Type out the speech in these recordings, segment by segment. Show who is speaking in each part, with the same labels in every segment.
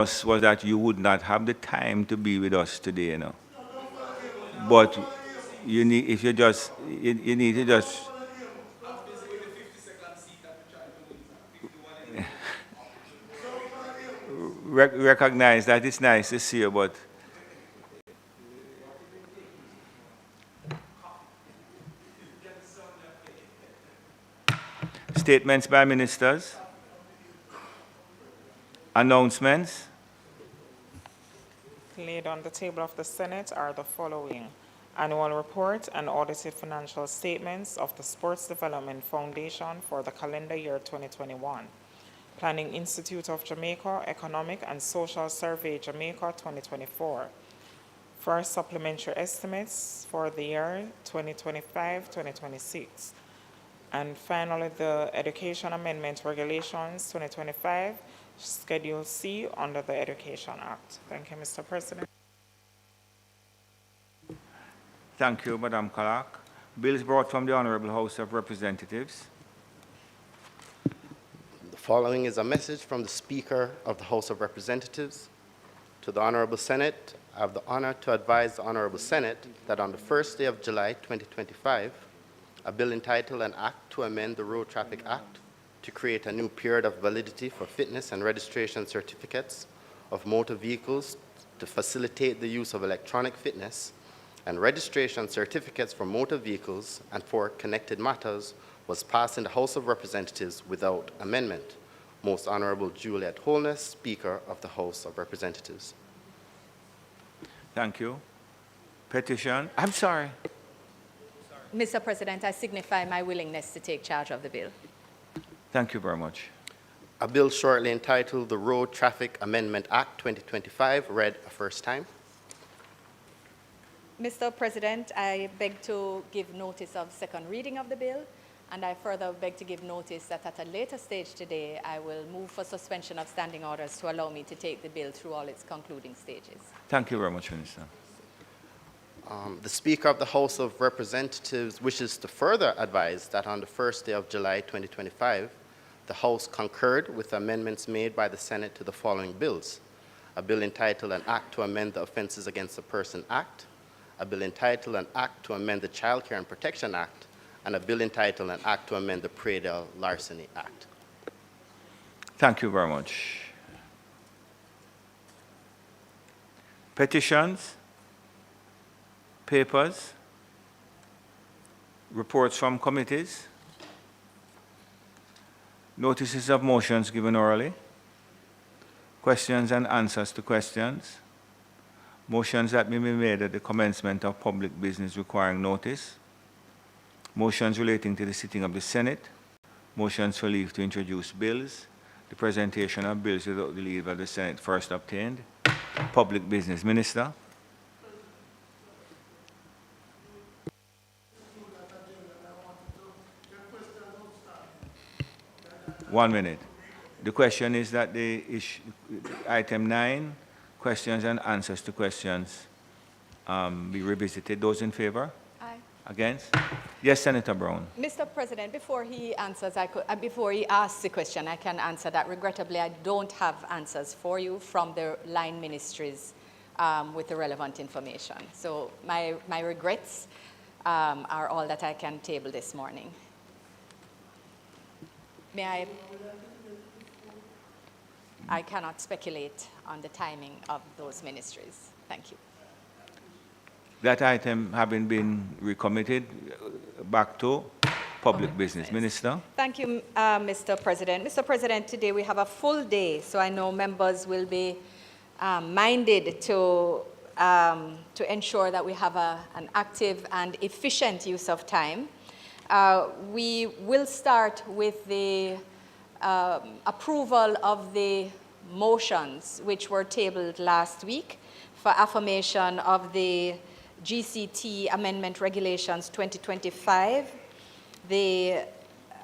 Speaker 1: was that you would not have the time to be with us today, you know. But you need, if you just, you need to just. Recognize that it's nice to see you, but statements by ministers, announcements.
Speaker 2: Laid on the table of the Senate are the following: annual report and audited financial statements of the Sports Development Foundation for the calendar year 2021. Planning Institute of Jamaica, Economic and Social Survey Jamaica 2024. First supplementary estimates for the year 2025-2026. And finally, the Education Amendment Regulations 2025, Schedule C under the Education Act. Thank you, Mr. President.
Speaker 1: Thank you, Madam Clerk. Bills brought from the Honorable House of Representatives.
Speaker 3: The following is a message from the Speaker of the House of Representatives. To the Honorable Senate, I have the honor to advise the Honorable Senate that on the first day of July 2025, a bill entitled An Act to Amend the Road Traffic Act to create a new period of validity for fitness and registration certificates of motor vehicles to facilitate the use of electronic fitness and registration certificates for motor vehicles and for connected matters was passed in the House of Representatives without amendment. Most Honorable Juliet Holness, Speaker of the House of Representatives.
Speaker 1: Thank you. Petition. I'm sorry.
Speaker 4: Mr. President, I signify my willingness to take charge of the bill.
Speaker 1: Thank you very much.
Speaker 3: A bill shortly entitled the Road Traffic Amendment Act 2025, read a first time.
Speaker 4: Mr. President, I beg to give notice of second reading of the bill, and I further beg to give notice that at a later stage today, I will move for suspension of standing orders to allow me to take the bill through all its concluding stages.
Speaker 1: Thank you very much, Minister.
Speaker 3: The Speaker of the House of Representatives wishes to further advise that on the first day of July 2025, the House concurred with amendments made by the Senate to the following bills: a bill entitled An Act to Amend the Offences Against a Person Act, a bill entitled An Act to Amend the Child Care and Protection Act, and a bill entitled An Act to Amend the Pradell Larceny Act.
Speaker 1: Thank you very much. Petitions, papers, reports from committees, notices of motions given orally, questions and answers to questions, motions that may be made at the commencement of public business requiring notice, motions relating to the sitting of the Senate, motions for leave to introduce bills, the presentation of bills without the leave of the Senate first obtained, public business. Minister. One minute. The question is that the issue, item 9, questions and answers to questions, be revisited. Those in favor?
Speaker 4: Aye.
Speaker 1: Against? Yes, Senator Brown.
Speaker 4: Mr. President, before he answers, before he asks the question, I can answer that. Regrettably, I don't have answers for you from the line ministries with the relevant information. So my regrets are all that I can table this morning. May I cannot speculate on the timing of those ministries. Thank you.
Speaker 1: That item having been recommitted back to public business. Minister.
Speaker 4: Thank you, Mr. President. Mr. President, today we have a full day, so I know members will be minded to ensure that we have an active and efficient use of time. We will start with the approval of the motions which were tabled last week for affirmation of the GCT Amendment Regulations 2025, the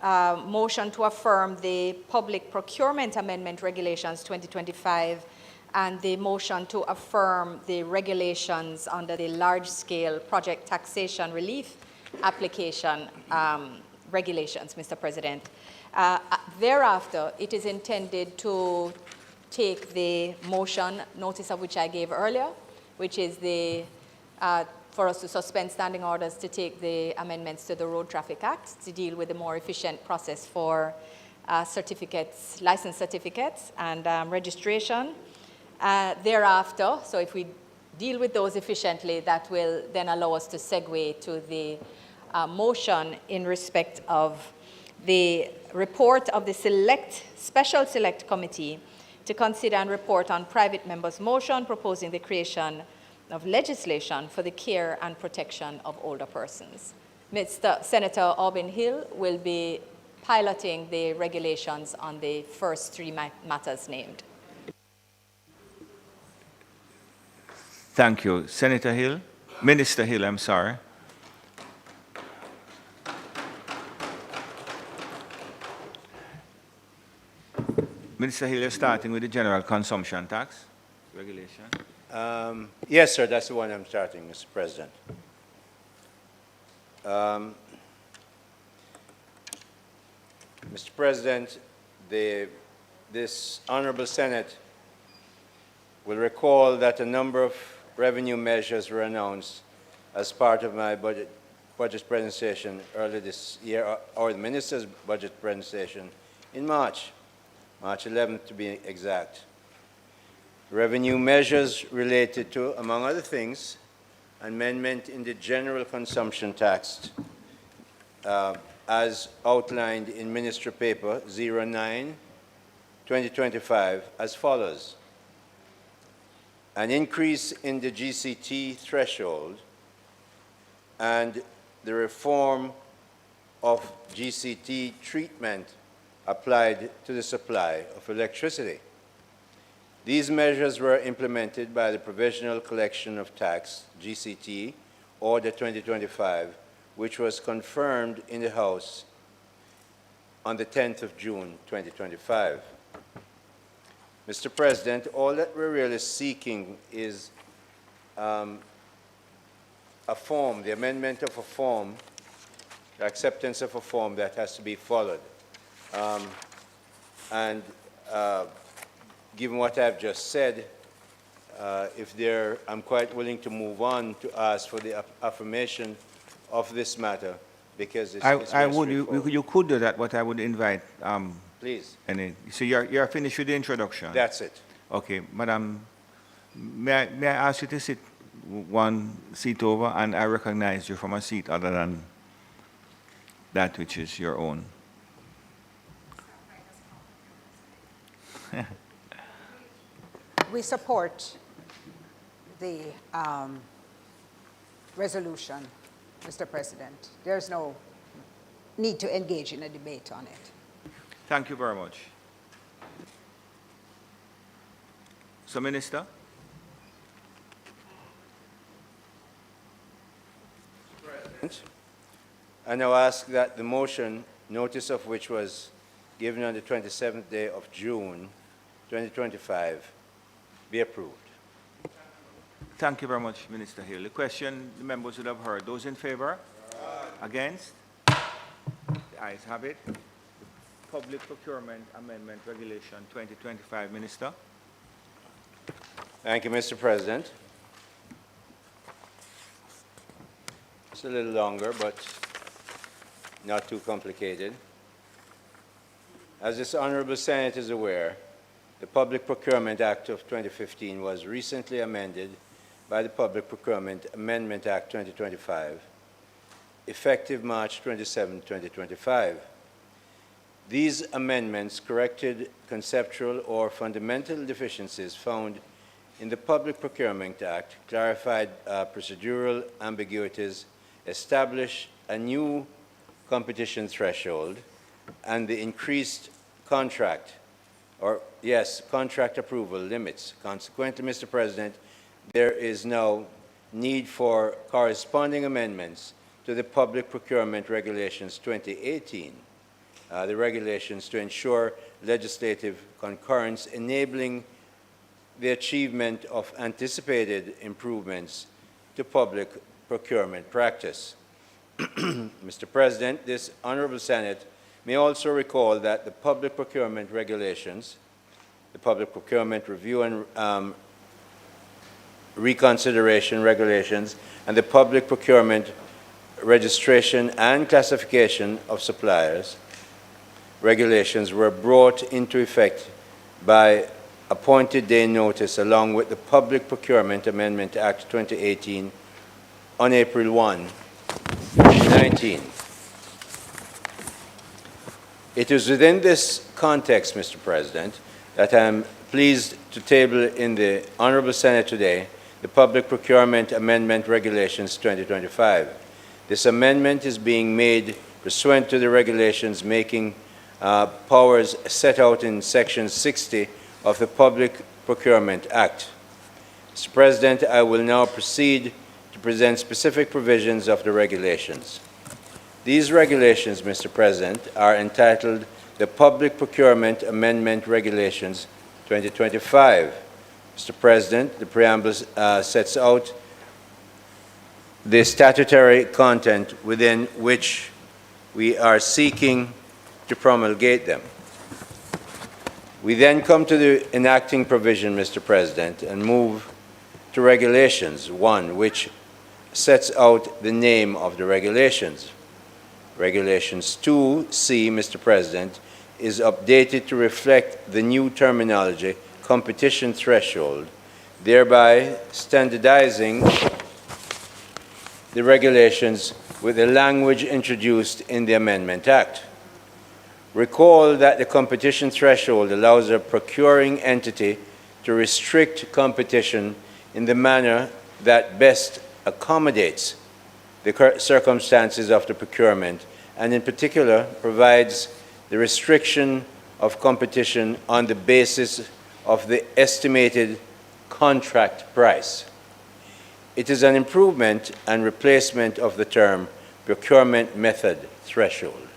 Speaker 4: motion to affirm the Public Procurement Amendment Regulations 2025, and the motion to affirm the regulations under the large-scale project taxation relief application regulations, Mr. President. Thereafter, it is intended to take the motion, notice of which I gave earlier, which is for us to suspend standing orders to take the amendments to the Road Traffic Act to deal with a more efficient process for certificates, license certificates and registration. Thereafter, so if we deal with those efficiently, that will then allow us to segue to the motion in respect of the report of the Special Select Committee to consider and report on private members' motion proposing the creation of legislation for the care and protection of older persons. Senator Aubin Hill will be piloting the regulations on the first three matters named.
Speaker 1: Thank you. Senator Hill, Minister Hill, I'm sorry. Minister Hill, you're starting with the general consumption tax regulation.
Speaker 5: Yes, sir, that's the one I'm starting, Mr. President. Mr. President, this Honorable Senate will recall that a number of revenue measures were announced as part of my budget presentation earlier this year, or the Minister's budget presentation in March 11th to be exact. Revenue measures related to, among other things, amendment in the general consumption tax as outlined in Ministry Paper 09/2025 as follows. An increase in the GCT threshold and the reform of GCT treatment applied to the supply of electricity. These measures were implemented by the Provisional Collection of Tax, GCT, Order 2025, which was confirmed in the House on the 10th of June, 2025. Mr. President, all that we're really seeking is a form, the amendment of a form, the acceptance of a form that has to be followed. Given what I've just said, I'm quite willing to move on to ask for the affirmation of this matter because it's
Speaker 1: you could do that, but I would invite.
Speaker 5: Please.
Speaker 1: So you're finished with the introduction.
Speaker 5: That's it.
Speaker 1: Okay, Madam, may I ask you to sit one seat over, and I recognize you from a seat other than that which is your own.
Speaker 6: We support the resolution, Mr. President. There's no need to engage in a debate on it.
Speaker 1: Thank you very much. So, Minister?
Speaker 5: President, I now ask that the motion, notice of which was given on the 27th day of June, 2025, be approved.
Speaker 1: Thank you very much, Minister Hill. The question the members would have heard. Those in favor? Against? The ayes have it. Public Procurement Amendment Regulation 2025, Minister.
Speaker 5: Thank you, Mr. President. It's a little longer, but not too complicated. As this Honorable Senate is aware, the Public Procurement Act of 2015 was recently amended by the Public Procurement Amendment Act 2025, effective March 27, 2025. These amendments corrected conceptual or fundamental deficiencies found in the Public Procurement Act, clarified procedural ambiguities, established a new competition threshold, and the increased contract approval limits. Consequently, Mr. President, there is now need for corresponding amendments to the Public Procurement Regulations 2018, the regulations to ensure legislative concurrence, enabling the achievement of anticipated improvements to public procurement practice. Mr. President, this Honorable Senate may also recall that the Public Procurement Regulations, the Public Procurement Review and Reconsideration Regulations, and the Public Procurement Registration and Classification of Suppliers regulations were brought into effect by appointed day notice along with the Public Procurement Amendment Act 2018 on April 1, 2019. It is within this context, Mr. President, that I am pleased to table in the Honourable Senate today the Public Procurement Amendment Regulations 2025. This amendment is being made pursuant to the regulations making powers set out in Section 60 of the Public Procurement Act. Mr. President, I will now proceed to present specific provisions of the regulations. These regulations, Mr. President, are entitled the Public Procurement Amendment Regulations 2025. Mr. President, the preamble sets out the statutory content within which we are seeking to promulgate them. We then come to the enacting provision, Mr. President, and move to Regulations 1, which sets out the name of the regulations. Regulations 2C, Mr. President, is updated to reflect the new terminology, competition threshold, thereby standardizing the regulations with the language introduced in the Amendment Act. Recall that the competition threshold allows a procuring entity to restrict competition in the manner that best accommodates the circumstances of the procurement, and in particular provides the restriction of competition on the basis of the estimated contract price. It is an improvement and replacement of the term procurement method threshold.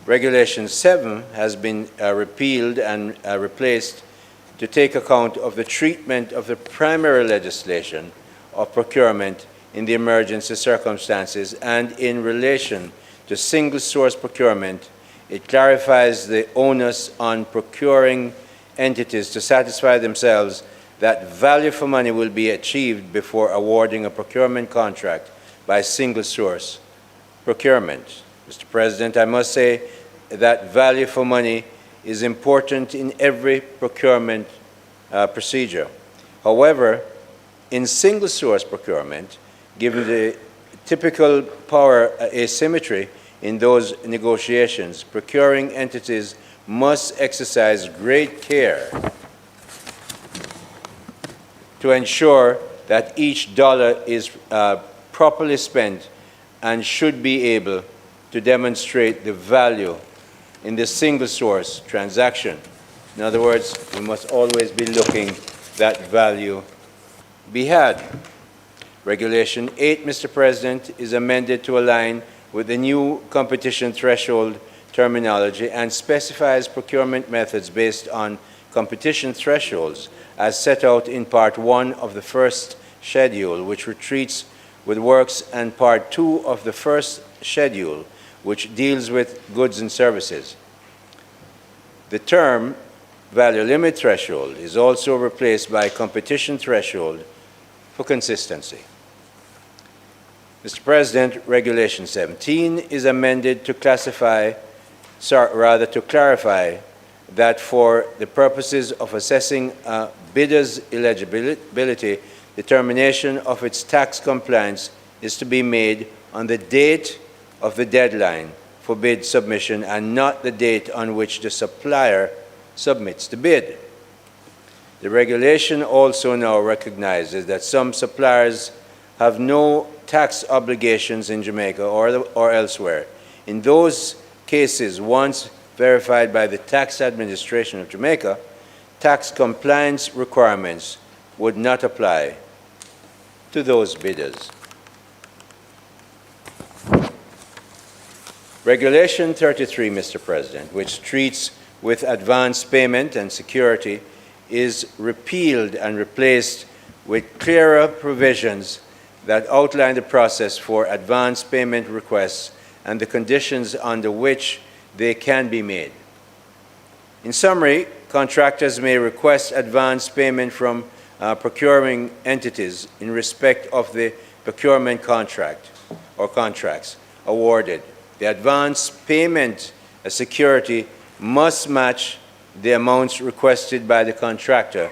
Speaker 5: Regulation 7 has been repealed and replaced to take account of the treatment of the primary legislation of procurement in the emergency circumstances, and in relation to single-source procurement, it clarifies the onus on procuring entities to satisfy themselves that value for money will be achieved before awarding a procurement contract by single-source procurement. Mr. President, I must say that value for money is important in every procurement procedure. However, in single-source procurement, given the typical power asymmetry in those negotiations, procuring entities must exercise great care to ensure that each dollar is properly spent and should be able to demonstrate the value in the single-source transaction. In other words, we must always be looking that value be had. Regulation 8, Mr. President, is amended to align with the new competition threshold terminology and specifies procurement methods based on competition thresholds as set out in Part 1 of the first schedule, which retreats with works, and Part 2 of the first schedule, which deals with goods and services. The term value limit threshold is also replaced by competition threshold for consistency. Mr. President, Regulation 17 is amended to clarify that for the purposes of assessing a bidder's eligibility, determination of its tax compliance is to be made on the date of the deadline for bid submission and not the date on which the supplier submits the bid. The regulation also now recognizes that some suppliers have no tax obligations in Jamaica or elsewhere. In those cases, once verified by the Tax Administration of Jamaica, tax compliance requirements would not apply to those bidders. Regulation 33, Mr. President, which treats with advance payment and security, is repealed and replaced with clearer provisions that outline the process for advance payment requests and the conditions under which they can be made. In summary, contractors may request advance payment from procuring entities in respect of the procurement contract or contracts awarded. The advance payment security must match the amounts requested by the contractor,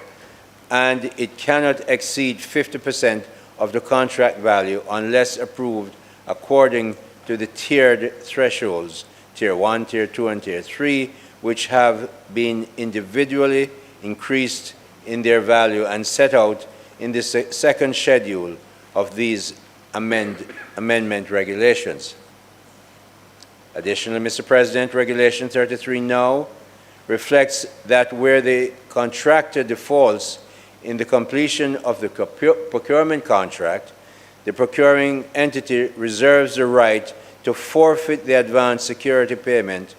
Speaker 5: and it cannot exceed 50% of the contract value unless approved according to the tiered thresholds, Tier 1, Tier 2, and Tier 3, which have been individually increased in their value and set out in the second schedule of these amendment regulations. Additionally, Mr. President, Regulation 33 now reflects that where the contractor defaults in the completion of the procurement contract, the procuring entity reserves the right to forfeit the advance security payment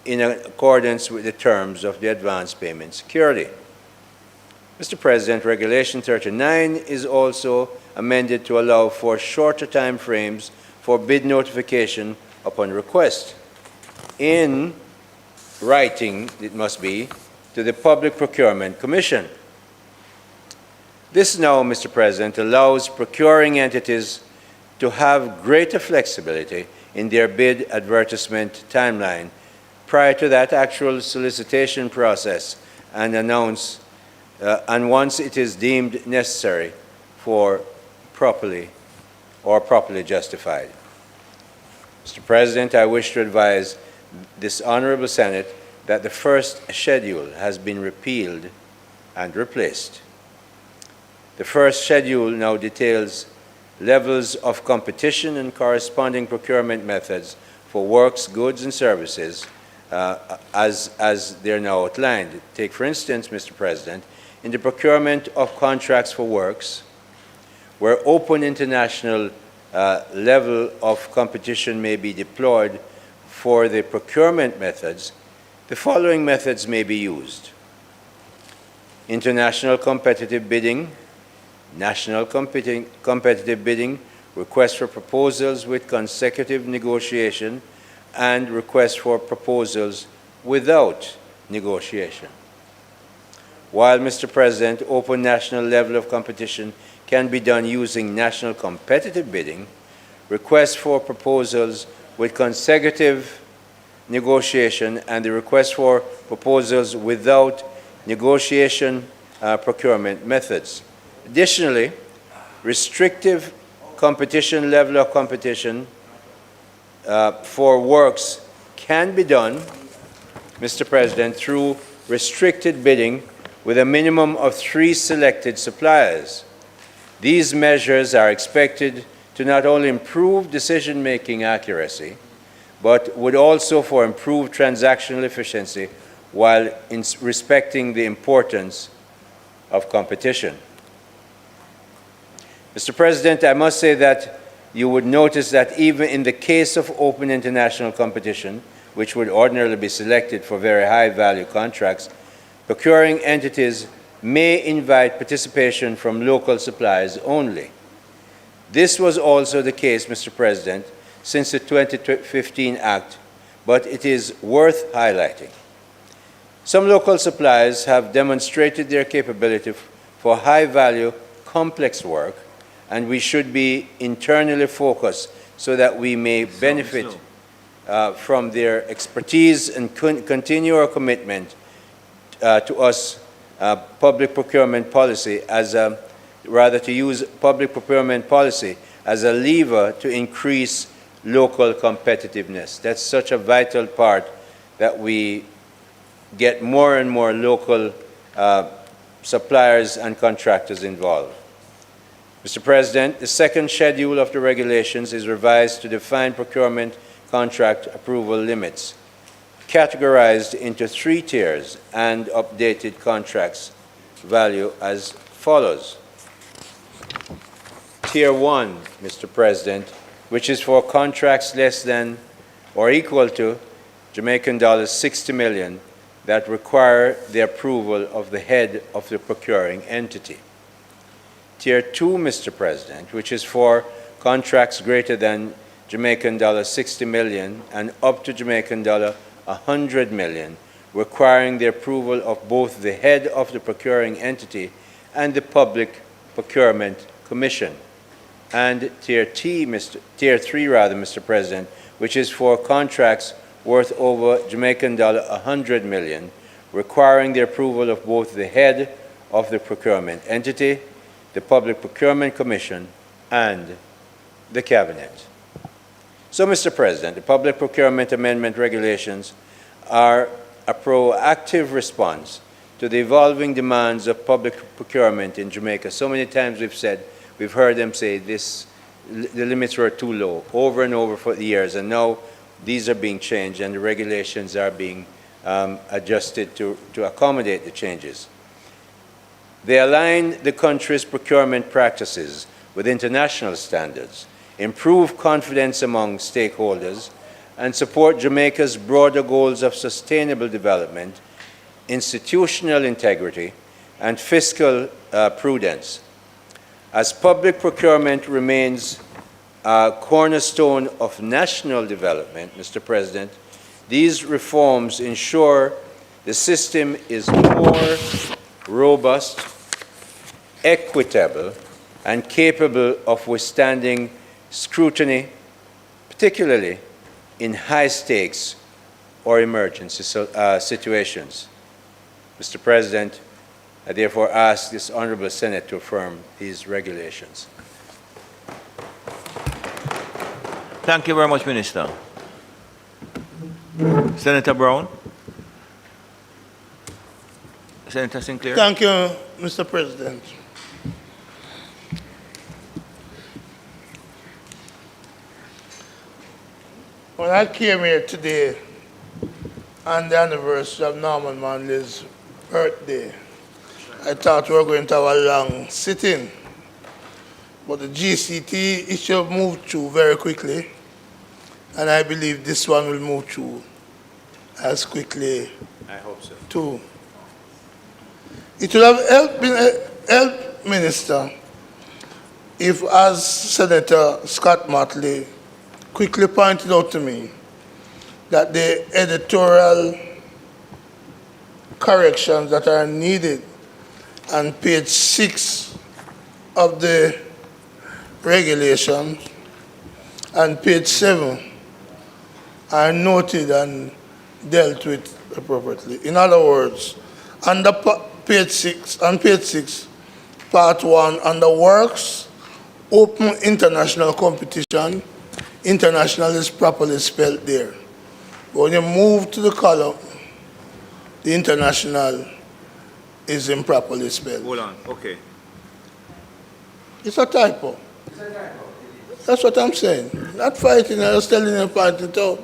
Speaker 5: in accordance with the terms of the advance payment security. Mr. President, Regulation 39 is also amended to allow for shorter time frames for bid notification upon request. In writing, it must be, to the Public Procurement Commission. This now, Mr. President, allows procuring entities to have greater flexibility in their bid advertisement timeline prior to that actual solicitation process and once it is deemed necessary for properly justified. Mr. President, I wish to advise this Honorable Senate that the first schedule has been repealed and replaced. The first schedule now details levels of competition and corresponding procurement methods for works, goods, and services as they're now outlined. Take, for instance, Mr. President, in the procurement of contracts for works, where open international level of competition may be deployed for the procurement methods, the following methods may be used: international competitive bidding, national competitive bidding, request for proposals with consecutive negotiation, and request for proposals without negotiation. While, Mr. President, open national level of competition can be done using national competitive bidding, requests for proposals with consecutive negotiation and the request for proposals without negotiation procurement methods. Additionally, restrictive competition level of competition for works can be done, Mr. President, through restricted bidding with a minimum of 3 selected suppliers. These measures are expected to not only improve decision-making accuracy, but would also for improved transactional efficiency while respecting the importance of competition. Mr. President, I must say that you would notice that even in the case of open international competition, which would ordinarily be selected for very high-value contracts, procuring entities may invite participation from local suppliers only. This was also the case, Mr. President, since the 2015 Act, but it is worth highlighting. Some local suppliers have demonstrated their capability for high-value, complex work, and we should be internally focused so that we may benefit from their expertise and continue our commitment to us public procurement policy as a, rather to use public procurement policy as a lever to increase local competitiveness. That's such a vital part that we get more and more local suppliers and contractors involved. Mr. President, the second schedule of the regulations is revised to define procurement contract approval limits, categorized into 3 tiers and updated contracts value as follows. Tier 1, Mr. President, which is for contracts less than or equal to Jamaican dollars 60 million that require the approval of the head of the procuring entity. Tier 2, Mr. President, which is for contracts greater than Jamaican dollar 60 million and up to Jamaican dollar 100 million, requiring the approval of both the head of the procuring entity and the Public Procurement Commission. And Tier 3, Mr. President, which is for contracts worth over Jamaican dollar 100 million, requiring the approval of both the head of the procurement entity, the Public Procurement Commission, and the Cabinet. So, Mr. President, the Public Procurement Amendment Regulations are a proactive response to the evolving demands of public procurement in Jamaica. So many times we've heard them say the limits were too low over and over for years, and now these are being changed and the regulations are being adjusted to accommodate the changes. They align the country's procurement practices with international standards, improve confidence among stakeholders, and support Jamaica's broader goals of sustainable development, institutional integrity, and fiscal prudence. As public procurement remains a cornerstone of national development, Mr. President, these reforms ensure the system is more robust, equitable, and capable of withstanding scrutiny, particularly in high-stakes or emergency situations. Mr. President, I therefore ask this Honourable Senate to affirm these regulations.
Speaker 1: Thank you very much, Minister. Senator Brown. Senator Sinclair.
Speaker 7: Thank you, Mr. President. When I came here today on the anniversary of Norman Manley's birthday, I thought we were going to have a long sitting, but the GCT issue moved through very quickly, and I believe this one will move through as quickly.
Speaker 5: I hope so.
Speaker 7: Too. It would have helped Minister if, as Senator Scott Motley quickly pointed out to me, that the editorial corrections that are needed on page 6 of the regulation and page 7 are noted and dealt with appropriately. In other words, under page 6, part 1, under works, open international competition, international is properly spelled there. But when you move to the column, the international is improperly spelled.
Speaker 1: Hold on, okay.
Speaker 7: It's a typo. It's a typo. That's what I'm saying. Not fighting, I was telling you point it out.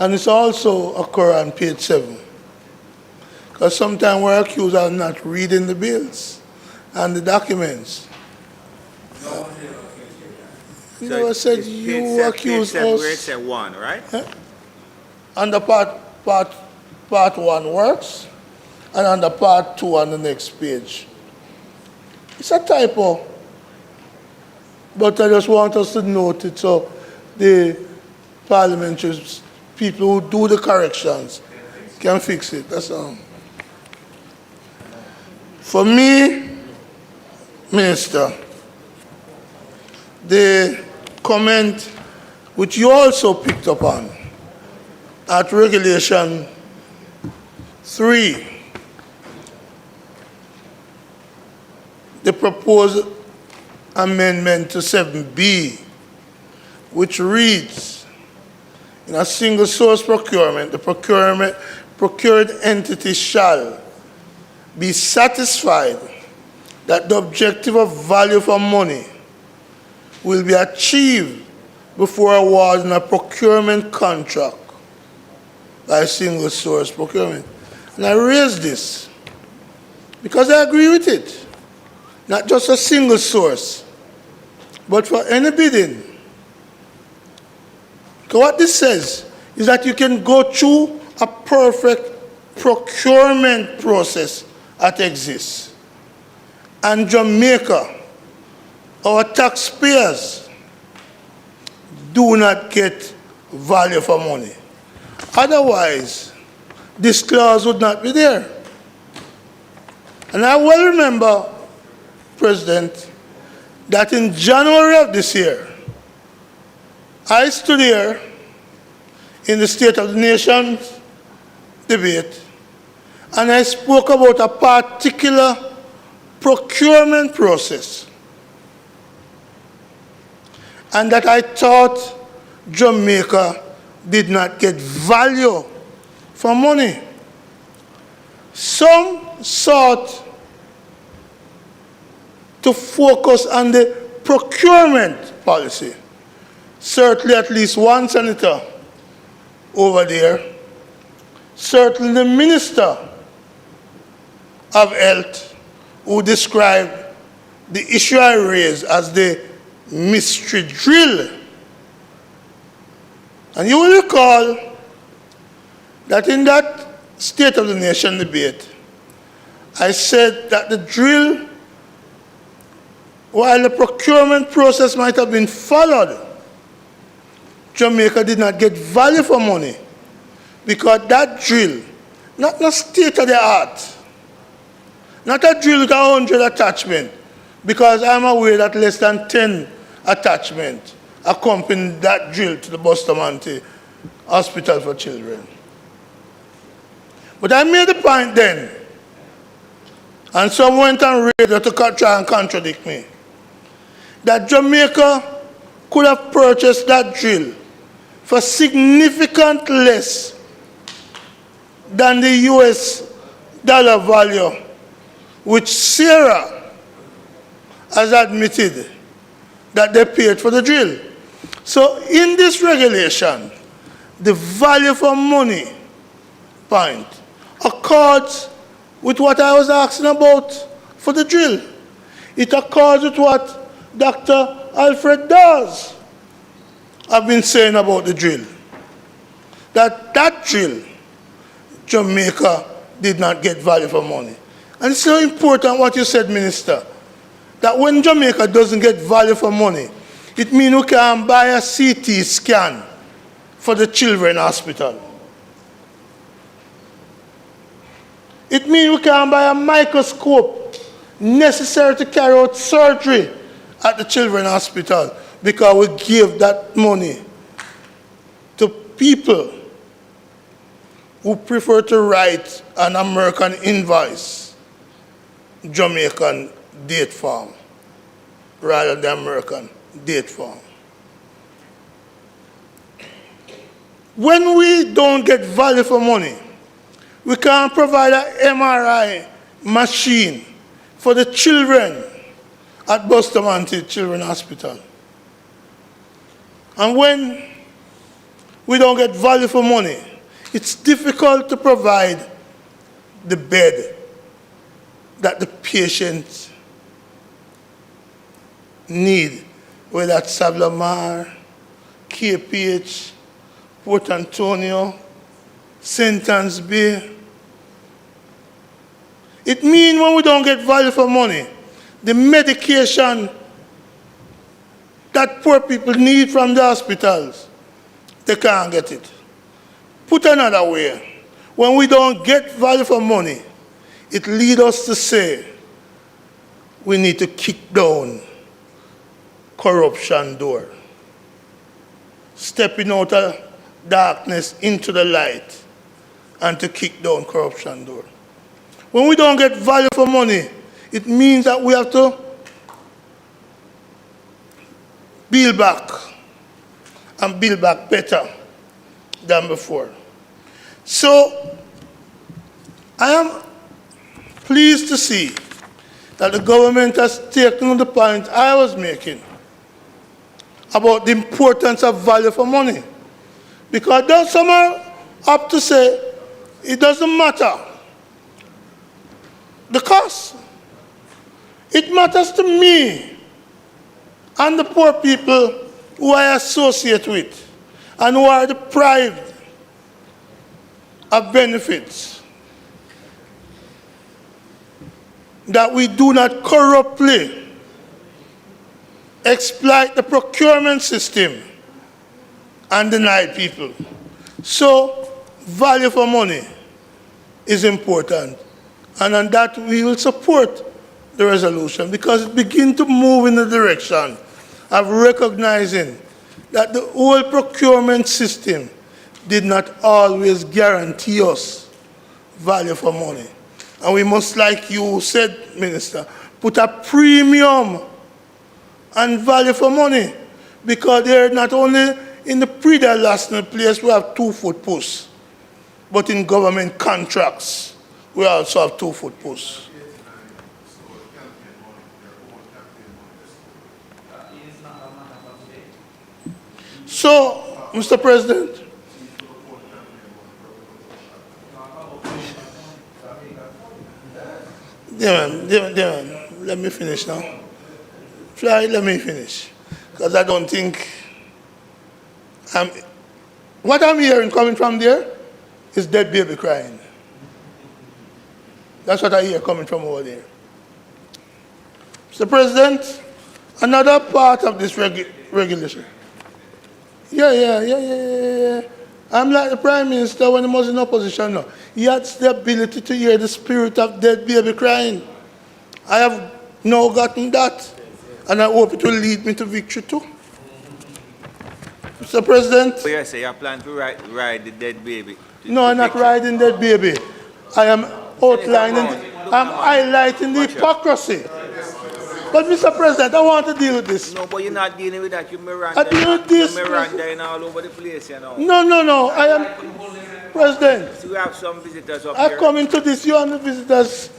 Speaker 7: And it's also occur on page 7. Because sometimes we're accused of not reading the bills and the documents. You
Speaker 1: So
Speaker 7: never said
Speaker 1: it's
Speaker 7: you accused
Speaker 1: page 7,
Speaker 7: us.
Speaker 1: where it said 1, right?
Speaker 7: Under part 1 works, and under part 2 on the next page. It's a typo. But I just want us to note it so the parliamentary people who do the corrections can fix it. That's all. For me, Minister, the comment which you also picked up on at Regulation 3, the proposed amendment to 7B, which reads, in a single source procurement, the procured entity shall be satisfied that the objective of value for money will be achieved before awarding a procurement contract by single source procurement. And I raise this because I agree with it. Not just a single source, but for any bidding. Because what this says is that you can go through a perfect procurement process that exists. And Jamaica, our taxpayers, do not get value for money. Otherwise, this clause would not be there. And I well remember, President, that in January of this year, I stood here in the State of the Nation debate, and I spoke about a particular procurement process, and that I thought Jamaica did not get value for money. Some sought to focus on the procurement policy. Certainly at least one senator over there, certainly the Minister of Health, who described the issue I raised as the mystery drill. And you will recall that in that State of the Nation debate, I said that the drill, while the procurement process might have been followed, Jamaica did not get value for money, because that drill, not a state of the art, not a drill with 100 attachments, because I'm aware that less than 10 attachments accompanied that drill to the Bustamante Hospital for Children. But I made the point then, and some went on radio to try and contradict me, that Jamaica could have purchased that drill for significantly less than the US dollar value, which Sarah has admitted that they paid for the drill. So in this regulation, the value for money point accords with what I was asking about for the drill. It accords with what Dr. Alfred Dawes have been saying about the drill. That drill, Jamaica did not get value for money. And it's so important what you said, Minister, that when Jamaica doesn't get value for money, it means we can buy a CT scan for the children's hospital. It means we can buy a microscope necessary to carry out surgery at the children's hospital, because we give that money to people who prefer to write an American invoice, Jamaican date form, rather than American date form. When we don't get value for money, we can't provide an MRI machine for the children at Bustamante Children's Hospital. And when we don't get value for money, it's difficult to provide the bed that the patient need, whether that's Savlamar, KPH, Port Antonio, St. Anne's Bay. It means when we don't get value for money, the medication that poor people need from the hospitals, they can't get it. Put another way, when we don't get value for money, it leads us to say we need to kick down corruption door, stepping out of darkness into the light, and to kick down corruption door. When we don't get value for money, it means that we have to build back, and build back better than before. So I am pleased to see that the government has taken the point I was making about the importance of value for money. Because there's some are up to say it doesn't matter the cost. It matters to me and the poor people who I associate with and who are deprived of benefits, that we do not corruptly exploit the procurement system and deny people. So value for money is important. And on that, we will support the resolution because it begins to move in the direction of recognizing that the whole procurement system did not always guarantee us value for money. And we must, like you said, Minister, put a premium on value for money because they're not only in the pre-national place we have 2-foot posts, but in government contracts we also have 2-foot posts. So, Mr. President, let me finish now. Fly, let me finish. Because I don't think what I'm hearing coming from there is dead baby crying. That's what I hear coming from over there. Mr. President, another part of this regulation. Yeah. I'm like the Prime Minister when he was in opposition now. He has the ability to hear the spirit of dead baby crying. I have now gotten that, and I hope it will lead me to victory too. Mr. President?
Speaker 1: So you say you plan to ride the dead baby?
Speaker 7: No, I'm not riding dead baby. I am outlining, I'm highlighting the hypocrisy. But Mr. President, I want to deal with this.
Speaker 1: No, but you're not dealing with that. You Miranda.
Speaker 7: I deal with this.
Speaker 1: You Miranda all over the place, you know.
Speaker 7: No. I am President.
Speaker 1: So we have some visitors up
Speaker 7: I
Speaker 1: here.
Speaker 7: come into this. You and the visitors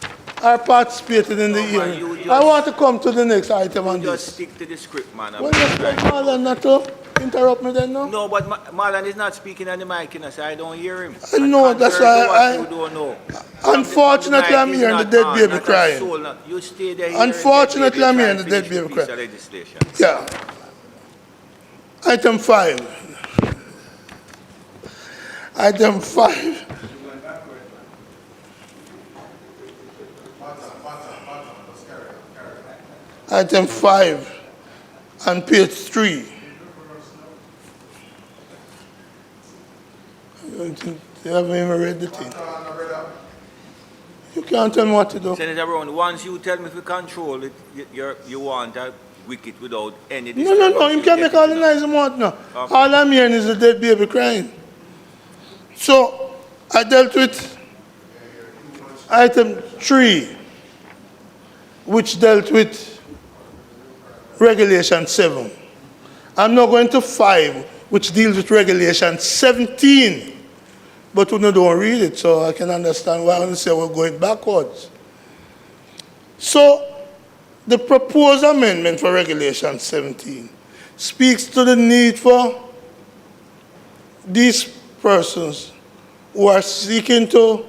Speaker 7: are participating in the hearing. I want to come to the next item on
Speaker 1: Just
Speaker 7: this.
Speaker 1: stick to the script, man.
Speaker 7: Well, just like Marlon not to interrupt me then, no?
Speaker 1: No, but Marlon is not speaking on the mic, you know, so I don't hear him.
Speaker 7: I know, that's why
Speaker 1: you don't know.
Speaker 7: Unfortunately, I'm hearing the dead baby crying.
Speaker 1: You stay there.
Speaker 7: Unfortunately, I'm hearing the dead baby crying. Yeah. Item 5. Item 5. Item 5 on page 3. You haven't even read the thing. You can't tell me what to do.
Speaker 1: Senator Brown, once you tell me if you control it, you want a wicket without any...
Speaker 7: No. You can't make all the noise you want now.
Speaker 1: Okay.
Speaker 7: All I'm hearing is the dead baby crying. So, I dealt with item 3, which dealt with Regulation 7. I'm now going to 5, which deals with Regulation 17. But we don't read it, so I can understand why I say we're going backwards. So, the proposed amendment for Regulation 17 speaks to the need for these persons who are seeking to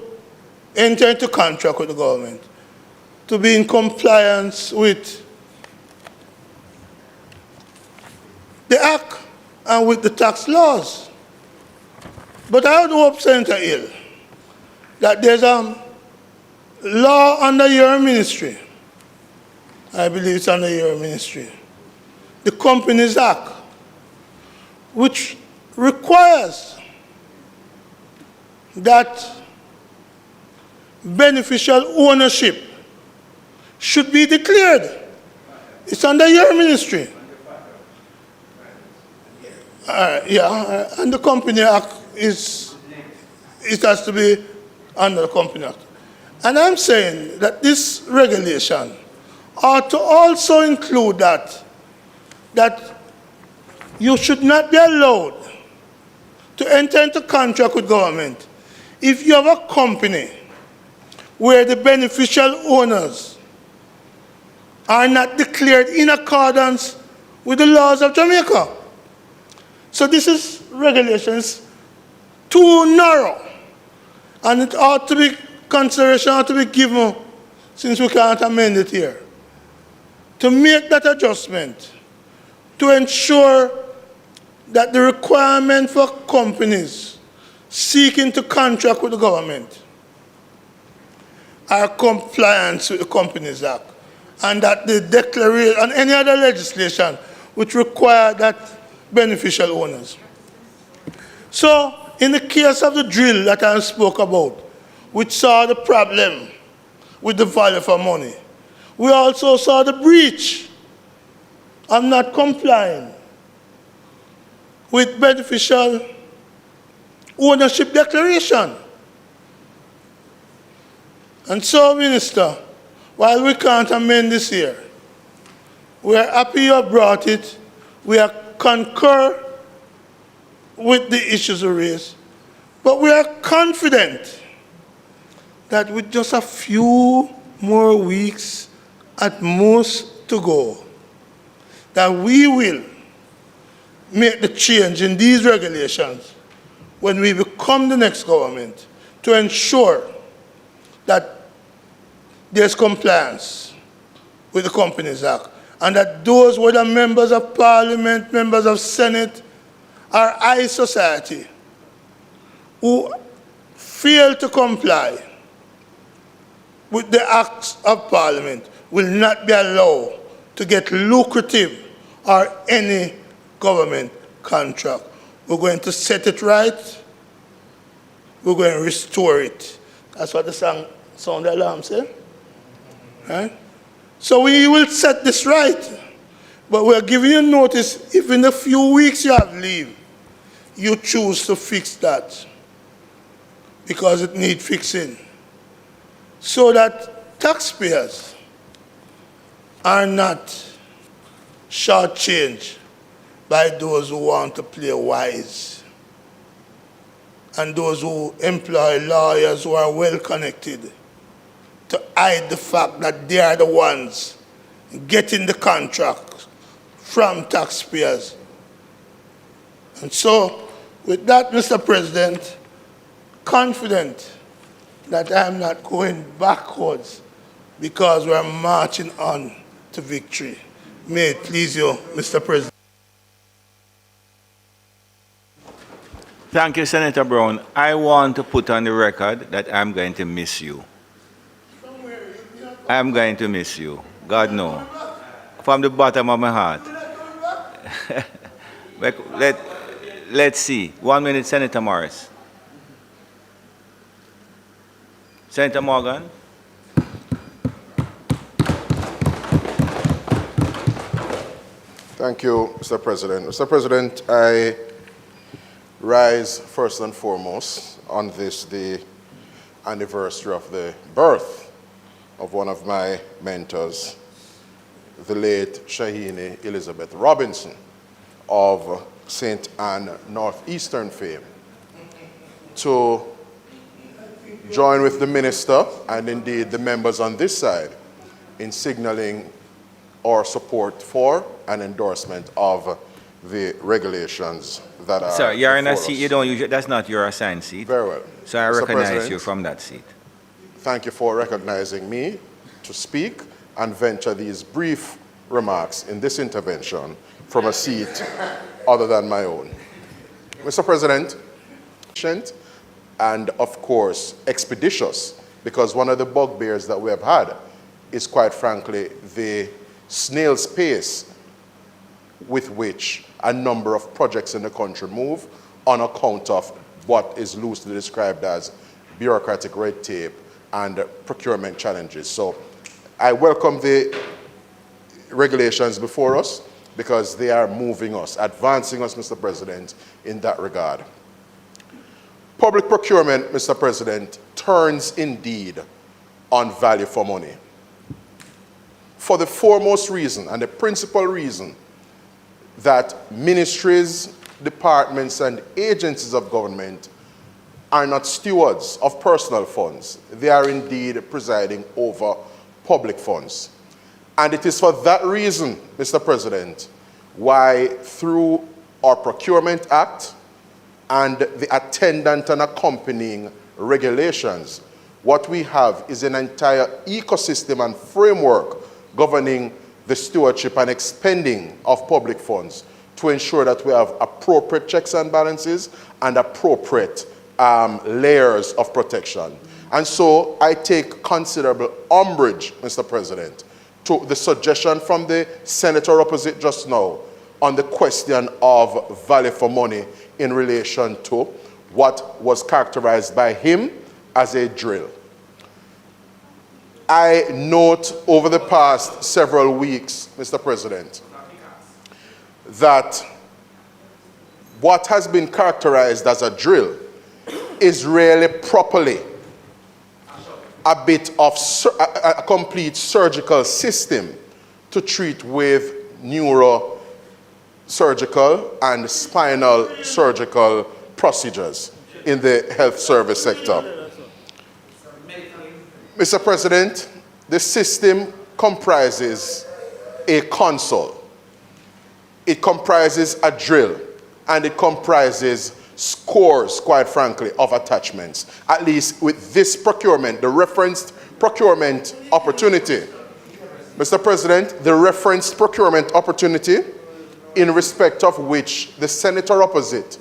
Speaker 7: enter into contract with the government to be in compliance with the Act and with the tax laws. But I would hope, Senator Hill, that there's a law under your ministry. I believe it's under your ministry. The Companies Act, which requires that beneficial ownership should be declared. It's under your ministry. And the Company Act it has to be under the Company Act. And I'm saying that this regulation ought to also include that you should not be allowed to enter into contract with government if you have a company where the beneficial owners are not declared in accordance with the laws of Jamaica. So this is regulations too narrow, and it ought to be, consideration ought to be given, since we can't amend it here, to make that adjustment to ensure that the requirement for companies seeking to contract with the government are compliant with the Companies Act, and that the declaration and any other legislation which require that beneficial owners. So in the case of the drill that I spoke about, which saw the problem with the value for money, we also saw the breach of not complying with beneficial ownership declaration. And so, Minister, while we can't amend this here, we are happy you have brought it. We are concur with the issues raised, but we are confident that with just a few more weeks at most to go, that we will make the change in these regulations when we become the next government to ensure that there's compliance with the Companies Act, and that those, whether members of Parliament, members of Senate, or high society, who fail to comply with the acts of Parliament will not be allowed to get lucrative or any government contract. We're going to set it right. We're going to restore it. That's what the sound alarm says. Right? So we will set this right. But we're giving you notice, if in a few weeks you have leave, you choose to fix that because it needs fixing, so that taxpayers are not shortchanged by those who want to play wise and those who employ lawyers who are well connected to hide the fact that they are the ones getting the contract from taxpayers. And so, with that, Mr. President, confident that I'm not going backwards because we're marching on to victory. May it please you, Mr. President.
Speaker 1: Thank you, Senator Brown. I want to put on the record that I'm going to miss you. I'm going to miss you. God knows. From the bottom of my heart. Let's see. 1 minute, Senator Morris. Senator Morgan.
Speaker 8: Thank you, Mr. President. Mr. President, I rise first and foremost on this, the anniversary of the birth of one of my mentors, the late Shahini Elizabeth Robinson of St. Anne Northeastern fame, to join with the minister and indeed the members on this side in signaling our support for and endorsement of the regulations that are.
Speaker 1: Sir, you're in a
Speaker 8: before
Speaker 1: seat
Speaker 8: us.
Speaker 1: you don't usually, that's not your assigned seat.
Speaker 8: Very well.
Speaker 1: So I
Speaker 8: Mr.
Speaker 1: recognize
Speaker 8: President,
Speaker 1: you from that seat.
Speaker 8: thank you for recognizing me to speak and venture these brief remarks in this intervention from a seat other than my own. Mr. President, patient and of course expeditious, because one of the bugbears that we have had is quite frankly the snail's pace with which a number of projects in the country move on account of what is loosely described as bureaucratic red tape and procurement challenges. So I welcome the regulations before us because they are moving us, advancing us, Mr. President, in that regard. Public procurement, Mr. President, turns indeed on value for money. For the foremost reason and the principal reason that ministries, departments, and agencies of government are not stewards of personal funds. They are indeed presiding over public funds. And it is for that reason, Mr. President, why through our Procurement Act and the attendant and accompanying regulations, what we have is an entire ecosystem and framework governing the stewardship and expending of public funds to ensure that we have appropriate checks and balances and appropriate layers of protection. And so I take considerable umbrage, Mr. President, to the suggestion from the senator opposite just now on the question of value for money in relation to what was characterized by him as a drill. I note over the past several weeks, Mr. President, that what has been characterized as a drill is really properly a bit of a complete surgical system to treat with neurosurgical and spinal surgical procedures in the health service sector. Mr. President, the system comprises a console, it comprises a drill, and it comprises scores, quite frankly, of attachments. At least with this procurement, the referenced procurement opportunity. Mr. President, the referenced procurement opportunity in respect of which the senator opposite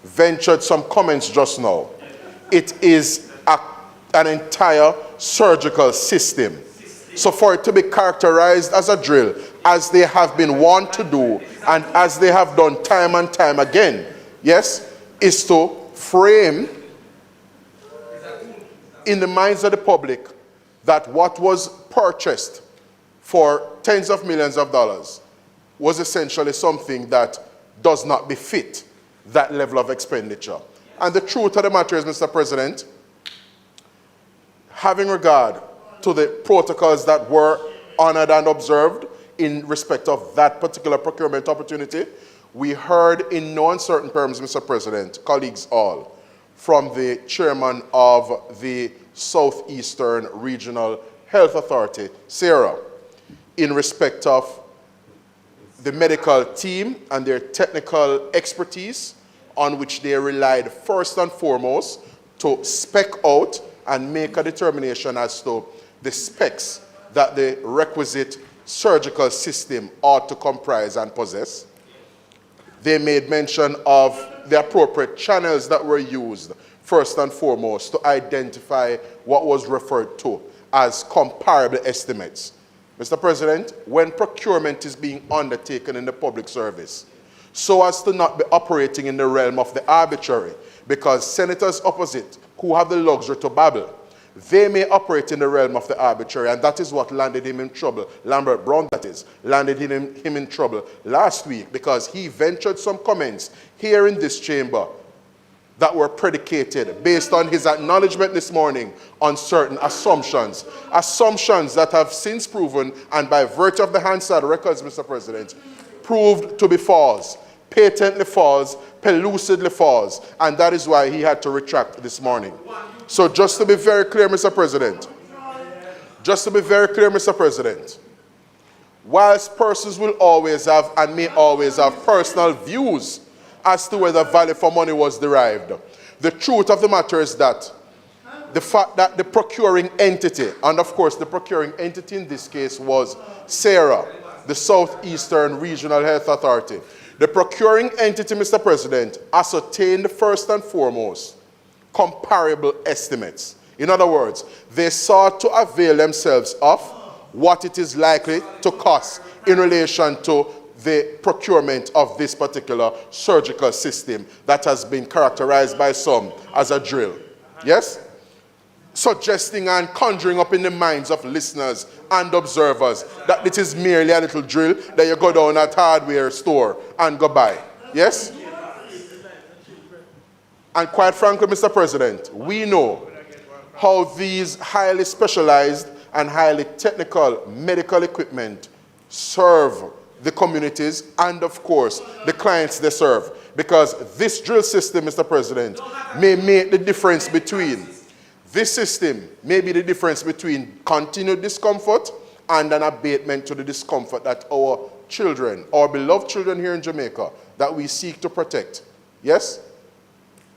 Speaker 8: ventured some comments just now. It is an entire surgical system. So for it to be characterized as a drill, as they have been wont to do, and as they have done time and time again, yes, is to frame in the minds of the public that what was purchased for tens of millions of dollars was essentially something that does not befit that level of expenditure. And the truth of the matter is, Mr. President, having regard to the protocols that were honored and observed in respect of that particular procurement opportunity, we heard in no uncertain terms, Mr. President, colleagues all, from the chairman of the Southeastern Regional Health Authority, SARA, in respect of the medical team and their technical expertise on which they relied first and foremost to spec out and make a determination as to the specs that the requisite surgical system ought to comprise and possess. They made mention of the appropriate channels that were used first and foremost to identify what was referred to as comparable estimates. Mr. President, when procurement is being undertaken in the public service, so as to not be operating in the realm of the arbitrary, because senators opposite who have the luxury to babble, they may operate in the realm of the arbitrary, and that is what landed him in trouble. Lambert Brown, that is, landed him in trouble last week because he ventured some comments here in this chamber that were predicated based on his acknowledgement this morning on certain assumptions. Assumptions that have since proven, and by virtue of the Hansard records, Mr. President, proved to be false, patently false, pellucidly false, and that is why he had to retract this morning. So just to be very clear, Mr. President, whilst persons will always have and may always have personal views as to whether value for money was derived, the truth of the matter is that the fact that the procuring entity, and of course the procuring entity in this case was SARA, the Southeastern Regional Health Authority, the procuring entity, Mr. President, ascertained first and foremost comparable estimates. In other words, they sought to avail themselves of what it is likely to cost in relation to the procurement of this particular surgical system that has been characterized by some as a drill. Yes? Suggesting and conjuring up in the minds of listeners and observers that it is merely a little drill that you go down at hardware store and go buy. Yes? And quite frankly, Mr. President, we know how these highly specialized and highly technical medical equipment serve the communities and, of course, the clients they serve. Because this drill system, Mr. President, may make the difference between, this system may be the difference between continued discomfort and an abatement to the discomfort that our children, our beloved children here in Jamaica, that we seek to protect. Yes?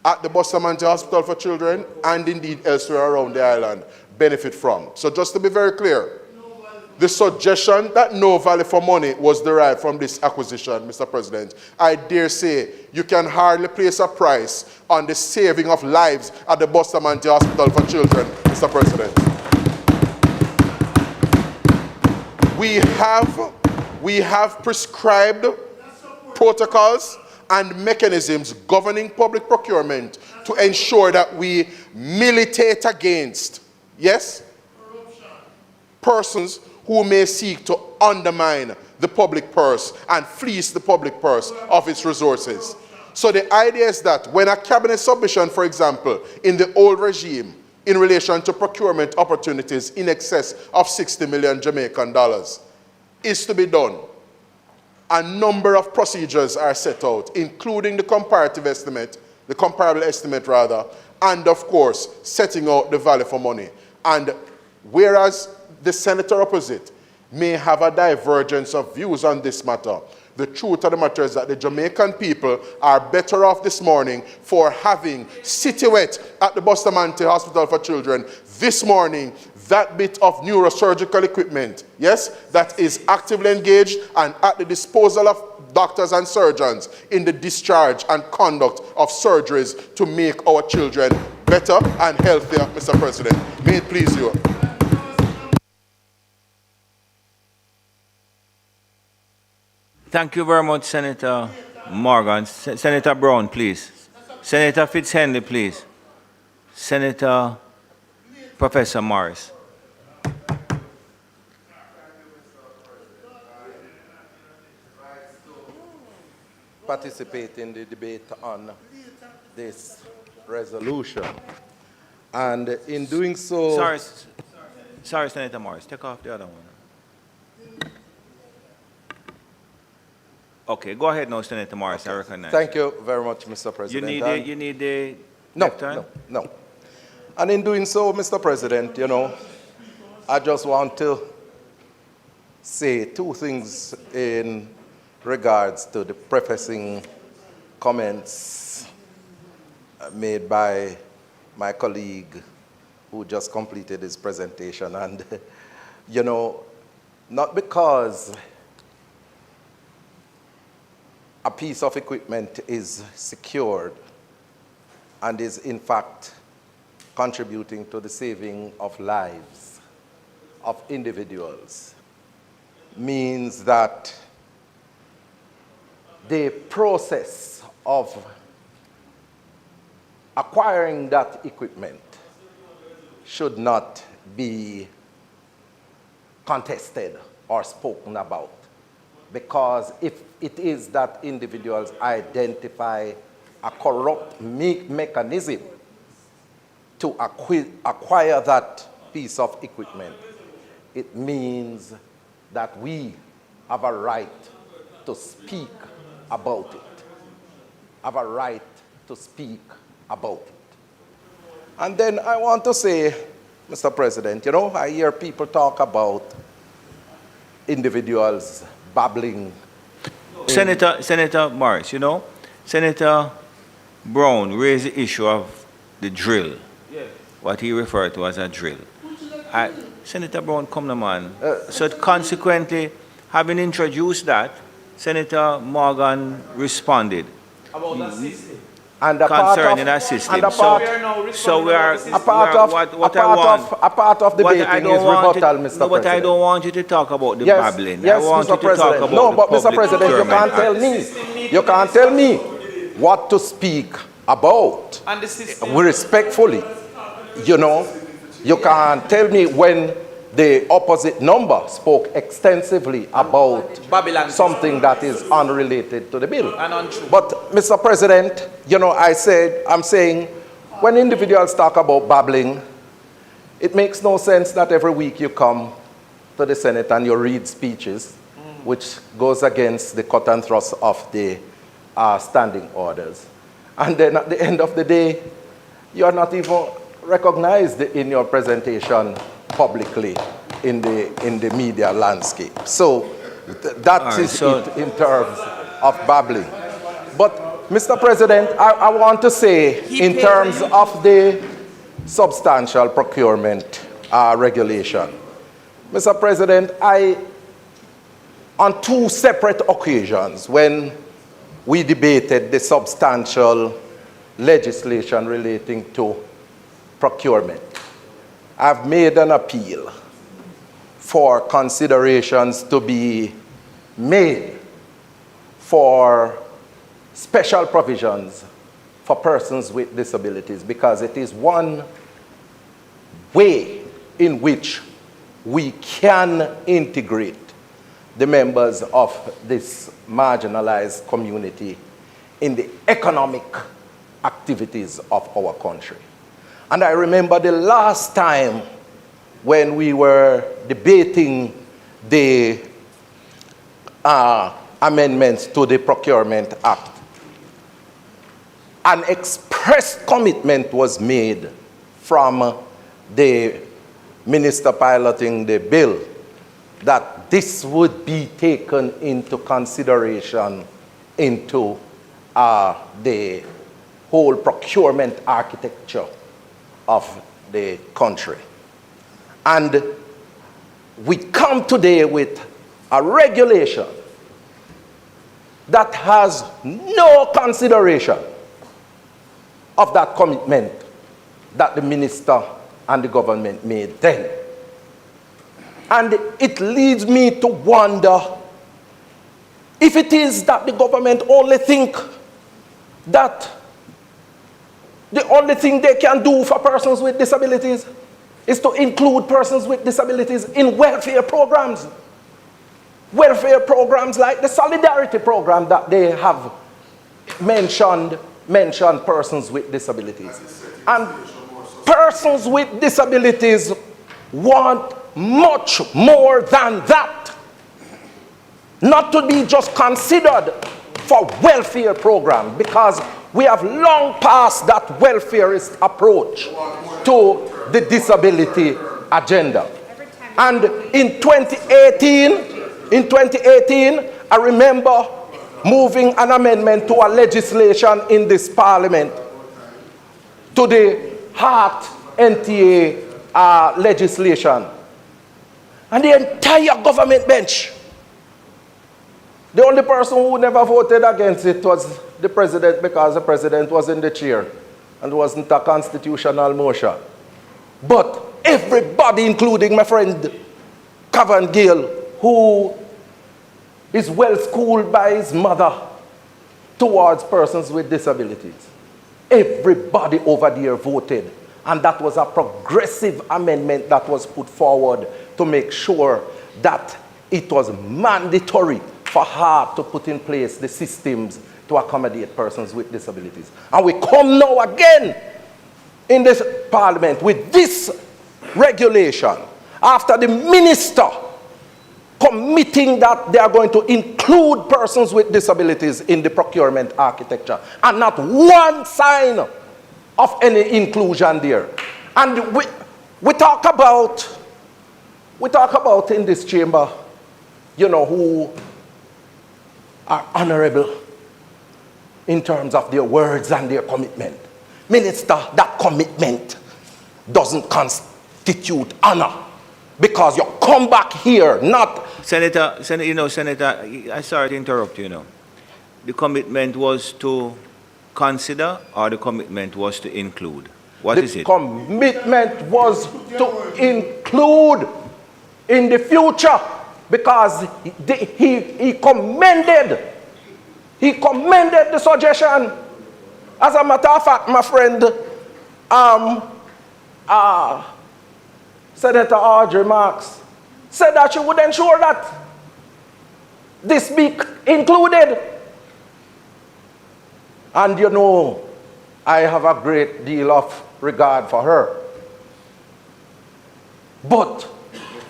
Speaker 8: At the Bustamante Hospital for Children and indeed elsewhere around the island benefit from. So just to be very clear, the suggestion that no value for money was derived from this acquisition, Mr. President, I dare say you can hardly place a price on the saving of lives at the Bustamante Hospital for Children, Mr. President. We have prescribed protocols and mechanisms governing public procurement to ensure that we militate against, yes, persons who may seek to undermine the public purse and fleece the public purse of its resources. So the idea is that when a cabinet submission, for example, in the old regime, in relation to procurement opportunities in excess of 60 million Jamaican dollars, is to be done, a number of procedures are set out, including the comparative estimate, the comparable estimate rather, and of course, setting out the value for money. And whereas the senator opposite may have a divergence of views on this matter, the truth of the matter is that the Jamaican people are better off this morning for having Citywet at the Bustamante Hospital for Children this morning, that bit of neurosurgical equipment, yes, that is actively engaged and at the disposal of doctors and surgeons in the discharge and conduct of surgeries to make our children better and healthier, Mr. President. May it please you.
Speaker 1: Thank you very much, Senator Morgan. Senator Brown, please. Senator Fitzhenley, please. Senator Professor Morris.
Speaker 9: Participate in the debate on this resolution. And in doing so...
Speaker 1: Sorry, Senator Morris. Take off the other one. Okay, go ahead now, Senator Morris. Okay. I recognize.
Speaker 9: Thank you very much, Mr. President.
Speaker 1: You need the
Speaker 9: No. And in doing so, Mr. President, you know, I just want to say two things in regards to the prefacing comments made by my colleague who just completed his presentation. And, you know, not because a piece of equipment is secured and is in fact contributing to the saving of lives of individuals means that the process of acquiring that equipment should not be contested or spoken about. Because if it is that individuals identify a corrupt mechanism to acquire that piece of equipment, it means that we have a right to speak about it. Have a right to speak about it. And then I want to say, Mr. President, you know, I hear people talk about individuals babbling.
Speaker 1: Senator Morris, you know, Senator Brown raised the issue of the drill, what he referred to as a drill. Senator Brown, come on, man. So consequently, having introduced that, Senator Morgan responded.
Speaker 9: About the system. And
Speaker 1: concerning that system. So we are
Speaker 9: a part of debating is rebuttal, Mr. President.
Speaker 1: But I don't want you to talk about the babbling.
Speaker 9: Yes,
Speaker 1: I want
Speaker 9: Mr.
Speaker 1: you to talk about
Speaker 9: no, but Mr.
Speaker 1: Public
Speaker 9: President, you can't tell
Speaker 1: Procurement
Speaker 9: me. You can't tell me what to speak about.
Speaker 2: And the system.
Speaker 9: Respectfully, you know, you can't tell me when the opposite number spoke extensively about something that is unrelated to the bill.
Speaker 2: And untrue.
Speaker 9: But, Mr. President, you know, I'm saying, when individuals talk about babbling, it makes no sense that every week you come to the Senate and you read speeches, which goes against the cut and thrust of the standing orders. And then at the end of the day, you are not even recognized in your presentation publicly in the media landscape. So that is it in terms of babbling. But, Mr. President, I want to say in terms of the substantial procurement regulation, Mr. President, on two separate occasions when we debated the substantial legislation relating to procurement, I've made an appeal for considerations to be made for special provisions for persons with disabilities, because it is one way in which we can integrate the members of this marginalized community in the economic activities of our country. And I remember the last time when we were debating the amendments to the Procurement Act, an express commitment was made from the minister piloting the bill that this would be taken into consideration into the whole procurement architecture of the country. And we come today with a regulation that has no consideration of that commitment that the minister and the government made then. And it leads me to wonder if it is that the government only think that the only thing they can do for persons with disabilities is to include persons with disabilities in welfare programs. Welfare programs like the Solidarity program that they have mentioned persons with disabilities. And persons with disabilities want much more than that. Not to be just considered for welfare program, because we have long passed that welfarist approach to the disability agenda. And in 2018, I remember moving an amendment to a legislation in this parliament to the HART NTA legislation. And the entire government bench, the only person who never voted against it was the president, because the president was in the chair and wasn't a constitutional motion. But everybody, including my friend Cavan Gale, who is well schooled by his mother towards persons with disabilities, everybody over there voted. And that was a progressive amendment that was put forward to make sure that it was mandatory for her to put in place the systems to accommodate persons with disabilities. And we come now again in this parliament with this regulation after the minister committing that they are going to include persons with disabilities in the procurement architecture, and not one sign of any inclusion there. And we talk about in this chamber, you know, who are honorable in terms of their words and their commitment. Minister, that commitment doesn't constitute honor, because you come back here not...
Speaker 1: Senator, I'm sorry to interrupt you now. The commitment was to consider, or the commitment was to include? What is it?
Speaker 9: The commitment was to include in the future, because he commended the suggestion. As a matter of fact, my friend, Senator Audrey Marks said that she would ensure that this be included. And you know, I have a great deal of regard for her. But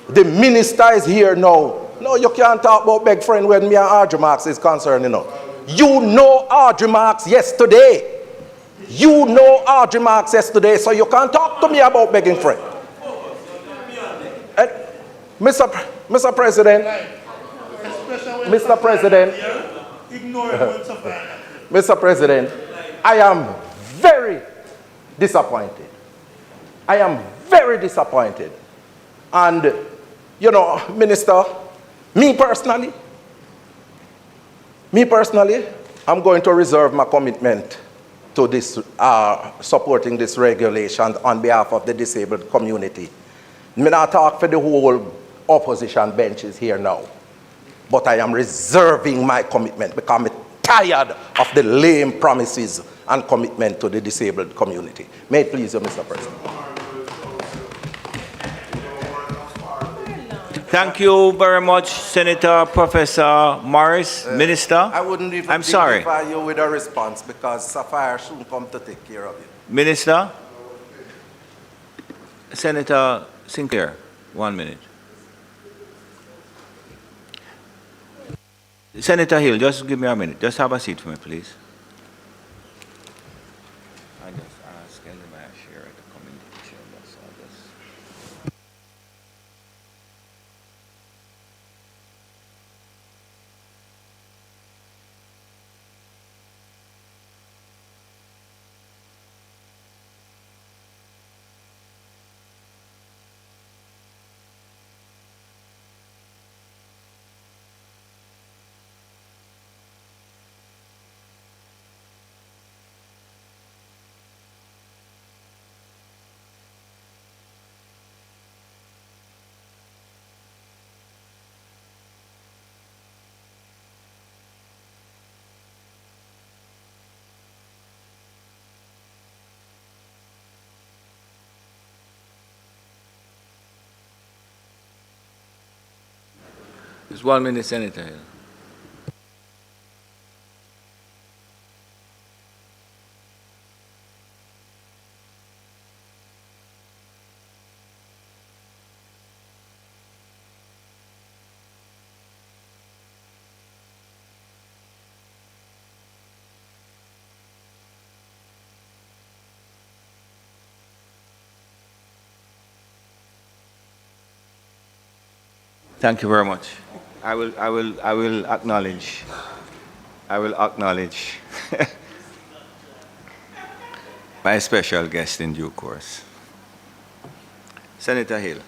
Speaker 9: the minister is here now. No, you can't talk about beg friend when me and Audrey Marks is concerned, you know. You know Audrey Marks yesterday. You know Audrey Marks yesterday, so you can't talk to me about begging friend. Mr. President, Mr. President, I am very disappointed. I am very disappointed. And, you know, Minister, me personally, I'm going to reserve my commitment to this, supporting this regulation on behalf of the disabled community. I'm not talking for the whole opposition benches here now, but I am reserving my commitment, because I tired of the lame promises and commitment to the disabled community. May it please you, Mr. President.
Speaker 1: Thank you very much, Senator Professor Morris. Minister,
Speaker 9: I wouldn't even
Speaker 1: I'm sorry.
Speaker 9: dignify you with a response because Sapphire soon come to take care of you.
Speaker 1: Minister, Senator Sinclair, 1 minute. Senator Hill, just give me a minute. Just have a seat for me, please. I just asked Kelly my share at the community chamber, so I just... Just 1 minute, Senator Hill. Thank you very much. I will acknowledge my special guest in due course. Senator Hill.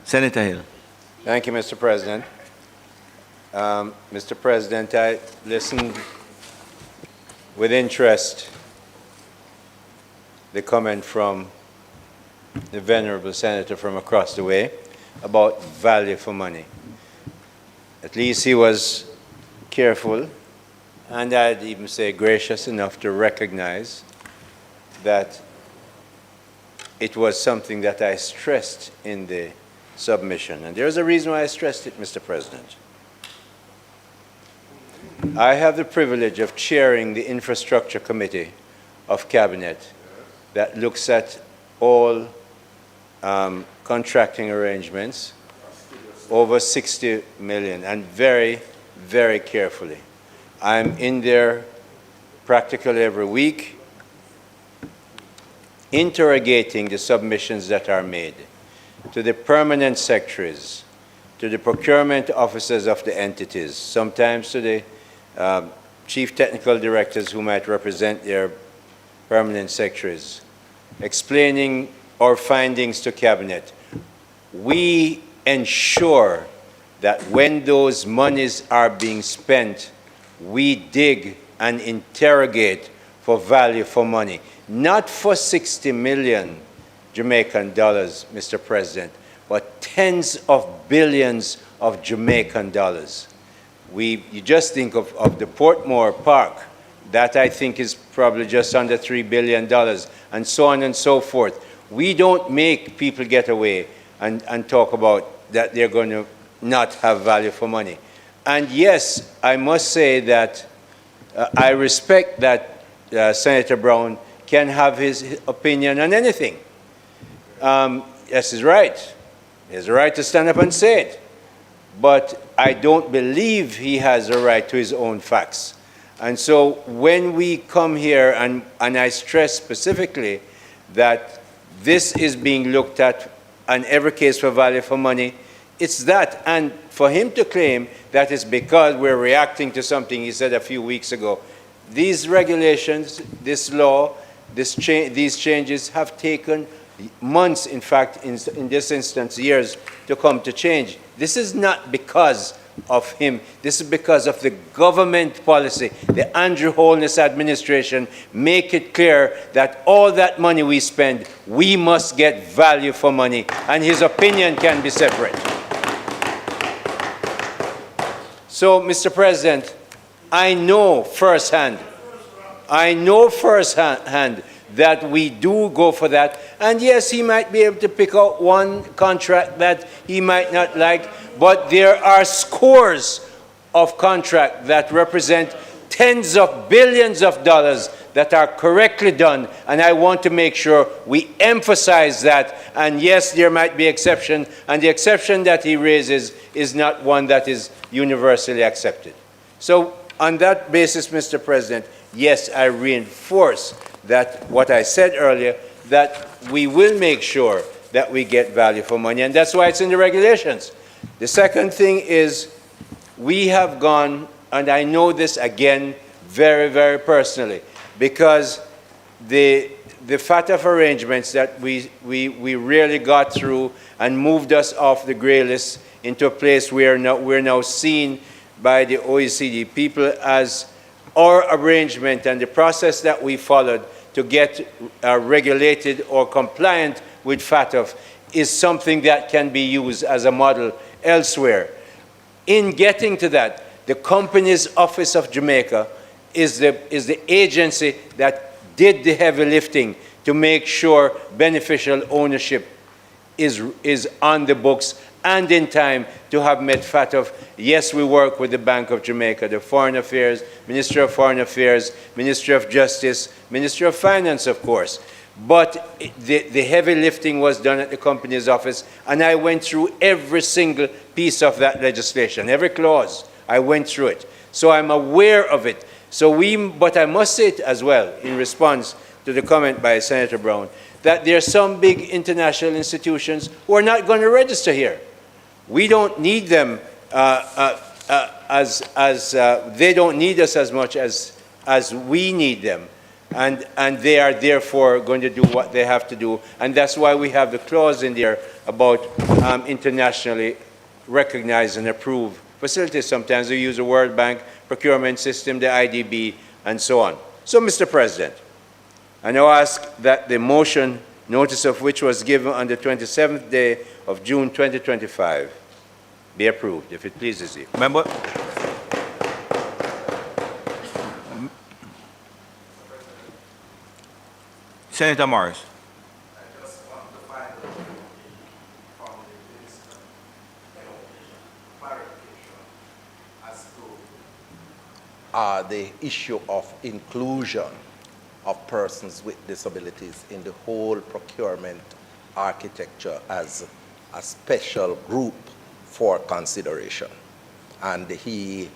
Speaker 1: Senator Hill.
Speaker 5: Thank you, Mr. President. Mr. President, I listened with interest the comment from the venerable senator from across the way about value for money. At least he was careful, and I'd even say gracious enough to recognize that it was something that I stressed in the submission. And there's a reason why I stressed it, Mr. President. I have the privilege of chairing the Infrastructure Committee of Cabinet that looks at all contracting arrangements over 60 million, and very, very carefully. I'm in there practically every week interrogating the submissions that are made to the permanent secretaries, to the procurement officers of the entities, sometimes to the chief technical directors who might represent their permanent secretaries, explaining our findings to Cabinet. We ensure that when those monies are being spent, we dig and interrogate for value for money. Not for 60 million Jamaican dollars, Mr. President, but tens of billions of Jamaican dollars. You just think of the Portmore Park, that I think is probably just under $3 billion, and so on and so forth. We don't make people get away and talk about that they're going to not have value for money. And yes, I must say that I respect that Senator Brown can have his opinion on anything. Yes, he's right. He has a right to stand up and say it. But I don't believe he has a right to his own facts. And so when we come here, and I stress specifically that this is being looked at on every case for value for money, it's that. And for him to claim that it's because we're reacting to something he said a few weeks ago, these regulations, this law, these changes have taken months, in fact, in this instance, years to come to change. This is not because of him. This is because of the government policy. The Andrew Holness administration make it clear that all that money we spend, we must get value for money, and his opinion can be separate. So, Mr. President, I know firsthand that we do go for that. And yes, he might be able to pick out one contract that he might not like, but there are scores of contracts that represent tens of billions of dollars that are correctly done, and I want to make sure we emphasize that. And yes, there might be exception, and the exception that he raises is not one that is universally accepted. So on that basis, Mr. President, yes, I reinforce that what I said earlier, that we will make sure that we get value for money, and that's why it's in the regulations. The second thing is we have gone, and I know this again very, very personally, because the FATF arrangements that we really got through and moved us off the gray list into a place where we're now seen by the OECD people as our arrangement, and the process that we followed to get regulated or compliant with FATF is something that can be used as a model elsewhere. In getting to that, the Companies Office of Jamaica is the agency that did the heavy lifting to make sure beneficial ownership is on the books and in time to have met FATF. Yes, we work with the Bank of Jamaica, the Foreign Affairs, Ministry of Foreign Affairs, Ministry of Justice, Ministry of Finance, of course. But the heavy lifting was done at the Companies Office, and I went through every single piece of that legislation, every clause. I went through it. So I'm aware of it. But I must say it as well, in response to the comment by Senator Brown, that there are some big international institutions who are not going to register here. We don't need them they don't need us as much as we need them. And they are therefore going to do what they have to do. And that's why we have the clause in there about internationally recognized and approved facilities. Sometimes we use the World Bank procurement system, the IDB, and so on. So, Mr. President, I now ask that the motion, notice of which was given on the 27th day of June 2025, be approved, if it pleases you.
Speaker 1: Member. Senator Morris.
Speaker 9: The issue of inclusion of persons with disabilities in the whole procurement architecture as a special group for consideration. And he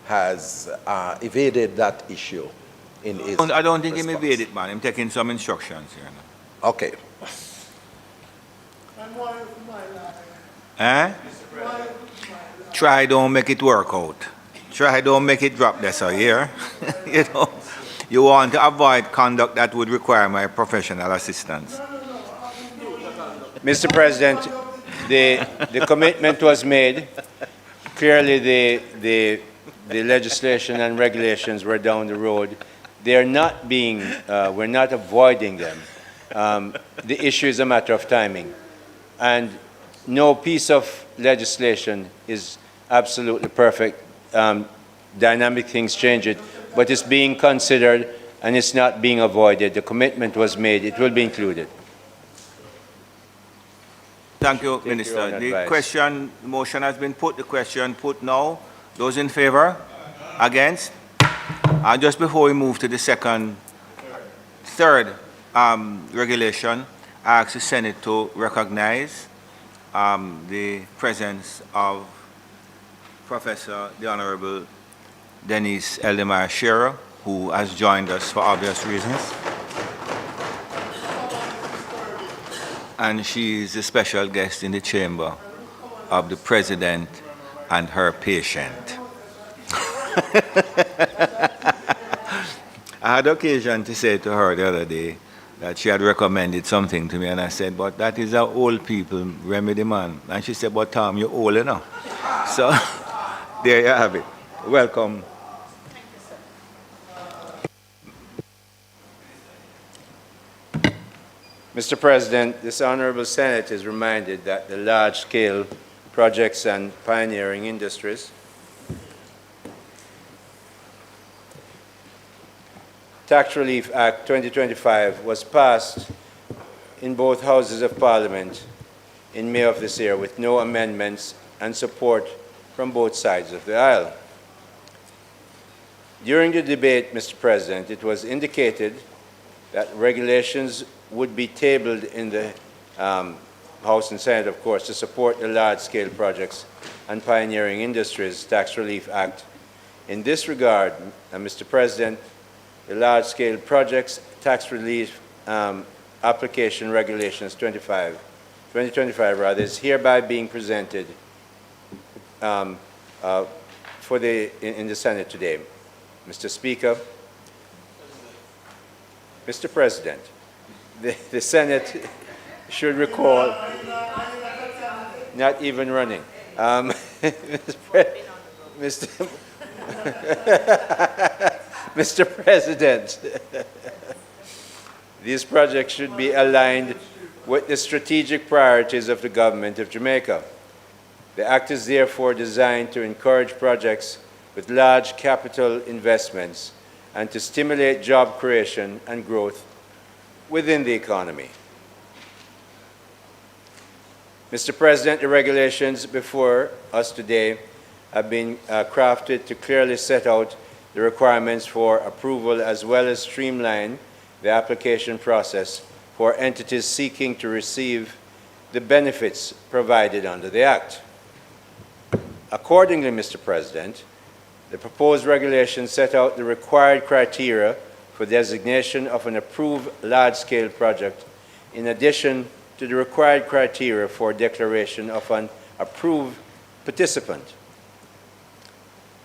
Speaker 9: has evaded that issue in his
Speaker 1: I don't think
Speaker 9: response.
Speaker 1: he evaded, man. I'm taking some instructions here now.
Speaker 9: Okay.
Speaker 1: Eh? Try don't make it work out. Try don't make it drop there, sir, here. You know, you want to avoid conduct that would require my professional assistance.
Speaker 5: Mr. President, the commitment was made. Clearly, the legislation and regulations were down the road. They're not being, we're not avoiding them. The issue is a matter of timing. And no piece of legislation is absolutely perfect. Dynamic things change it, but it's being considered and it's not being avoided. The commitment was made. It will be included.
Speaker 1: Thank you, Minister. The question, motion has been put. The question put now. Those in favor? Against? And just before we move to the third regulation, I ask the Senate to recognize the presence of Professor, the Honorable Denise Eldemar Shearer, who has joined us for obvious reasons. And she is a special guest in the chamber of the President and her patient. I had occasion to say to her the other day that she had recommended something to me, and I said, but that is our old people remedy, man. And she said, but Tom, you're old enough. So there you have it. Welcome.
Speaker 5: Mr. President, this Honorable Senate is reminded that the large-scale projects and pioneering industries Tax Relief Act 2025 was passed in both houses of Parliament in May of this year with no amendments and support from both sides of the aisle. During the debate, Mr. President, it was indicated that regulations would be tabled in the House and Senate, of course, to support the large-scale projects and pioneering industries Tax Relief Act. In this regard, Mr. President, the large-scale projects tax relief application regulations 2025 is hereby being presented in the Senate today. Mr. Speaker, Mr. President, the Senate should recall, not even running. Mr. President, these projects should be aligned with the strategic priorities of the government of Jamaica. The Act is therefore designed to encourage projects with large capital investments and to stimulate job creation and growth within the economy. Mr. President, the regulations before us today have been crafted to clearly set out the requirements for approval as well as streamline the application process for entities seeking to receive the benefits provided under the Act. Accordingly, Mr. President, the proposed regulations set out the required criteria for designation of an approved large-scale project in addition to the required criteria for declaration of an approved participant.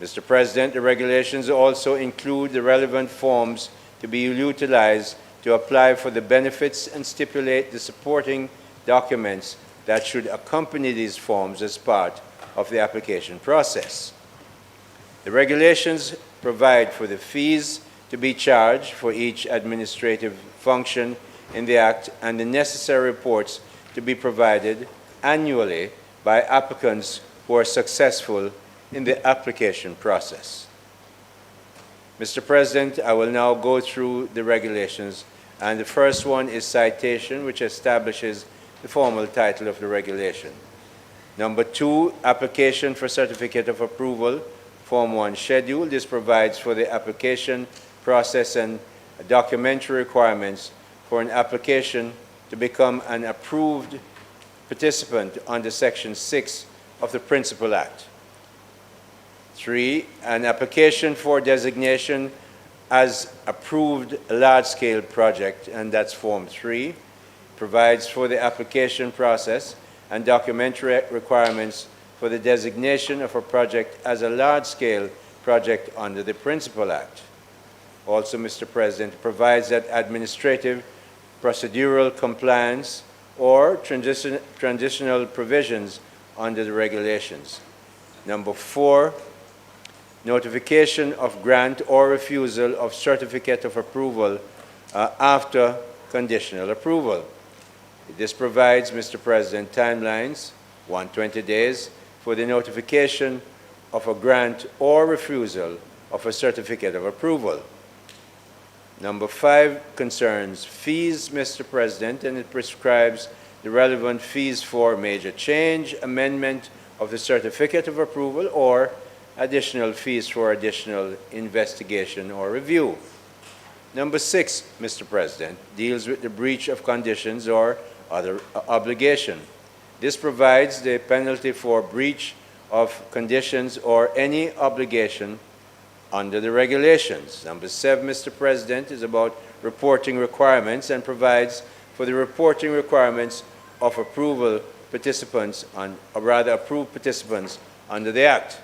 Speaker 5: Mr. President, the regulations also include the relevant forms to be utilized to apply for the benefits and stipulate the supporting documents that should accompany these forms as part of the application process. The regulations provide for the fees to be charged for each administrative function in the Act and the necessary reports to be provided annually by applicants who are successful in the application process. Mr. President, I will now go through the regulations, and the first one is citation, which establishes the formal title of the regulation. Number 2, application for certificate of approval, Form 1 schedule. This provides for the application process and documentary requirements for an application to become an approved participant under Section 6 of the Principal Act. 3, an application for designation as approved large-scale project, and that's Form 3, provides for the application process and documentary requirements for the designation of a project as a large-scale project under the Principal Act. Also, Mr. President, provides that administrative, procedural compliance, or transitional provisions under the regulations. Number 4, notification of grant or refusal of certificate of approval after conditional approval. This provides, Mr. President, timelines, 120 days, for the notification of a grant or refusal of a certificate of approval. Number 5 concerns fees, Mr. President, and it prescribes the relevant fees for major change, amendment of the certificate of approval, or additional fees for additional investigation or review. Number 6, Mr. President, deals with the breach of conditions or other obligation. This provides the penalty for breach of conditions or any obligation under the regulations. Number 7, Mr. President, is about reporting requirements and provides for the reporting requirements of approval participants approved participants under the Act.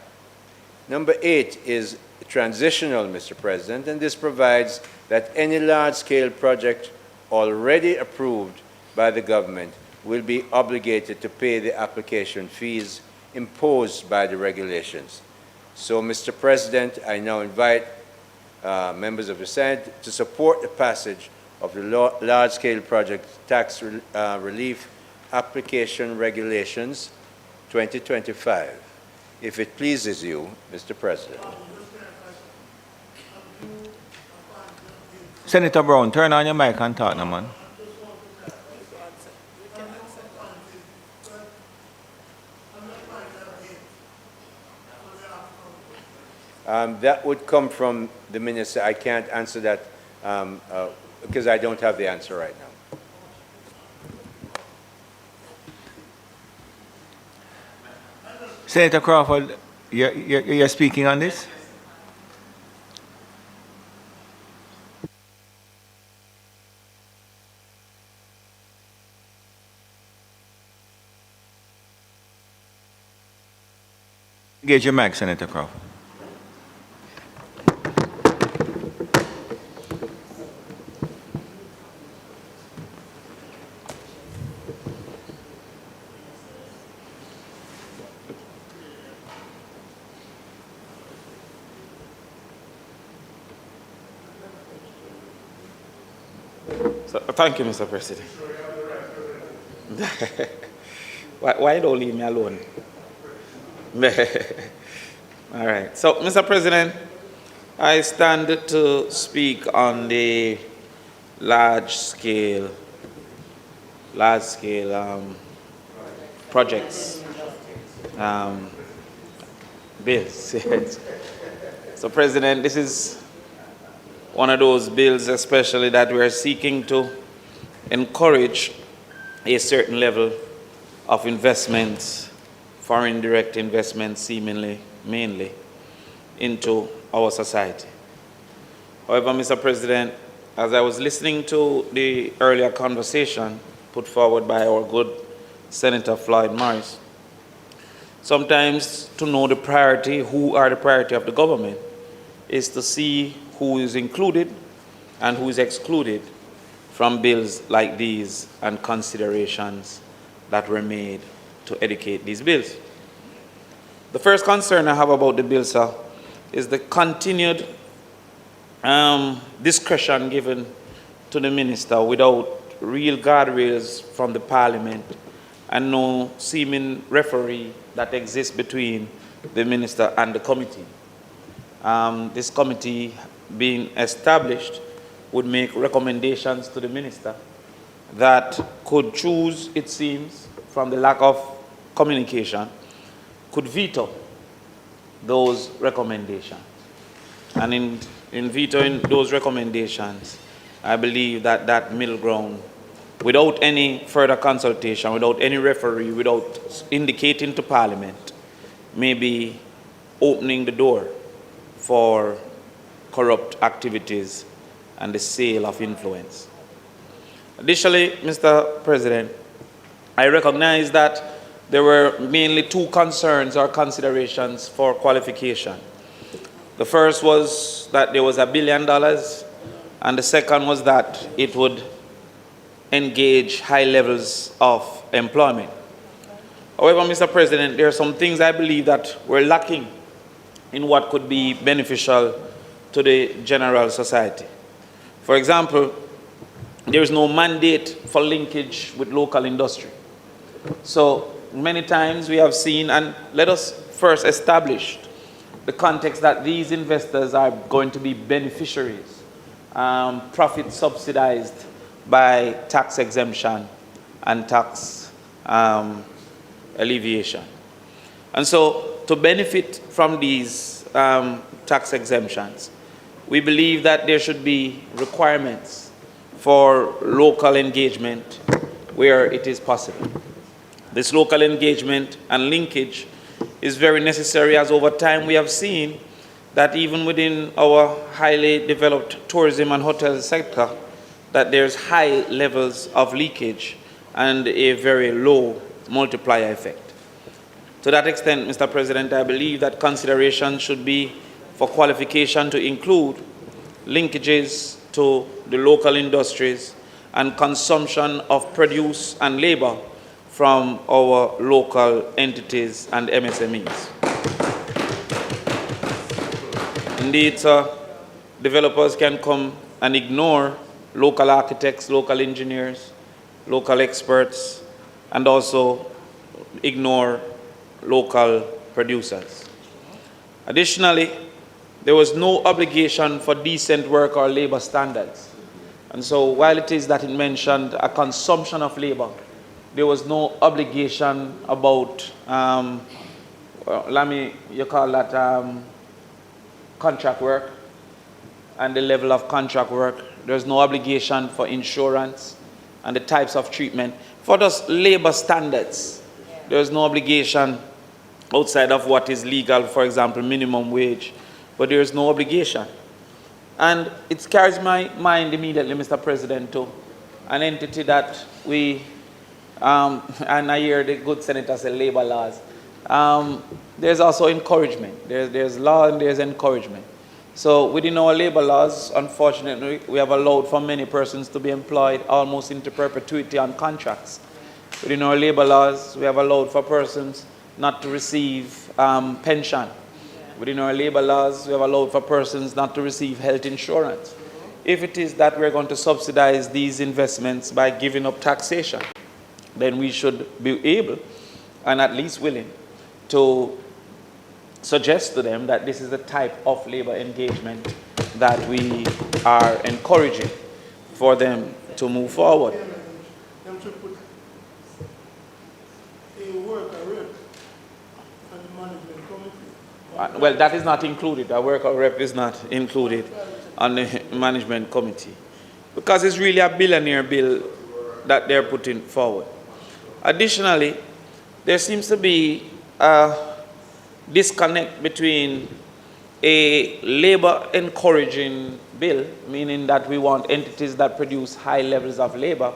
Speaker 5: Number 8 is transitional, Mr. President, and this provides that any large-scale project already approved by the government will be obligated to pay the application fees imposed by the regulations. So, Mr. President, I now invite members of the Senate to support the passage of the large-scale project tax relief application regulations 2025. If it pleases you, Mr. President.
Speaker 1: Senator Brown, turn on your mic and talk now, man.
Speaker 5: That would come from the minister. I can't answer that because I don't have the answer right now.
Speaker 1: Senator Crawford, you're speaking on this? Engage your mic, Senator Crawford.
Speaker 10: Thank you, Mr. President. Why don't leave me alone? All right. So, Mr. President, I stand to speak on the large-scale projects bills. So, President, this is one of those bills especially that we are seeking to encourage a certain level of investments, foreign direct investments mainly into our society. However, Mr. President, as I was listening to the earlier conversation put forward by our good Senator Floyd Morris, sometimes to know the priority, who are the priority of the government, is to see who is included and who is excluded from bills like these and considerations that were made to educate these bills. The first concern I have about the bill, sir, is the continued discretion given to the minister without real guardrails from the Parliament and no seeming referee that exists between the minister and the committee. This committee being established would make recommendations to the minister that could choose, it seems, from the lack of communication, could veto those recommendations. And in vetoing those recommendations, I believe that that middle ground, without any further consultation, without any referee, without indicating to Parliament, may be opening the door for corrupt activities and the sale of influence. Additionally, Mr. President, I recognize that there were mainly two concerns or considerations for qualification. The first was that there was $1 billion, and the second was that it would engage high levels of employment. However, Mr. President, there are some things I believe that were lacking in what could be beneficial to the general society. For example, there is no mandate for linkage with local industry. So many times we have seen, and let us first establish the context that these investors are going to be beneficiaries, profit subsidized by tax exemption and tax alleviation. And so to benefit from these tax exemptions, we believe that there should be requirements for local engagement where it is possible. This local engagement and linkage is very necessary, as over time we have seen that even within our highly developed tourism and hotel sector, that there's high levels of leakage and a very low multiplier effect. To that extent, Mr. President, I believe that consideration should be for qualification to include linkages to the local industries and consumption of produce and labor from our local entities and MSMEs. Indeed, sir, developers can come and ignore local architects, local engineers, local experts, and also ignore local producers. Additionally, there was no obligation for decent work or labor standards And so while it is that it mentioned a consumption of labor, there was no obligation about, you call that contract work and the level of contract work. There's no obligation for insurance and the types of treatment. For those labor standards, there's no obligation outside of what is legal, for example, minimum wage, but there's no obligation. And it carries my mind immediately, Mr. President, to an entity that we, and I hear the good senator say labor laws. There's also encouragement. There's law and there's encouragement. So within our labor laws, unfortunately, we have allowed for many persons to be employed almost into perpetuity on contracts. Within our labor laws, we have allowed for persons not to receive pension. Within our labor laws, we have allowed for persons not to receive health insurance. If it is that we're going to subsidize these investments by giving up taxation, then we should be able and at least willing to suggest to them that this is the type of labor engagement that we are encouraging for them to move forward. Well, that is not included. A worker rep is not included on the management committee because it's really a billionaire bill that they're putting forward. Additionally, there seems to be a disconnect between a labor encouraging bill, meaning that we want entities that produce high levels of labor,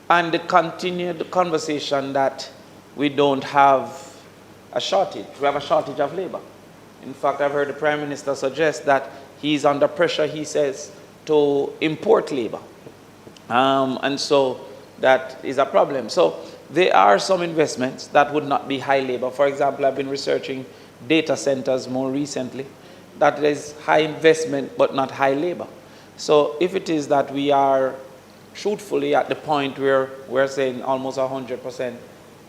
Speaker 10: and the continued conversation that we don't have a shortage. We have a shortage of labor. In fact, I've heard the Prime Minister suggest that he's under pressure, he says, to import labor. And so that is a problem. So there are some investments that would not be high labor. For example, I've been researching data centers more recently. That is high investment but not high labor. So if it is that we are truthfully at the point where we're saying almost 100%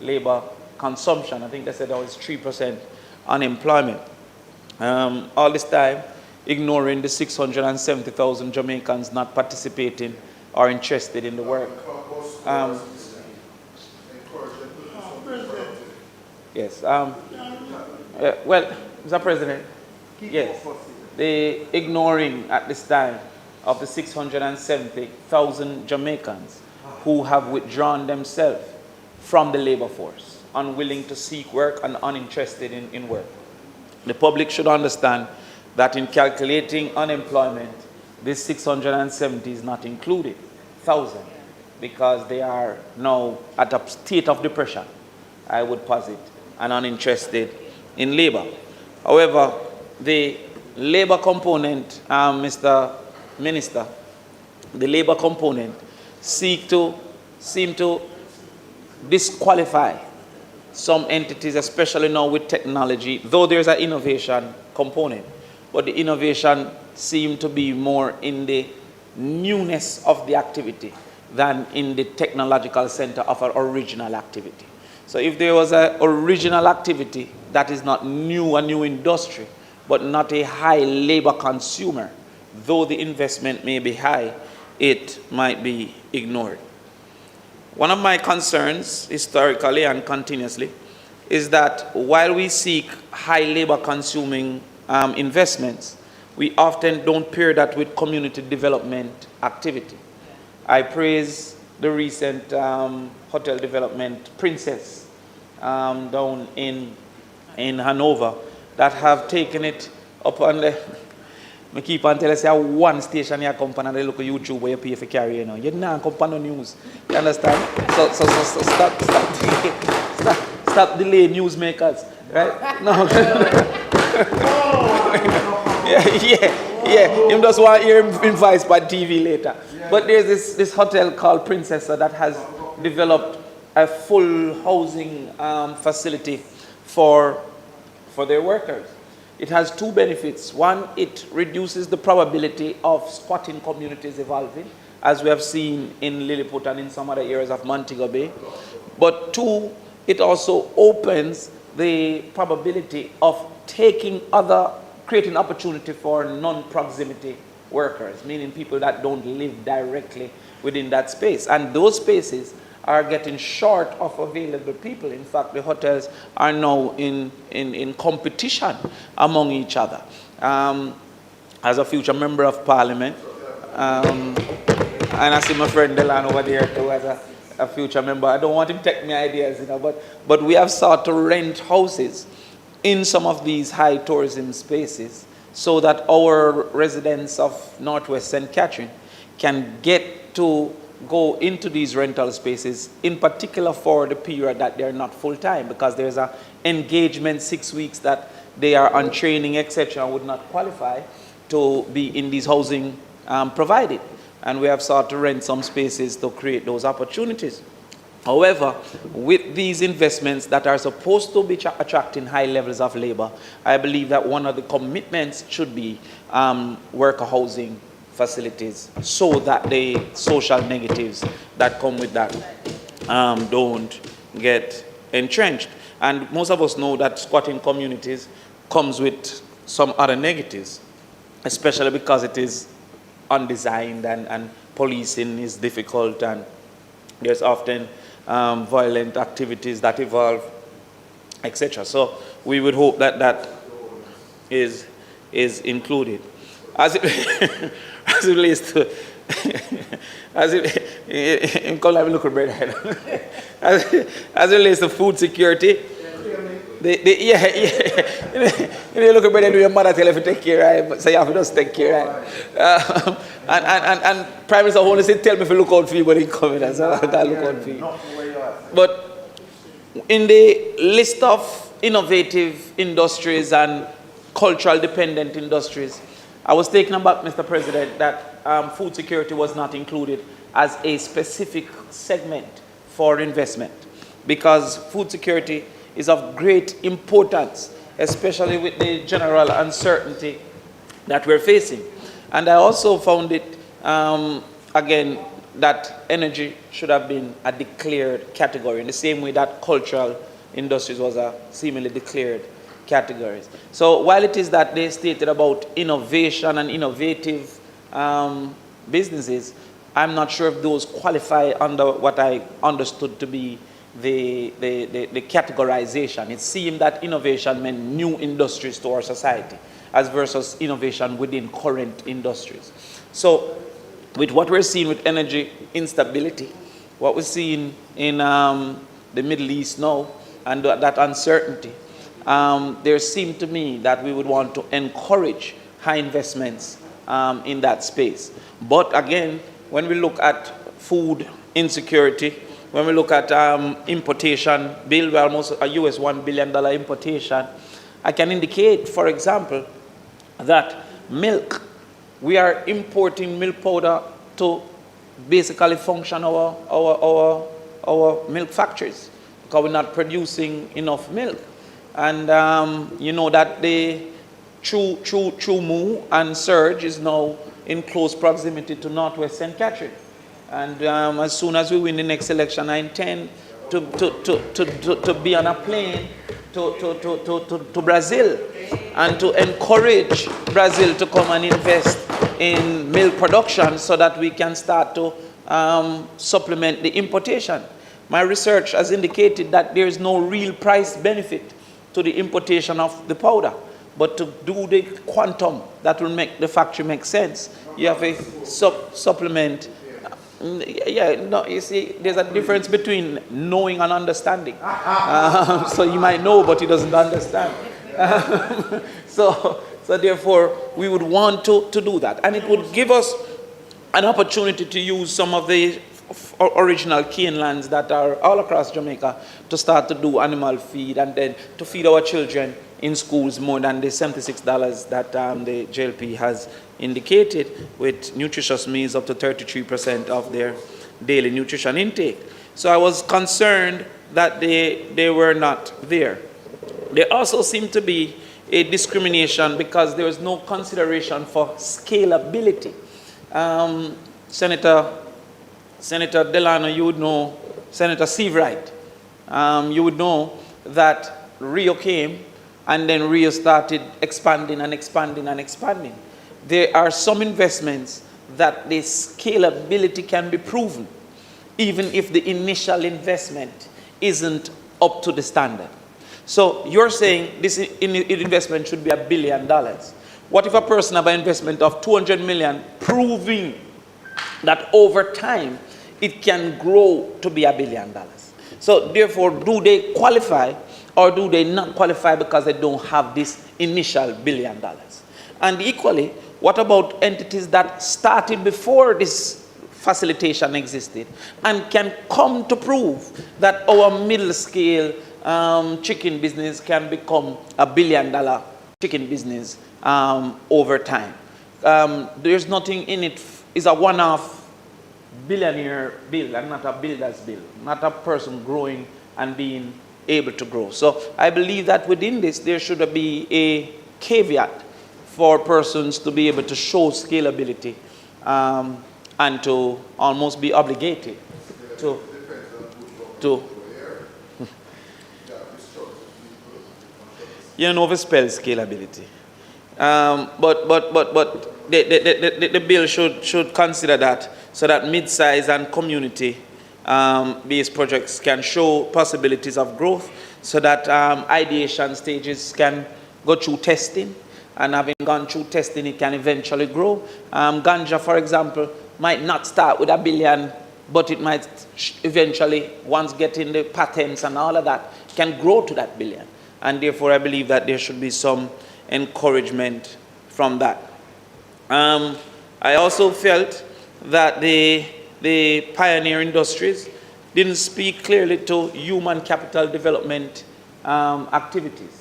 Speaker 10: labor consumption, I think they said that was 3% unemployment. All this time, ignoring the 670,000 Jamaicans not participating or interested in the work. Yes. Well, Mr. President, yes, the ignoring at this time of the 670,000 Jamaicans who have withdrawn themselves from the labor force, unwilling to seek work and uninterested in work. The public should understand that in calculating unemployment, this 670 is not included, 1,000, because they are now at a state of depression, I would posit, and uninterested in labor. However, the labor component, Mr. Minister, the labor component seem to disqualify some entities, especially now with technology, though there's an innovation component, but the innovation seems to be more in the newness of the activity than in the technological center of an original activity. So if there was an original activity that is not new, a new industry, but not a high labor consumer, though the investment may be high, it might be ignored. One of my concerns, historically and continuously, is that while we seek high labor consuming investments, we often don't pair that with community development activity. I praise the recent hotel development, Princess, down in Hanover, that have taken it up on the, I keep on telling you, one station here come and they look at YouTube where you pay for carry, you know. You don't come on the news. You understand? So stop delaying newsmakers, right? No. yeah. Him just want to hear him advice by TV later. But there's this hotel called Princess that has developed a full housing facility for their workers. It has two benefits. One, it reduces the probability of squatting communities evolving, as we have seen in Lilliput and in some other areas of Montego Bay. But two, it also opens the probability of creating opportunity for non-proximity workers, meaning people that don't live directly within that space. And those spaces are getting short of available people. In fact, the hotels are now in competition among each other. As a future member of Parliament, and I see my friend Delan over there too as a future member. I don't want him to take my ideas, but we have sought to rent houses in some of these high tourism spaces so that our residents of Northwest St. Catherine can get to go into these rental spaces, in particular for the period that they're not full-time, because there's an engagement 6 weeks that they are on training, etc., and would not qualify to be in these housing provided. And we have sought to rent some spaces to create those opportunities. However, with these investments that are supposed to be attracting high levels of labor, I believe that one of the commitments should be worker housing facilities, so that the social negatives that come with that don't get entrenched. And most of us know that squatting communities comes with some other negatives, especially because it is undesigned and policing is difficult, and there's often violent activities that evolve, etc. So we would hope that that is included. As it, as it relates to, as it relates to food security, you look at brother, do your mother tell you to take care, right? So you have to just take care, right? And Prime Minister only said, tell me if you look out for you when he coming, so I gotta look out for you. But in the list of innovative industries and cultural dependent industries, I was taken aback, Mr. President, that food security was not included as a specific segment for investment, because food security is of great importance, especially with the general uncertainty that we're facing. And I also found it, again, that energy should have been a declared category in the same way that cultural industries was a seemingly declared category. So while it is that they stated about innovation and innovative businesses, I'm not sure if those qualify under what I understood to be the categorization. It seemed that innovation meant new industries to our society, as versus innovation within current industries. So with what we're seeing with energy instability, what we're seeing in the Middle East now, and that uncertainty, there seemed to me that we would want to encourage high investments in that space. But again, when we look at food insecurity, when we look at importation bill, almost a US $1 billion importation, I can indicate, for example, that milk, we are importing milk powder to basically function our milk factories, because we're not producing enough milk. And you know that the True Moo and Surge is now in close proximity to Northwest St. Catherine. And as soon as we win the next election, I intend to be on a plane to Brazil, and to encourage Brazil to come and invest in milk production so that we can start to supplement the importation. My research has indicated that there is no real price benefit to the importation of the powder, but to do the quantum that will make the factory make sense, you have a supplement. Yeah, no, you see, there's a difference between knowing and understanding. So you might know, but he doesn't understand. So therefore, we would want to do that. And it would give us an opportunity to use some of the original cane lands that are all across Jamaica to start to do animal feed, and then to feed our children in schools more than the $76 that the JLP has indicated, with nutritious meals up to 33% of their daily nutrition intake. So I was concerned that they were not there. There also seemed to be a discrimination because there was no consideration for scalability. Senator Delano, you would know, Senator Seabright, you would know that Rio came, and then Rio started expanding and expanding and expanding. there are some investments that the scalability can be proven, even if the initial investment isn't up to the standard. So you're saying this investment should be $1 billion. What if a person have an investment of 200 million, proving that over time it can grow to be $1 billion? So therefore, do they qualify or do they not qualify because they don't have this initial $1 billion? And equally, what about entities that started before this facilitation existed and can come to prove that our middle scale chicken business can become $1 billion chicken business over time? There's nothing in it. It's a one-off billionaire bill and not a builder's bill, not a person growing and being able to grow. So I believe that within this there should be a caveat for persons to be able to show scalability and to almost be obligated to you know, spell scalability. But the bill should consider that, so that mid-size and community-based projects can show possibilities of growth, so that ideation stages can go through testing, and having gone through testing, it can eventually grow. Ganja, for example, might not start with $1 billion, but it might eventually, once getting the patents and all of that, can grow to that $1 billion. And therefore, I believe that there should be some encouragement from that. I also felt that the pioneer industries didn't speak clearly to human capital development activities.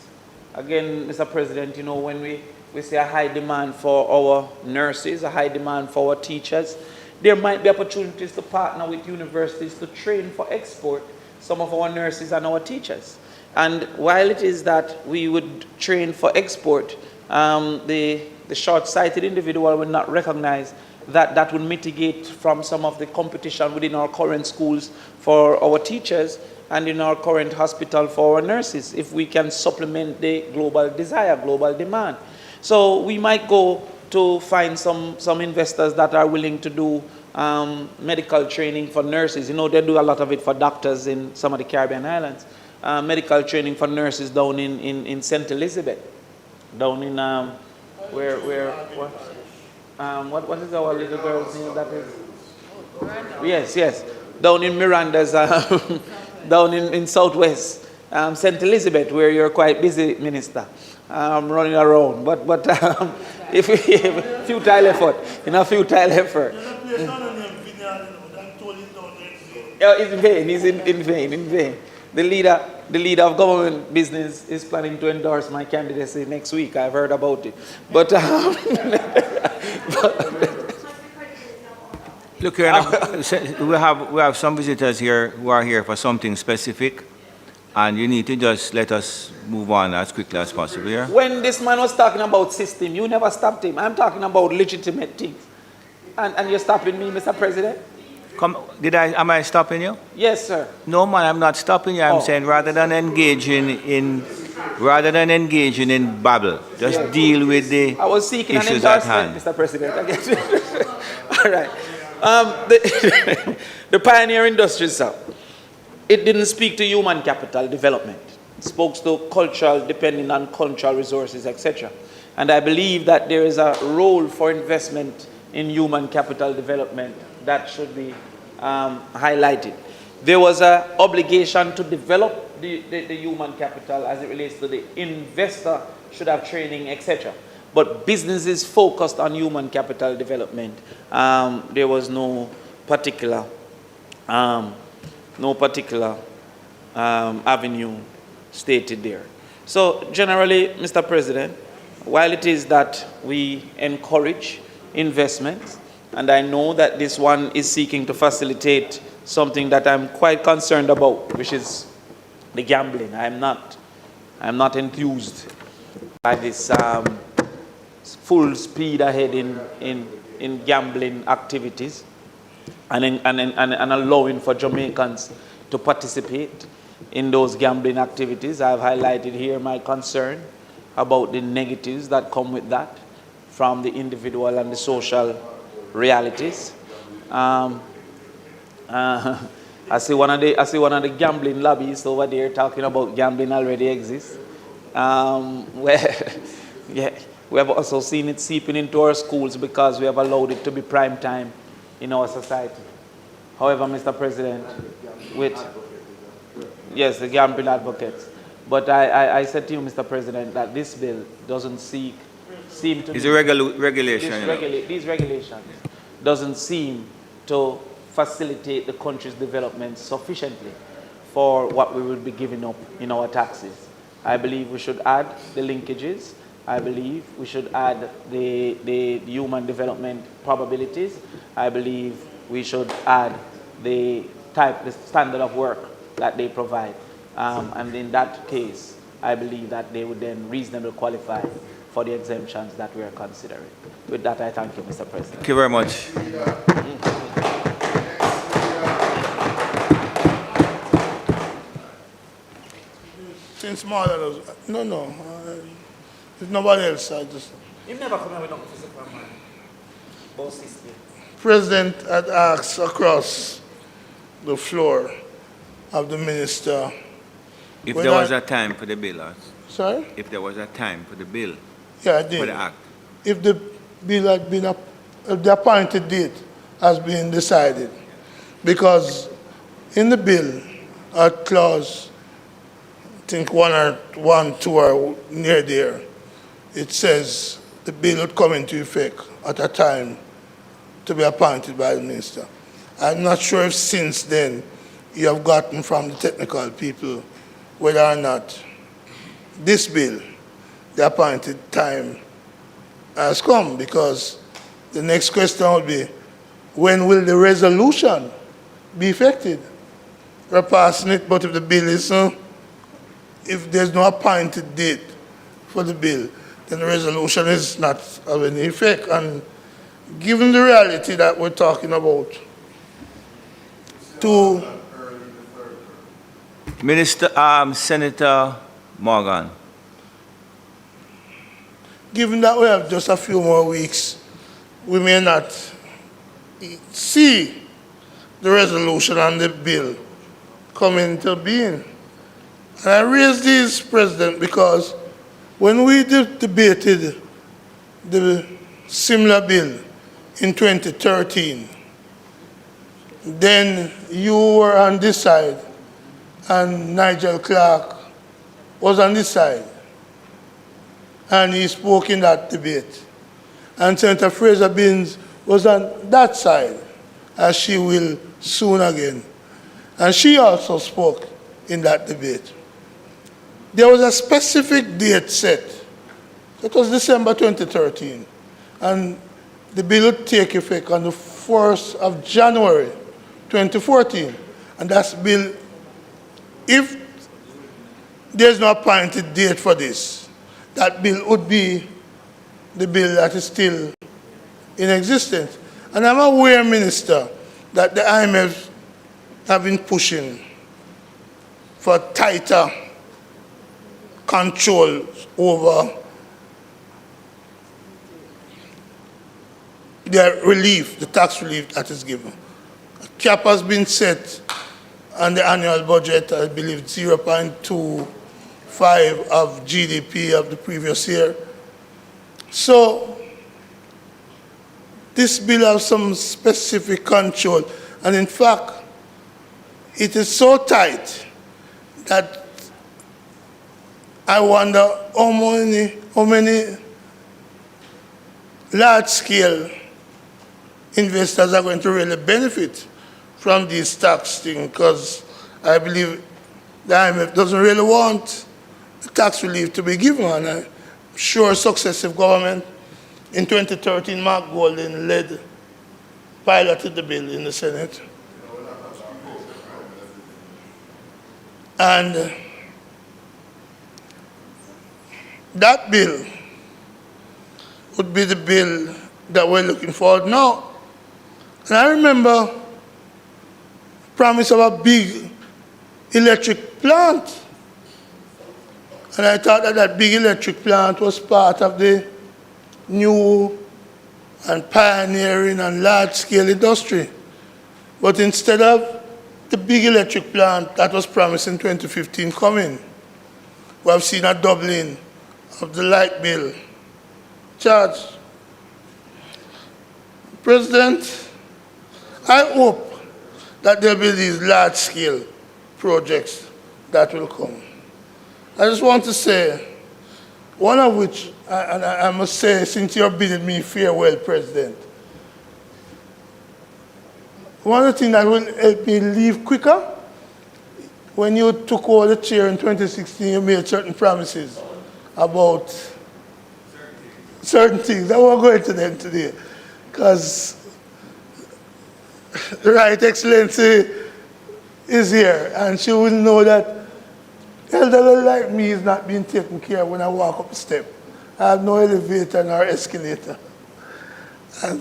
Speaker 10: Again, Mr. President, you know, when we say a high demand for our nurses, a high demand for our teachers, there might be opportunities to partner with universities to train for export some of our nurses and our teachers. And while it is that we would train for export, the short-sighted individual will not recognize that that would mitigate from some of the competition within our current schools for our teachers and in our current hospital for our nurses, if we can supplement the global desire, global demand. So we might go to find some investors that are willing to do medical training for nurses. You know, they do a lot of it for doctors in some of the Caribbean islands. Medical training for nurses down in St. Elizabeth, down in what is our little girl's name that is? Yes, down in Miranda's, down in Southwest, St. Elizabeth, where you're quite busy, Minister, running around. But if we have a futile effort, It's in vain. He's in vain. The leader of government business is planning to endorse my candidacy next week. I've heard about it. But
Speaker 1: look here, we have some visitors here who are here for something specific, and you need to just let us move on as quickly as possible here.
Speaker 10: When this man was talking about system, you never stopped him. I'm talking about legitimate things. And you're stopping me, Mr. President?
Speaker 1: Am I stopping you?
Speaker 10: Yes, sir.
Speaker 1: No, man, I'm not stopping you. I'm saying rather than engaging in babble, just deal with the
Speaker 10: I was seeking
Speaker 1: issues
Speaker 10: an
Speaker 1: at hand.
Speaker 10: endorsement, Mr. President. All right. The pioneer industries, sir, it didn't speak to human capital development. It spoke to cultural, depending on cultural resources, etc. And I believe that there is a role for investment in human capital development that should be highlighted. There was an obligation to develop the human capital as it relates to the investor should have training, etc. But businesses focused on human capital development, there was no particular avenue stated there. So generally, Mr. President, while it is that we encourage investments, and I know that this one is seeking to facilitate something that I'm quite concerned about, which is the gambling. I'm not enthused by this full speed ahead in gambling activities and allowing for Jamaicans to participate in those gambling activities. I've highlighted here my concern about the negatives that come with that. from the individual and the social realities. I see one of the gambling lobbies over there talking about gambling already exists. Yeah, we have also seen it seeping into our schools because we have allowed it to be prime time in our society. However, Mr. President, yes, the gambling advocates. But I said to you, Mr. President, that this bill doesn't seem to
Speaker 1: It's a regulation.
Speaker 10: these regulations doesn't seem to facilitate the country's development sufficiently for what we will be giving up in our taxes. I believe we should add the linkages. I believe we should add the human development probabilities. I believe we should add the standard of work that they provide. And in that case, I believe that they would then reasonably qualify for the exemptions that we are considering. With that, I thank you, Mr. President.
Speaker 1: Thank you very much.
Speaker 7: Since Marlon was, if nobody else, I just...
Speaker 10: You've never come here with no physical man. Both system.
Speaker 7: President had asked across the floor of the minister.
Speaker 1: If there was a time for the bill,
Speaker 7: Sorry?
Speaker 1: if there was a time for the bill,
Speaker 7: Yeah, I did.
Speaker 1: for the act.
Speaker 7: If the bill had been, if the appointed date has been decided, because in the bill, a clause, I think 2 or near there, it says the bill would come into effect at a time to be appointed by the minister. I'm not sure if since then you have gotten from the technical people whether or not this bill, the appointed time has come, because the next question will be, when will the resolution be effected? We're passing it, but if the bill is, if there's no appointed date for the bill, then the resolution is not of any effect. And given the reality that we're talking about,
Speaker 1: Senator Morgan.
Speaker 7: Given that we have just a few more weeks, we may not see the resolution and the bill come into being. And I raise this, President, because when we debated the similar bill in 2013, then you were on this side and Nigel Clark was on this side. And he spoke in that debate. And Senator Fraser Binns was on that side, as she will soon again. And she also spoke in that debate. There was a specific date set. It was December 2013. And the bill would take effect on the 1st of January 2014. And that's bill, if there's no appointed date for this, that bill would be the bill that is still in existence. And I'm aware, Minister, that the IMF have been pushing for tighter control over the relief, the tax relief that is given. A cap has been set on the annual budget, I believe 0.25 of GDP of the previous year. So this bill has some specific control, and in fact, it is so tight that I wonder how many large-scale investors are going to really benefit from these tax things, because I believe the IMF doesn't really want the tax relief to be given. And I'm sure successive government in 2013, Mark Golding piloted the bill in the Senate. And that bill would be the bill that we're looking for now. And I remember promise of a big electric plant. And I thought that that big electric plant was part of the new and pioneering and large-scale industry. But instead of the big electric plant that was promised in 2015 coming, we have seen a doubling of the light bill charge. President, I hope that there will be these large-scale projects that will come. I just want to say, one of which, and I must say, since you're bidding me farewell, President, one of the things that will help me leave quicker, when you took over the chair in 2016, you made certain promises about certain things. I won't go into them today, because the Right Excellency is here, and she will know that elderly like me is not being taken care of when I walk up a step. I have no elevator nor escalator. And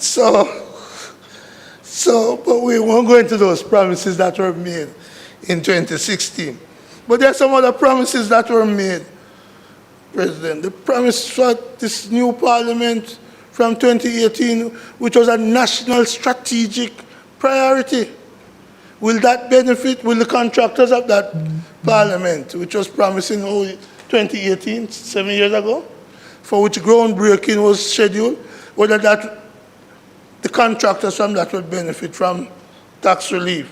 Speaker 7: but we won't go into those promises that were made in 2016. But there are some other promises that were made, President. The promise for this new parliament from 2018, which was a national strategic priority. Will that benefit, will the contractors of that parliament, which was promising 2018, 7 years ago, for which groundbreaking was scheduled, whether that the contractors from that would benefit from tax relief?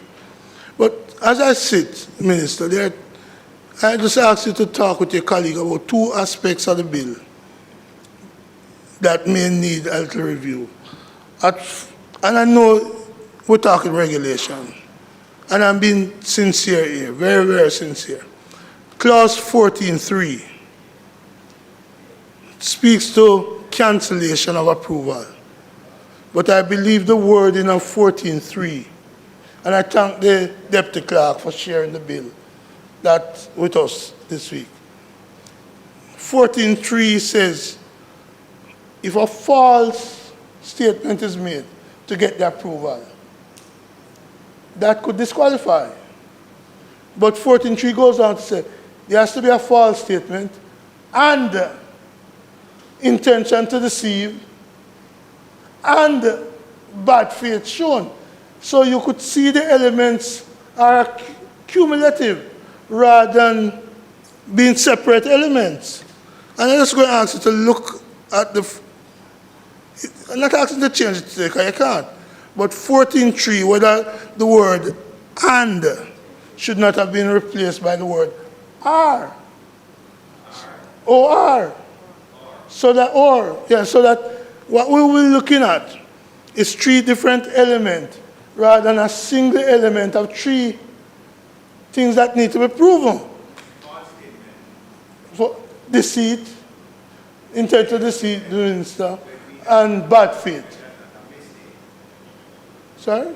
Speaker 7: But as I sit, Minister, I just ask you to talk with your colleague about two aspects of the bill that may need a little review. And I know we're talking regulation. And I'm being sincere here, very, very sincere. Clause 14.3 speaks to cancellation of approval. But I believe the wording of 14.3, and I thank the Deputy Clerk for sharing the bill that with us this week. 14.3 says, if a false statement is made to get the approval, that could disqualify. But 14.3 goes on to say, there has to be a false statement and intention to deceive and bad faith shown. So you could see the elements are cumulative rather than being separate elements. And I'm just going to ask you to look at I'm not asking you to change it today, because you can't. But 14.3, whether the word and should not have been replaced by the word are. Or. So that what we will be looking at is three different elements rather than a single element of three things that need to be proven. For deceit, intent to deceive, doing stuff, and bad faith. Sorry?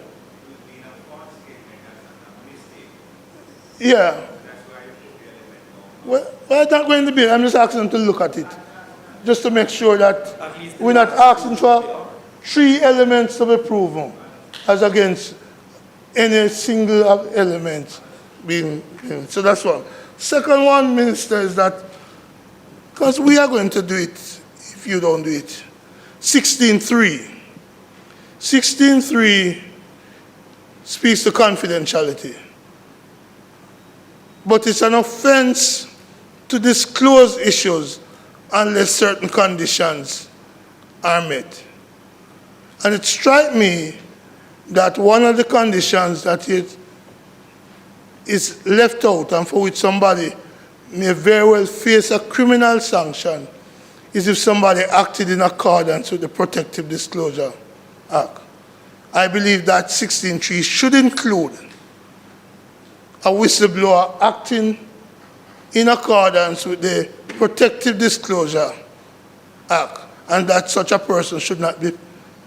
Speaker 7: Yeah. Well, I'm not going to be. I'm just asking them to look at it, just to make sure that we're not asking for three elements to be proven, as against any single element being. So that's one. Second one, Minister, is that because we are going to do it if you don't do it. 16.3. 16.3 speaks to confidentiality. But it's an offense to disclose issues unless certain conditions are met. And it strikes me that one of the conditions that it is left out and for which somebody may very well face a criminal sanction is if somebody acted in accordance with the Protective Disclosure Act. I believe that 16.3 should include a whistleblower acting in accordance with the Protective Disclosure Act, and that such a person should not be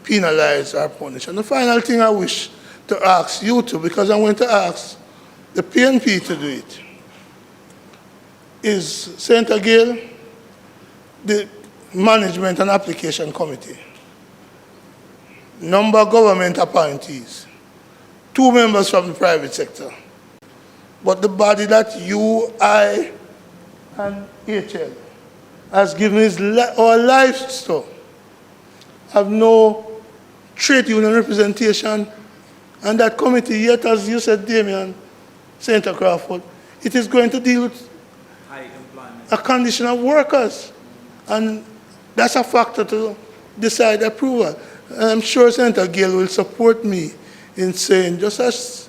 Speaker 7: penalized or punished. And the final thing I wish to ask you to, because I'm going to ask the PNP to do it, is Senator Gale, the Management and Application Committee, number of government appointees, 2 members from the private sector, but the body that you, I, and HL has given our lives to have no trade union representation, and that committee, yet as you said, Damien, Senator Crawford, it is going to deal with a condition of workers, and that's a factor to decide approval. And I'm sure Senator Gale will support me in saying, just as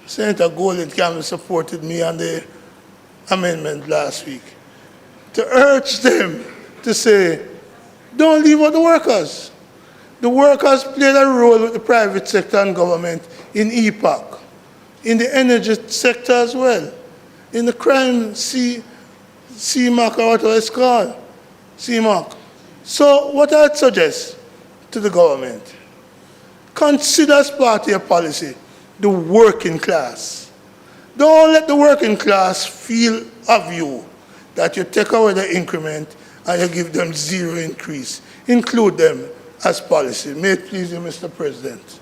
Speaker 7: Senator Golden Campbell supported me on the amendment last week, to urge them to say, don't leave out the workers. The workers played a role with the private sector and government in EPAC, in the energy sector as well, in the crime CMAC or whatever it's called, CMAC. So what I'd suggest to the government, consider as part of your policy the working class. Don't let the working class feel of you that you take away the increment and you give them zero increase. Include them as policy. May it please you, Mr. President.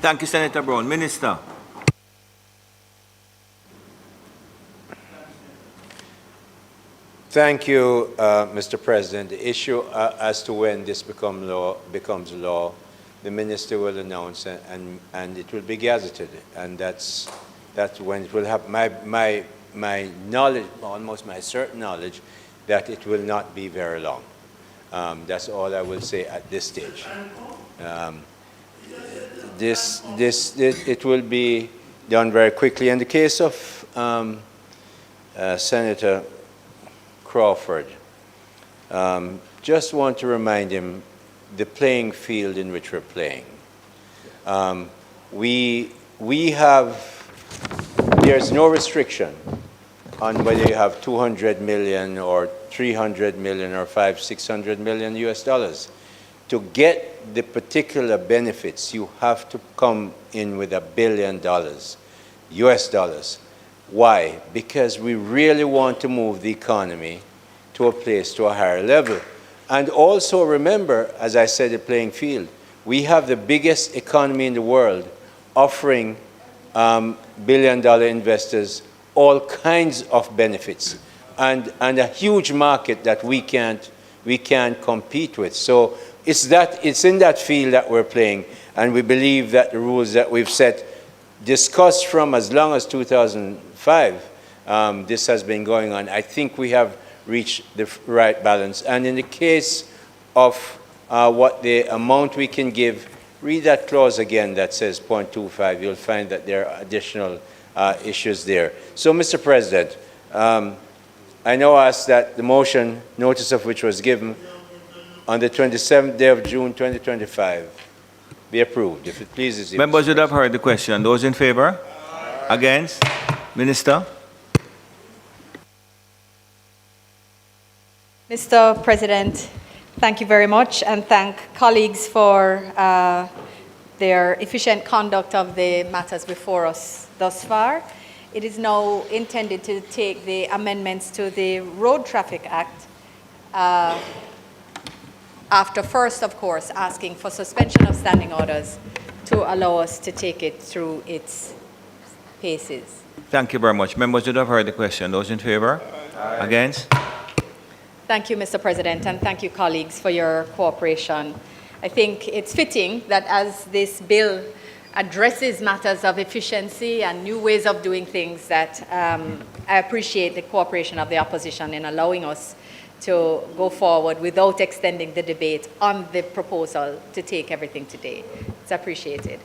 Speaker 1: Thank you, Senator Brown. Minister.
Speaker 5: Thank you, Mr. President. The issue as to when this becomes law, the minister will announce and it will be gazetted, and that's when it will have my knowledge, almost my certain knowledge, that it will not be very long. That's all I will say at this stage. It will be done very quickly. In the case of Senator Crawford, just want to remind him the playing field in which we're playing. We have, there's no restriction on whether you have 200 million or 300 million or 500-600 million US dollars. To get the particular benefits, you have to come in with $1 billion US dollars. Why? Because we really want to move the economy to a place, to a higher level. And also remember, as I said, the playing field, we have the biggest economy in the world offering billion-dollar investors all kinds of benefits and a huge market that we can't compete with. So it's in that field that we're playing, and we believe that the rules that we've set, discussed from as long as 2005, this has been going on. I think we have reached the right balance. And in the case of what the amount we can give, read that clause again that says 0.25. You'll find that there are additional issues there. So, Mr. President, I now ask that the motion, notice of which was given on the 27th day of June 2025, be approved. If it pleases you.
Speaker 1: Members would have heard the question. Those in favor? Against? Minister?
Speaker 4: Mr. President, thank you very much, and thank colleagues for their efficient conduct of the matters before us thus far. It is now intended to take the amendments to the Road Traffic Act after first, of course, asking for suspension of standing orders to allow us to take it through its paces.
Speaker 1: Thank you very much. Members would have heard the question. Those in favor? Against?
Speaker 4: Thank you, Mr. President, and thank you, colleagues, for your cooperation. I think it's fitting that as this bill addresses matters of efficiency and new ways of doing things, that I appreciate the cooperation of the opposition in allowing us to go forward without extending the debate on the proposal to take everything today. It's appreciated.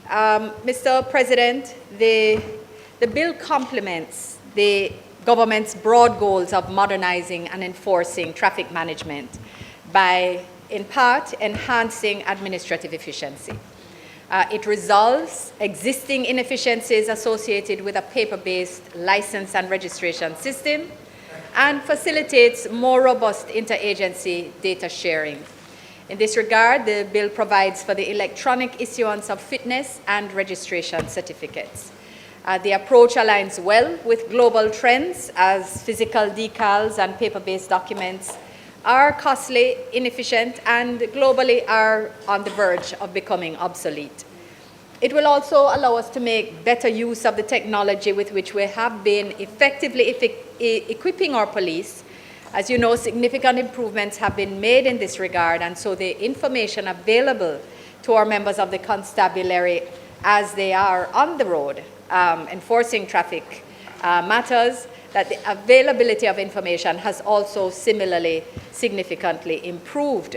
Speaker 4: Mr. President, the bill complements the government's broad goals of modernizing and enforcing traffic management by, in part, enhancing administrative efficiency. It resolves existing inefficiencies associated with a paper-based license and registration system and facilitates more robust interagency data sharing. In this regard, the bill provides for the electronic issuance of fitness and registration certificates. The approach aligns well with global trends, as physical decals and paper-based documents are costly, inefficient, and globally are on the verge of becoming obsolete. It will also allow us to make better use of the technology with which we have been effectively equipping our police As you know, significant improvements have been made in this regard, and so the information available to our members of the constabulary as they are on the road enforcing traffic matters, that the availability of information has also similarly significantly improved.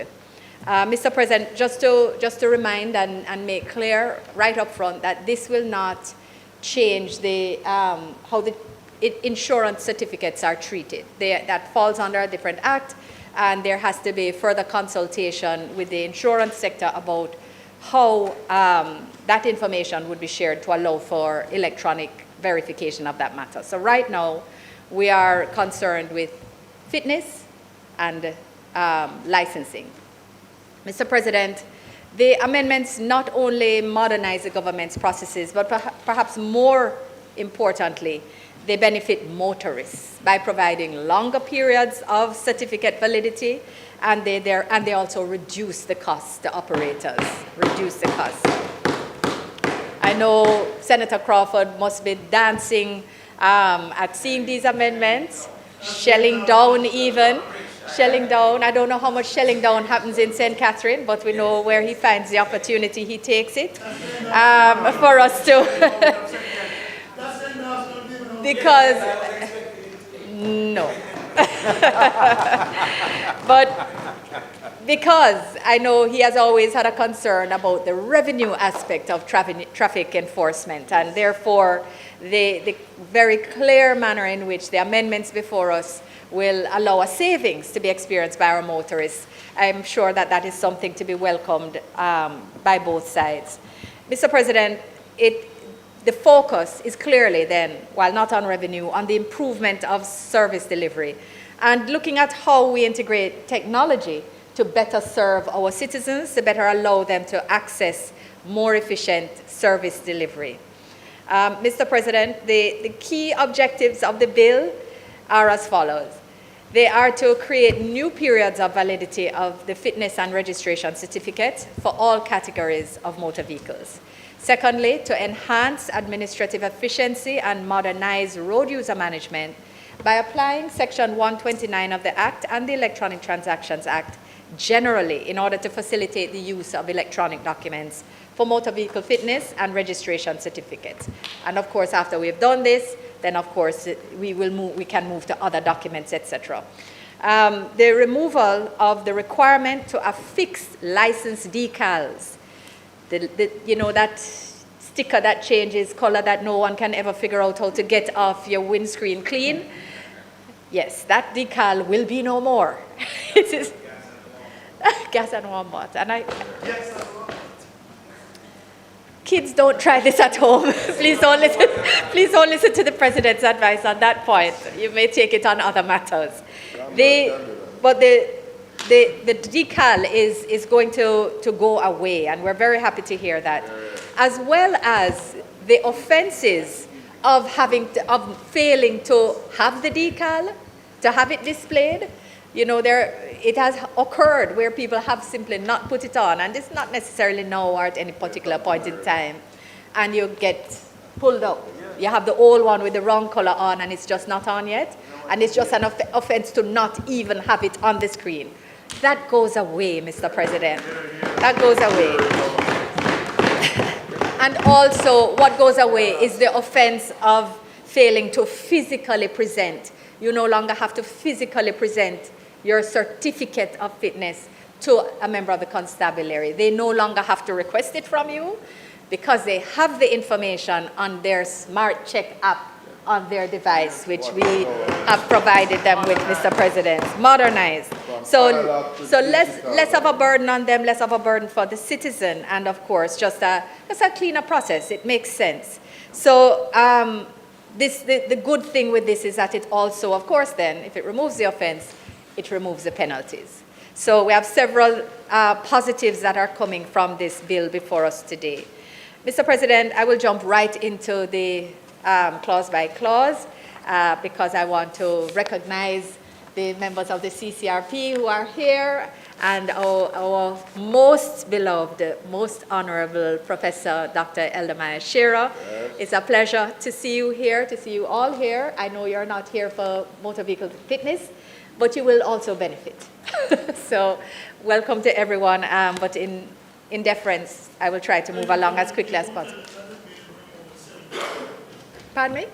Speaker 4: Mr. President, just to remind and make clear right up front that this will not change the, how the insurance certificates are treated. That falls under a different act, and there has to be further consultation with the insurance sector about how that information would be shared to allow for electronic verification of that matter. So right now, we are concerned with fitness and licensing. Mr. President, the amendments not only modernize the government's processes, but perhaps more importantly, they benefit motorists by providing longer periods of certificate validity, and they also reduce the cost to operators, reduce the cost. I know Senator Crawford must be dancing at seeing these amendments, shelling down even. Shelling down, I don't know how much shelling down happens in St. Catherine, but we know where he finds the opportunity, he takes it for us to, because, no. But because I know he has always had a concern about the revenue aspect of traffic enforcement, and therefore the very clear manner in which the amendments before us will allow a savings to be experienced by our motorists. I'm sure that that is something to be welcomed by both sides. Mr. President, the focus is clearly then, while not on revenue, on the improvement of service delivery and looking at how we integrate technology to better serve our citizens, to better allow them to access more efficient service delivery. Mr. President, the key objectives of the bill are as follows. They are to create new periods of validity of the fitness and registration certificate for all categories of motor vehicles. Secondly, to enhance administrative efficiency and modernize road user management by applying Section 129 of the Act and the Electronic Transactions Act generally in order to facilitate the use of electronic documents for motor vehicle fitness and registration certificates. And of course, after we've done this, then of course we can move to other documents, etc. The removal of the requirement to affix license decals, you know, that sticker that changes color that no one can ever figure out how to get off your windscreen clean. Yes, that decal will be no more. It is gas and warm water. And kids, don't try this at home. Please don't listen. Please don't listen to the President's advice on that point. You may take it on other matters. But the decal is going to go away, and we're very happy to hear that, as well as the offenses of failing to have the decal, to have it displayed. You know, it has occurred where people have simply not put it on, and it's not necessarily now or at any particular point in time, and you get pulled up. You have the old one with the wrong color on, and it's just not on yet, and it's just an offense to not even have it on the screen. That goes away, Mr. President. That goes away. And also, what goes away is the offense of failing to physically present. You no longer have to physically present your certificate of fitness to a member of the constabulary. They no longer have to request it from you because they have the information on their Smart Check app on their device, which we have provided them with, Mr. President. Modernized. So less of a burden on them, less of a burden for the citizen, and of course, just a cleaner process. It makes sense. So the good thing with this is that it also, of course then, if it removes the offense, it removes the penalties. So we have several positives that are coming from this bill before us today. Mr. President, I will jump right into the clause by clause because I want to recognize the members of the CCRP who are here and our most beloved, most honorable Professor Dr. Eldamaya Shearer. Yes. It's a pleasure to see you here, to see you all here. I know you're not here for motor vehicle fitness, but you will also benefit. So welcome to everyone, but in deference, I will try to move along as quickly as possible. Pardon me?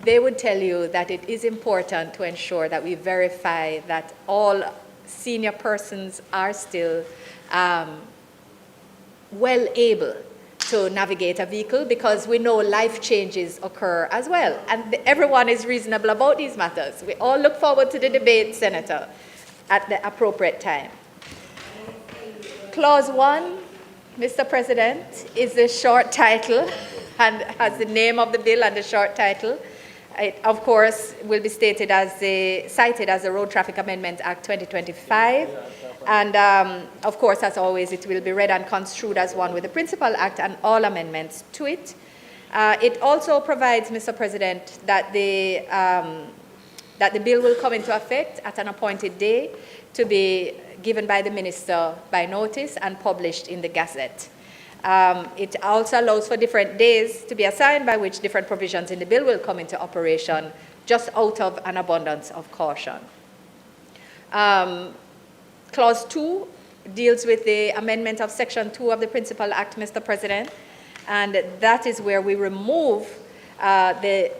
Speaker 4: They would tell you that it is important to ensure that we verify that all senior persons are still well able to navigate a vehicle, because we know life changes occur as well. And everyone is reasonable about these matters. We all look forward to the debate, Senator, at the appropriate time. Clause 1, Mr. President, is the short title and has the name of the bill and the short title. It, of course, will be cited as the Road Traffic Amendment Act 2025. And, of course, as always, it will be read and construed as one with the Principal Act and all amendments to it. It also provides, Mr. President, that the bill will come into effect at an appointed day to be given by the Minister by notice and published in the Gazette. It also allows for different days to be assigned by which different provisions in the bill will come into operation, just out of an abundance of caution. Clause 2 deals with the amendment of Section 2 of the Principal Act, Mr. President, and that is where we remove the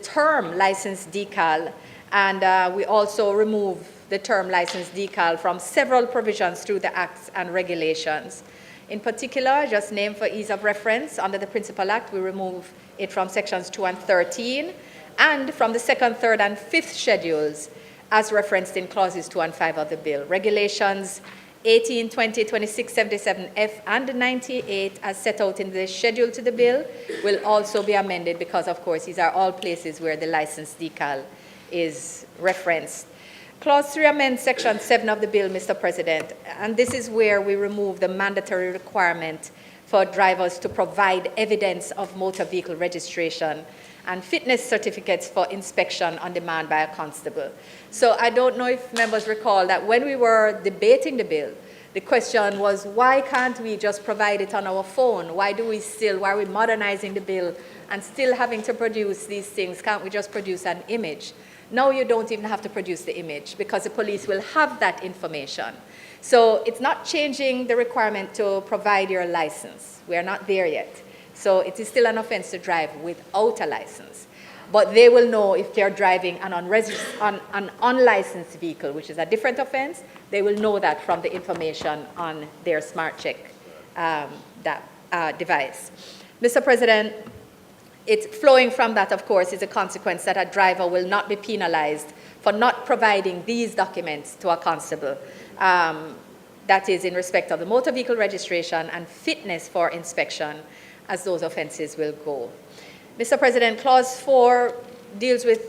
Speaker 4: term license decal, and we also remove the term license decal from several provisions through the acts and regulations. In particular, just named for ease of reference, under the Principal Act, we remove it from Sections 2 and 13, and from the 2nd, 3rd, and 5th schedules, as referenced in Clauses 2 and 5 of the bill. Regulations 18, 20, 26, 77F, and 98, as set out in the schedule to the bill, will also be amended because, of course, these are all places where the license decal is referenced. Clause 3 amends Section 7 of the bill, Mr. President, and this is where we remove the mandatory requirement for drivers to provide evidence of motor vehicle registration and fitness certificates for inspection on demand by a constable. So I don't know if members recall that when we were debating the bill, the question was, why can't we just provide it on our phone? Why are we modernizing the bill and still having to produce these things? Can't we just produce an image? Now you don't even have to produce the image because the police will have that information. So it's not changing the requirement to provide your license. We are not there yet. So it is still an offense to drive without a license. But they will know if they're driving an unlicensed vehicle, which is a different offense. They will know that from the information on their smart check device. Mr. President, it's flowing from that, of course, is a consequence that a driver will not be penalized for not providing these documents to a constable. That is in respect of the motor vehicle registration and fitness for inspection, as those offenses will go. Mr. President, Clause 4 deals with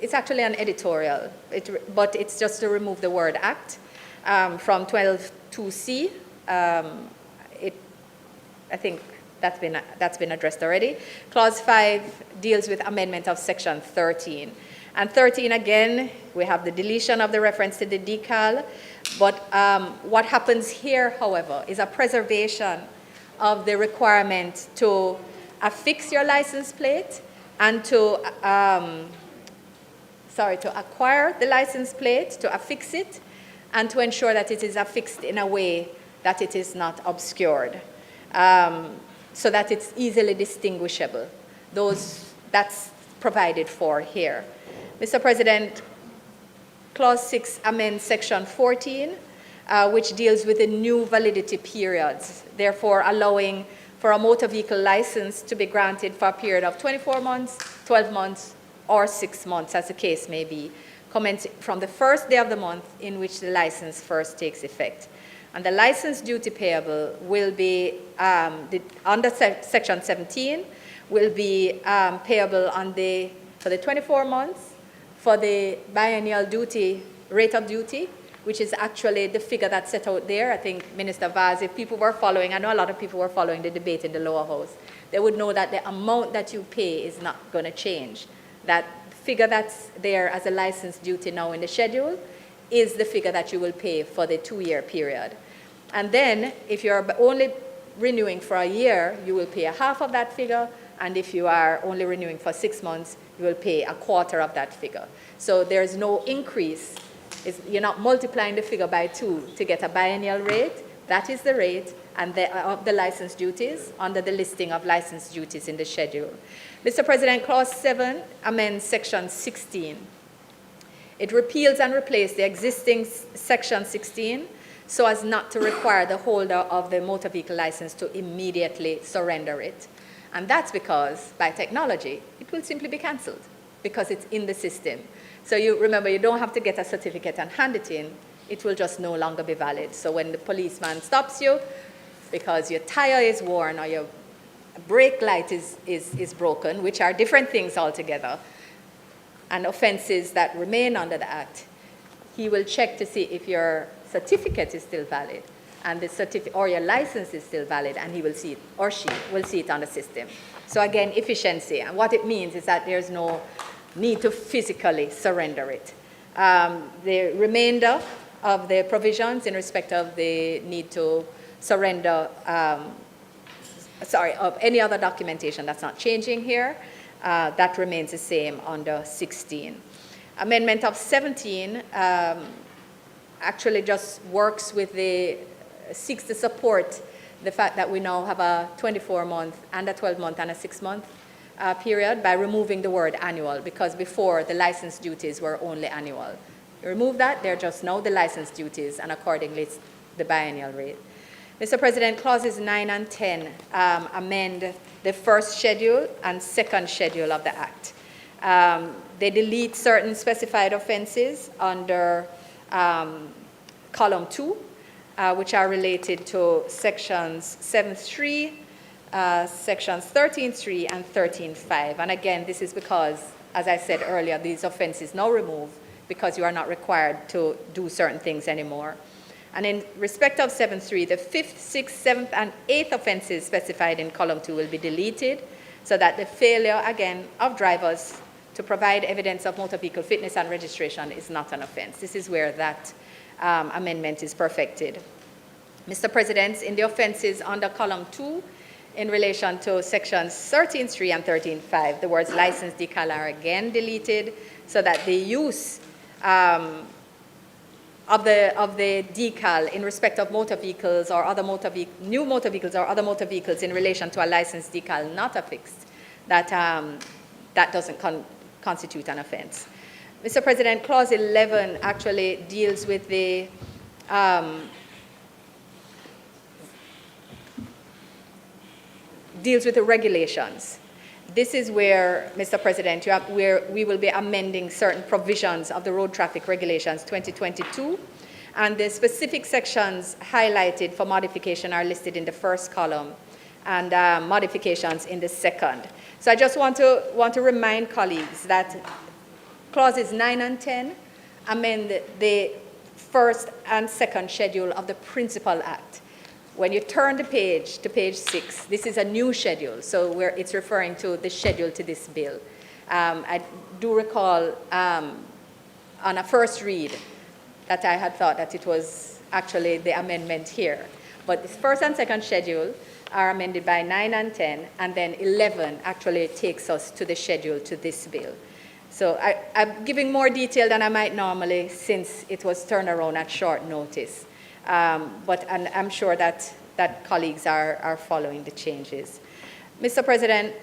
Speaker 4: it's actually an editorial, but it's just to remove the word act from 12(2)C. I think that's been addressed already. Clause 5 deals with amendment of Section 13. And 13, again, we have the deletion of the reference to the decal. But what happens here, however, is a preservation of the requirement to affix your license plate and to acquire the license plate, to affix it, and to ensure that it is affixed in a way that it is not obscured. So that it's easily distinguishable. That's provided for here. Mr. President, Clause 6 amends Section 14, which deals with the new validity periods, therefore allowing for a motor vehicle license to be granted for a period of 24 months, 12 months, or 6 months, as the case may be, commencing from the first day of the month in which the license first takes effect. And the license duty payable will be, under Section 17, will be payable for the 24 months, for the biennial rate of duty, which is actually the figure that's set out there. I think, Minister Vaz, if people were following, I know a lot of people were following the debate in the lower house, they would know that the amount that you pay is not going to change. That figure that's there as a license duty now in the schedule is the figure that you will pay for the 2-year period. And then, if you're only renewing for a year, you will pay a half of that figure, and if you are only renewing for 6 months, you will pay a quarter of that figure. So there's no increase. You're not multiplying the figure by 2 to get a biennial rate. That is the rate and of the license duties under the listing of license duties in the schedule. Mr. President, Clause 7 amends Section 16. It repeals and replaces the existing Section 16 so as not to require the holder of the motor vehicle license to immediately surrender it. And that's because, by technology, it will simply be cancelled because it's in the system. So you remember, you don't have to get a certificate and hand it in. It will just no longer be valid. So when the policeman stops you because your tire is worn or your brake light is broken, which are different things altogether, and offenses that remain under the Act, he will check to see if your certificate is still valid and the certificate or your license is still valid, and he will see it, or she will see it on the system. So again, efficiency. And what it means is that there's no need to physically surrender it. The remainder of the provisions in respect of the need to surrender, of any other documentation, that's not changing here. That remains the same under 16. Amendment of 17 actually just works with seeks to support the fact that we now have a 24-month and a 12-month and a 6-month period by removing the word annual, because before the license duties were only annual. You remove that, they're just now the license duties, and accordingly it's the biennial rate. Mr. President, clauses 9 and 10 amend the first schedule and second schedule of the Act. They delete certain specified offenses under column 2, which are related to sections 7.3, sections 13.3 and 13.5. And again, this is because, as I said earlier, these offenses now removed because you are not required to do certain things anymore. And in respect of 7.3, the 5th, 6th, 7th, and 8th offenses specified in column 2 will be deleted, so that the failure, again, of drivers to provide evidence of motor vehicle fitness and registration is not an offense. This is where that amendment is perfected. Mr. President, in the offenses under column 2, in relation to sections 13.3 and 13.5, the words license decal are again deleted, so that the use of the decal in respect of motor vehicles or other new motor vehicles or other motor vehicles in relation to a license decal not affixed, that doesn't constitute an offense. Mr. President, clause 11 actually deals with the regulations. This is where, Mr. President, where we will be amending certain provisions of the Road Traffic Regulations 2022, and the specific sections highlighted for modification are listed in the first column, and modifications in the second. So I just want to remind colleagues that clauses 9 and 10 amend the first and second schedule of the Principal Act. When you turn the page to page 6, this is a new schedule, so it's referring to the schedule to this bill. I do recall on a first read that I had thought that it was actually the amendment here. But this first and second schedule are amended by 9 and 10, and then 11 actually takes us to the schedule to this bill. So I'm giving more detail than I might normally, since it was turned around at short notice. But I'm sure that colleagues are following the changes. Mr. President,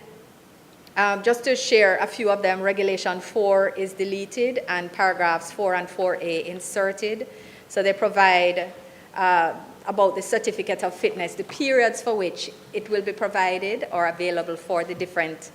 Speaker 4: just to share a few of them, Regulation 4 is deleted and paragraphs 4 and 4A inserted. So they provide about the certificate of fitness, the periods for which it will be provided or available for the different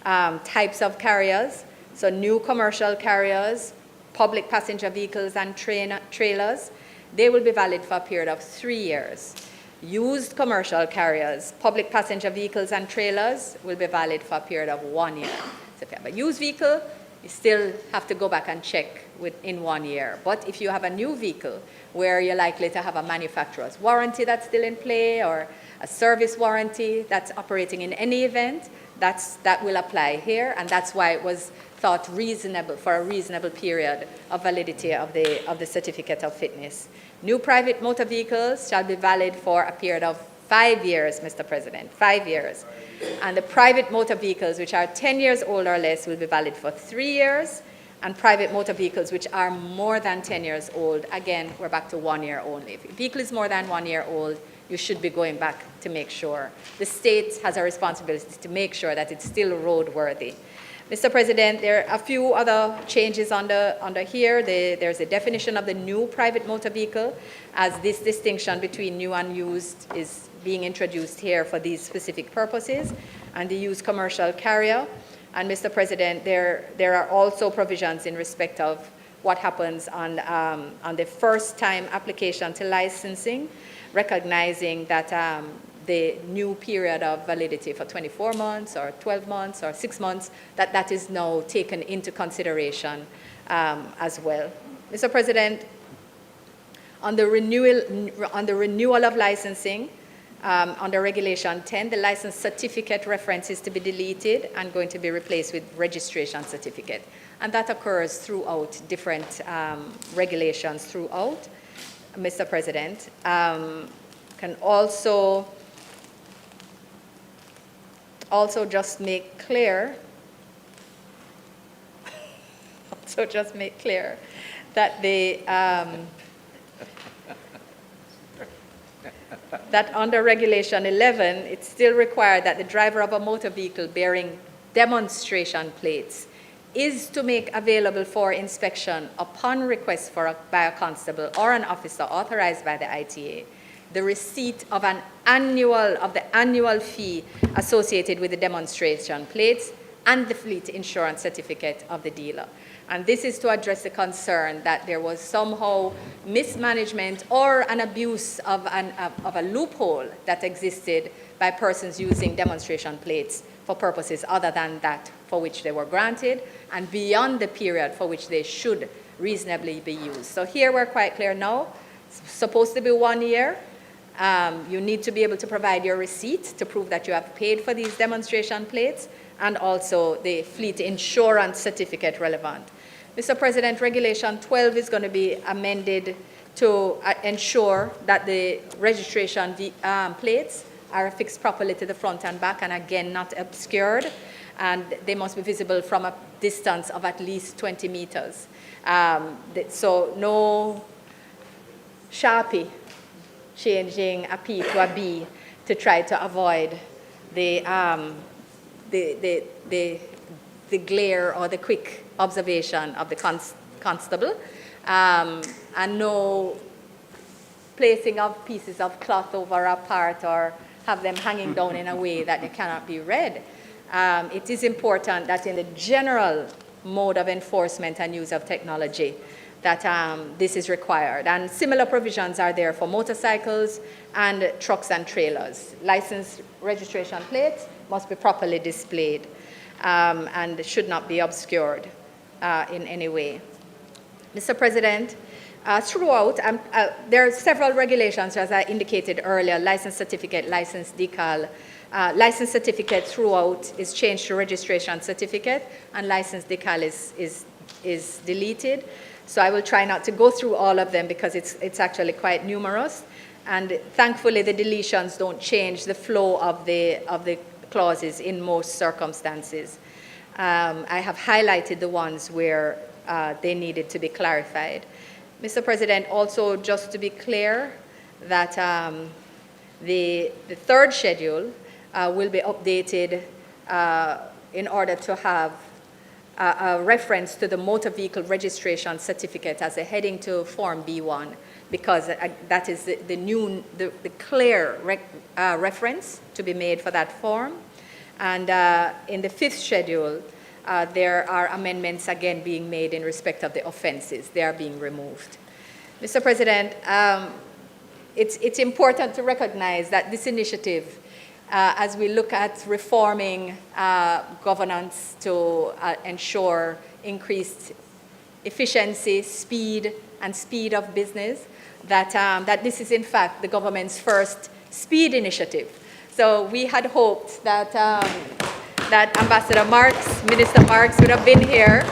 Speaker 4: types of carriers. So new commercial carriers, public passenger vehicles and trailers, they will be valid for a period of 3 years. Used commercial carriers, public passenger vehicles and trailers will be valid for a period of 1 year. So if you have a used vehicle, you still have to go back and check in 1 year. But if you have a new vehicle where you're likely to have a manufacturer's warranty that's still in play, or a service warranty that's operating in any event, that will apply here, and that's why it was thought reasonable for a reasonable period of validity of the certificate of fitness. New private motor vehicles shall be valid for a period of 5 years, Mr. President, 5 years. And the private motor vehicles, which are 10 years old or less, will be valid for 3 years. And private motor vehicles, which are more than 10 years old, again, we're back to 1 year only. If a vehicle is more than 1 year old, you should be going back to make sure. The state has a responsibility to make sure that it's still roadworthy. Mr. President, there are a few other changes under here. There's a definition of the new private motor vehicle, as this distinction between new and used is being introduced here for these specific purposes, and the used commercial carrier. And Mr. President, there are also provisions in respect of what happens on the first time application to licensing, recognizing that the new period of validity for 24 months or 12 months or 6 months, that is now taken into consideration as well. Mr. President, on the renewal of licensing, under Regulation 10, the license certificate reference is to be deleted and going to be replaced with registration certificate. And that occurs throughout different regulations throughout, Mr. President. Can also just make clear, that that under Regulation 11, it's still required that the driver of a motor vehicle bearing demonstration plates is to make available for inspection upon request by a constable or an officer authorized by the ITA the receipt of the annual fee associated with the demonstration plates and the fleet insurance certificate of the dealer. And this is to address the concern that there was somehow mismanagement or an abuse of a loophole that existed by persons using demonstration plates for purposes other than that for which they were granted and beyond the period for which they should reasonably be used. So here we're quite clear now. It's supposed to be 1 year. You need to be able to provide your receipt to prove that you have paid for these demonstration plates and also the fleet insurance certificate relevant. Mr. President, Regulation 12 is going to be amended to ensure that the registration plates are affixed properly to the front and back and again not obscured, and they must be visible from a distance of at least 20 meters. So no Sharpie changing a P to a B to try to avoid the glare or the quick observation of the constable, and no placing of pieces of cloth over a part or have them hanging down in a way that they cannot be read. It is important that in the general mode of enforcement and use of technology that this is required. And similar provisions are there for motorcycles and trucks and trailers. License registration plates must be properly displayed and should not be obscured in any way. Mr. President, throughout, there are several regulations, as I indicated earlier, license certificate, license decal. License certificate throughout is changed to registration certificate, and license decal is deleted. So I will try not to go through all of them because it's actually quite numerous. And thankfully, the deletions don't change the flow of the clauses in most circumstances. I have highlighted the ones where they needed to be clarified. Mr. President, also just to be clear that the third schedule will be updated in order to have a reference to the motor vehicle registration certificate as a heading to Form B1, because that is the clear reference to be made for that form. And in the fifth schedule, there are amendments again being made in respect of the offenses. They are being removed. Mr. President, it's important to recognize that this initiative, as we look at reforming governance to ensure increased efficiency, speed, and speed of business, that this is in fact the government's first speed initiative. So we had hoped that, that Ambassador Marks, Minister Marks would have been here,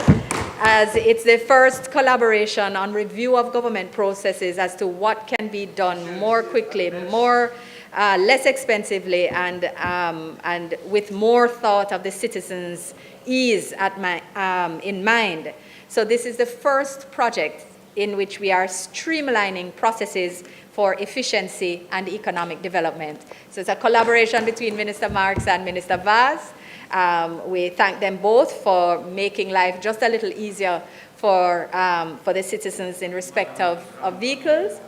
Speaker 4: as it's the first collaboration on review of government processes as to what can be done more quickly, more less expensively and with more thought of the citizens' ease in mind. So this is the first project in which we are streamlining processes for efficiency and economic development. So it's a collaboration between Minister Marks and Minister Vaz. We thank them both for making life just a little easier for the citizens in respect of vehicles.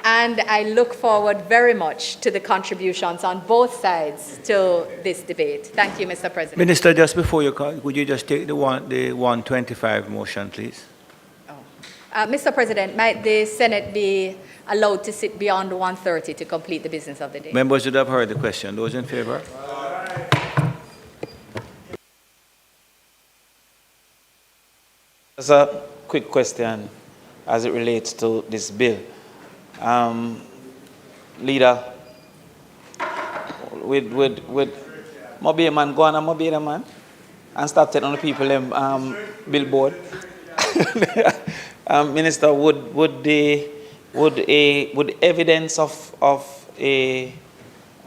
Speaker 4: And I look forward very much to the contributions on both sides to this debate. Thank you, Mr. President.
Speaker 1: Minister, just before you call, would you just take the 125 motion, please?
Speaker 4: Mr. President, might the Senate be allowed to sit beyond 1:30 to complete the business of the day?
Speaker 1: Members should have heard the question. Those in favor?
Speaker 10: Just a quick question as it relates to this bill. Leader, with Mobile man, go on and Mobile man, and start telling the people billboard. Minister, would evidence of a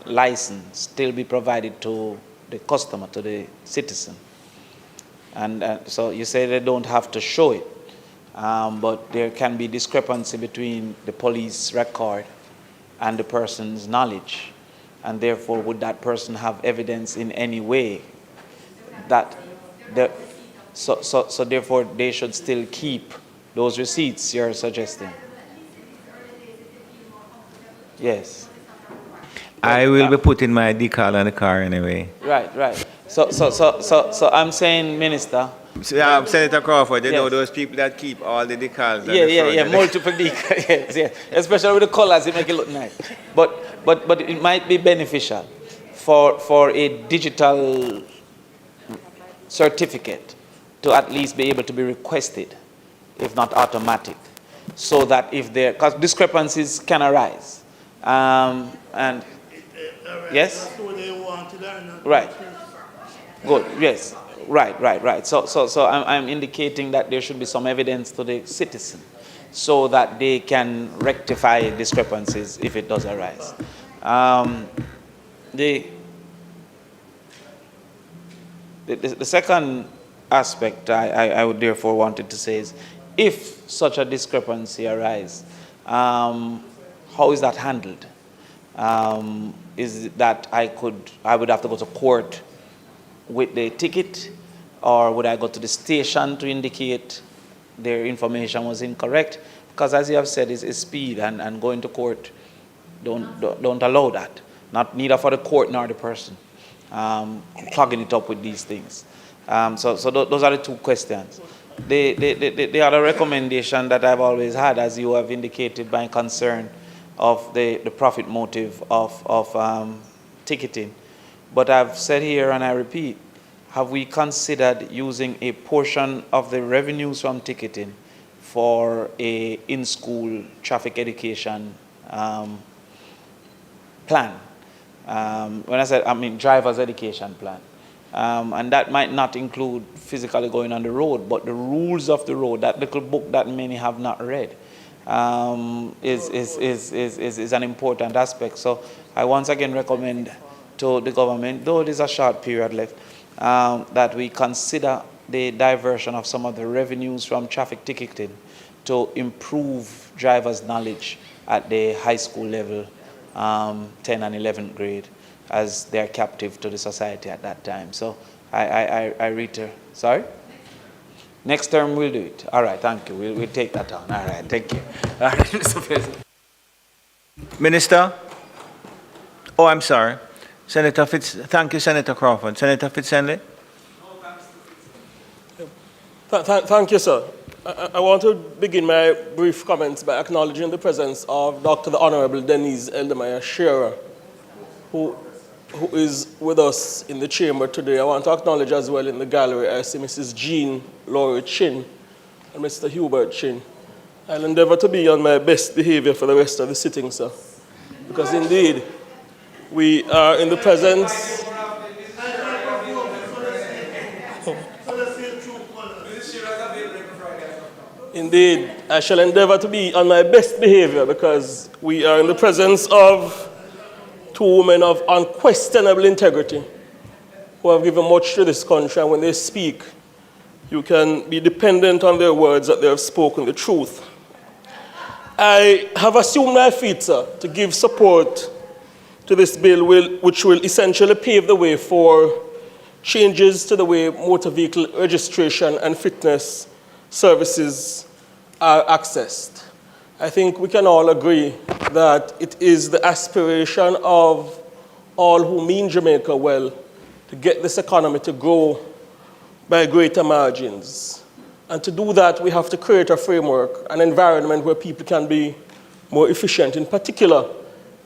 Speaker 10: license still be provided to the customer, to the citizen? And so you say they don't have to show it, but there can be discrepancy between the police record and the person's knowledge, and therefore would that person have evidence in any way that so therefore they should still keep those receipts you're suggesting? Yes.
Speaker 1: I will be putting my decal on the car anyway.
Speaker 10: Right. So I'm saying, Minister.
Speaker 1: Senator Crawford, you
Speaker 10: Yes.
Speaker 1: know those people that keep all the decals.
Speaker 10: Yeah, multiple decals. yes. Especially with the colors, it make it look nice. But it might be beneficial for a digital certificate to at least be able to be requested, if not automatic, so that if there, because discrepancies can arise, and yes, right, good, yes, right. So I'm indicating that there should be some evidence to the citizen, so that they can rectify discrepancies if it does arise. The second aspect I would therefore wanted to say is, if such a discrepancy arises, how is that handled? Is it that I would have to go to court with the ticket, or would I go to the station to indicate their information was incorrect? Because as you have said, it's speed, and going to court don't allow that. Neither for the court nor the person clogging it up with these things. So those are the two questions. The other recommendation that I've always had, as you have indicated, my concern of the profit motive of ticketing. But I've said here, and I repeat, have we considered using a portion of the revenues from ticketing for a in-school traffic education plan? When I said, I mean driver's education plan. And that might not include physically going on the road, but the rules of the road, that little book that many have not read, is an important aspect. So I once again recommend to the government, though there's a short period left, that we consider the diversion of some of the revenues from traffic ticketing to improve drivers' knowledge at the high school level, 10 and 11th grade, as they're captive to the society at that time. So I reiterate. Sorry? Next term we'll do it. All right, thank you. We'll take that on. All right, thank you. All right, Mr. President.
Speaker 1: Minister? Oh, I'm sorry. Thank you, Senator Crawford. Senator Fitzhenley?
Speaker 11: Thank you, sir. I want to begin my brief comments by acknowledging the presence of Dr. the Honorable Denise Eldemeyer Shearer, who is with us in the chamber today. I want to acknowledge as well in the gallery, I see Mrs. Jean Laurie Chin and Mr. Hubert Chin. I'll endeavor to be on my best behavior for the rest of the sitting, sir, because indeed we are in the presence. Indeed, I shall endeavor to be on my best behavior because we are in the presence of two women of unquestionable integrity who have given much to this country, and when they speak, you can be dependent on their words that they have spoken the truth. I have assumed my feet, sir, to give support to this bill which will essentially pave the way for changes to the way motor vehicle registration and fitness services are accessed. I think we can all agree that it is the aspiration of all who mean Jamaica well to get this economy to grow by greater margins. And to do that, we have to create a framework, an environment where people can be more efficient, in particular,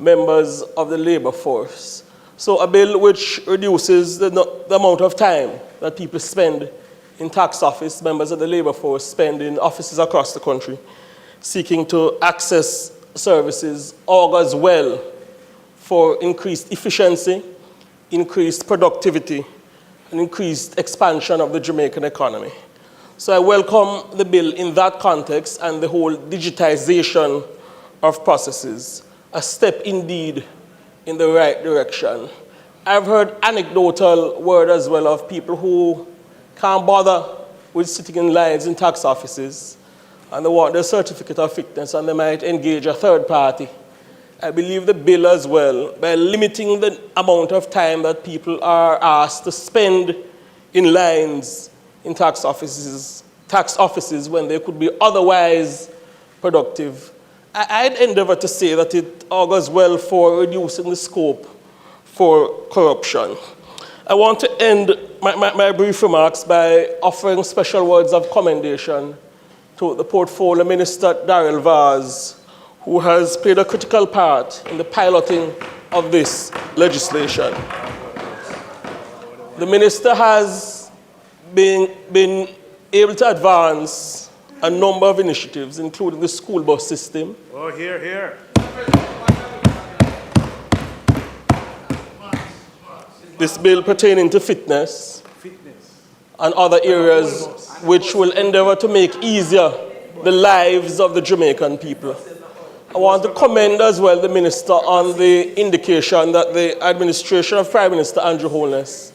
Speaker 11: members of the labor force. So a bill which reduces the amount of time that people spend in tax office, members of the labor force spend in offices across the country, seeking to access services, augurs well for increased efficiency, increased productivity, and increased expansion of the Jamaican economy. So I welcome the bill in that context and the whole digitization of processes, a step indeed in the right direction. I've heard anecdotal word as well of people who can't bother with sitting in lines in tax offices and they want their certificate of fitness and they might engage a third party. I believe the bill as well, by limiting the amount of time that people are asked to spend in lines in tax offices when they could be otherwise productive. I'd endeavor to say that it augurs well for reducing the scope for corruption. I want to end my brief remarks by offering special words of commendation to the Portfolio Minister, Darrell Vaz, who has played a critical part in the piloting of this legislation. The Minister has been able to advance a number of initiatives, including the school bus system.
Speaker 1: Oh, here.
Speaker 11: This bill pertaining to fitness and other areas which will endeavor to make easier the lives of the Jamaican people. I want to commend as well the Minister on the indication that the administration of Prime Minister Andrew Holness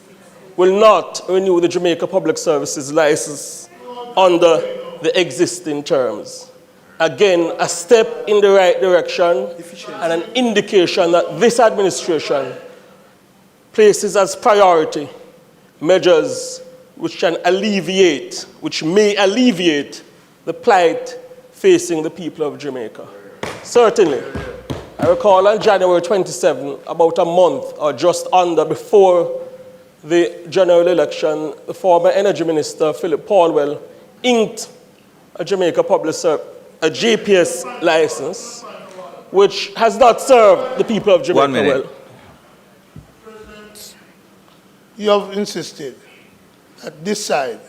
Speaker 11: will not renew the Jamaica Public Services license under the existing terms. Again, a step in the right direction and an indication that this administration places as priority measures which may alleviate the plight facing the people of Jamaica. Certainly, I recall on January 27, about a month or just under before the general election, the former Energy Minister, Philip Paulwell, inked a Jamaica Public Service, a JPS license, which has not served the people of Jamaica well.
Speaker 7: You have insisted that this side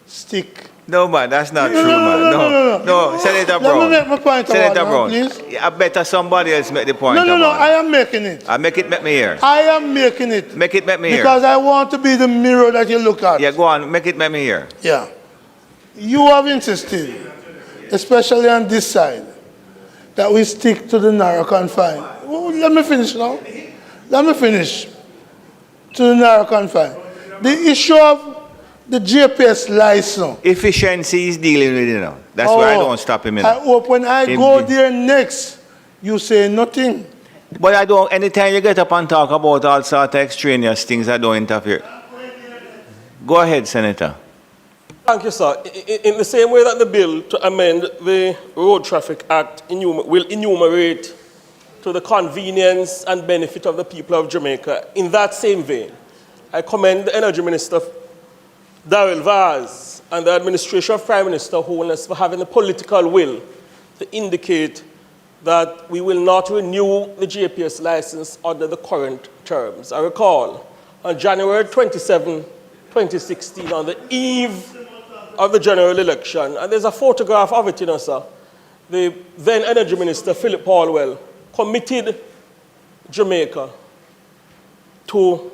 Speaker 7: stick.
Speaker 1: No, man, that's not true, man. No, Senator Brown.
Speaker 7: Let me make my point.
Speaker 1: Senator Brown,
Speaker 7: please.
Speaker 1: I better somebody else make the point.
Speaker 7: No, I am making it.
Speaker 1: Make me hear.
Speaker 7: I am making it.
Speaker 1: Make me hear.
Speaker 7: Because I want to be the mirror that you look at.
Speaker 1: Yeah, go on, make me hear.
Speaker 7: Yeah. You have insisted, especially on this side, that we stick to the narrow confine. Well, let me finish now. Let me finish. To the narrow confine. The issue of the GPS license.
Speaker 1: Efficiency is dealing with it now. That's why I don't stop him in.
Speaker 7: I hope when I go there next, you say nothing.
Speaker 1: But I don't, anytime you get up and talk about all sorts of extraneous things, I don't interfere. Go ahead, Senator.
Speaker 11: Thank you, sir. In the same way that the bill to amend the Road Traffic Act will enumerate to the convenience and benefit of the people of Jamaica, in that same vein, I commend the Energy Minister, Darrell Vaz, and the administration of Prime Minister Holness for having the political will to indicate that we will not renew the JPS license under the current terms. I recall on January 27, 2016, on the eve of the general election, and there's a photograph of it, sir, the then Energy Minister, Philip Paulwell, committed Jamaica to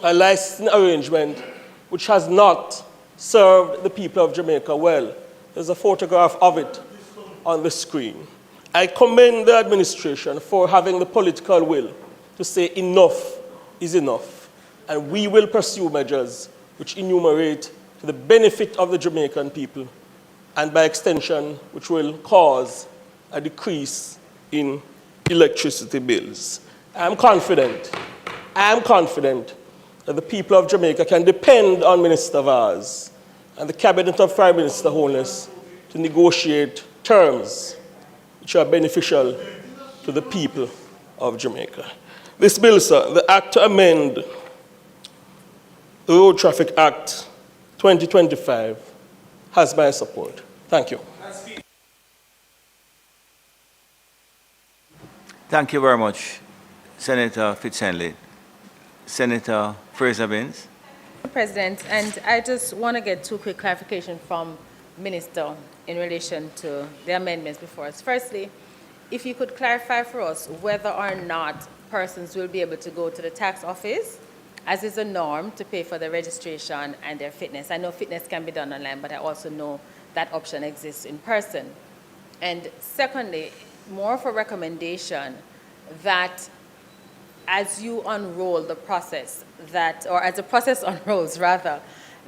Speaker 11: a licensing arrangement which has not served the people of Jamaica well. There's a photograph of it on the screen. I commend the administration for having the political will to say enough is enough, and we will pursue measures which enumerate to the benefit of the Jamaican people, and by extension, which will cause a decrease in electricity bills. I am confident that the people of Jamaica can depend on Minister Vaz and the Cabinet of Prime Minister Holness to negotiate terms which are beneficial to the people of Jamaica. This bill, sir, the Act to amend the Road Traffic Act 2025, has my support. Thank you.
Speaker 1: Thank you very much, Senator Fitzhenley. Senator Fraser-Binns.
Speaker 12: President, and I just want to get two quick clarifications from Minister in relation to the amendments before us. Firstly, if you could clarify for us whether or not persons will be able to go to the tax office, as is a norm, to pay for their registration and their fitness. I know fitness can be done online, but I also know that option exists in person. And secondly, more of a recommendation that as you unroll the process that, or as the process unrolls rather,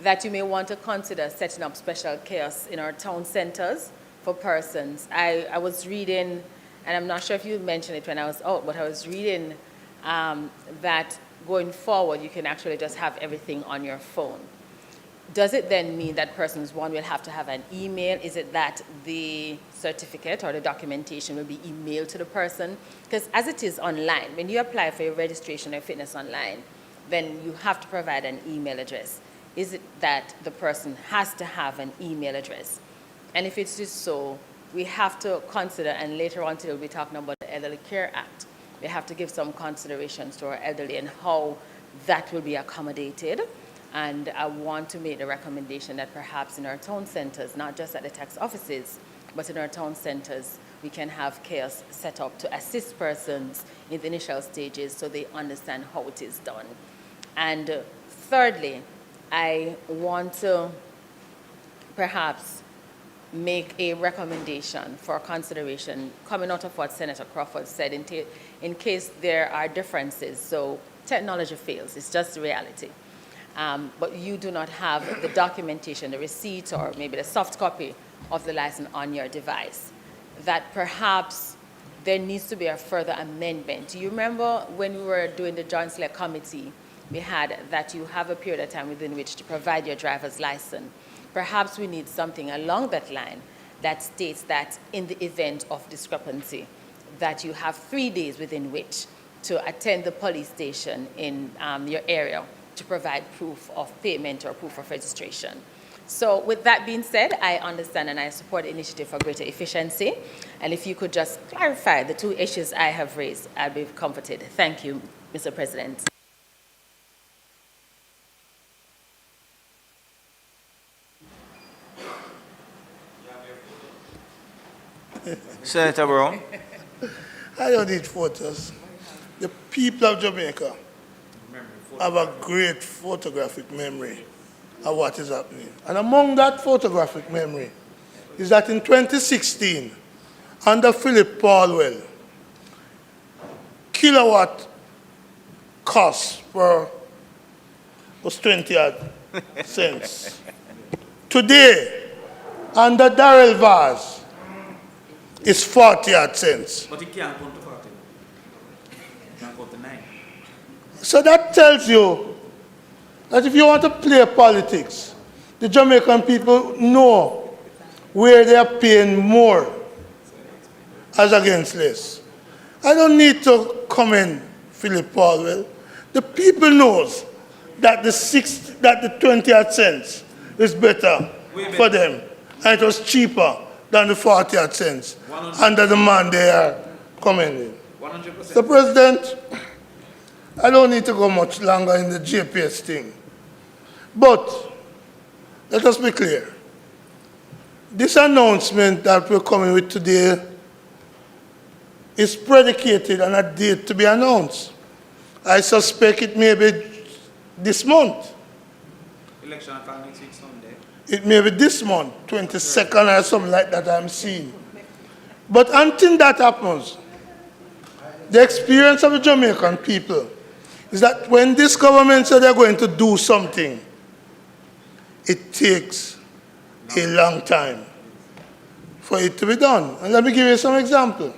Speaker 12: that you may want to consider setting up special kiosks in our town centers for persons. I was reading, and I'm not sure if you mentioned it when I was out, but I was reading that going forward, you can actually just have everything on your phone. Does it then mean that persons, one, will have to have an email? Is it that the certificate or the documentation will be emailed to the person? Because as it is online, when you apply for your registration or fitness online, then you have to provide an email address. Is it that the person has to have an email address? And if it's just so, we have to consider, and later on today we'll be talking about the Elderly Care Act, we have to give some considerations to our elderly and how that will be accommodated. And I want to make the recommendation that perhaps in our town centers, not just at the tax offices, but in our town centers, we can have kiosks set up to assist persons in the initial stages so they understand how it is done. And thirdly, I want to perhaps make a recommendation for consideration coming out of what Senator Crawford said in case there are differences. So technology fails, it's just the reality. But you do not have the documentation, the receipt, or maybe the soft copy of the license on your device, that perhaps there needs to be a further amendment. Do you remember when we were doing the Joint Select Committee, we had that you have a period of time within which to provide your driver's license. Perhaps we need something along that line that states that in the event of discrepancy, that you have 3 days within which to attend the police station in your area to provide proof of payment or proof of registration. So with that being said, I understand and I support the initiative for greater efficiency. And if you could just clarify the two issues I have raised, I'd be comforted. Thank you, Mr. President.
Speaker 1: Senator Brown.
Speaker 7: I don't need photos. The people of Jamaica have a great photographic memory of what is happening. And among that photographic memory is that in 2016, under Philip Paulwell, kilowatt cost was 20 cents. Today, under Darrell Vaz, it's 40 cents.
Speaker 10: But it can't go to 40. It can't go to 9.
Speaker 7: So that tells you that if you want to play politics, the Jamaican people know where they are paying more as against less. I don't need to commend Philip Paulwell. The people knows that the 20 cents is better for them, and it was cheaper than the 40 cents under the man they are commending.
Speaker 10: 100%.
Speaker 7: Mr. President, I don't need to go much longer in the JPS thing. But let us be clear. This announcement that we're coming with today is predicated on a date to be announced. I suspect it may be this month.
Speaker 10: Election next week Sunday.
Speaker 7: It may be this month, 22nd or something like that I'm seeing. But until that happens, the experience of the Jamaican people is that when this government says they're going to do something, it takes a long time for it to be done. And let me give you some example.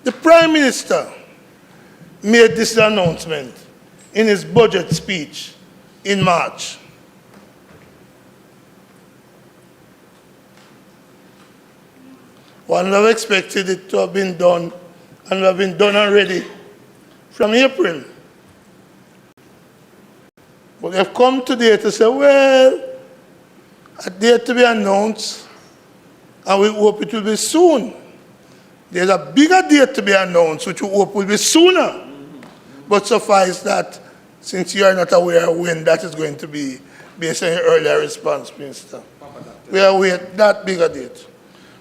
Speaker 7: The Prime Minister made this announcement in his budget speech in March. One would have expected it to have been done and have been done already from April. But they've come today to say, well, a date to be announced, and we hope it will be soon. There's a bigger date to be announced, which we hope will be sooner. But suffice that, since you are not aware when that is going to be, based on your earlier response, Minister, we await that bigger date.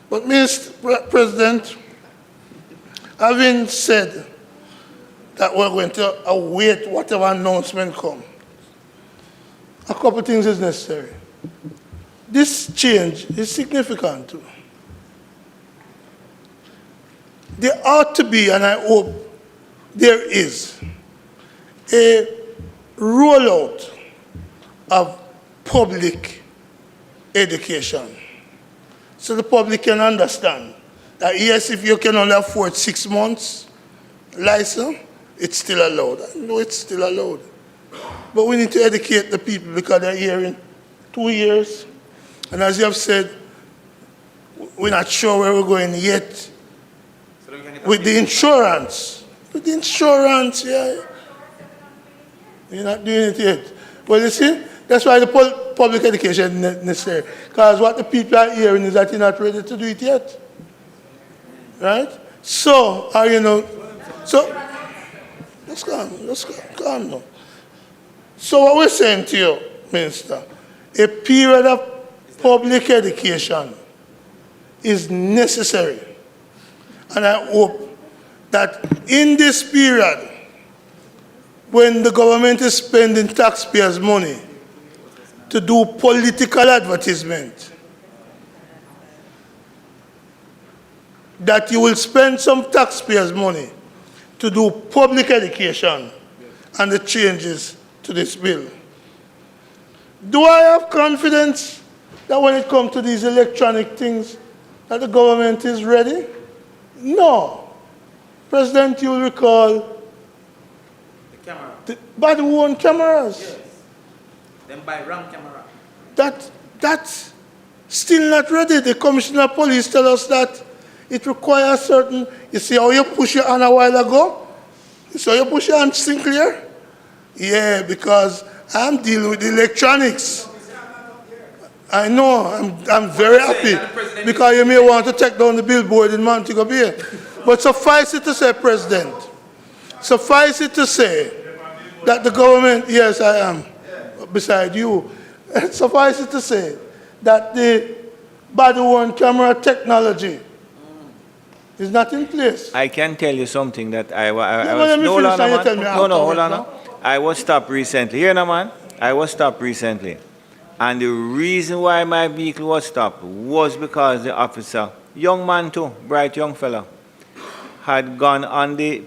Speaker 7: But, Mr. President, having said that we're going to await whatever announcement comes, a couple of things is necessary. This change is significant too. There ought to be, and I hope there is, a rollout of public education so the public can understand that yes, if you can only afford 6 months license, it's still allowed. I know it's still allowed. But we need to educate the people because they're here in 2 years. And as you have said, we're not sure where we're going yet. With the insurance. With the insurance, yeah. You're not doing it yet. But you see, that's why the public education is necessary. Because what the people are hearing is that you're not ready to do it yet. Right? So, so, let's calm now. So what we're saying to you, Minister, a period of public education is necessary. And I hope that in this period, when the government is spending taxpayers' money to do political advertisement, that you will spend some taxpayers' money to do public education and the changes to this bill. Do I have confidence that when it comes to these electronic things, that the government is ready? No. President, you will recall
Speaker 10: The camera.
Speaker 7: the bad-worn cameras.
Speaker 10: Yes. Then buy wrong camera.
Speaker 7: That's still not ready. The Commissioner of Police tell us that it requires certain, you see how you push your hand a while ago? You see how you push your hand, Sinclair? Yeah, because I'm dealing with electronics. I know, I'm very happy because you may want to take down the billboard in Montego Bay. But suffice it to say, President, suffice it to say that the government, yes, I am, beside you, suffice it to say that the body-worn camera technology is not in place.
Speaker 1: I can tell you something that I was...
Speaker 7: let me finish and you tell me
Speaker 1: hold
Speaker 7: afterwards,
Speaker 1: on.
Speaker 7: no?
Speaker 1: I was stopped recently. Here now, man. I was stopped recently. And the reason why my vehicle was stopped was because the officer, young man too, bright young fella, had gone on the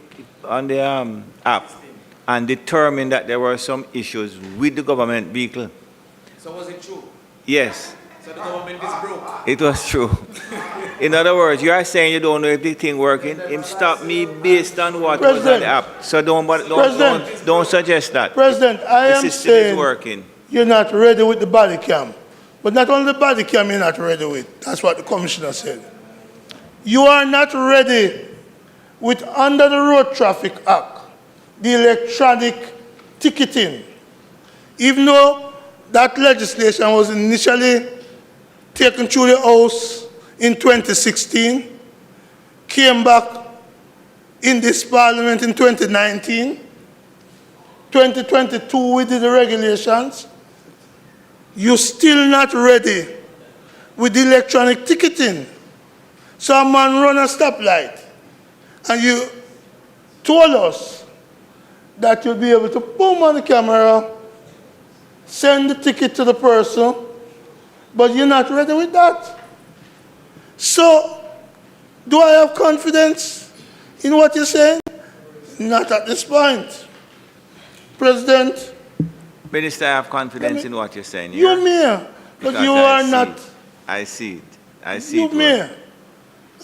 Speaker 1: app and determined that there were some issues with the government vehicle.
Speaker 10: So was it true?
Speaker 1: Yes.
Speaker 10: So the government is broke?
Speaker 1: It was true. In other words, you are saying you don't know if the thing working. Him stop me based on what was on the app. So don't suggest that.
Speaker 7: President, I am
Speaker 1: the system is
Speaker 7: saying
Speaker 1: working.
Speaker 7: You're not ready with the body cam. But not only the body cam you're not ready with. That's what the Commissioner said. You are not ready with, under the Road Traffic Act, the electronic ticketing. Even though that legislation was initially taken through the House in 2016, came back in this Parliament in 2019, 2022 we did the regulations. You're still not ready with the electronic ticketing. So a man run a stoplight and you told us that you'll be able to boom on the camera, send the ticket to the person, But you're not ready with that. So, do I have confidence in what you're saying? Not at this point. President,
Speaker 1: Minister, I have confidence in what you're saying.
Speaker 7: you may, but
Speaker 1: Because
Speaker 7: you
Speaker 1: I
Speaker 7: are
Speaker 1: see
Speaker 7: not.
Speaker 1: it. I see it. I see
Speaker 7: You
Speaker 1: it.
Speaker 7: may.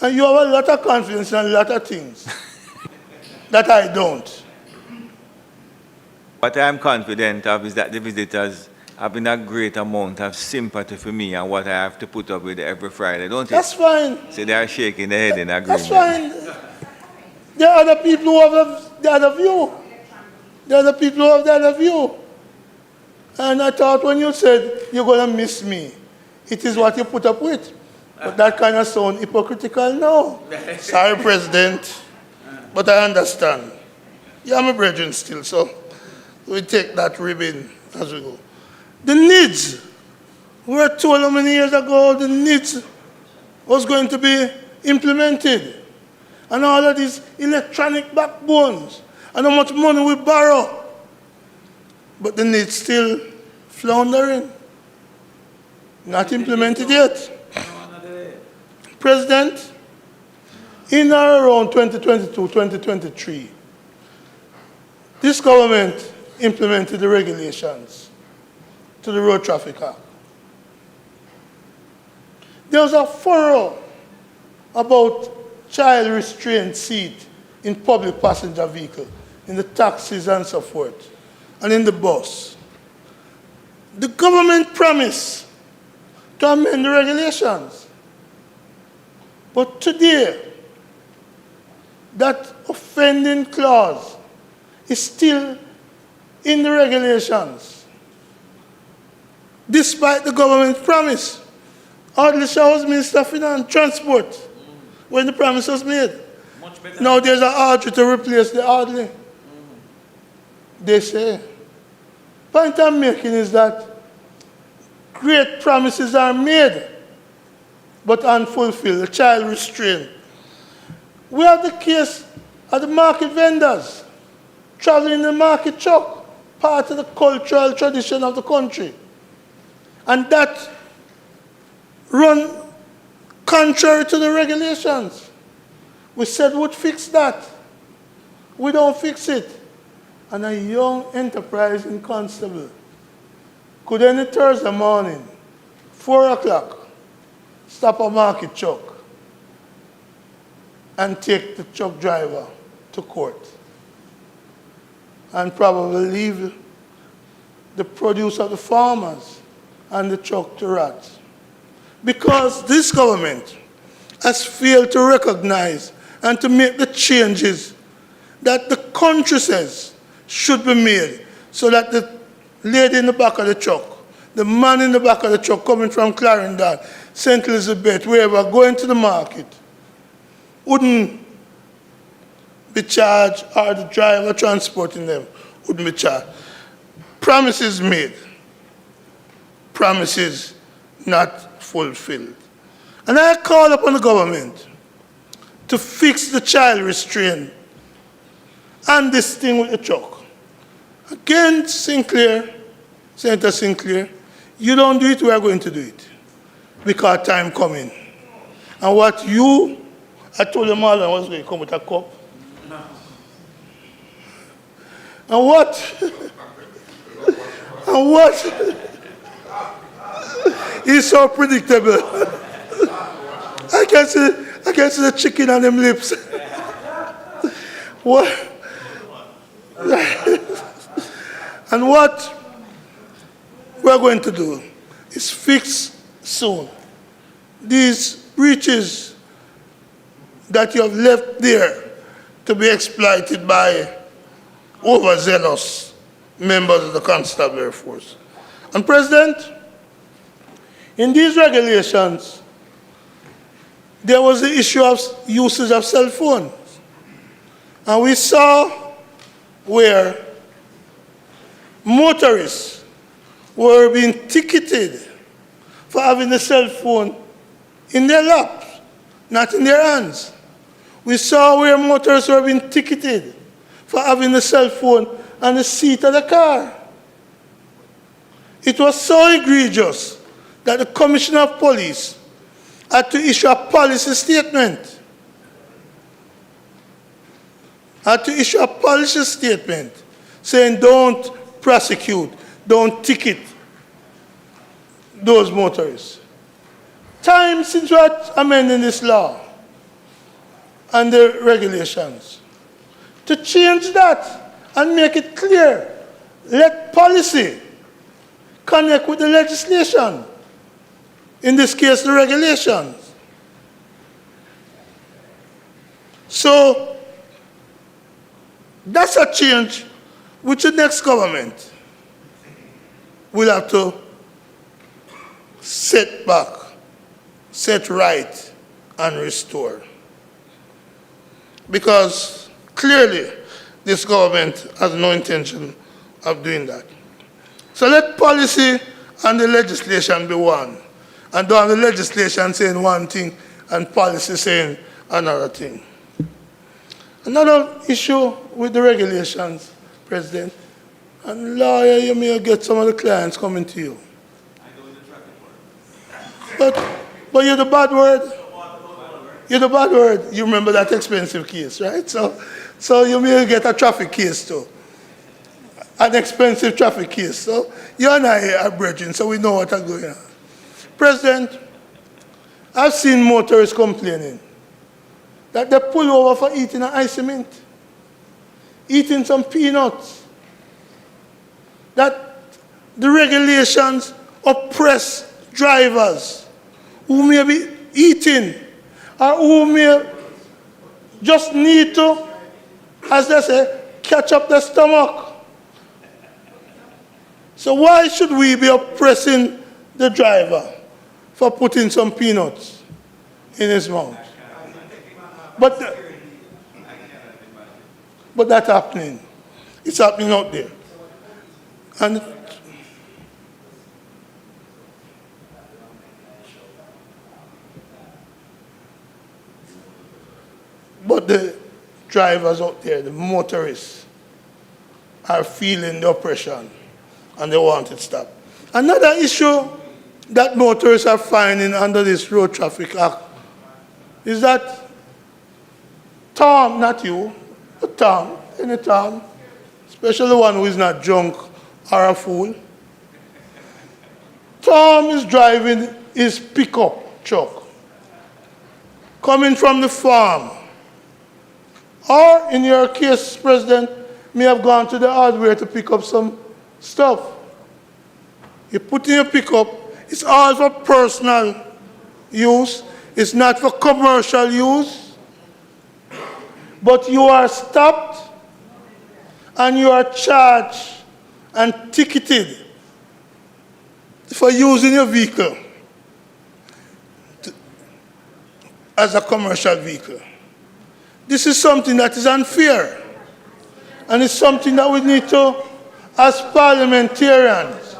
Speaker 7: And you have a lot of confidence in a lot of things that I don't.
Speaker 1: What I'm confident of is that the visitors have a great amount of sympathy for me and what I have to put up with every Friday, don't you?
Speaker 7: That's fine.
Speaker 1: So they are shaking their head in agreement.
Speaker 7: That's fine. There are other people who have the other view. There are other people who have the other view. And I thought when you said you're going to miss me, it is what you put up with. But that kind of sound hypocritical now. Sorry, President, but I understand. Yeah, I'm a brethren still, so we take that ribbon as we go. The needs, we were told how many years ago the needs was going to be implemented. And all of these electronic backbones, and how much money we borrow. But the needs still floundering. Not implemented yet. President, in or around 2022, 2023, this government implemented the regulations to the Road Traffic Act. There was a furrow about child restraint seat in public passenger vehicle, in the taxis and so forth, and in the bus. The government promised to amend the regulations. But today, that offending clause is still in the regulations, despite the government promise. Hardly was Minister of Finance, Transport, when the promise was made. Now there's an order to replace the Hardly. They say. Point I'm making is that great promises are made, but unfulfilled. The child restraint. We have the case of the market vendors traveling in the market truck, part of the cultural tradition of the country. And that run contrary to the regulations. We said we'd fix that. We don't fix it. And a young enterprising constable could any Thursday morning, 4 o'clock, stop a market truck and take the truck driver to court and probably leave the produce of the farmers and the truck to rot. Because this government has failed to recognize and to make the changes that the country says should be made, so that the lady in the back of the truck, the man in the back of the truck coming from Clarendon, St. Elizabeth, wherever, going to the market, wouldn't be charged, or the driver transporting them wouldn't be charged. Promises made, promises not fulfilled. And I call upon the government to fix the child restraint and this thing with the truck. Again, Sinclair, Senator Sinclair, you don't do it, we are going to do it. Because time coming. And what you, I told them all I was going to come with a cup. And what, and what is so predictable. I can see the chicken on them lips. What? And what we're going to do is fix soon these breaches that you have left there to be exploited by overzealous members of the Constabulary Force. And President, in these regulations, there was the issue of usage of cell phones. And we saw where motorists were being ticketed for having a cell phone in their laps, not in their hands. We saw where motorists were being ticketed for having a cell phone on the seat of the car. It was so egregious that the Commissioner of Police had to issue a policy statement. Had to issue a policy statement saying don't prosecute, don't ticket those motorists. Time since we are amending this law and the regulations to change that and make it clear. Let policy connect with the legislation. In this case, the regulations. So that's a change which the next government will have to set back, set right, and restore. Because clearly, this government has no intention of doing that. So let policy and the legislation be one. And don't have the legislation saying one thing and policy saying another thing. Another issue with the regulations, President, and lawyer, you may get some of the clients coming to you. But you're the bad word. You're the bad word. You remember that expensive case, right? So you may get a traffic case too. An expensive traffic case. So you and I are brethren, so we know what's going on. President, I've seen motorists complaining that they pull over for eating an ice mint, eating some peanuts, that the regulations oppress drivers who may be eating or who may just need to, as they say, catch up their stomach. So why should we be oppressing the driver for putting some peanuts in his mouth? But that's happening. It's happening out there. And but the drivers out there, the motorists, are feeling the oppression and they want it stopped. Another issue that motorists are finding under this Road Traffic Act is that Tom, not you, but Tom, any Tom, especially the one who is not drunk or a fool, Tom is driving his pickup truck coming from the farm. Or, in your case, President, may have gone to the hardware to pick up some stuff. You put in your pickup, it's all for personal use, it's not for commercial use, but you are stopped and you are charged and ticketed for using your vehicle as a commercial vehicle. This is something that is unfair, and it's something that we need to, as parliamentarians.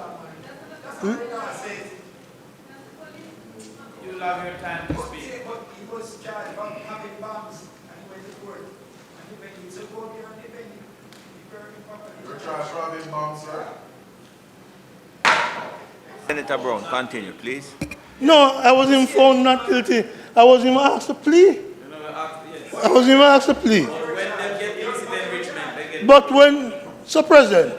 Speaker 10: You'll have your time to speak.
Speaker 13: He was charged about having bombs and he went to court. And he went to court and he
Speaker 8: You're charged for having bombs, sir?
Speaker 1: Senator Brown, continue, please.
Speaker 7: No, I was even found not guilty. I was even asked to plea. I was even asked to plea. But when, so President,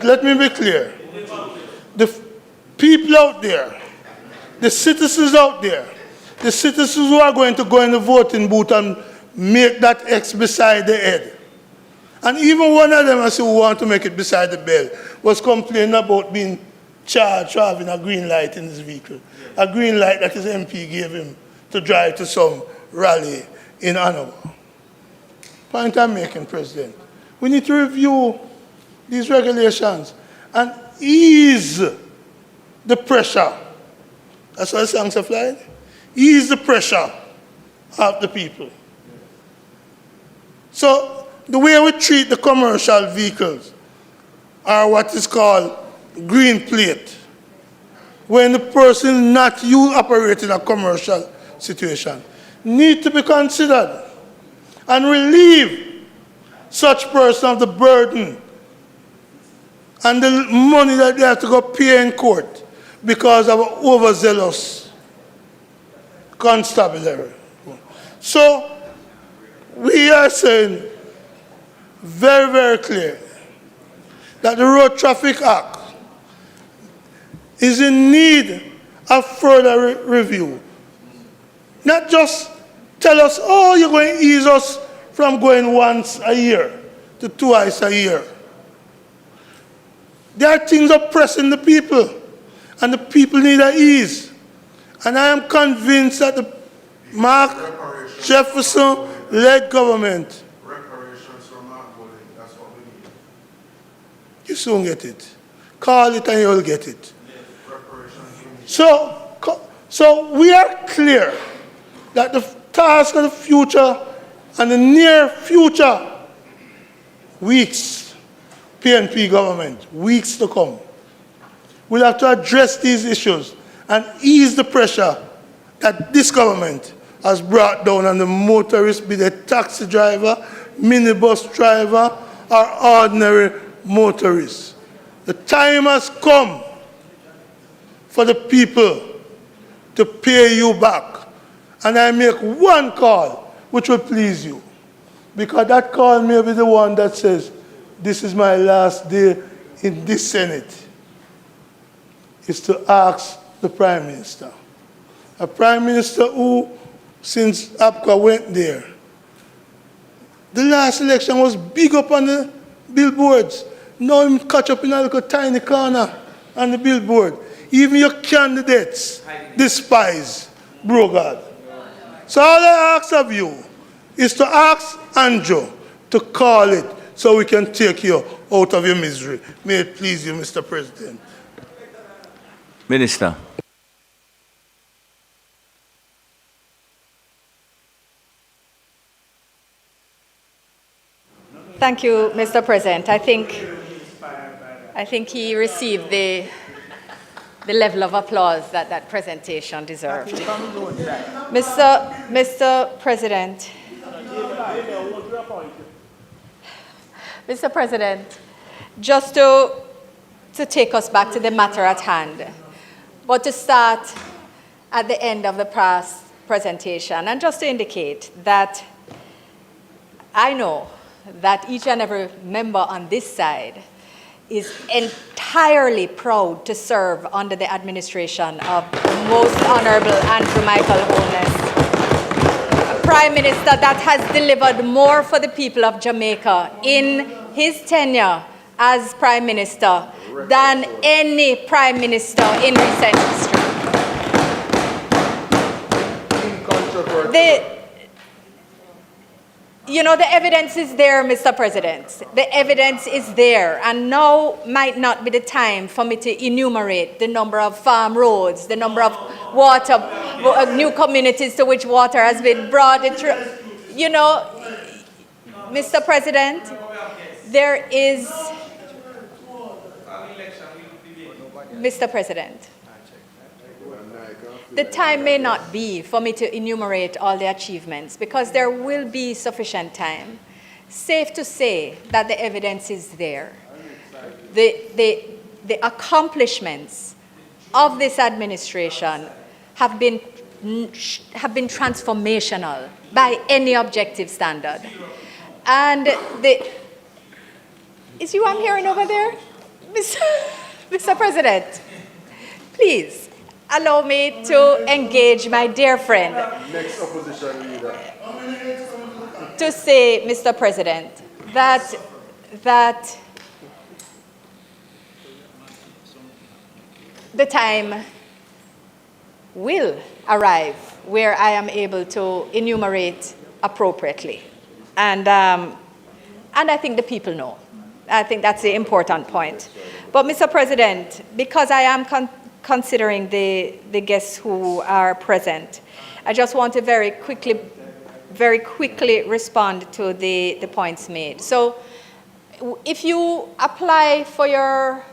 Speaker 7: let me be clear. The people out there, the citizens out there, the citizens who are going to go in the voting booth and make that X beside the head. And even one of them, I see, who want to make it beside the bell, was complaining about being charged for having a green light in his vehicle. A green light that his MP gave him to drive to some rally in Hanover. Point I'm making, President. We need to review these regulations and ease the pressure. That's why the songs are flying. Ease the pressure of the people. So the way we treat the commercial vehicles are what is called green plate. When the person is not operating a commercial situation, need to be considered and relieve such person of the burden and the money that they have to go pay in court because of overzealous constabulary. So we are saying very, very clear that the Road Traffic Act is in need of further review. Not just tell us, oh, you're going to ease us from going once a year to twice a year. There are things oppressing the people, and the people need an ease. And I am convinced that the Mark Jefferson-led government,
Speaker 8: Reparations from Mark Bulling, that's what we need.
Speaker 7: you soon get it. Call it and you'll get it. So we are clear that the task of the future and the near future weeks, PNP government, weeks to come, we'll have to address these issues and ease the pressure that this government has brought down on the motorist, be they taxi driver, minibus driver, or ordinary motorists. The time has come for the people to pay you back. And I make one call which will please you, because that call may be the one that says, this is my last day in this Senate, is to ask the Prime Minister. A Prime Minister who, since APCA went there, the last election was big up on the billboards. Now him catch up in a little tiny corner on the billboard. Even your candidates despise Brogard. So all I ask of you is to ask Andrew to call it so we can take you out of your misery. May it please you, Mr. President.
Speaker 1: Minister.
Speaker 4: Thank you, Mr. President. I think he received the level of applause that that presentation deserved. Mr. President, Mr. President, just to take us back to the matter at hand, but to start at the end of the past presentation, and just to indicate that I know that each and every member on this side is entirely proud to serve under the administration of the Most Honorable Andrew Michael Holness, a Prime Minister that has delivered more for the people of Jamaica in his tenure as Prime Minister than any Prime Minister in recent history. The evidence is there, Mr. President. The evidence is there. And now might not be the time for me to enumerate the number of farm roads, the number of water, new communities to which water has been brought. Mr. President, there is... Mr. President, the time may not be for me to enumerate all the achievements because there will be sufficient time. Safe to say that the evidence is there. The accomplishments of this administration have been transformational by any objective standard. And is you I'm hearing over there? Mr. President, please allow me to engage my dear friend.
Speaker 8: Next opposition leader.
Speaker 4: To say, Mr. President, that the time will arrive where I am able to enumerate appropriately. And I think the people know. I think that's the important point. But, Mr. President, because I am considering the guests who are present, I just want to very quickly respond to the points made. So, if you apply for your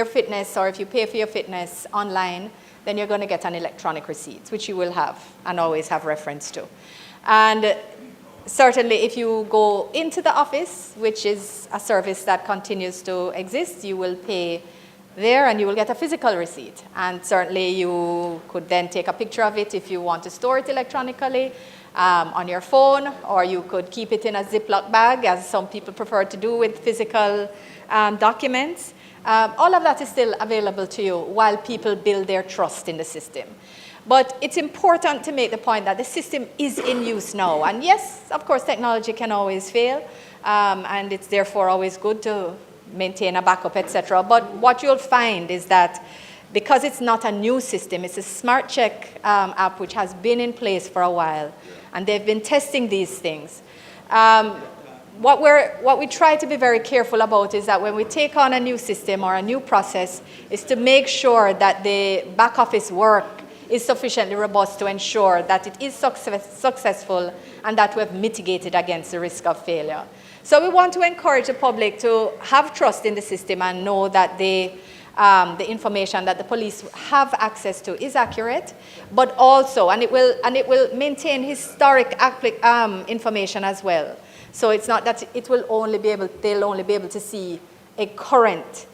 Speaker 4: fitness, or if you pay for your fitness online, then you're going to get an electronic receipt, which you will have and always have reference to. And certainly if you go into the office, which is a service that continues to exist, you will pay there and you will get a physical receipt. And certainly you could then take a picture of it if you want to store it electronically on your phone, or you could keep it in a Ziploc bag, as some people prefer to do with physical documents. All of that is still available to you while people build their trust in the system. But it's important to make the point that the system is in use now. And yes, of course, technology can always fail, and it's therefore always good to maintain a backup, etc. But what you'll find is that because it's not a new system, it's a Smart Check app which has been in place for a while, and they've been testing these things. What we try to be very careful about is that when we take on a new system or a new process, is to make sure that the back office work is sufficiently robust to ensure that it is successful and that we've mitigated against the risk of failure. So we want to encourage the public to have trust in the system and know that the information that the police have access to is accurate, but also, and it will maintain historic information as well. So it's not that they'll only be able to see a current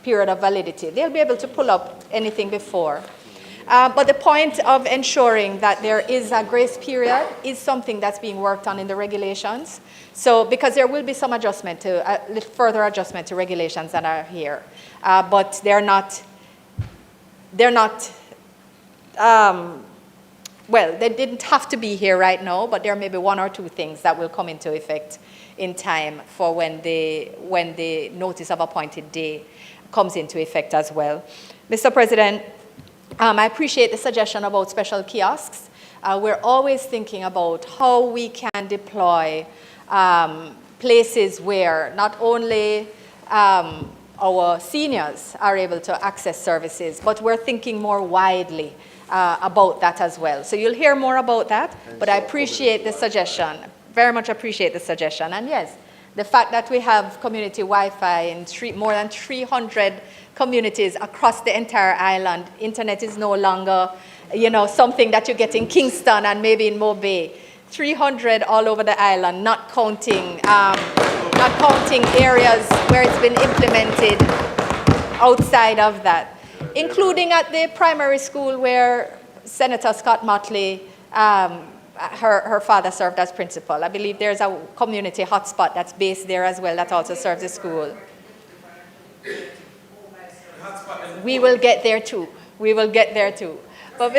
Speaker 4: period of validity. They'll be able to pull up anything before. But the point of ensuring that there is a grace period is something that's being worked on in the regulations. So, because there will be some adjustment to, further adjustment to regulations that are here. But they're not, well, they didn't have to be here right now, but there may be one or two things that will come into effect in time for when the notice of appointed day comes into effect as well. Mr. President, I appreciate the suggestion about special kiosks. We're always thinking about how we can deploy places where not only our seniors are able to access services, but we're thinking more widely about that as well. So you'll hear more about that, but I appreciate the suggestion, very much appreciate the suggestion. And yes, the fact that we have community Wi-Fi in more than 300 communities across the entire island, internet is no longer, something that you get in Kingston and maybe in Mo Bay. 300 all over the island, not counting areas where it's been implemented outside of that, including at the primary school where Senator Scott Motley, her father served as principal. I believe there's a community hotspot that's based there as well that also serves the school. We will get there too. We will get there too. But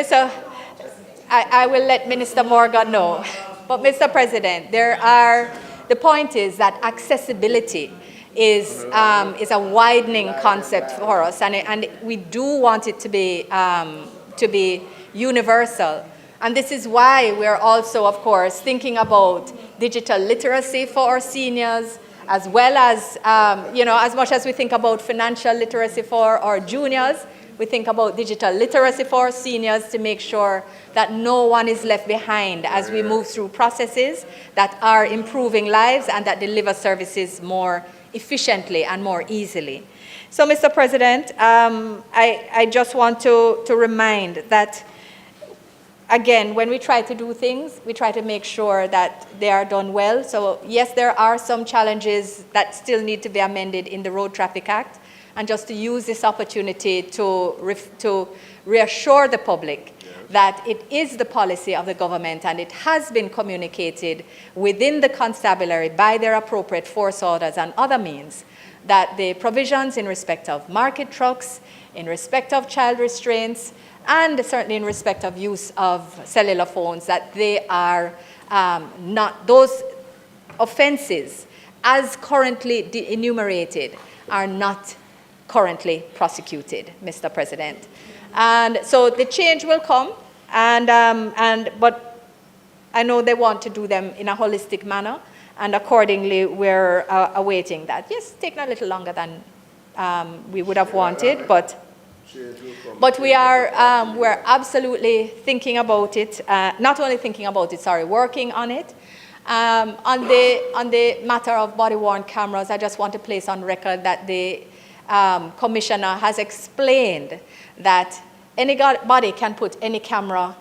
Speaker 4: I will let Minister Morgan know. But Mr. President, the point is that accessibility is a widening concept for us, and we do want it to be universal. And this is why we're also, of course, thinking about digital literacy for our seniors, as well as, as much as we think about financial literacy for our juniors, we think about digital literacy for our seniors to make sure that no one is left behind as we move through processes that are improving lives and that deliver services more efficiently and more easily. So, Mr. President, I just want to remind that, again, when we try to do things, we try to make sure that they are done well. So, yes, there are some challenges that still need to be amended in the Road Traffic Act. And just to use this opportunity to reassure the public that it is the policy of the government and it has been communicated within the constabulary by their appropriate force orders and other means that the provisions in respect of market trucks, in respect of child restraints, and certainly in respect of use of cellular phones, that they are not, those offenses as currently enumerated are not currently prosecuted, Mr. President. And so the change will come, but I know they want to do them in a holistic manner, and accordingly we're awaiting that. Yes, taking a little longer than we would have wanted, but we are we're absolutely thinking about it, not only thinking about it, sorry, working on it. On the matter of body-worn cameras, I just want to place on record that the Commissioner has explained that anybody can put any camera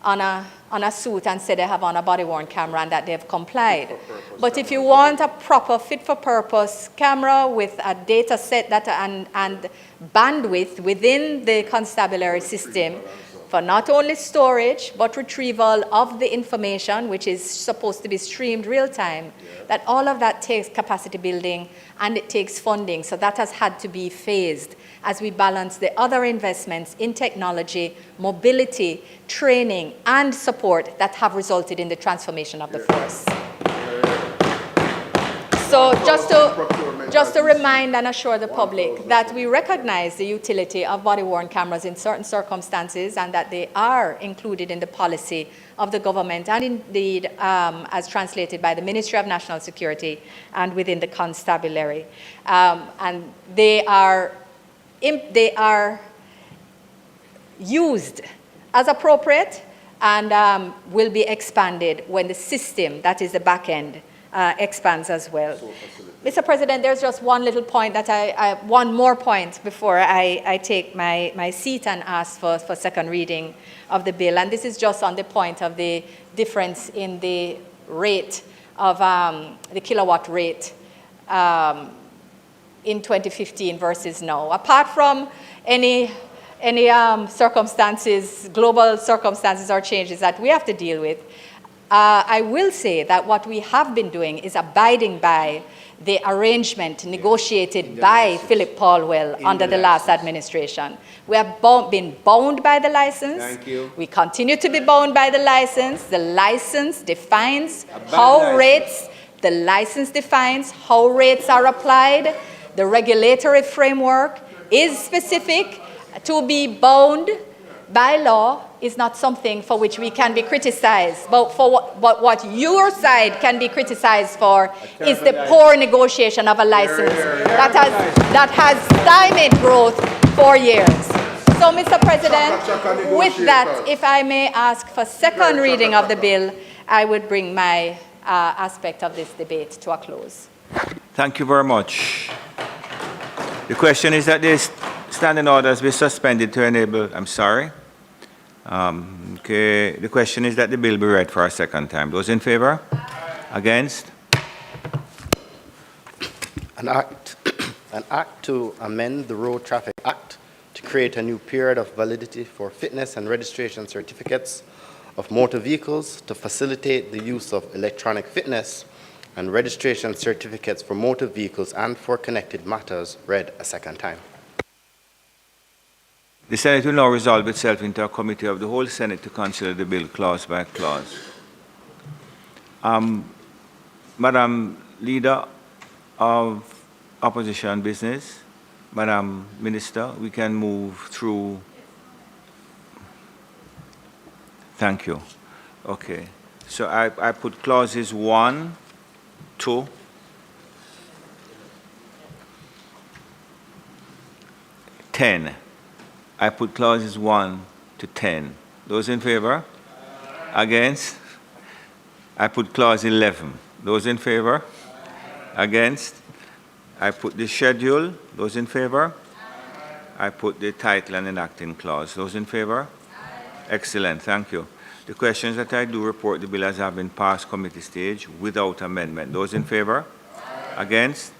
Speaker 4: on a suit and say they have on a body-worn camera and that they've complied. But if you want a proper fit-for-purpose camera with a data set and bandwidth within the constabulary system for not only storage but retrieval of the information, which is supposed to be streamed real-time, that all of that takes capacity building and it takes funding. So that has had to be phased as we balance the other investments in technology, mobility, training, and support that have resulted in the transformation of the force. So just to remind and assure the public that we recognize the utility of body-worn cameras in certain circumstances and that they are included in the policy of the government and indeed as translated by the Ministry of National Security and within the constabulary. And they are used as appropriate and will be expanded when the system, that is the back end, expands as well. Mr. President, there's just one little point that one more point before I take my seat and ask for second reading of the bill. And this is just on the point of the difference in the rate of the kilowatt rate in 2015 versus now. Apart from any circumstances, global circumstances or changes that we have to deal with, I will say that what we have been doing is abiding by the arrangement negotiated by Philip Paulwell under the last administration. We have been bound by the license.
Speaker 5: Thank you.
Speaker 4: We continue to be bound by the license. The license defines how rates, the license defines how rates are applied. The regulatory framework is specific. To be bound by law is not something for which we can be criticized, but what your side can be criticized for is the poor negotiation of a license that has stymied growth for years. So, Mr. President, with that, if I may ask for second reading of the bill, I would bring my aspect of this debate to a close.
Speaker 1: Thank you very much. The question is that this standing orders be suspended to enable, I'm sorry. Okay, the question is that the bill be read for a second time. Those in favor? Against?
Speaker 3: An act to amend the Road Traffic Act to create a new period of validity for fitness and registration certificates of motor vehicles to facilitate the use of electronic fitness and registration certificates for motor vehicles and for connected matters read a second time.
Speaker 1: The Senate will now resolve itself into a committee of the whole Senate to consider the bill clause by clause. Madam Leader of Opposition Business, Madam Minister, we can move through. Thank you. Okay. So I put clauses 1, 2, 10. I put clauses 1 to 10. Those in favor? Against? I put clause 11. Those in favor? Against? I put the schedule. Those in favor? I put the title and enacting clause. Those in favor? Excellent. Thank you. The questions that I do report the bill as have been passed committee stage without amendment. Those in favor? Against?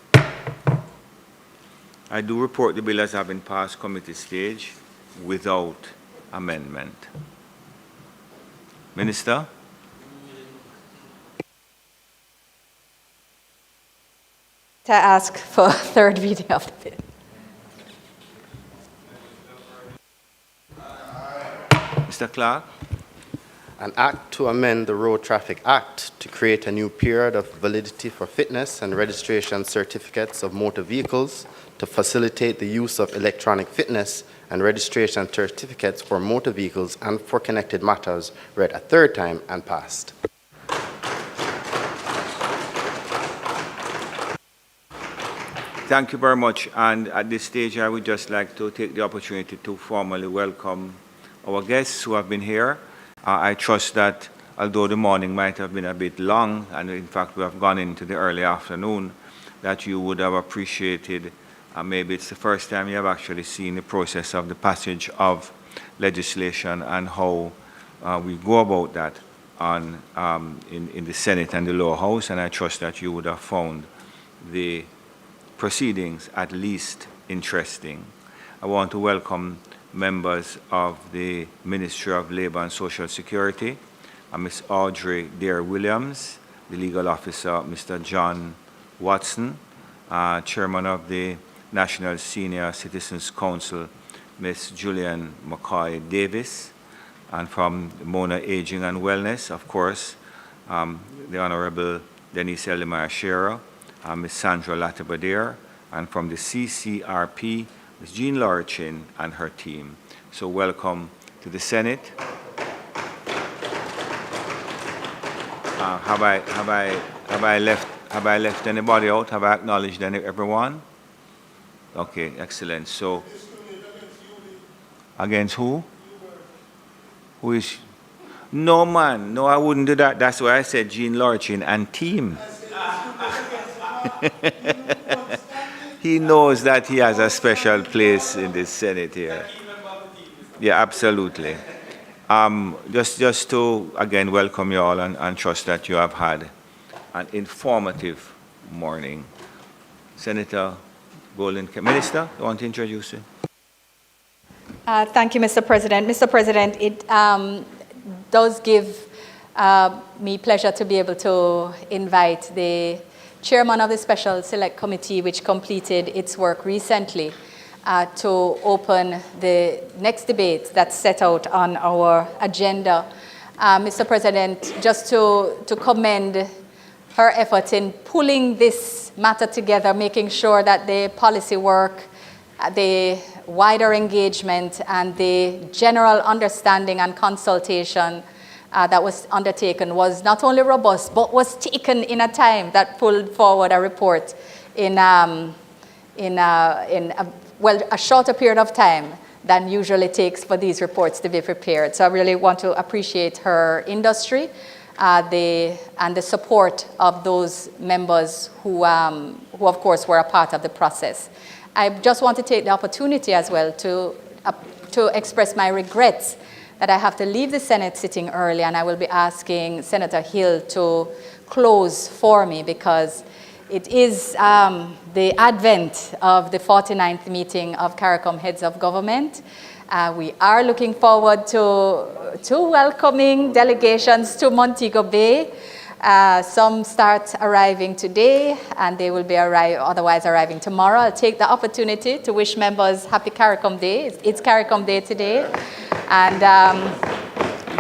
Speaker 1: I do report the bill as have been passed committee stage without amendment. Minister?
Speaker 4: To ask for third reading of the bill.
Speaker 1: Mr. Clark?
Speaker 3: An act to amend the Road Traffic Act to create a new period of validity for fitness and registration certificates of motor vehicles to facilitate the use of electronic fitness and registration certificates for motor vehicles and for connected matters read a third time and passed.
Speaker 1: Thank you very much. And at this stage, I would just like to take the opportunity to formally welcome our guests who have been here. I trust that although the morning might have been a bit long, and in fact we have gone into the early afternoon, that you would have appreciated, maybe it's the first time you have actually seen the process of the passage of legislation and how we go about that in the Senate and the lower house, and I trust that you would have found the proceedings at least interesting. I want to welcome members of the Ministry of Labour and Social Security, Ms. Audrey Dare-Williams, the legal officer, Mr. John Watson, Chairman of the National Senior Citizens Council, Ms. Julian McCoy Davis, and from Mona Aging and Wellness, of course, the Honorable Denise Eldemire Shearer, Ms. Sandra Latibadir, and from the CCRP, Ms. Jean Lorichin and her team. So welcome to the Senate. Have I left anybody out? Have I acknowledged everyone? Okay, excellent. So, against who? Who is? No, man. No, I wouldn't do that. That's why I said Jean Lorichin and team. He knows that he has a special place in the Senate here. Yeah, absolutely. Just to, again, welcome you all and trust that you have had an informative morning. Senator Golden, Minister, you want to introduce you?
Speaker 4: Thank you, Mr. President. Mr. President, it does give me pleasure to be able to invite the chairman of the Special Select Committee, which completed its work recently, to open the next debate that's set out on our agenda. Mr. President, just to commend her efforts in pulling this matter together, making sure that the policy work, the wider engagement, and the general understanding and consultation that was undertaken was not only robust, but was taken in a time that pulled forward a report in a shorter period of time than usually takes for these reports to be prepared. So I really want to appreciate her industry and the support of those members who of course, were a part of the process. I just want to take the opportunity as well to express my regrets that I have to leave the Senate sitting early, and I will be asking Senator Hill to close for me because it is the advent of the 49th meeting of CARICOM Heads of Government. We are looking forward to welcoming delegations to Montego Bay. Some start arriving today, and they will be otherwise arriving tomorrow. I'll take the opportunity to wish members happy CARICOM Day. It's CARICOM Day today. And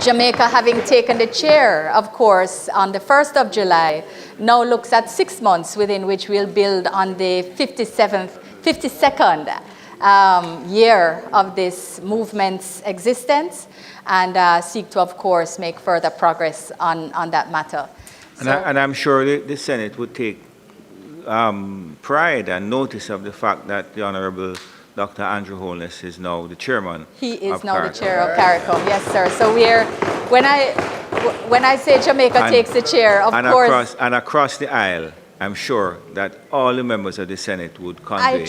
Speaker 4: Jamaica, having taken the chair, of course, on the 1st of July, now looks at 6 months within which we'll build on the 52nd year of this movement's existence and seek to, of course, make further progress on that matter.
Speaker 1: And I'm sure the Senate would take pride and notice of the fact that the Honorable Dr. Andrew Holness is now the chairman.
Speaker 4: He is now the chair of CARICOM, yes, sir. So when I say Jamaica takes the chair, of course.
Speaker 1: And across the aisle, I'm sure that all the members of the Senate would convey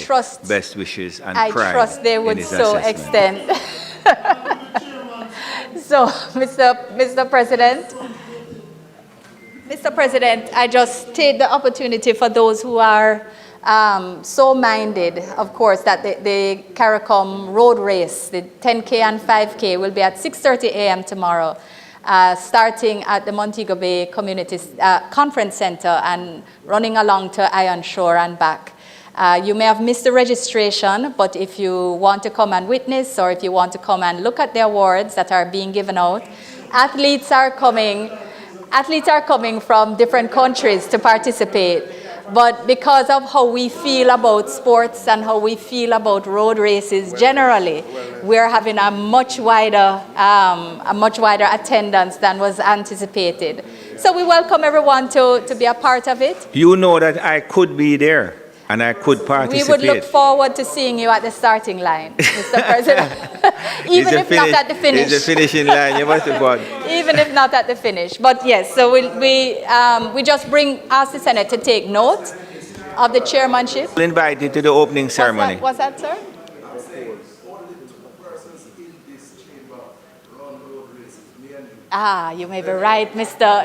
Speaker 1: best wishes and pride.
Speaker 4: I trust they would so extend. So, Mr. President, I just take the opportunity for those who are so minded, of course, that the CARICOM road race, the 10K and 5K, will be at 6:30 a.m. tomorrow, starting at the Montego Bay Community Conference Center and running along to Iron Shore and back. You may have missed the registration, but if you want to come and witness, or if you want to come and look at the awards that are being given out, athletes are coming from different countries to participate. But because of how we feel about sports and how we feel about road races generally, we're having a much wider attendance than was anticipated. So we welcome everyone to be a part of it.
Speaker 1: You know that I could be there and I could participate.
Speaker 4: We would look forward to seeing you at the starting line, Mr. President. Even if not at the finish.
Speaker 1: It's the finishing line, you must have won.
Speaker 4: Even if not at the finish. But yes, so we just ask the Senate to take note of the chairmanship.
Speaker 1: We'll invite you to the opening ceremony.
Speaker 4: What's that, sir? You may be right,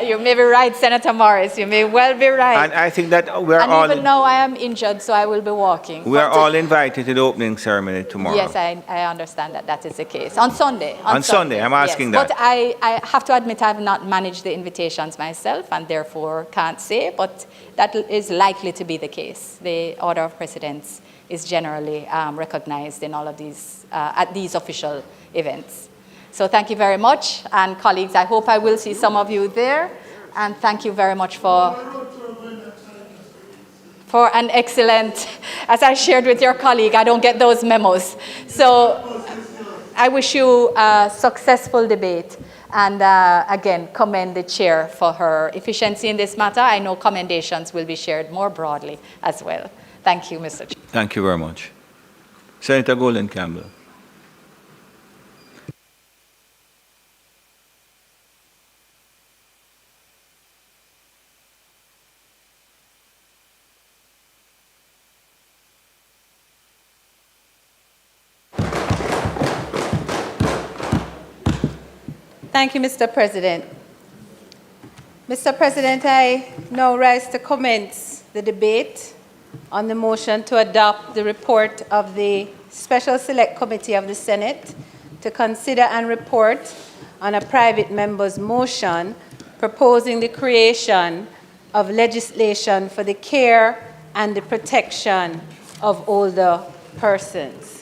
Speaker 4: You may be right, Senator Morris. You may well be right.
Speaker 1: And I think that we're
Speaker 4: And
Speaker 1: all
Speaker 4: even now I am injured, so I will be walking.
Speaker 1: we are all invited to the opening ceremony tomorrow.
Speaker 4: Yes, I understand that that is the case. On Sunday.
Speaker 1: On Sunday, I'm asking
Speaker 4: yes.
Speaker 1: that.
Speaker 4: But I have to admit I have not managed the invitations myself and therefore can't say, but that is likely to be the case. The Order of Precedence is generally recognized in all of these, at these official events. So thank you very much. And colleagues, I hope I will see some of you there. And thank you very much for an excellent, as I shared with your colleague, I don't get those memos. So I wish you a successful debate. And again, commend the chair for her efficiency in this matter. I know commendations will be shared more broadly as well. Thank you, Mr. Chair.
Speaker 1: Thank you very much. Senator Golden Campbell.
Speaker 14: Thank you, Mr. President. Mr. President, I now rise to commence the debate on the motion to adopt the report of the Special Select Committee of the Senate to consider and report on a private member's motion proposing the creation of legislation for the care and the protection of older persons.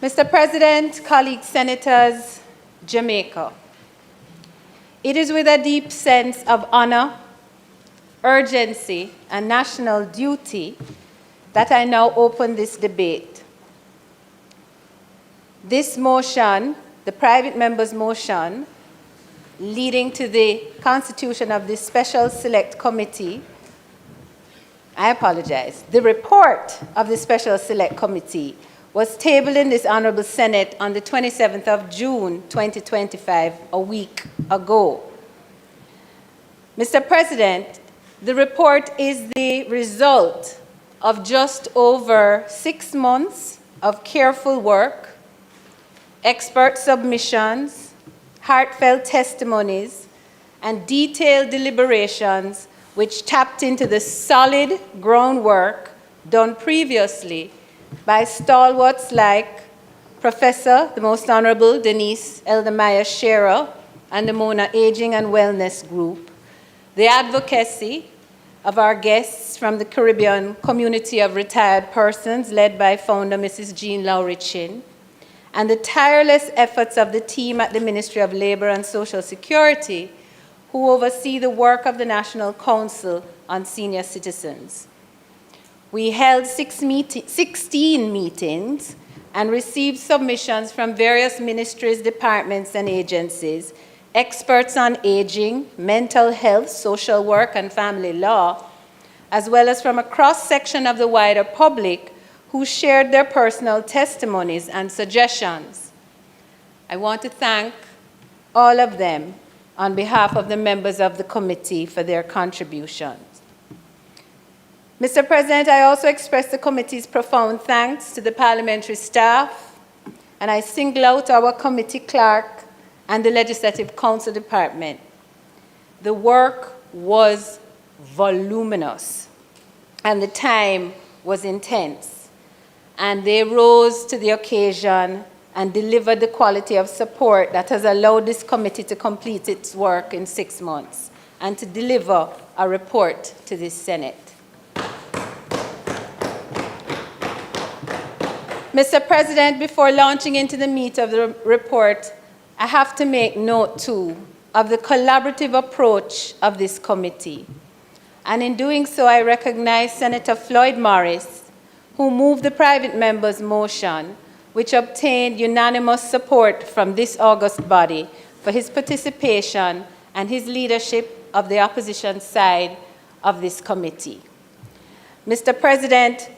Speaker 14: Mr. President, colleagues, senators, Jamaica. It is with a deep sense of honor, urgency, and national duty that I now open this debate. This motion, the private member's motion, leading to the constitution of the Special Select Committee, I apologize, the report of the Special Select Committee was tabled in this Honorable Senate on the 27th of June, 2025, a week ago. Mr. President, the report is the result of just over 6 months of careful work, expert submissions, heartfelt testimonies, and detailed deliberations which tapped into the solid groundwork done previously by stalwarts like Professor, the Most Honorable Denise Eldermeyer Shearer and the Mona Aging and Wellness Group, the advocacy of our guests from the Caribbean Community of Retired Persons led by founder Mrs. Jean Lowry Chin, and the tireless efforts of the team at the Ministry of Labor and Social Security who oversee the work of the National Council on Senior Citizens. We held 16 meetings and received submissions from various ministries, departments, and agencies, experts on aging, mental health, social work, and family law, as well as from a cross-section of the wider public who shared their personal testimonies and suggestions. I want to thank all of them on behalf of the members of the committee for their contributions. Mr. President, I also express the committee's profound thanks to the parliamentary staff, and I single out our committee clerk and the Legislative Council Department. The work was voluminous, and the time was intense, and they rose to the occasion and delivered the quality of support that has allowed this committee to complete its work in 6 months and to deliver a report to this Senate. Mr. President, before launching into the meat of the report, I have to make note, too, of the collaborative approach of this committee. And in doing so, I recognize Senator Floyd Morris, who moved the private member's motion, which obtained unanimous support from this august body for his participation and his leadership of the opposition side of this committee. Mr. President,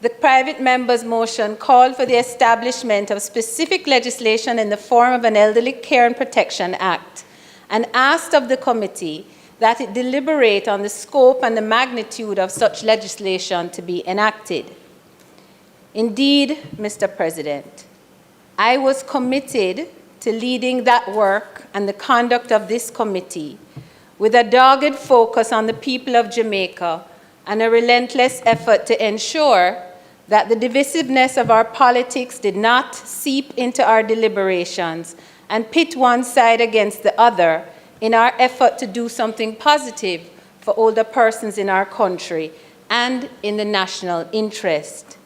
Speaker 14: the private member's motion called for the establishment of specific legislation in the form of an Elderly Care and Protection Act and asked of the committee that it deliberate on the scope and the magnitude of such legislation to be enacted. Indeed, Mr. President, I was committed to leading that work and the conduct of this committee with a dogged focus on the people of Jamaica and a relentless effort to ensure that the divisiveness of our politics did not seep into our deliberations and pit one side against the other in our effort to do something positive for older persons in our country and in the national interest.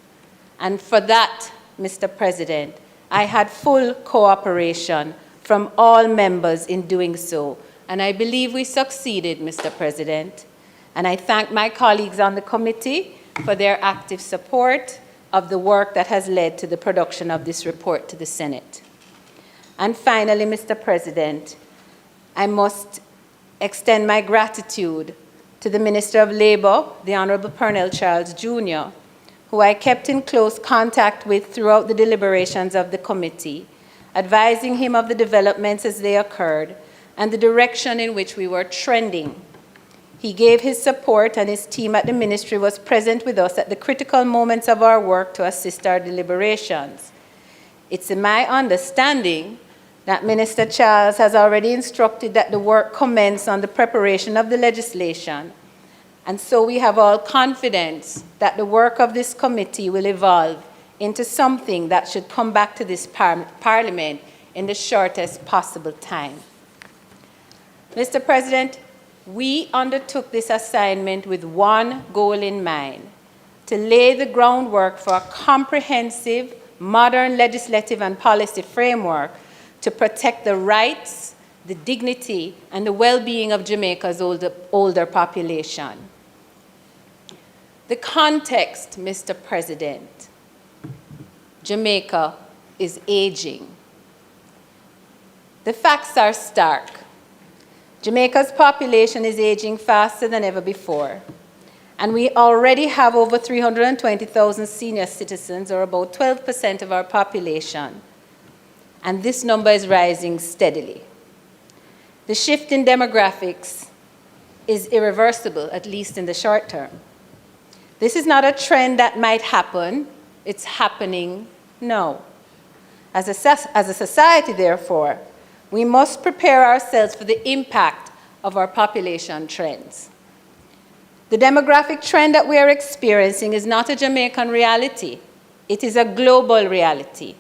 Speaker 14: And for that, Mr. President, I had full cooperation from all members in doing so. And I believe we succeeded, Mr. President. And I thank my colleagues on the committee for their active support of the work that has led to the production of this report to the Senate. And finally, Mr. President, I must extend my gratitude to the Minister of Labour, the Honourable Pernell Charles Jr., who I kept in close contact with throughout the deliberations of the committee, advising him of the developments as they occurred and the direction in which we were trending. He gave his support, and his team at the ministry was present with us at the critical moments of our work to assist our deliberations. It's my understanding that Minister Charles has already instructed that the work commence on the preparation of the legislation, and so we have all confidence that the work of this committee will evolve into something that should come back to this Parliament in the shortest possible time. Mr. President, we undertook this assignment with one goal in mind: to lay the groundwork for a comprehensive, modern legislative and policy framework to protect the rights, the dignity, and the well-being of Jamaica's older population. The context, Mr. President: Jamaica is aging. The facts are stark. Jamaica's population is aging faster than ever before, and we already have over 320,000 senior citizens, or about 12% of our population, and this number is rising steadily. The shift in demographics is irreversible, at least in the short term. This is not a trend that might happen, it's happening now. As a society, therefore, we must prepare ourselves for the impact of our population trends. The demographic trend that we are experiencing is not a Jamaican reality. It is a global reality.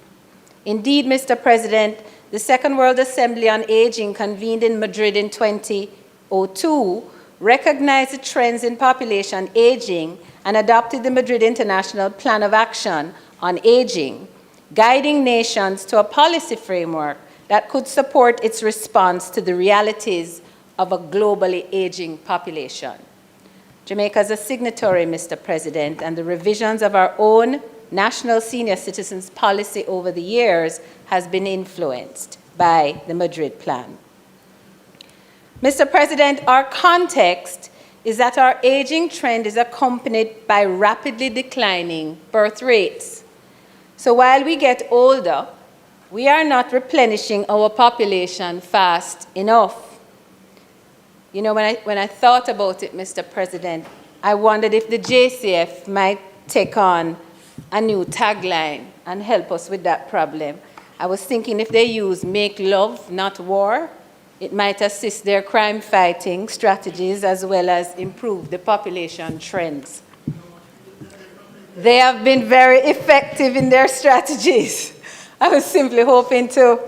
Speaker 14: Indeed, Mr. President, the Second World Assembly on Aging, convened in Madrid in 2002, recognized the trends in population aging and adopted the Madrid International Plan of Action on Aging, guiding nations to a policy framework that could support its response to the realities of a globally aging population. Jamaica is a signatory, Mr. President, and the revisions of our own national senior citizens policy over the years has been influenced by the Madrid Plan. Mr. President, our context is that our aging trend is accompanied by rapidly declining birth rates. So while we get older, we are not replenishing our population fast enough. You know, when I thought about it, Mr. President, I wondered if the JCF might take on a new tagline and help us with that problem. I was thinking if they use "make love, not war," it might assist their crime-fighting strategies as well as improve the population trends. They have been very effective in their strategies. I was simply hoping to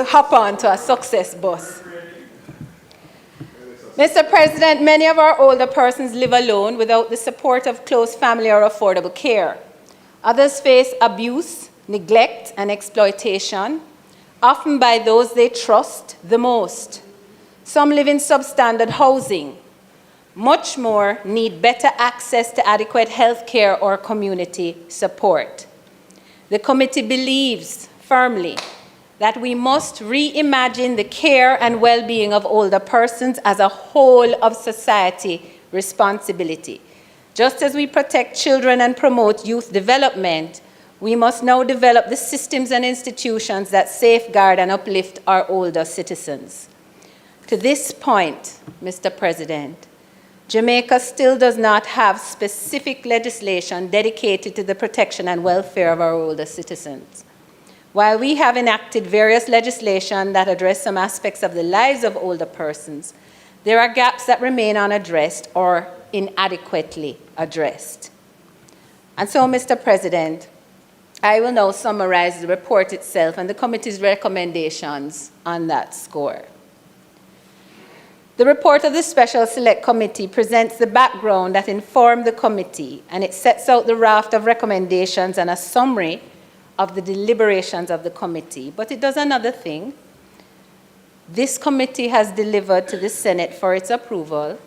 Speaker 14: hop on to a success bus. Mr. President, many of our older persons live alone without the support of close family or affordable care. Others face abuse, neglect, and exploitation, often by those they trust the most. Some live in substandard housing. Much more need better access to adequate health care or community support. The committee believes firmly that we must reimagine the care and well-being of older persons as a whole of society responsibility. Just as we protect children and promote youth development, we must now develop the systems and institutions that safeguard and uplift our older citizens. To this point, Mr. President, Jamaica still does not have specific legislation dedicated to the protection and welfare of our older citizens. While we have enacted various legislation that address some aspects of the lives of older persons, there are gaps that remain unaddressed or inadequately addressed. And so, Mr. President, I will now summarize the report itself and the committee's recommendations on that score. The report of the Special Select Committee presents the background that informed the committee, and it sets out the raft of recommendations and a summary of the deliberations of the committee. But it does another thing. This committee has delivered to the Senate for its approval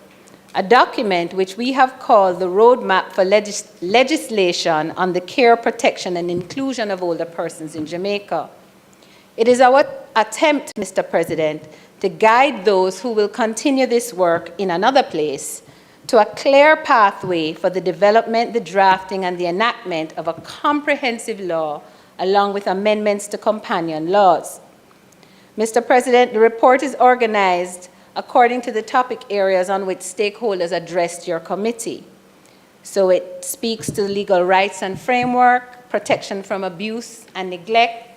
Speaker 14: a document which we have called the Roadmap for Legislation on the Care, Protection, and Inclusion of Older Persons in Jamaica. It is our attempt, Mr. President, to guide those who will continue this work in another place to a clear pathway for the development, the drafting, and the enactment of a comprehensive law, along with amendments to companion laws. Mr. President, the report is organized according to the topic areas on which stakeholders addressed your committee. So it speaks to legal rights and framework, protection from abuse and neglect,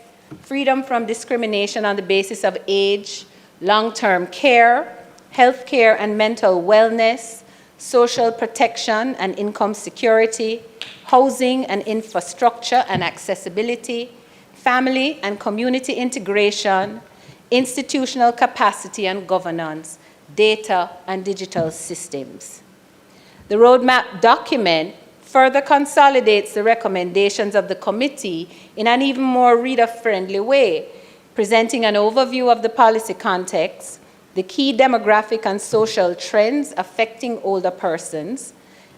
Speaker 14: freedom from discrimination on the basis of age, long-term care, health care and mental wellness, social protection and income security, housing and infrastructure and accessibility, family and community integration, institutional capacity and governance, data and digital systems. The roadmap document further consolidates the recommendations of the committee in an even more reader-friendly way, presenting an overview of the policy context, the key demographic and social trends affecting older persons,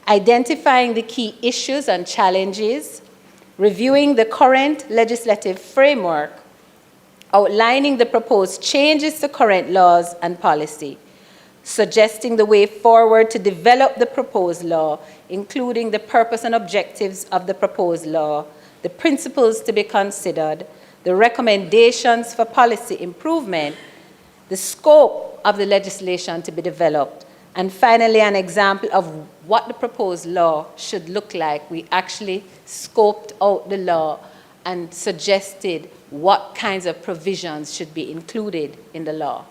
Speaker 14: identifying the key issues and challenges, reviewing the current legislative framework, outlining the proposed changes to current laws and policy, suggesting the way forward to develop the proposed law, including the purpose and objectives of the proposed law, the principles to be considered, the recommendations for policy improvement, the scope of the legislation to be developed, and finally, an example of what the proposed law should look like. We actually scoped out the law and suggested what kinds of provisions should be included in the law.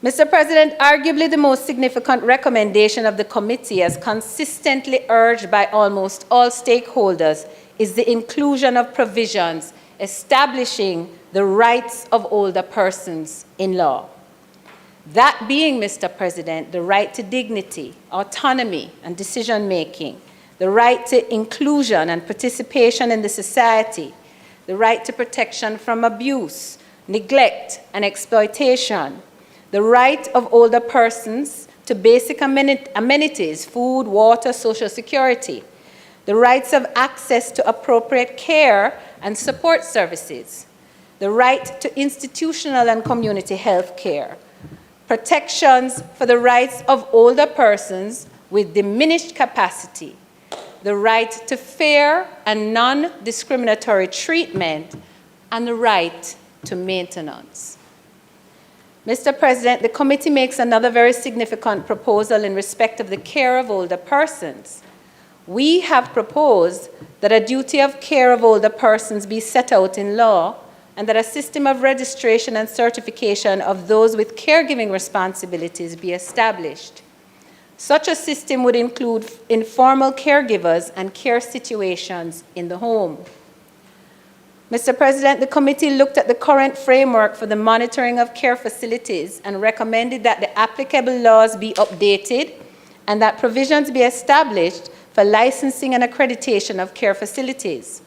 Speaker 14: Mr. President, arguably the most significant recommendation of the committee, as consistently urged by almost all stakeholders, is the inclusion of provisions establishing the rights of older persons in law. That being, Mr. President, the right to dignity, autonomy, and decision-making, the right to inclusion and participation in the society, the right to protection from abuse, neglect, and exploitation, the right of older persons to basic amenities, food, water, social security, the rights of access to appropriate care and support services, the right to institutional and community health care, protections for the rights of older persons with diminished capacity, the right to fair and non-discriminatory treatment, and the right to maintenance. Mr. President, the committee makes another very significant proposal in respect of the care of older persons. We have proposed that a duty of care of older persons be set out in law, and that a system of registration and certification of those with caregiving responsibilities be established. Such a system would include informal caregivers and care situations in the home. Mr. President, the committee looked at the current framework for the monitoring of care facilities and recommended that the applicable laws be updated and that provisions be established for licensing and accreditation of care facilities.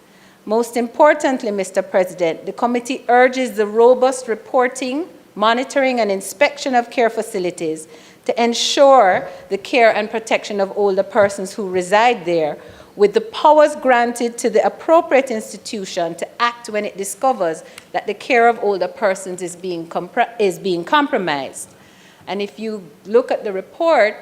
Speaker 14: Most importantly, Mr. President, the committee urges the robust reporting, monitoring, and inspection of care facilities to ensure the care and protection of older persons who reside there, with the powers granted to the appropriate institution to act when it discovers that the care of older persons is being compromised. And if you look at the report,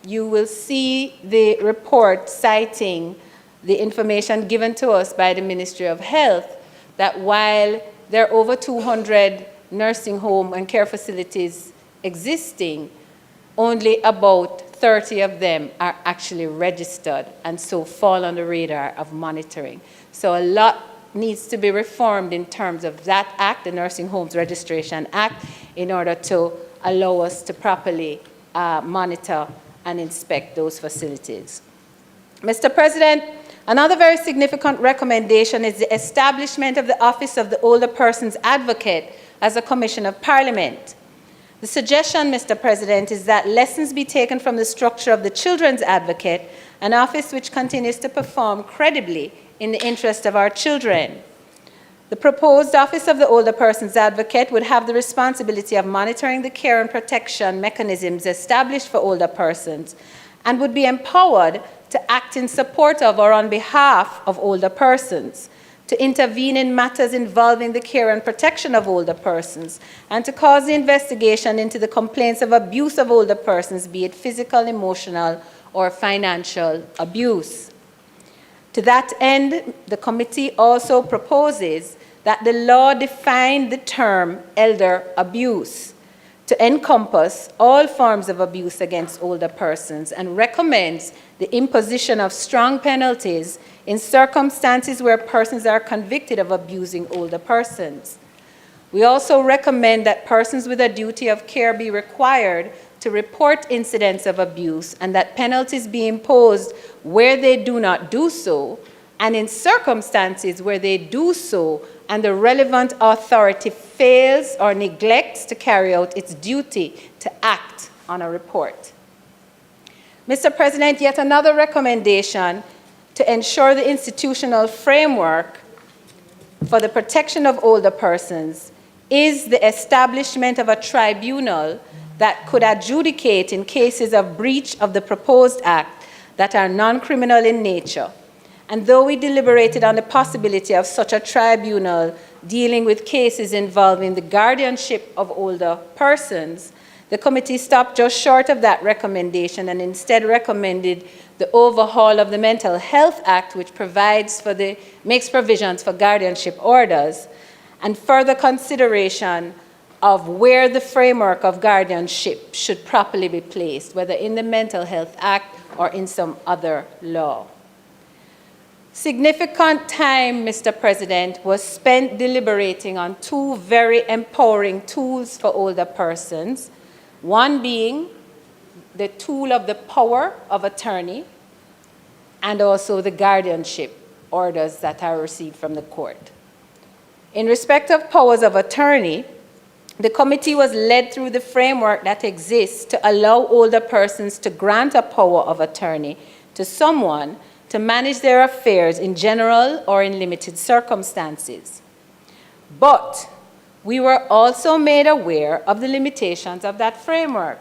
Speaker 14: you will see the report citing the information given to us by the Ministry of Health, that while there are over 200 nursing home and care facilities existing, only about 30 of them are actually registered and so fall on the radar of monitoring. So a lot needs to be reformed in terms of that act, the Nursing Homes Registration Act, in order to allow us to properly monitor and inspect those facilities. Mr. President, another very significant recommendation is the establishment of the Office of the Older Persons Advocate as a Commission of Parliament. The suggestion, Mr. President, is that lessons be taken from the structure of the Children's Advocate, an office which continues to perform credibly in the interest of our children. The proposed Office of the Older Persons Advocate would have the responsibility of monitoring the care and protection mechanisms established for older persons and would be empowered to act in support of or on behalf of older persons, to intervene in matters involving the care and protection of older persons, and to cause the investigation into the complaints of abuse of older persons, be it physical, emotional, or financial abuse. To that end, the committee also proposes that the law define the term elder abuse to encompass all forms of abuse against older persons and recommends the imposition of strong penalties in circumstances where persons are convicted of abusing older persons. We also recommend that persons with a duty of care be required to report incidents of abuse and that penalties be imposed where they do not do so, and in circumstances where they do so and the relevant authority fails or neglects to carry out its duty to act on a report. Mr. President, yet another recommendation to ensure the institutional framework for the protection of older persons is the establishment of a tribunal that could adjudicate in cases of breach of the proposed act that are non-criminal in nature. And though we deliberated on the possibility of such a tribunal dealing with cases involving the guardianship of older persons, the committee stopped just short of that recommendation and instead recommended the overhaul of the Mental Health Act, which makes provisions for guardianship orders, and further consideration of where the framework of guardianship should properly be placed, whether in the Mental Health Act or in some other law. Significant time, Mr. President, was spent deliberating on two very empowering tools for older persons, one being the tool of the power of attorney and also the guardianship orders that are received from the court. In respect of powers of attorney, the committee was led through the framework that exists to allow older persons to grant a power of attorney to someone to manage their affairs in general or in limited circumstances. But we were also made aware of the limitations of that framework,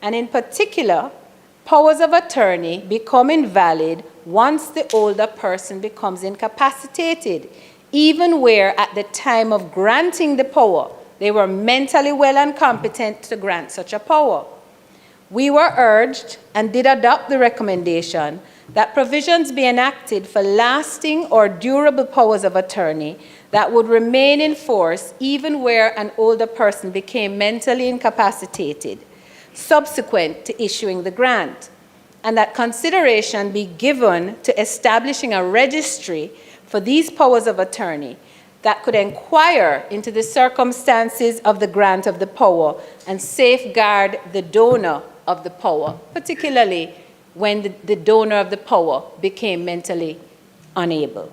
Speaker 14: and in particular, powers of attorney become invalid once the older person becomes incapacitated, even where at the time of granting the power, they were mentally well and competent to grant such a power. We were urged and did adopt the recommendation that provisions be enacted for lasting or durable powers of attorney that would remain in force even where an older person became mentally incapacitated subsequent to issuing the grant, and that consideration be given to establishing a registry for these powers of attorney that could inquire into the circumstances of the grant of the power and safeguard the donor of the power, particularly when the donor of the power became mentally unable.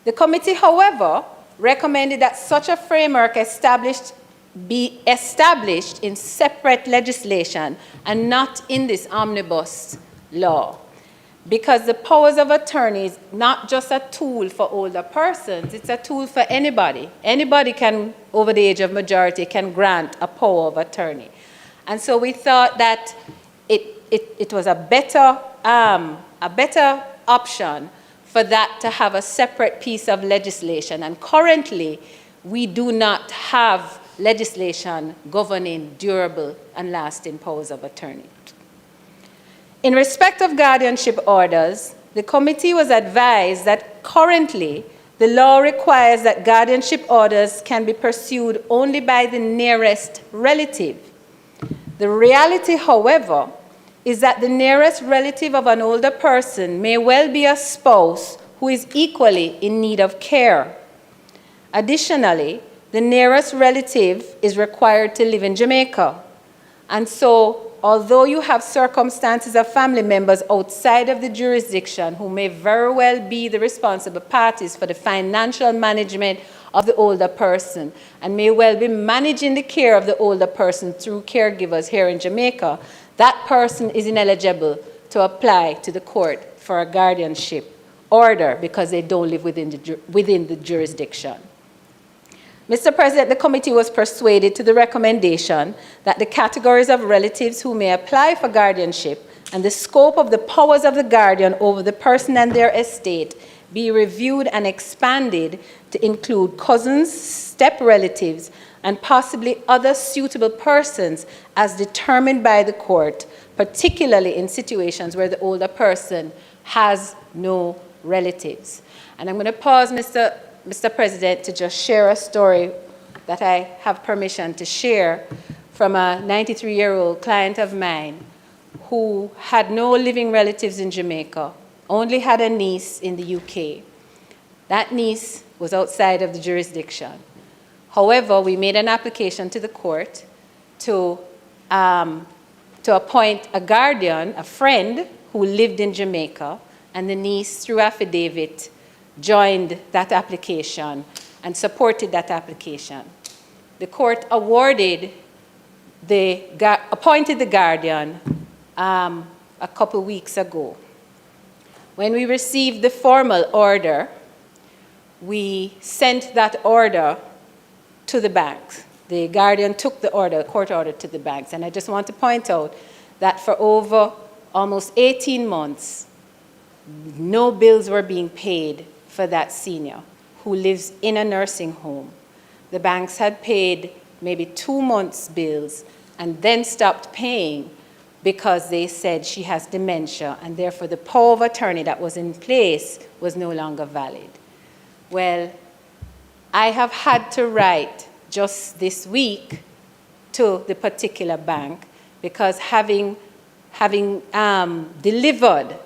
Speaker 14: The committee, however, recommended that such a framework be established in separate legislation and not in this omnibus law, because the powers of attorney is not just a tool for older persons, it's a tool for anybody. Anybody can, over the age of majority, can grant a power of attorney. And so we thought that it was a better option for that to have a separate piece of legislation. And currently, we do not have legislation governing durable and lasting powers of attorney. In respect of guardianship orders, the committee was advised that currently the law requires that guardianship orders can be pursued only by the nearest relative. The reality, however, is that the nearest relative of an older person may well be a spouse who is equally in need of care. Additionally, the nearest relative is required to live in Jamaica. And so, although you have circumstances of family members outside of the jurisdiction who may very well be the responsible parties for the financial management of the older person and may well be managing the care of the older person through caregivers here in Jamaica, that person is ineligible to apply to the court for a guardianship order because they don't live within the jurisdiction. Mr. President, the committee was persuaded to the recommendation that the categories of relatives who may apply for guardianship and the scope of the powers of the guardian over the person and their estate be reviewed and expanded to include cousins, step-relatives, and possibly other suitable persons as determined by the court, particularly in situations where the older person has no relatives. And I'm going to pause, Mr. President, to just share a story that I have permission to share from a 93-year-old client of mine who had no living relatives in Jamaica, only had a niece in the UK. That niece was outside of the jurisdiction. However, we made an application to the court to appoint a guardian, a friend, who lived in Jamaica, and the niece, through affidavit, joined that application and supported that application. The court appointed the guardian a couple weeks ago. When we received the formal order, we sent that order to the banks. The guardian took the court order to the banks. And I just want to point out that for over almost 18 months, no bills were being paid for that senior who lives in a nursing home. The banks had paid maybe 2 months' bills and then stopped paying because they said she has dementia and therefore the power of attorney that was in place was no longer valid. Well, I have had to write just this week to the particular bank because having delivered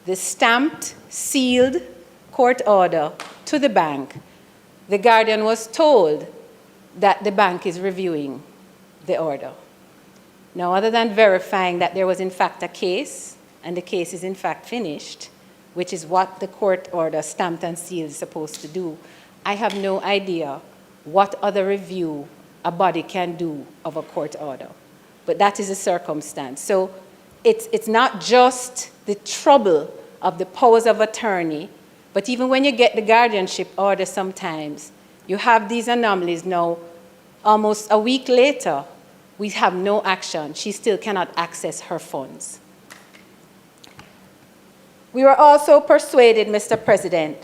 Speaker 14: the stamped, sealed court order to the bank, the guardian was told that the bank is reviewing the order. Now, other than verifying that there was in fact a case, and the case is in fact finished, which is what the court order stamped and sealed is supposed to do, I have no idea what other review a body can do of a court order. But that is a circumstance. So it's not just the trouble of the powers of attorney, but even when you get the guardianship order sometimes, you have these anomalies. Now, almost a week later, we have no action. She still cannot access her funds. We were also persuaded, Mr. President,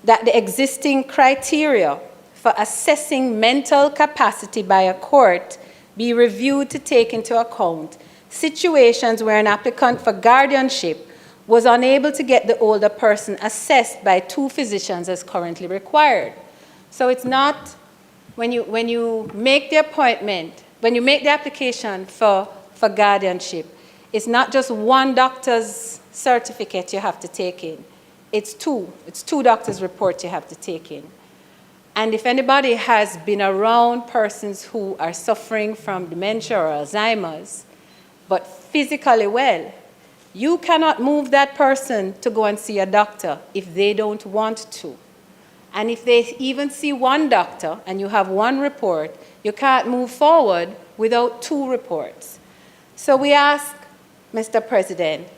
Speaker 14: that the existing criteria for assessing mental capacity by a court be reviewed to take into account situations where an applicant for guardianship was unable to get the older person assessed by 2 physicians as currently required. So it's not, when you make the appointment, when you make the application for guardianship, it's not just one doctor's certificate you have to take in. It's 2. It's 2 doctors' reports you have to take in. And if anybody has been around persons who are suffering from dementia or Alzheimer's, but physically well, you cannot move that person to go and see a doctor if they don't want to. And if they even see one doctor and you have 1 report, you can't move forward without 2 reports. So we ask, Mr. President,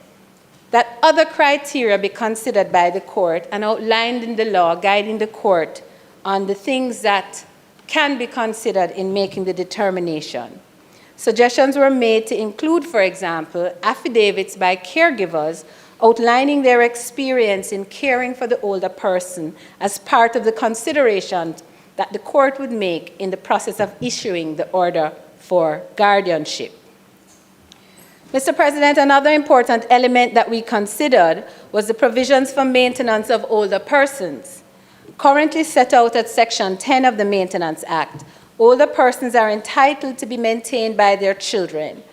Speaker 14: that other criteria be considered by the court and outlined in the law guiding the court on the things that can be considered in making the determination. Suggestions were made to include, for example, affidavits by caregivers outlining their experience in caring for the older person as part of the considerations that the court would make in the process of issuing the order for guardianship. Mr. President, another important element that we considered was the provisions for maintenance of older persons. Currently set out at Section 10 of the Maintenance Act, older persons are entitled to be maintained by their children.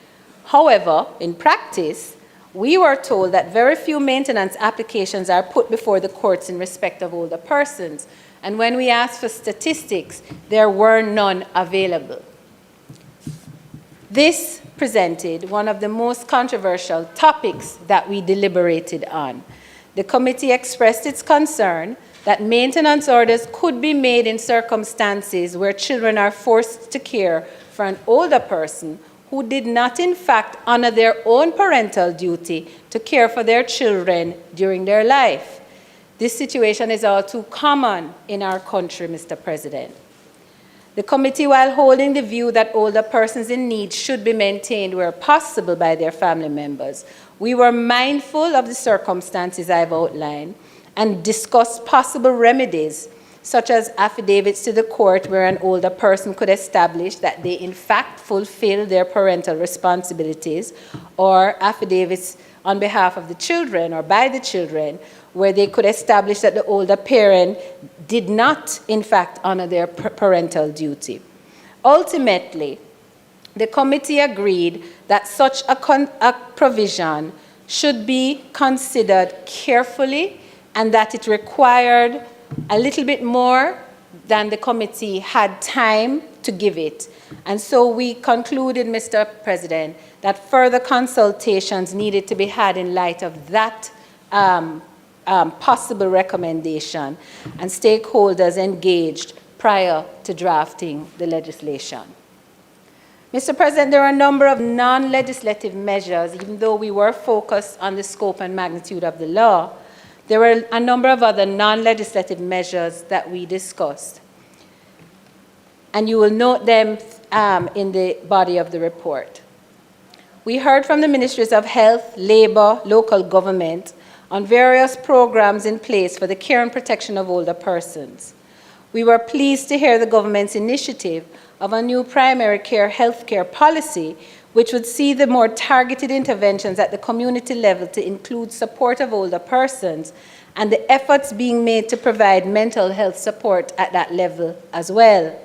Speaker 14: However, in practice, we were told that very few maintenance applications are put before the courts in respect of older persons. And when we asked for statistics, there were none available. This presented one of the most controversial topics that we deliberated on. The committee expressed its concern that maintenance orders could be made in circumstances where children are forced to care for an older person who did not in fact honor their own parental duty to care for their children during their life. This situation is all too common in our country, Mr. President. The committee, while holding the view that older persons in need should be maintained where possible by their family members, we were mindful of the circumstances I've outlined and discussed possible remedies, such as affidavits to the court where an older person could establish that they in fact fulfill their parental responsibilities, or affidavits on behalf of the children or by the children where they could establish that the older parent did not in fact honor their parental duty. Ultimately, the committee agreed that such a provision should be considered carefully and that it required a little bit more than the committee had time to give it. And so we concluded, Mr. President, that further consultations needed to be had in light of that possible recommendation, and stakeholders engaged prior to drafting the legislation. Mr. President, there are a number of non-legislative measures, even though we were focused on the scope and magnitude of the law. There were a number of other non-legislative measures that we discussed, and you will note them in the body of the report. We heard from the Ministries of Health, Labor, Local Government on various programs in place for the care and protection of older persons. We were pleased to hear the government's initiative of a new primary care healthcare policy, which would see the more targeted interventions at the community level to include support of older persons and the efforts being made to provide mental health support at that level as well.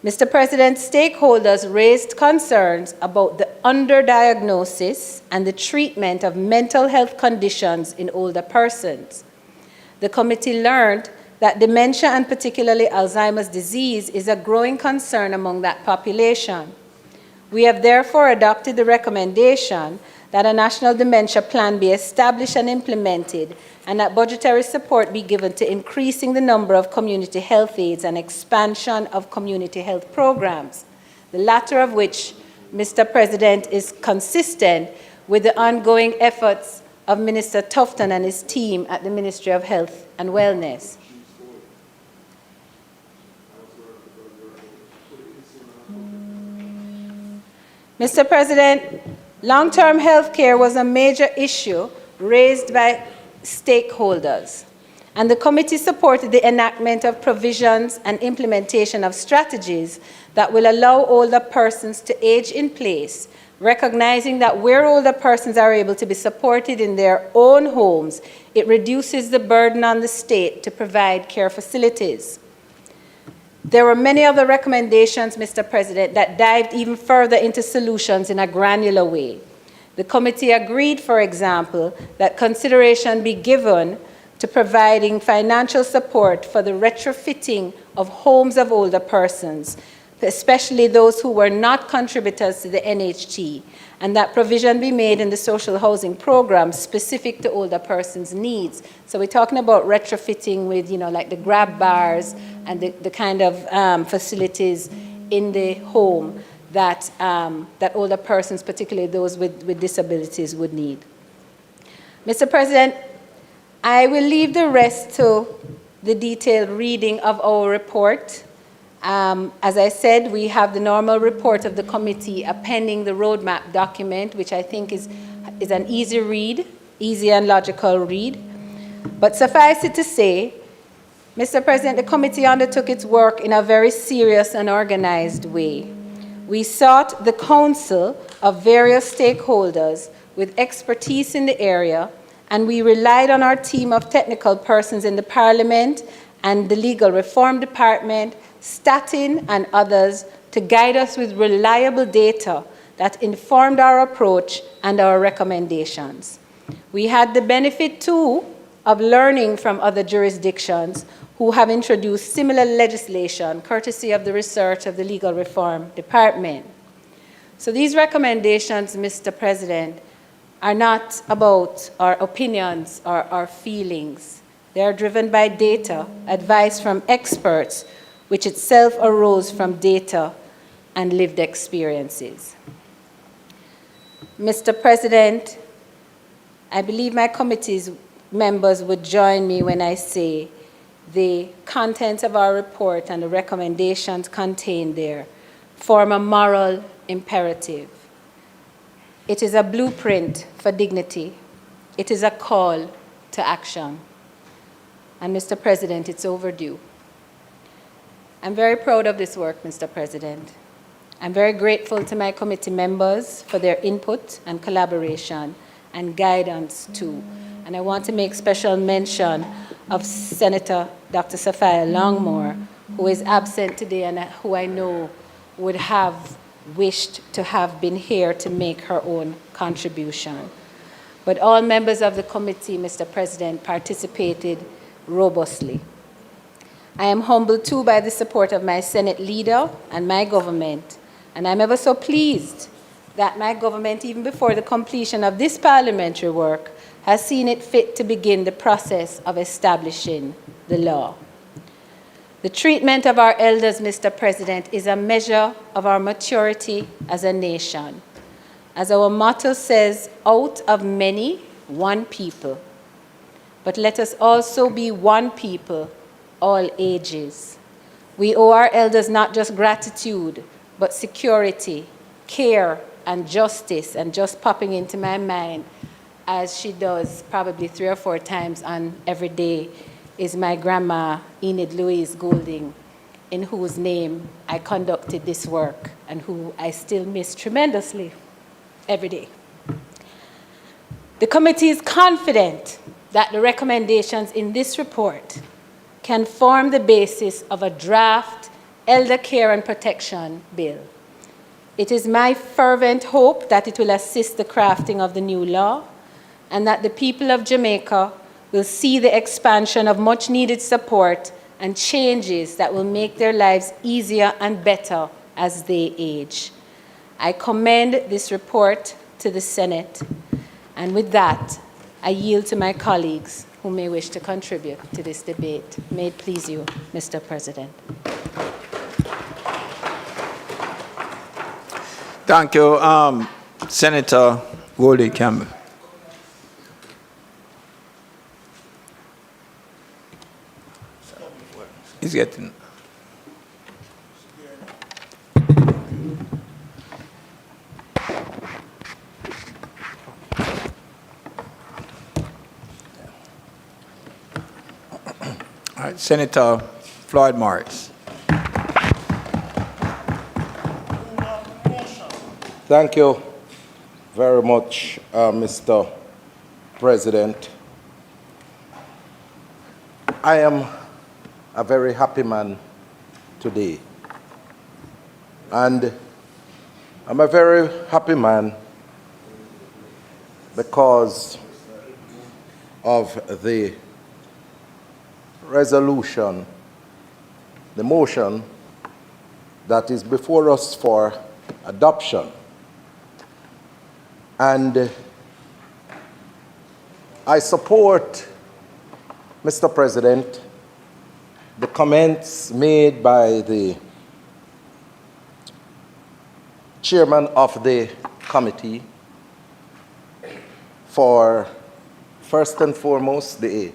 Speaker 14: Mr. President, stakeholders raised concerns about the underdiagnosis and the treatment of mental health conditions in older persons. The committee learned that dementia, and particularly Alzheimer's disease, is a growing concern among that population. We have therefore adopted the recommendation that a national dementia plan be established and implemented, and that budgetary support be given to increasing the number of community health aides and expansion of community health programs, the latter of which, Mr. President, is consistent with the ongoing efforts of Minister Tufton and his team at the Ministry of Health and Wellness. Mr. President, long-term health care was a major issue raised by stakeholders, and the committee supported the enactment of provisions and implementation of strategies that will allow older persons to age in place, recognizing that where older persons are able to be supported in their own homes, it reduces the burden on the state to provide care facilities. There were many other recommendations, Mr. President, that dived even further into solutions in a granular way. The committee agreed, for example, that consideration be given to providing financial support for the retrofitting of homes of older persons, especially those who were not contributors to the NHT, and that provision be made in the social housing program specific to older persons' needs. So we're talking about retrofitting with, like the grab bars and the kind of facilities in the home that, that older persons, particularly those with disabilities, would need. Mr. President, I will leave the rest to the detailed reading of our report. As I said, we have the normal report of the committee appending the roadmap document, which I think is an easy read, easy and logical read. But suffice it to say, Mr. President, the committee undertook its work in a very serious and organized way. We sought the counsel of various stakeholders with expertise in the area, and we relied on our team of technical persons in the Parliament and the Legal Reform Department, Statin, and others to guide us with reliable data that informed our approach and our recommendations. We had the benefit, too, of learning from other jurisdictions who have introduced similar legislation, courtesy of the research of the Legal Reform Department. So these recommendations, Mr. President, are not about our opinions or our feelings. They are driven by data, advice from experts, which itself arose from data and lived experiences. Mr. President, I believe my committee's members would join me when I say the contents of our report and the recommendations contained there form a moral imperative. It is a blueprint for dignity. It is a call to action. And Mr. President, it's overdue. I'm very proud of this work, Mr. President. I'm very grateful to my committee members for their input and collaboration and guidance too. And I want to make special mention of Senator Dr. Sophia Longmore, who is absent today and who I know would have wished to have been here to make her own contribution. But all members of the committee, Mr. President, participated robustly. I am humbled too by the support of my Senate leader and my government, and I'm ever so pleased that my government, even before the completion of this parliamentary work, has seen it fit to begin the process of establishing the law. The treatment of our elders, Mr. President, is a measure of our maturity as a nation. As our motto says, out of many, one people. But let us also be one people, all ages. We owe our elders not just gratitude, but security, care, and justice. And just popping into my mind, as she does probably 3 or 4 times on every day, is my grandma, Enid Louise Goulding, in whose name I conducted this work and who I still miss tremendously every day. The committee is confident that the recommendations in this report can form the basis of a draft elder care and protection bill. It is my fervent hope that it will assist the crafting of the new law and that the people of Jamaica will see the expansion of much needed support and changes that will make their lives easier and better as they age. I commend this report to the Senate, and with that, I yield to my colleagues who may wish to contribute to this debate. May it please you, Mr. President.
Speaker 15: Thank you, Senator Goldie Campbell. He's getting. All right, Senator Floyd Morris.
Speaker 9: Thank you very much, Mr. President. I am a very happy man today. And I'm a very happy man because of the resolution, the motion that is before us for adoption. And I support, Mr. President, the comments made by the chairman of the committee for, first and foremost, the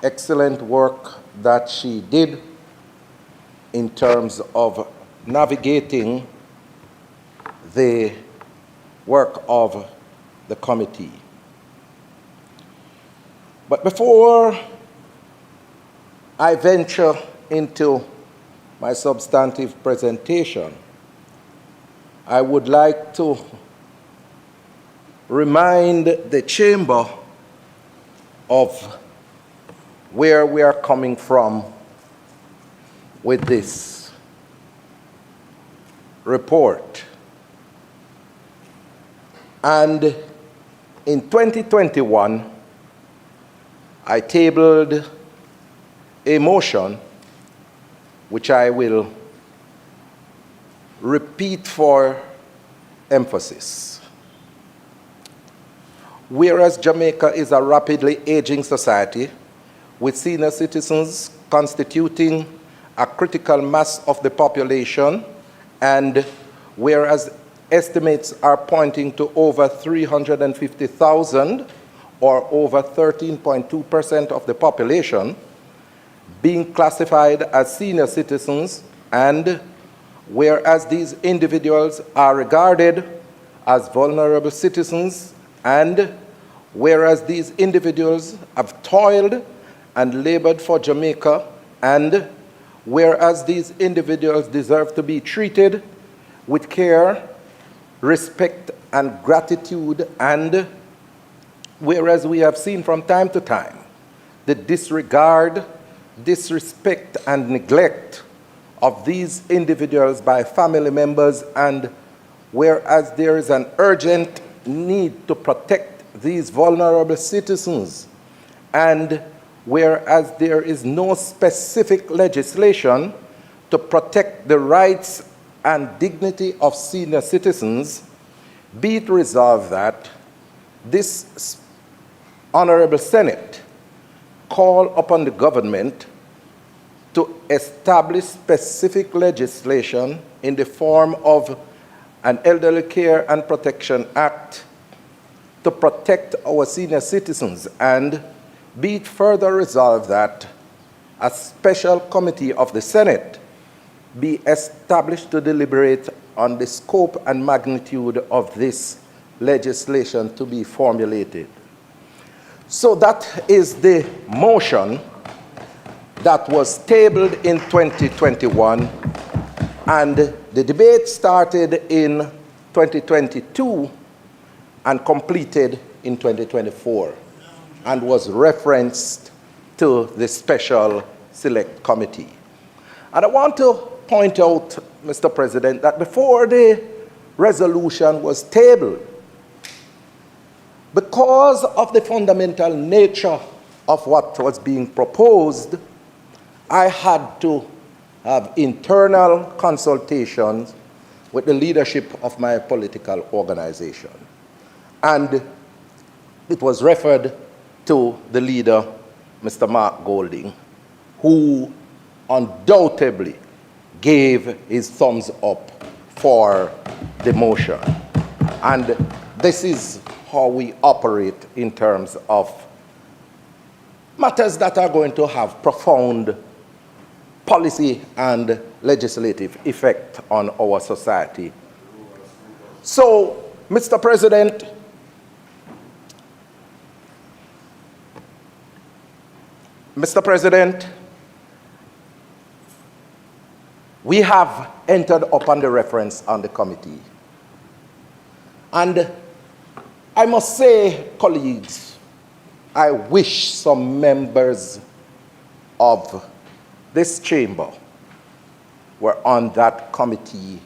Speaker 9: excellent work that she did in terms of navigating the work of the committee. But before I venture into my substantive presentation, I would like to remind the chamber of where we are coming from with this report. And in 2021, I tabled a motion which I will repeat for emphasis. Whereas Jamaica is a rapidly aging society, with senior citizens constituting a critical mass of the population, and whereas estimates are pointing to over 350,000, or over 13.2% of the population, being classified as senior citizens, and whereas these individuals are regarded as vulnerable citizens, and whereas these individuals have toiled and labored for Jamaica, and whereas these individuals deserve to be treated with care, respect, and gratitude, and whereas we have seen from time to time the disregard, disrespect, and neglect of these individuals by family members, and whereas there is an urgent need to protect these vulnerable citizens, and whereas there is no specific legislation to protect the rights and dignity of senior citizens, be it resolved that this Honorable Senate call upon the government to establish specific legislation in the form of an Elderly Care and Protection Act to protect our senior citizens, and be it further resolved that a special committee of the Senate be established to deliberate on the scope and magnitude of this legislation to be formulated. So that is the motion that was tabled in 2021, and the debate started in 2022 and completed in 2024, and was referenced to the Special Select Committee. And I want to point out, Mr. President, that before the resolution was tabled, because of the fundamental nature of what was being proposed, I had to have internal consultations with the leadership of my political organization. And it was referred to the leader, Mr. Mark Golding, who undoubtedly gave his thumbs up for the motion. And this is how we operate in terms of matters that are going to have profound policy and legislative effect on our society. So, Mr. President, we have entered upon the reference on the committee. And I must say, colleagues, I wish some members of this chamber were on that committee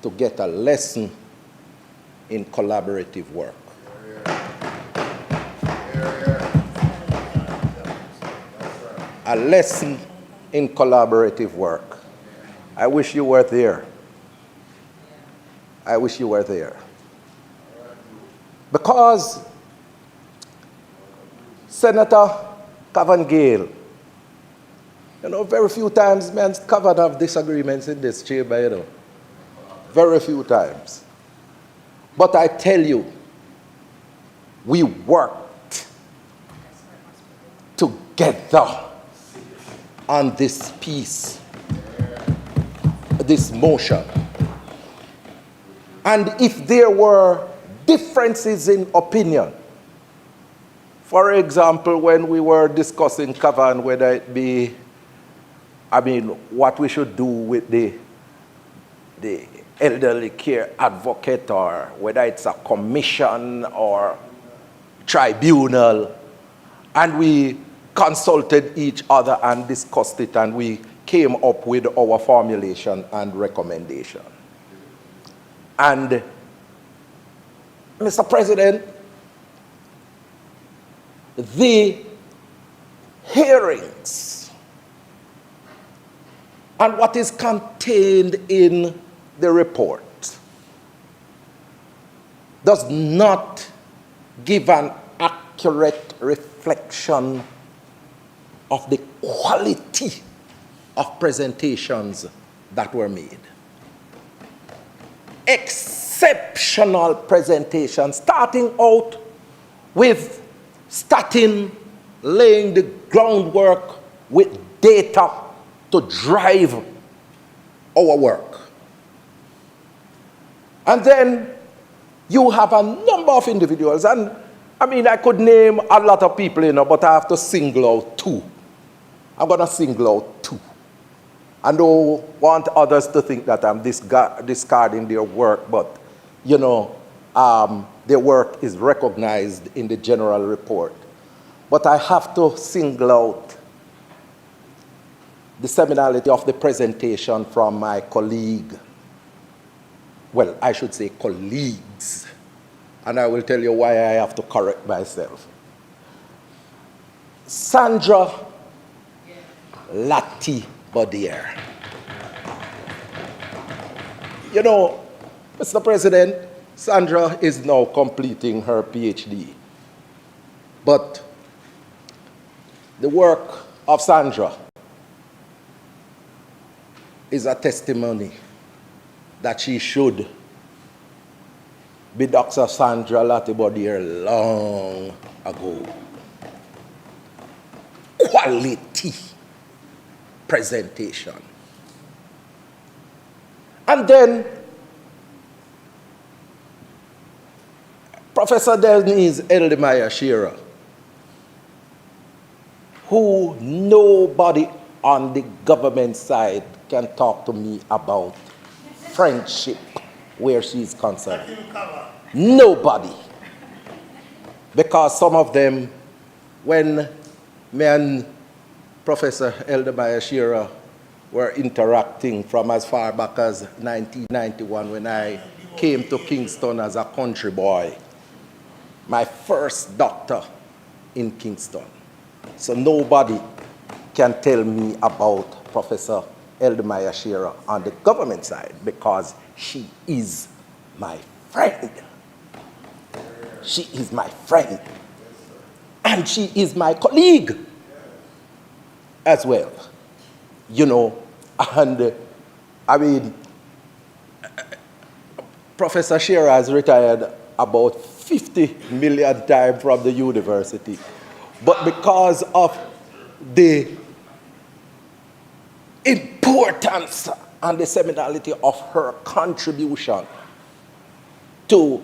Speaker 9: to get a lesson in collaborative work. A lesson in collaborative work. I wish you were there. I wish you were there. Because Senator Cavan-Gale, you know, very few times men Cavan have disagreements in this chamber, you know. Very few times. But I tell you, we worked together on this piece, this motion. And if there were differences in opinion, for example, when we were discussing Cavan, whether it be, what we should do with the elderly care advocate, or whether it's a commission or tribunal, and we consulted each other and discussed it, and we came up with our formulation and recommendation. And Mr. President, the hearings and what is contained in the report does not give an accurate reflection of the quality of presentations that were made. Exceptional presentations, starting out with laying the groundwork with data to drive our work. And then you have a number of individuals, and I mean, I could name a lot of people, you know, but I have to single out two. I'm going to single out two. I don't want others to think that I'm discarding their work, but, you know, their work is recognized in the general report. But I have to single out the seminality of the presentation from my colleague. Well, I should say colleagues. And I will tell you why I have to correct myself. Sandra Lati Bodier. You know, Mr. President, Sandra is now completing her PhD. But the work of Sandra is a testimony that she should be Dr. Sandra Lati Bodier long ago. Quality presentation. And then Professor Denise Eldemire Shearer, who nobody on the government side can talk to me about friendship where she's concerned. Nobody. Because some of them, when me and Professor Eldemire Shearer were interacting from as far back as 1991 when I came to Kingston as a country boy, my first doctor in Kingston. So nobody can tell me about Professor Eldemire Shearer on the government side because she is my friend. She is my friend. And she is my colleague as well. You know, and I mean, Professor Shearer has retired about 50 million times from the university. But because of the importance and the seminality of her contribution to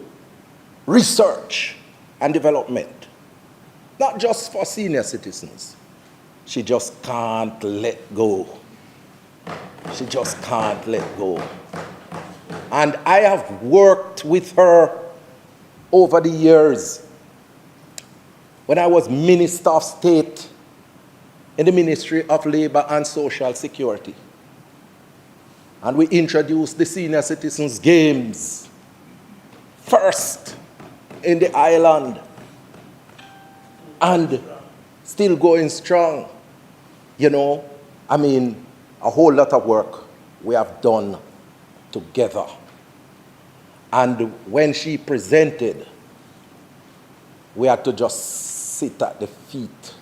Speaker 9: research and development, not just for senior citizens, she just can't let go. She just can't let go. And I have worked with her over the years. When I was Minister of State in the Ministry of Labor and Social Security, and we introduced the Senior Citizens Games first in the island and still going strong. You know, I mean, a whole lot of work we have done together. And when she presented, we had to just sit at the feet.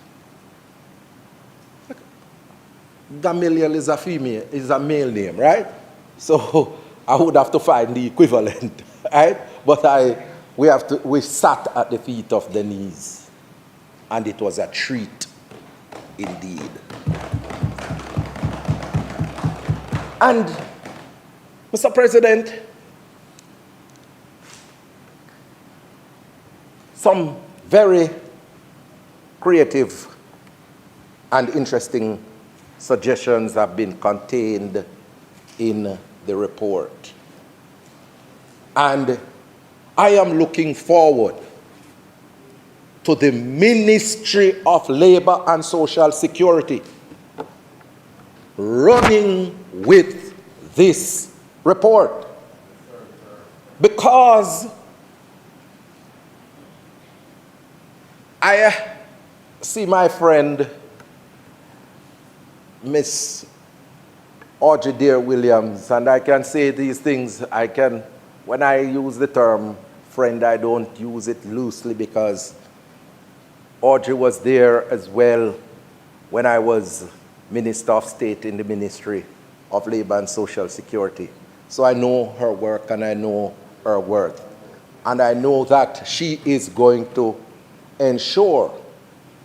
Speaker 9: Gamaliel is a male name, right? So I would have to find the equivalent, right? But we sat at the feet of Denise, and it was a treat indeed. And, Mr. President, some very creative and interesting suggestions have been contained in the report. And I am looking forward to the Ministry of Labor and Social Security running with this report. Because I see my friend, Miss Audrey Dear Williams, and I can say these things, when I use the term friend, I don't use it loosely because Audrey was there as well when I was Minister of State in the Ministry of Labor and Social Security. So I know her work and I know her worth. And I know that she is going to ensure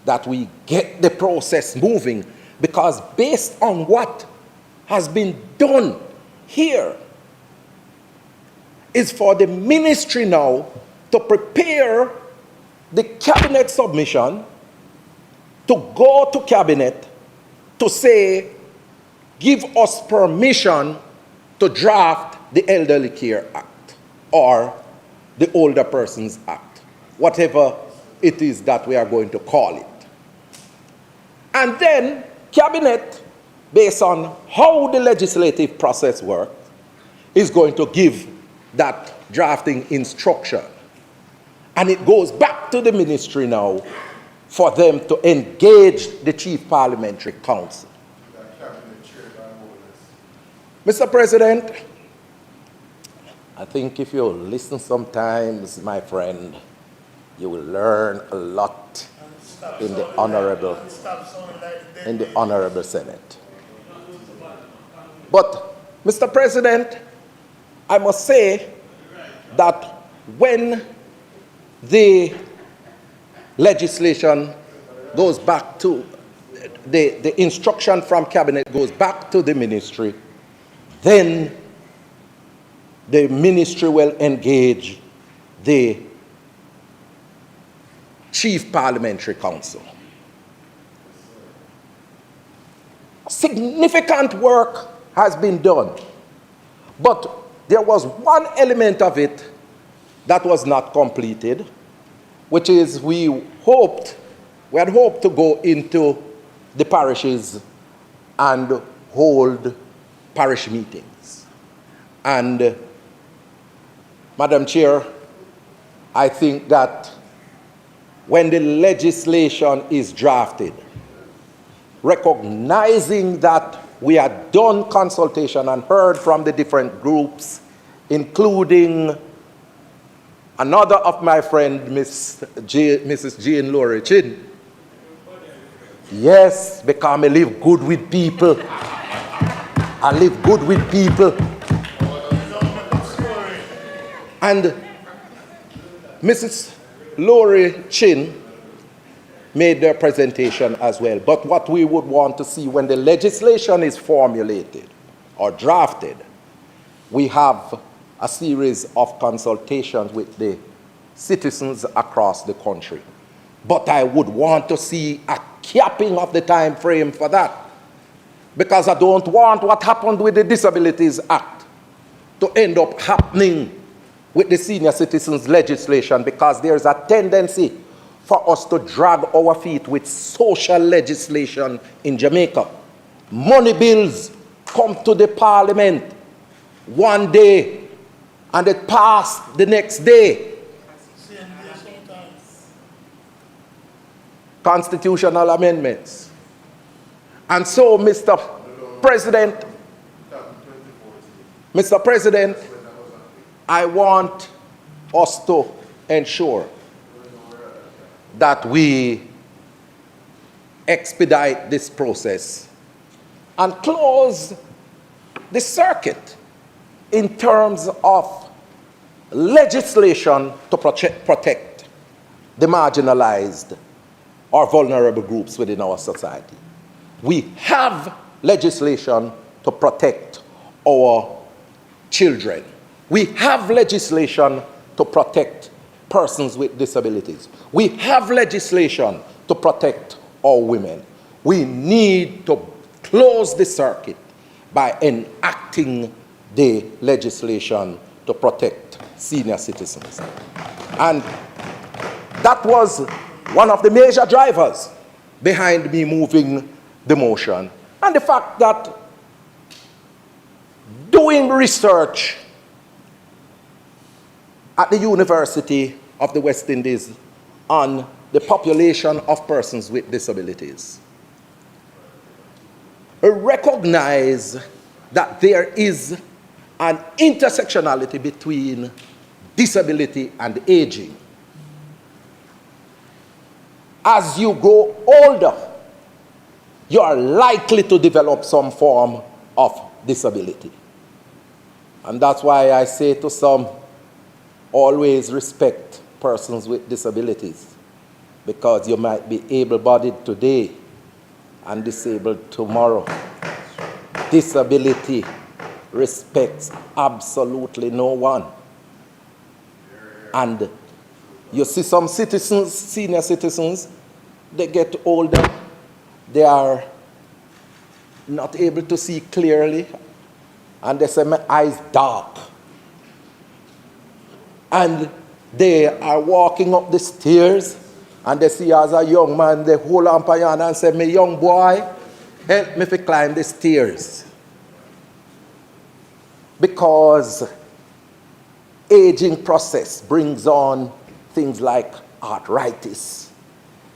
Speaker 9: that we get the process moving, because based on what has been done here is for the ministry now to prepare the cabinet submission, to go to cabinet to say, give us permission to draft the Elderly Care Act or the Older Persons Act, whatever it is that we are going to call it. And then cabinet, based on how the legislative process works, is going to give that drafting instruction. And it goes back to the ministry now for them to engage the Chief Parliamentary Council. Mr. President, I think if you listen sometimes, my friend, you will learn a lot in the Honorable Senate. But, Mr. President, I must say that when the legislation goes back to, the instruction from cabinet goes back to the ministry, then the ministry will engage the Chief Parliamentary Council. Significant work has been done, but there was one element of it that was not completed, which is we had hoped to go into the parishes and hold parish meetings. And Madam Chair, I think that when the legislation is drafted, recognizing that we had done consultation and heard from the different groups, including another of my friend, Mrs. Jane Laurie Chin. Yes, because I live good with people. I live good with people. And Mrs. Laurie Chin made their presentation as well. But what we would want to see when the legislation is formulated or drafted, we have a series of consultations with the citizens across the country. But I would want to see a capping of the time frame for that, because I don't want what happened with the Disabilities Act to end up happening with the senior citizens legislation, because there's a tendency for us to drag our feet with social legislation in Jamaica. Money bills come to the parliament one day and it passed the next day. Constitutional amendments. And so, Mr. President, I want us to ensure that we expedite this process and close the circuit in terms of legislation to protect the marginalized or vulnerable groups within our society. We have legislation to protect our children. We have legislation to protect persons with disabilities. We have legislation to protect our women. We need to close the circuit by enacting the legislation to protect senior citizens. And that was one of the major drivers behind me moving the motion. And the fact that doing research at the University of the West Indies on the population of persons with disabilities. We recognize that there is an intersectionality between disability and aging. As you grow older, you are likely to develop some form of disability. And that's why I say to some, always respect persons with disabilities, because you might be able-bodied today and disabled tomorrow. Disability respects absolutely no one. And you see some citizens, senior citizens, they get older, they are not able to see clearly, and they say, my eyes dark. And they are walking up the stairs, and they see as a young man, they hold on to your hand and say, my young boy, help me to climb the stairs. Because aging process brings on things like arthritis.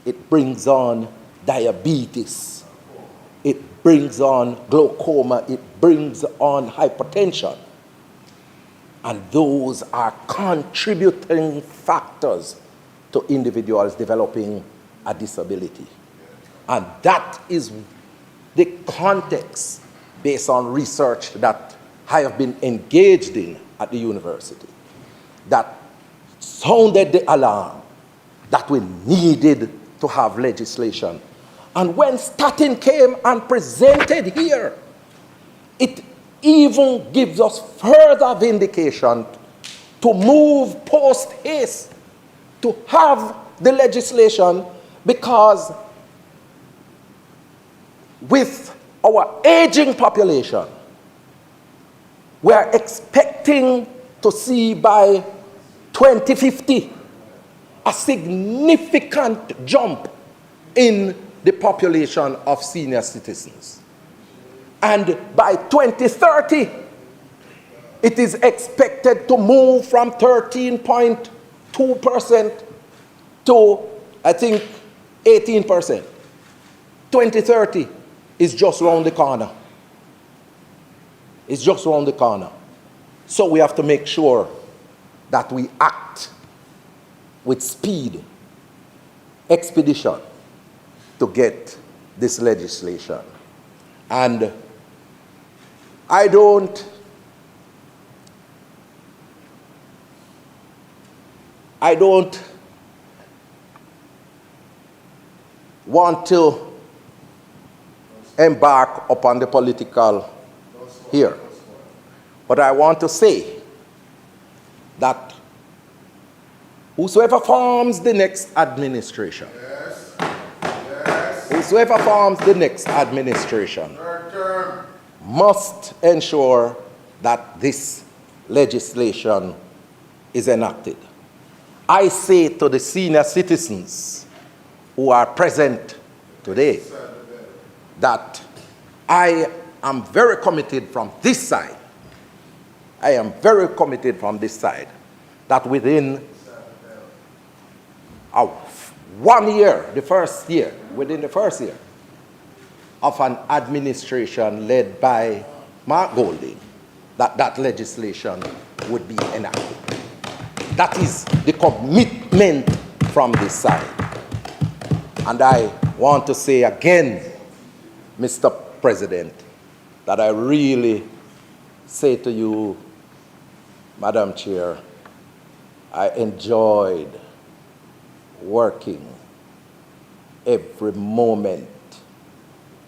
Speaker 9: It brings on diabetes. It brings on glaucoma. It brings on hypertension. And those are contributing factors to individuals developing a disability. And that is the context based on research that I have been engaged in at the university that sounded the alarm that we needed to have legislation. And when statin came and presented here, it even gives us further vindication to move post haste to have the legislation, because with our aging population, we are expecting to see by 2050 a significant jump in the population of senior citizens. And by 2030, it is expected to move from 13.2% to, I think, 18%. 2030 is just around the corner. It's just around the corner. So we have to make sure that we act with speed, expedition, to get this legislation. And I don't want to embark upon the political here. But I want to say that whosoever forms the next administration, whosoever forms the next administration must ensure that this legislation is enacted. I say to the senior citizens who are present today that I am very committed from this side. I am very committed from this side that within 1 year, within the first year of an administration led by Mark Golding, that legislation would be enacted. That is the commitment from this side. And I want to say again, Mr. President, that I really say to you, Madam Chair, I enjoyed working every moment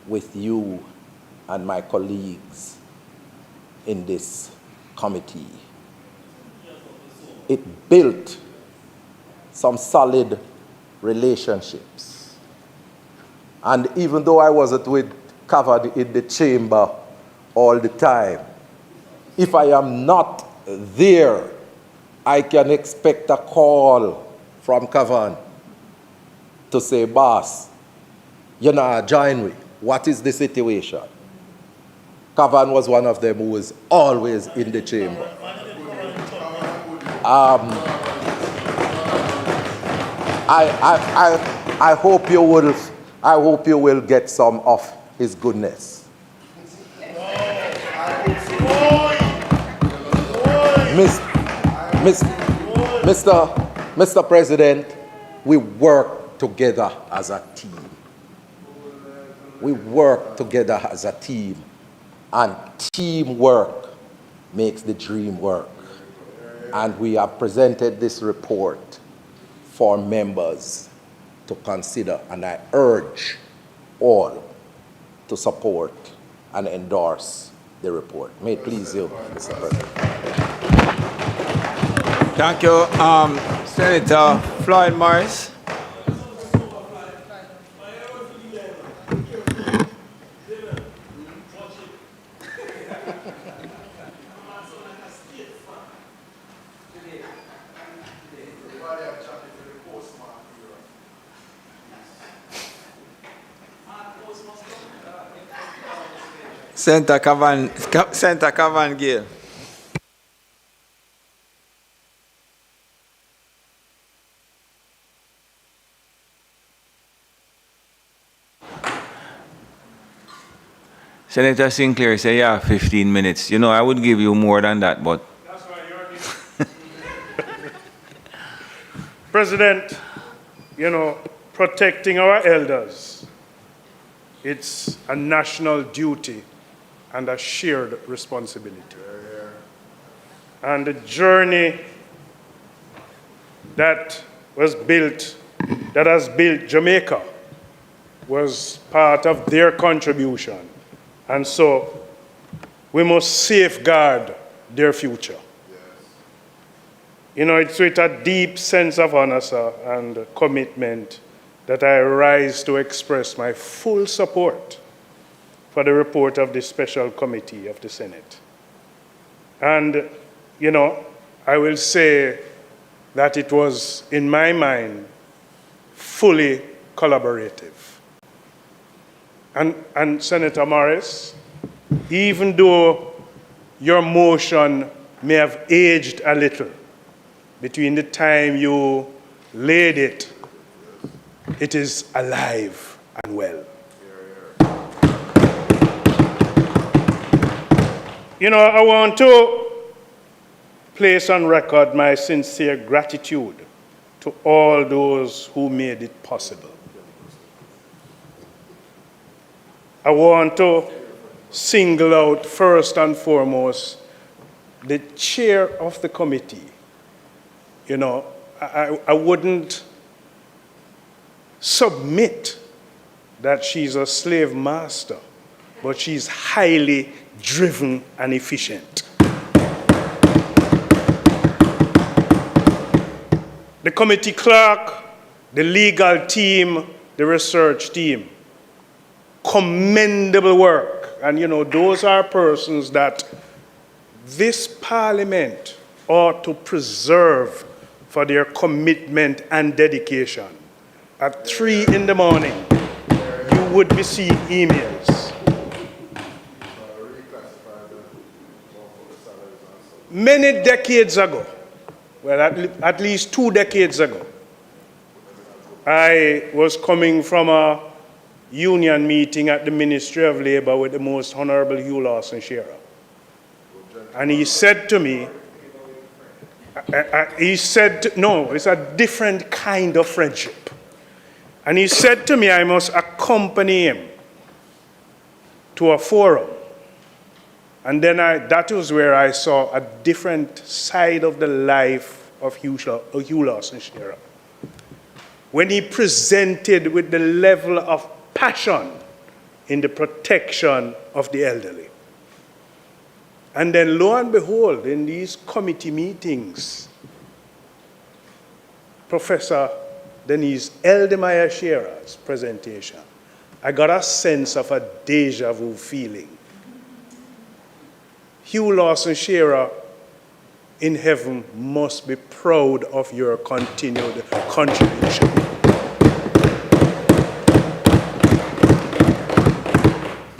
Speaker 9: with you and my colleagues in this committee. It built some solid relationships. And even though I wasn't covered in the chamber all the time, if I am not there, I can expect a call from Cavan to say, boss, you know, join me. What is the situation? Cavan was one of them who was always in the chamber. I hope you will get some of his goodness. Mr. President, we work together as a team. We work together as a team, and teamwork makes the dream work. And we have presented this report for members to consider, and I urge all to support and endorse the report. May it please you, Mr. President.
Speaker 15: Thank you, Senator Floyd Morris. Senator Cavan Gill.
Speaker 1: Senator Sinclair say, yeah, 15 minutes. You know, I would give you more than that, but...
Speaker 16: That's why you're President, you know, protecting our elders, it's a national duty and a shared responsibility. And the journey that has built Jamaica was part of their contribution. And so we must safeguard their future. You know, it's with a deep sense of honor, sir, and commitment that I rise to express my full support for the report of the Special Committee of the Senate. And, you know, I will say that it was, in my mind, fully collaborative. And Senator Morris, even though your motion may have aged a little between the time you laid it, it is alive and well. You know, I want to place on record my sincere gratitude to all those who made it possible. I want to single out first and foremost the chair of the committee. You know, I wouldn't submit that she's a slave master, but she's highly driven and efficient. The committee clerk, the legal team, the research team, commendable work. And you know, those are persons that this parliament ought to preserve for their commitment and dedication. At 3 in the morning, you would receive emails. Many decades ago, well, at least 2 decades ago, I was coming from a union meeting at the Ministry of Labor with the Most Honorable Hugh Lawson Shearer. And he said to me, no, it's a different kind of friendship. And he said to me, I must accompany him to a forum. And then that was where I saw a different side of the life of Hugh Lawson Shearer. When he presented with the level of passion in the protection of the elderly. And then lo and behold, in these committee meetings, Professor Denise Eldemeyer Shearer's presentation, I got a sense of a deja vu feeling. Hugh Lawson Shearer in heaven must be proud of your continued contribution.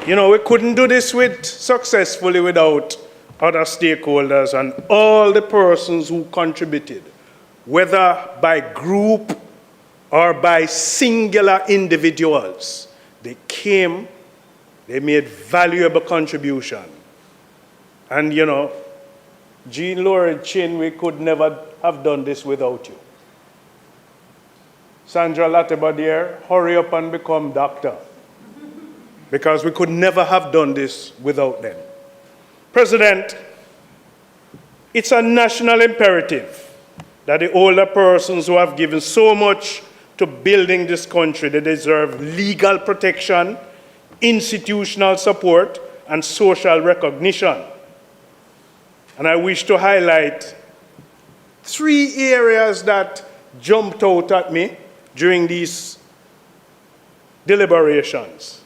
Speaker 16: You know, we couldn't do this successfully without other stakeholders and all the persons who contributed, whether by group or by singular individuals. They came, they made valuable contribution. And you know, Jean Laura Chin, we could never have done this without you. Sandra Latibadier, hurry up and become doctor. Because we could never have done this without them. President, it's a national imperative that the older persons who have given so much to building this country, they deserve legal protection, institutional support, and social recognition. And I wish to highlight 3 areas that jumped out at me during these deliberations.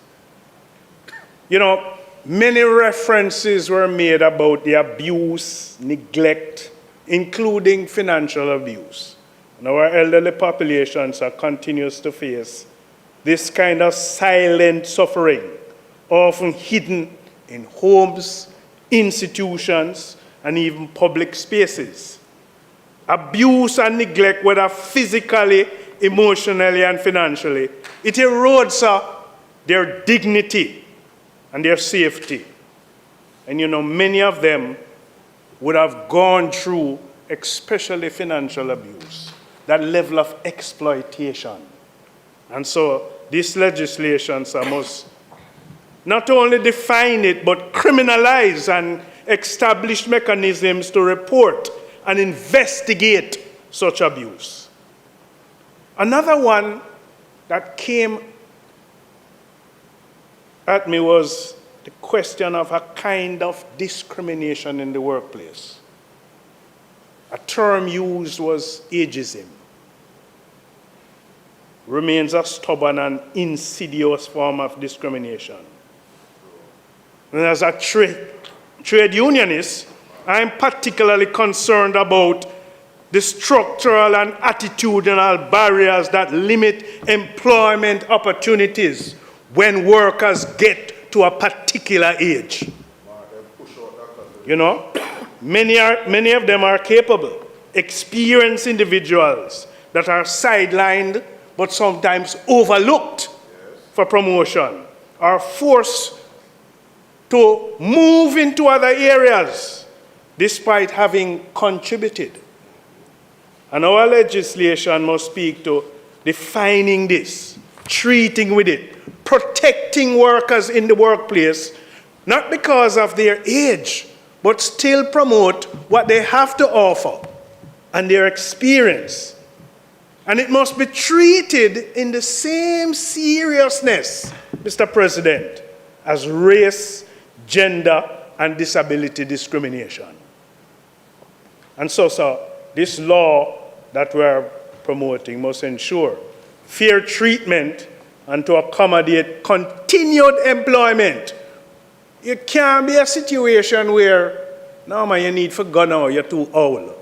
Speaker 16: You know, many references were made about the abuse, neglect, including financial abuse. And our elderly populations are continuous to face this kind of silent suffering, often hidden in homes, institutions, and even public spaces. Abuse and neglect, whether physically, emotionally, and financially, it erodes their dignity and their safety. And you know, many of them would have gone through, especially financial abuse, that level of exploitation. And so these legislations must not only define it, but criminalize and establish mechanisms to report and investigate such abuse. Another one that came at me was the question of a kind of discrimination in the workplace. A term used was ageism. Remains a stubborn and insidious form of discrimination. And as a trade unionist, I'm particularly concerned about the structural and attitudinal barriers that limit employment opportunities when workers get to a particular age. You know, many of them are capable, experienced individuals that are sidelined but sometimes overlooked for promotion, are forced to move into other areas despite having contributed. And our legislation must speak to defining this, treating with it, protecting workers in the workplace, not because of their age, but still promote what they have to offer and their experience. And it must be treated in the same seriousness, Mr. President, as race, gender, and disability discrimination. And so, this law that we're promoting must ensure fair treatment and to accommodate continued employment. It can't be a situation where, no man, you need for go now, you're too old.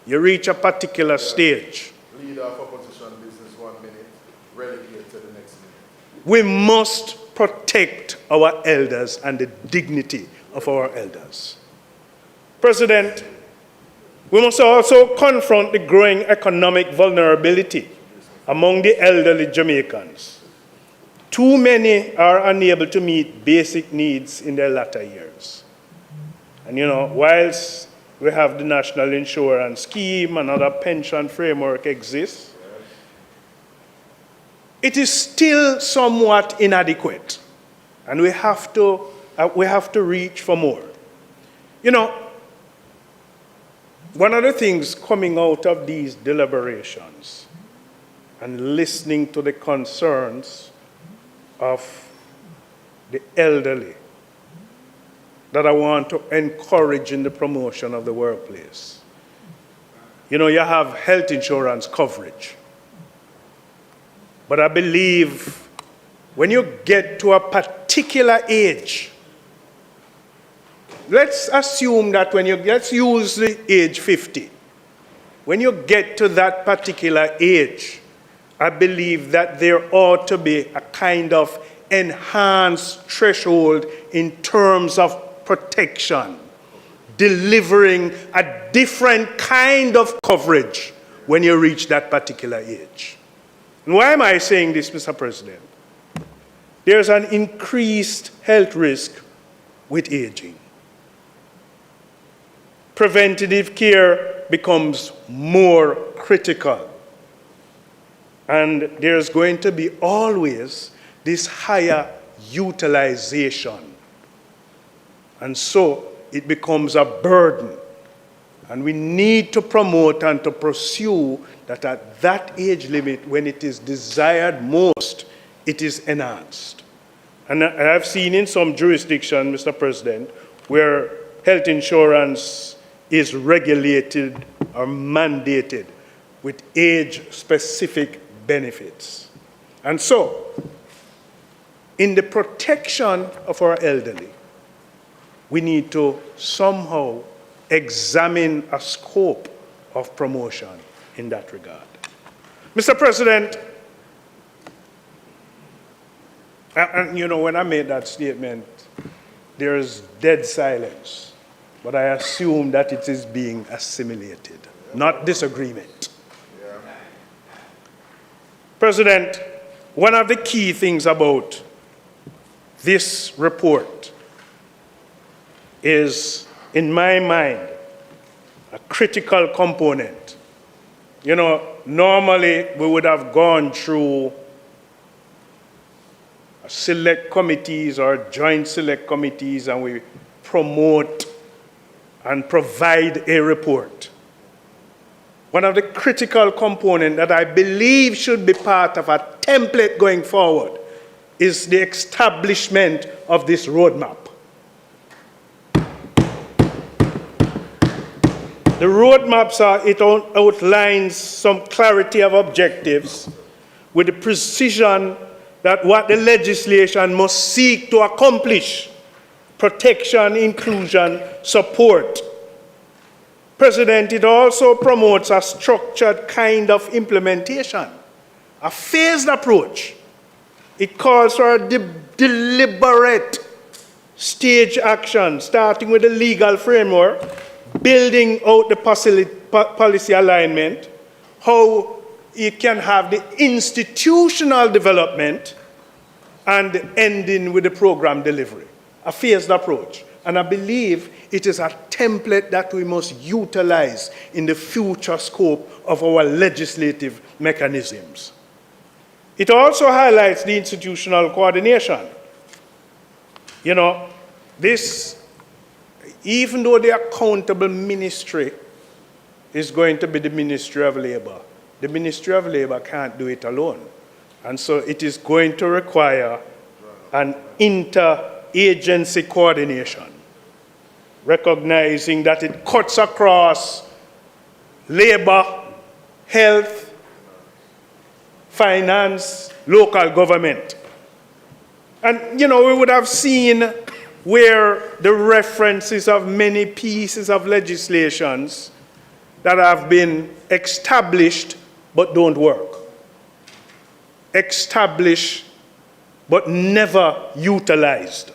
Speaker 16: You reach a particular stage.
Speaker 8: Leader of opposition business 1 minute, relegate to the next minute.
Speaker 16: We must protect our elders and the dignity of our elders. President, we must also confront the growing economic vulnerability among the elderly Jamaicans. Too many are unable to meet basic needs in their latter years. And you know, whilst we have the national insurance scheme and other pension framework exists, it is still somewhat inadequate. And we have to reach for more. You know, one of the things coming out of these deliberations and listening to the concerns of the elderly that I want to encourage in the promotion of the workplace. You know, you have health insurance coverage. But I believe when you get to a particular age, let's assume that let's use the age 50. When you get to that particular age, I believe that there ought to be a kind of enhanced threshold in terms of protection, delivering a different kind of coverage when you reach that particular age. And why am I saying this, Mr. President? There's an increased health risk with aging. Preventative care becomes more critical. And there's going to be always this higher utilization. And so it becomes a burden. And we need to promote and to pursue that at that age limit, when it is desired most, it is enhanced. And I've seen in some jurisdictions, Mr. President, where health insurance is regulated or mandated with age-specific benefits. And so, in the protection of our elderly, we need to somehow examine a scope of promotion in that regard. Mr. President, and you know, when I made that statement, there is dead silence, but I assume that it is being assimilated, not disagreement. President, one of the key things about this report is, in my mind, a critical component. You know, normally we would have gone through select committees or joint select committees and we promote and provide a report. One of the critical components that I believe should be part of a template going forward is the establishment of this roadmap. The roadmaps outlines some clarity of objectives with the precision that what the legislation must seek to accomplish: protection, inclusion, support. President, it also promotes a structured kind of implementation, a phased approach. It calls for a deliberate stage action, starting with the legal framework, building out the policy alignment, how you can have the institutional development, and ending with the program delivery. A phased approach. And I believe it is a template that we must utilize in the future scope of our legislative mechanisms. It also highlights the institutional coordination. You know, this, even though the accountable ministry is going to be the Ministry of Labor, the Ministry of Labor can't do it alone. And so it is going to require an inter-agency coordination, recognizing that it cuts across labor, health, finance, local government. And, you know, we would have seen where the references of many pieces of legislations that have been established but don't work. Established but never utilized.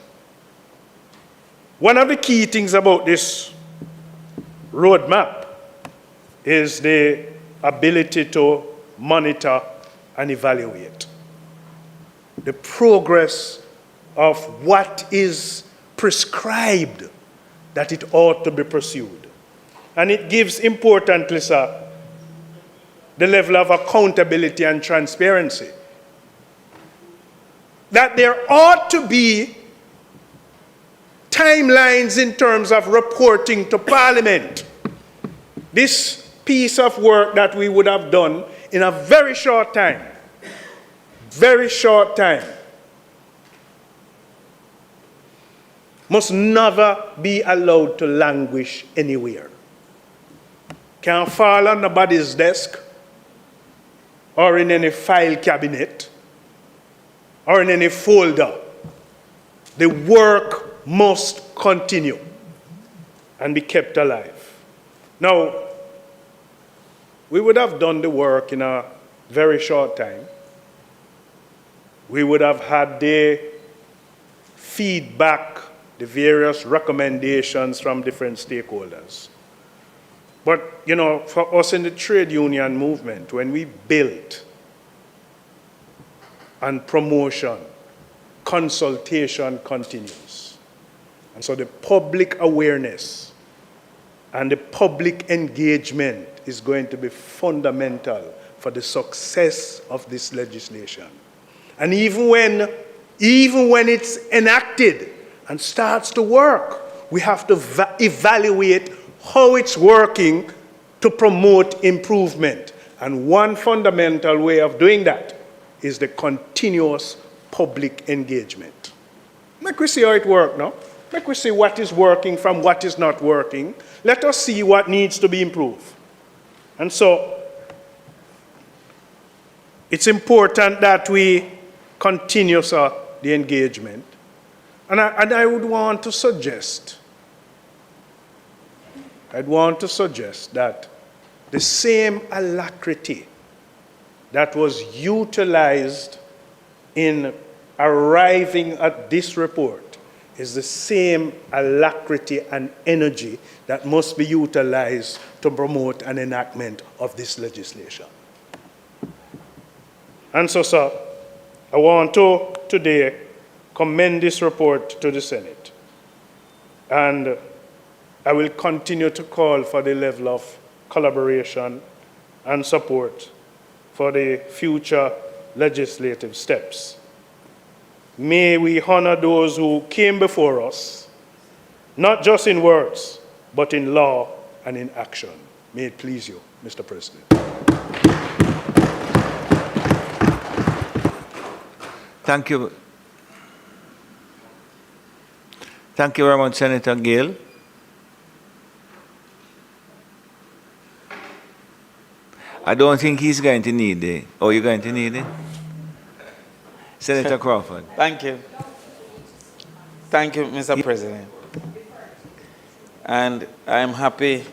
Speaker 16: One of the key things about this roadmap is the ability to monitor and evaluate the progress of what is prescribed that it ought to be pursued. And it gives, importantly, sir, the level of accountability and transparency. That there ought to be timelines in terms of reporting to Parliament. This piece of work that we would have done in a very short time, must never be allowed to languish anywhere. Can't fall on nobody's desk or in any file cabinet or in any folder. The work must continue and be kept alive. Now, we would have done the work in a very short time. We would have had the feedback, the various recommendations from different stakeholders. But, you know, for us in the trade union movement, when we built and promotion, consultation continues. And so the public awareness and the public engagement is going to be fundamental for the success of this legislation. And even when it's enacted and starts to work, we have to evaluate how it's working to promote improvement. And one fundamental way of doing that is the continuous public engagement. Make we see how it works now. Make we see what is working from what is not working. Let us see what needs to be improved. And so, it's important that we continue, sir, the engagement. And I would want to suggest, that the same alacrity that was utilized in arriving at this report is the same alacrity and energy that must be utilized to promote an enactment of this legislation. And so, sir, I want to today commend this report to the Senate. And I will continue to call for the level of collaboration and support for the future legislative steps. May we honor those who came before us, not just in words, but in law and in action. May it please you, Mr. President.
Speaker 1: Thank you. Thank you very much, Senator Gill. I don't think he's going to need it. Oh, you're going to need it? Senator Crawford.
Speaker 10: Thank you. Thank you, Mr. President. And I'm happy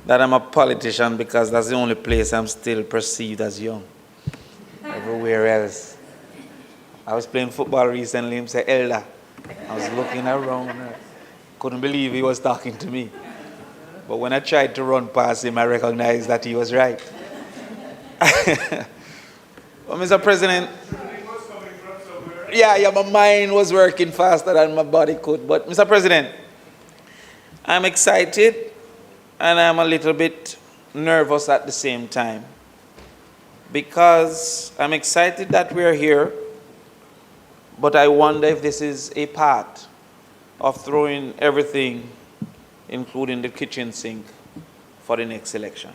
Speaker 10: that I'm a politician because that's the only place I'm still perceived as young. Everywhere else. I was playing football recently, and said, Elder. I was looking around, couldn't believe he was talking to me. But when I tried to run past him, I recognized that he was right. Well, Mr. President, yeah, my mind was working faster than my body could. But, Mr. President, I'm excited and I'm a little bit nervous at the same time. Because I'm excited that we're here, but I wonder if this is a part of throwing everything, including the kitchen sink, for the next election.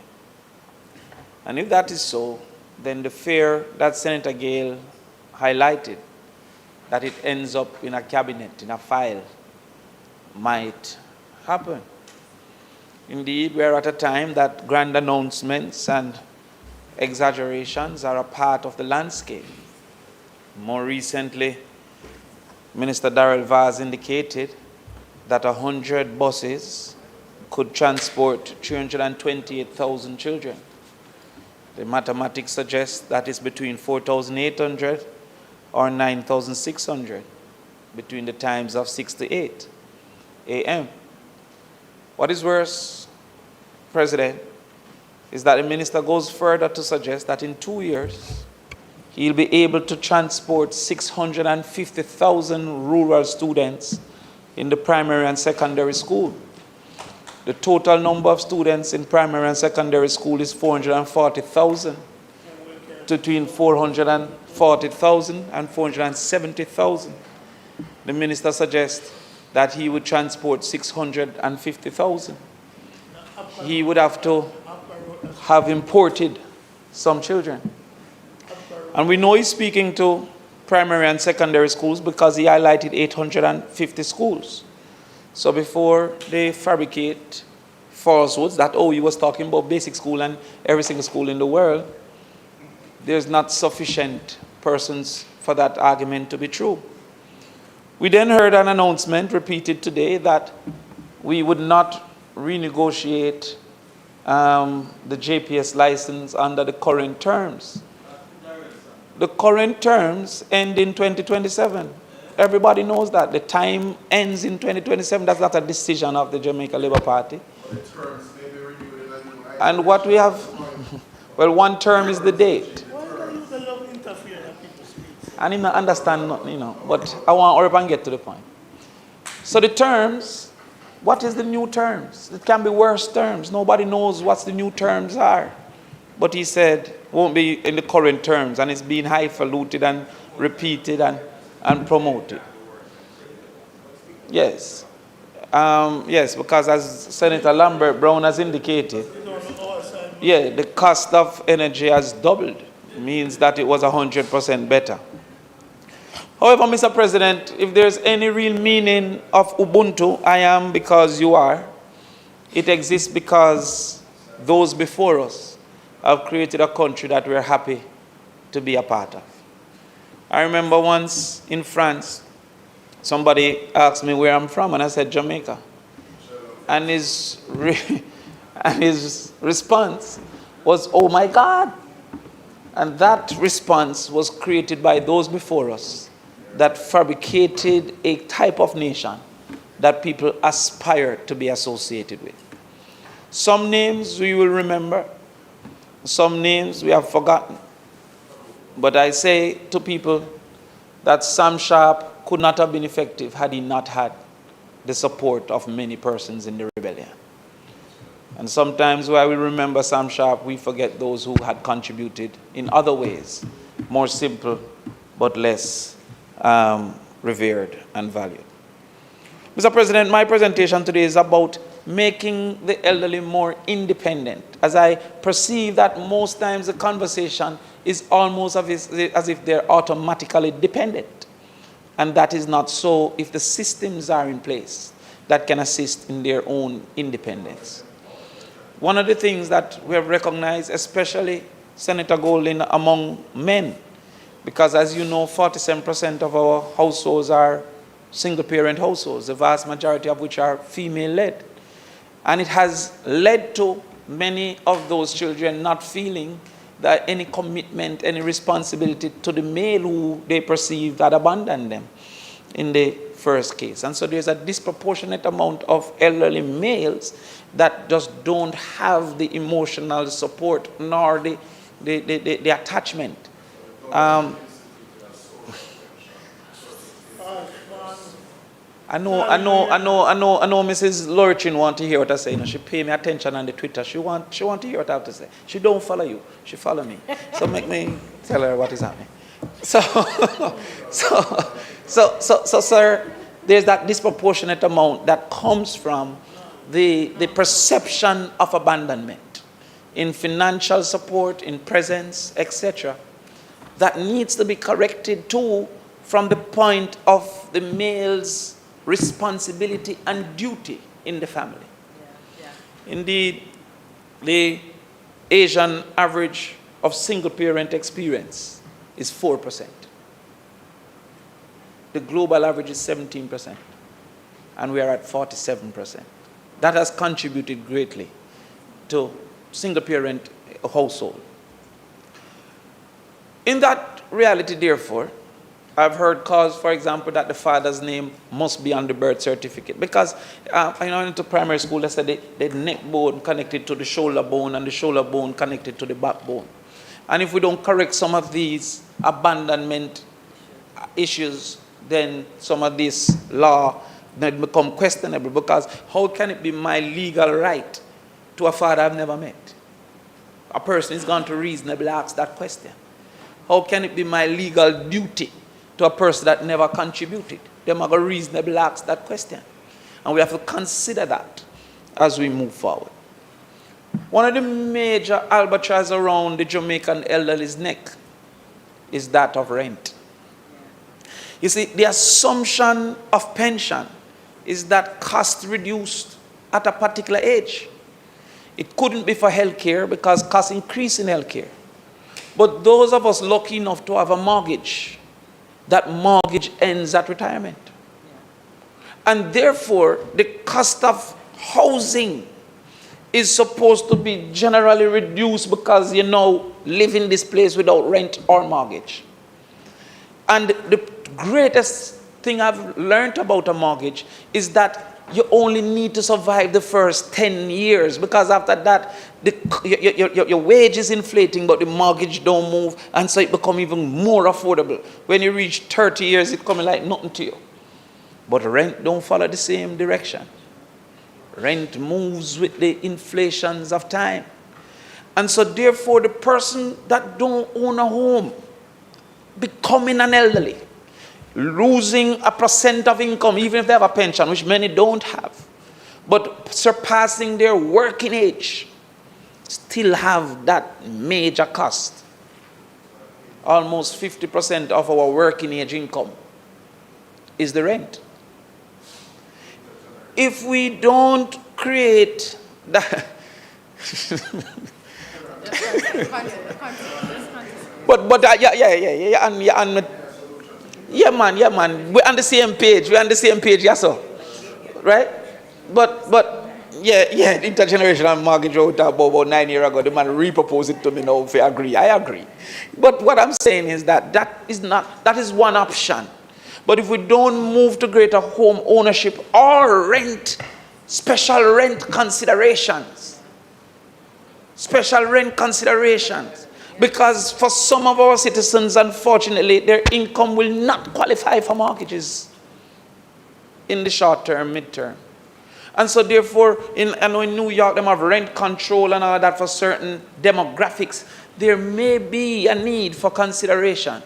Speaker 10: And if that is so, then the fear that Senator Gale highlighted, that it ends up in a cabinet, in a file, might happen. Indeed, we are at a time that grand announcements and exaggerations are a part of the landscape. More recently, Minister Darrell Vaz indicated that 100 buses could transport 328,000 children. The mathematics suggests that it's between 4,800 or 9,600 between the times of 6 to 8 a.m. What is worse, President, is that the minister goes further to suggest that in 2 years, he'll be able to transport 650,000 rural students in the primary and secondary school. The total number of students in primary and secondary school is 440,000, between 440,000 and 470,000. The minister suggests that he would transport 650,000. He would have to have imported some children. And we know he's speaking to primary and secondary schools because he highlighted 850 schools. So before they fabricate falsehoods that, oh, he was talking about basic school and every single school in the world, there's not sufficient persons for that argument to be true. We then heard an announcement repeated today that we would not renegotiate the JPS license under the current terms. The current terms end in 2027. Everybody knows that. The time ends in 2027. That's not a decision of the Jamaica Labour Party. And what we have, well, one term is the date. And him not understand nothing, you know. But I want to hurry up and get to the point. So the terms, what is the new terms? It can be worse terms. Nobody knows what the new terms are. But he said, won't be in the current terms, and it's being highfalutin and repeated and promoted. Yes. Yes, because as Senator Lambert Brown has indicated, yeah, the cost of energy has doubled. It means that it was 100% better. However, Mr. President, if there's any real meaning of Ubuntu, I am because you are. It exists because those before us have created a country that we're happy to be a part of. I remember once in France, somebody asked me where I'm from, and I said Jamaica. And his response was, oh my God. And that response was created by those before us that fabricated a type of nation that people aspire to be associated with. Some names we will remember, some names we have forgotten. But I say to people that Sam Sharp could not have been effective had he not had the support of many persons in the rebellion. And sometimes while we remember Sam Sharp, we forget those who had contributed in other ways, more simple but less revered and valued. Mr. President, my presentation today is about making the elderly more independent, as I perceive that most times the conversation is almost as if they're automatically dependent. And that is not so if the systems are in place that can assist in their own independence. One of the things that we have recognized, especially Senator Golding, among men, because as you know, 47% of our households are single-parent households, the vast majority of which are female-led. And it has led to many of those children not feeling that any commitment, any responsibility to the male who they perceive that abandoned them in the first case. And so there's a disproportionate amount of elderly males that just don't have the emotional support nor the attachment. I know Mrs. Lurchin want to hear what I say. You know, she pay me attention on the Twitter. She want to hear what I have to say. She don't follow you. She follow me. So make me tell her what is happening. So, sir, there's that disproportionate amount that comes from the perception of abandonment in financial support, in presence, etc. That needs to be corrected too from the point of the male's responsibility and duty in the family. Indeed, the Asian average of single-parent experience is 4%. The global average is 17%, and we are at 47%. That has contributed greatly to single-parent household. In that reality, therefore, I've heard calls, for example, that the father's name must be on the birth certificate. Because, I know into primary school, they said the neck bone connected to the shoulder bone and the shoulder bone connected to the backbone. And if we don't correct some of these abandonment issues, then some of this law might become questionable. Because how can it be my legal right to a father I've never met? A person is going to reasonably ask that question. How can it be my legal duty to a person that never contributed? They might go reasonably ask that question. And we have to consider that as we move forward. One of the major albatross around the Jamaican elderly's neck is that of rent. You see, the assumption of pension is that cost reduced at a particular age. It couldn't be for healthcare because costs increase in healthcare. But those of us lucky enough to have a mortgage, that mortgage ends at retirement. And therefore, the cost of housing is supposed to be generally reduced because you now live in this place without rent or mortgage. And the greatest thing I've learned about a mortgage is that you only need to survive the first 10 years, because after that, your wage is inflating, but the mortgage don't move, and so it becomes even more affordable. When you reach 30 years, it's coming like nothing to you. But rent don't follow the same direction. Rent moves with the inflations of time. And so therefore, the person that don't own a home, becoming an elderly, losing a % of income, even if they have a pension, which many don't have, but surpassing their working age, still have that major cost. Almost 50% of our working age income is the rent. If we don't create that, yeah, man. We're on the same page. Yes, sir. Right? But yeah, intergenerational mortgage we talked about 9 years ago. The man re-proposed it to me now if I agree. I agree. But what I'm saying is that is one option. But if we don't move to greater home ownership or rent, special rent considerations, because for some of our citizens, unfortunately, their income will not qualify for mortgages in the short term, mid-term. And so therefore, I know in New York, they have rent control and all that for certain demographics. There may be a need for consideration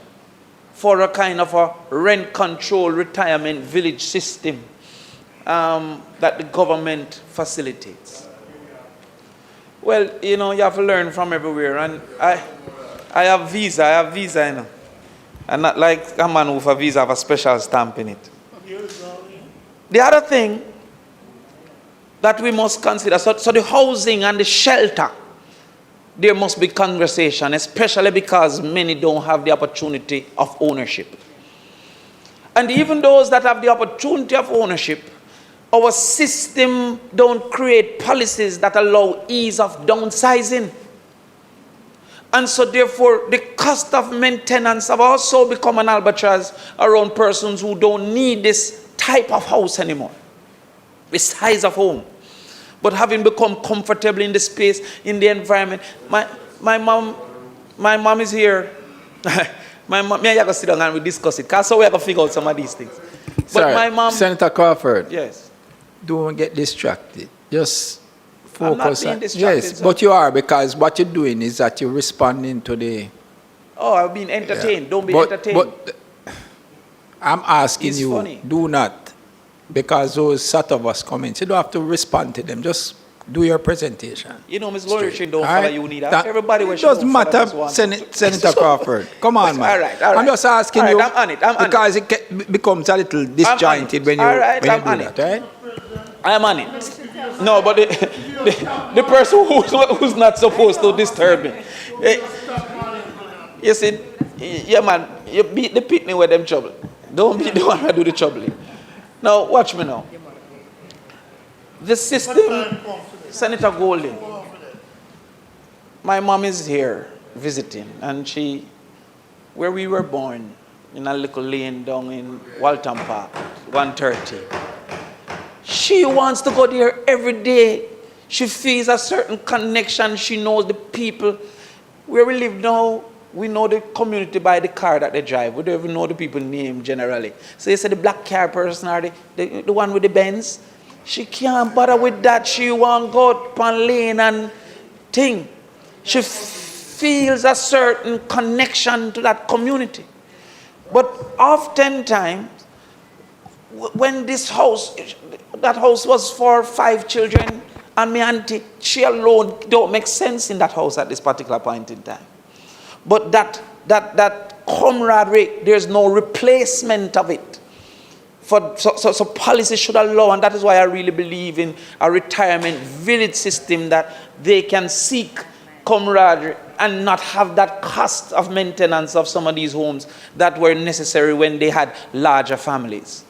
Speaker 10: for a kind of a rent control retirement village system that the government facilitates. Well, you know, you have to learn from everywhere. And I have visa, you know. And not like a man with a visa have a special stamp in it. The other thing that we must consider, so the housing and the shelter, there must be conversation, especially because many don't have the opportunity of ownership. And even those that have the opportunity of ownership, our system don't create policies that allow ease of downsizing. And so therefore, the cost of maintenance have also become an albatross around persons who don't need this type of house anymore, the size of home. But having become comfortable in the space, in the environment. My mom is here. My mom, me and you go sit down and we discuss it. Because so we have to figure out some of these things. But
Speaker 15: Sorry,
Speaker 10: my mom...
Speaker 15: Senator Crawford.
Speaker 10: Yes.
Speaker 15: Don't get distracted. Just focus.
Speaker 10: I'm not being distracted,
Speaker 15: yes,
Speaker 10: sir.
Speaker 15: but you are, because what you're doing is that you're responding to the...
Speaker 10: Oh, I've been entertained. Yeah. Don't be entertained.
Speaker 15: But I'm asking
Speaker 10: it's
Speaker 15: you,
Speaker 10: funny.
Speaker 15: Do not. Because those sort of us comments, you don't have to respond to them. Just do your presentation.
Speaker 10: You know, Ms. Lorichin don't follow you neither. Everybody was.
Speaker 15: It doesn't matter, Senator Crawford. Come on, man.
Speaker 10: All right.
Speaker 15: I'm just asking you.
Speaker 10: I'm on it.
Speaker 15: Because it becomes a little disjointed when you do that, right?
Speaker 10: I'm on it. No, but the person who's not supposed to disturb me. You see, yeah, man, you beat the pitney with them trouble. Don't be the one who do the troubling. Now, watch me now. The system, Senator Golden, my mom is here visiting, and where we were born, in a little lane down in Walton Park, 130. She wants to go there every day. She feels a certain connection. She knows the people. Where we live now, we know the community by the car that they drive. We don't even know the people's name generally. So you say the black car person or the one with the Benz. She can't bother with that. She won't go upon lane and thing. She feels a certain connection to that community. But oftentimes, when that house was for 5 children, and my auntie, she alone don't make sense in that house at this particular point in time. But that camaraderie, there's no replacement of it. So policy should allow, and that is why I really believe in a retirement village system, that they can seek camaraderie and not have that cost of maintenance of some of these homes that were necessary when they had larger families.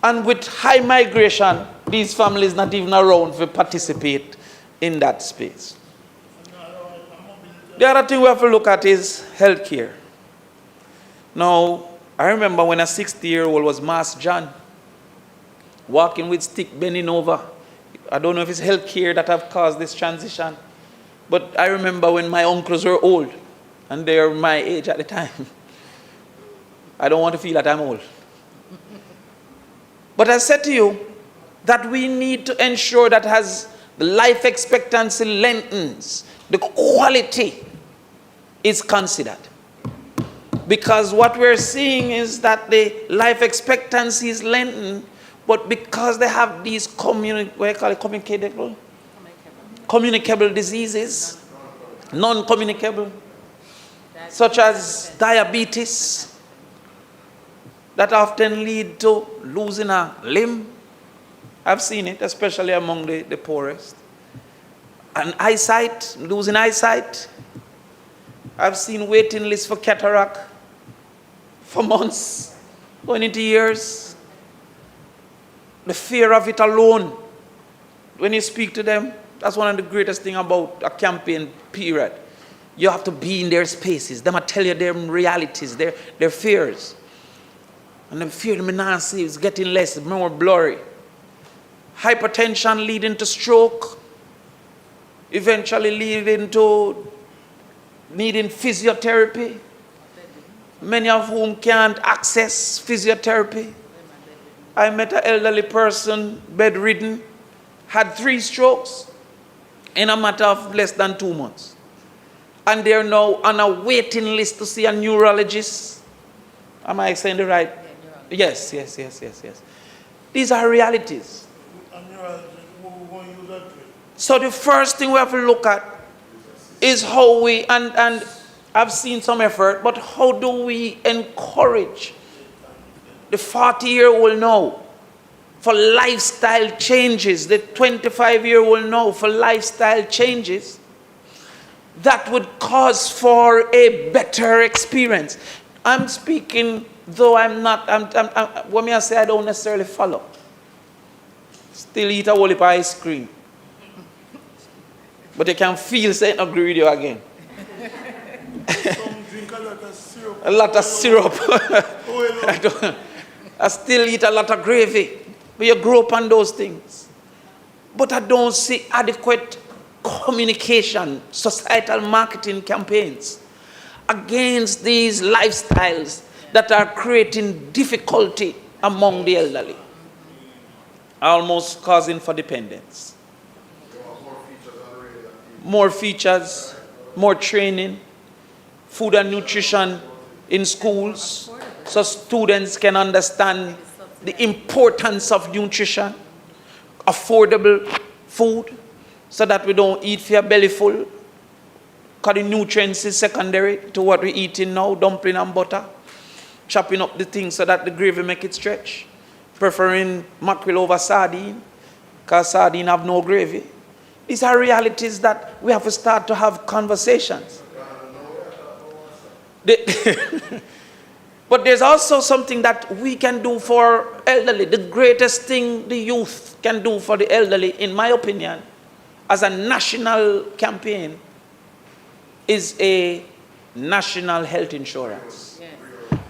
Speaker 10: And with high migration, these families not even around to participate in that space. The other thing we have to look at is healthcare. Now, I remember when a 60-year-old was Mass John, walking with stick, bending over. I don't know if it's healthcare that have caused this transition, but I remember when my uncles were old, and they're my age at the time. I don't want to feel that I'm old. But I said to you that we need to ensure that as the life expectancy lengthens, the quality is considered. Because what we're seeing is that the life expectancy is lengthened, but because they have these communicable diseases, non-communicable, such as diabetes, that often lead to losing a limb. I've seen it, especially among the poorest. And eyesight, losing eyesight. I've seen waiting lists for cataract for months, going into years. The fear of it alone, when you speak to them, that's one of the greatest things about a campaign period. You have to be in their spaces. They might tell you their realities, their fears. And the fear the menace is getting less, more blurry. Hypertension leading to stroke, eventually leading to needing physiotherapy, many of whom can't access physiotherapy. I met an elderly person, bedridden, had 3 strokes in a matter of less than 2 months. And they're now on a waiting list to see a neurologist. Am I saying the right? Yes. These are realities. So the first thing we have to look at is how we, and I've seen some effort, but how do we encourage the 40-year-old now for lifestyle changes, the 25-year-old now for lifestyle changes that would cause for a better experience? I'm speaking, though I'm not, when I say I don't necessarily follow. Still eat a whole heap of ice cream. But you can feel saying I agree with you again. A lot of syrup. I still eat a lot of gravy. But you grow up on those things. But I don't see adequate communication, societal marketing campaigns against these lifestyles that are creating difficulty among the elderly, almost causing for dependence. More features, more training, food and nutrition in schools, so students can understand the importance of nutrition, affordable food, so that we don't eat for your belly full, because the nutrients is secondary to what we're eating now, dumpling and butter, chopping up the things so that the gravy make it stretch, preferring mackerel over sardine, because sardine have no gravy. These are realities that we have to start to have conversations. But there's also something that we can do for elderly. The greatest thing the youth can do for the elderly, in my opinion, as a national campaign, is a national health insurance.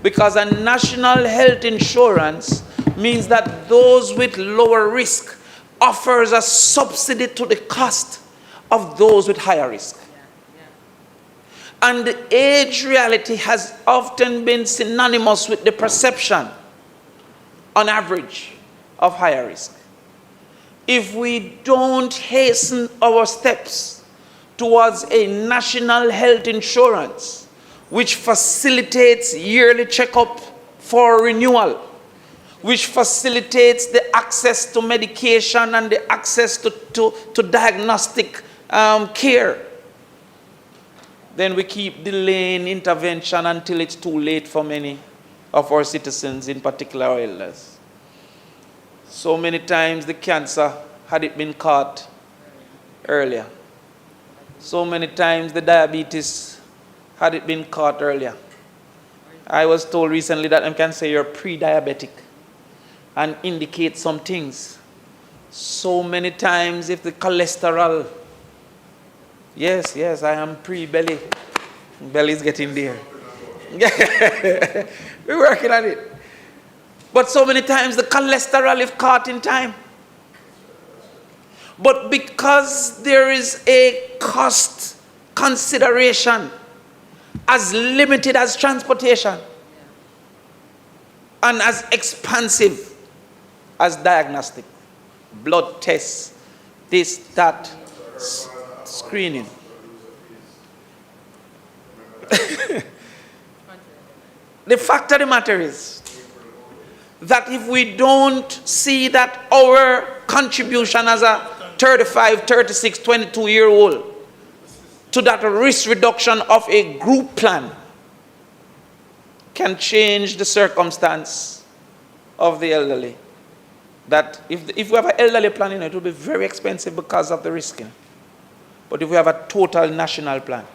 Speaker 10: Because a national health insurance means that those with lower risk offers a subsidy to the cost of those with higher risk. And the age reality has often been synonymous with the perception, on average, of higher risk. If we don't hasten our steps towards a national health insurance, which facilitates yearly checkup for renewal, which facilitates the access to medication and the access to diagnostic care, then we keep delaying intervention until it's too late for many of our citizens, in particular our elders. So many times the cancer, had it been caught earlier. So many times the diabetes, had it been caught earlier. I was told recently that I can say you're pre-diabetic and indicate some things. So many times if the cholesterol, yes, I am pre-belly. Belly's getting there. We're working on it. But so many times the cholesterol is caught in time. But because there is a cost consideration as limited as transportation and as expansive as diagnostic, blood tests, this, that, screening. The fact of the matter is that if we don't see that our contribution as a 35, 36, 22-year-old to that risk reduction of a group plan can change the circumstance of the elderly. That if we have an elderly plan, it will be very expensive because of the risking. But if we have a total national plan,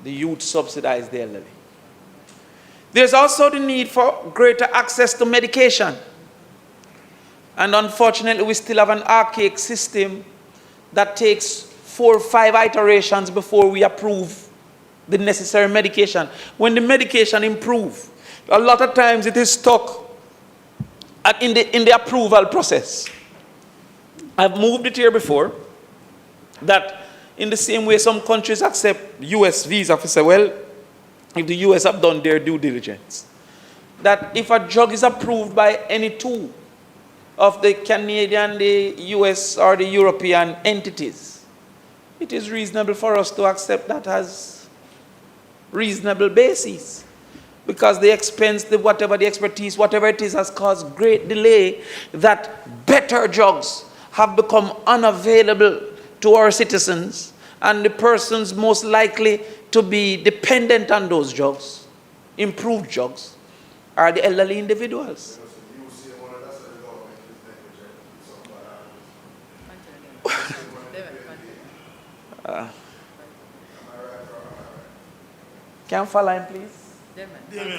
Speaker 10: the youth subsidize the elderly. There's also the need for greater access to medication. And unfortunately, we still have an archaic system that takes 4 or 5 iterations before we approve the necessary medication. When the medication improves, a lot of times it is stuck in the approval process. I've moved it here before, that in the same way some countries accept US visa, for say, well, if the US have done their due diligence, that if a drug is approved by any two of the Canadian, the US, or the European entities, it is reasonable for us to accept that as reasonable basis. Because the expense, whatever the expertise, whatever it is, has caused great delay, that better drugs have become unavailable to our citizens, and the persons most likely to be dependent on those drugs, improved drugs, are the elderly individuals. Can you follow him, please?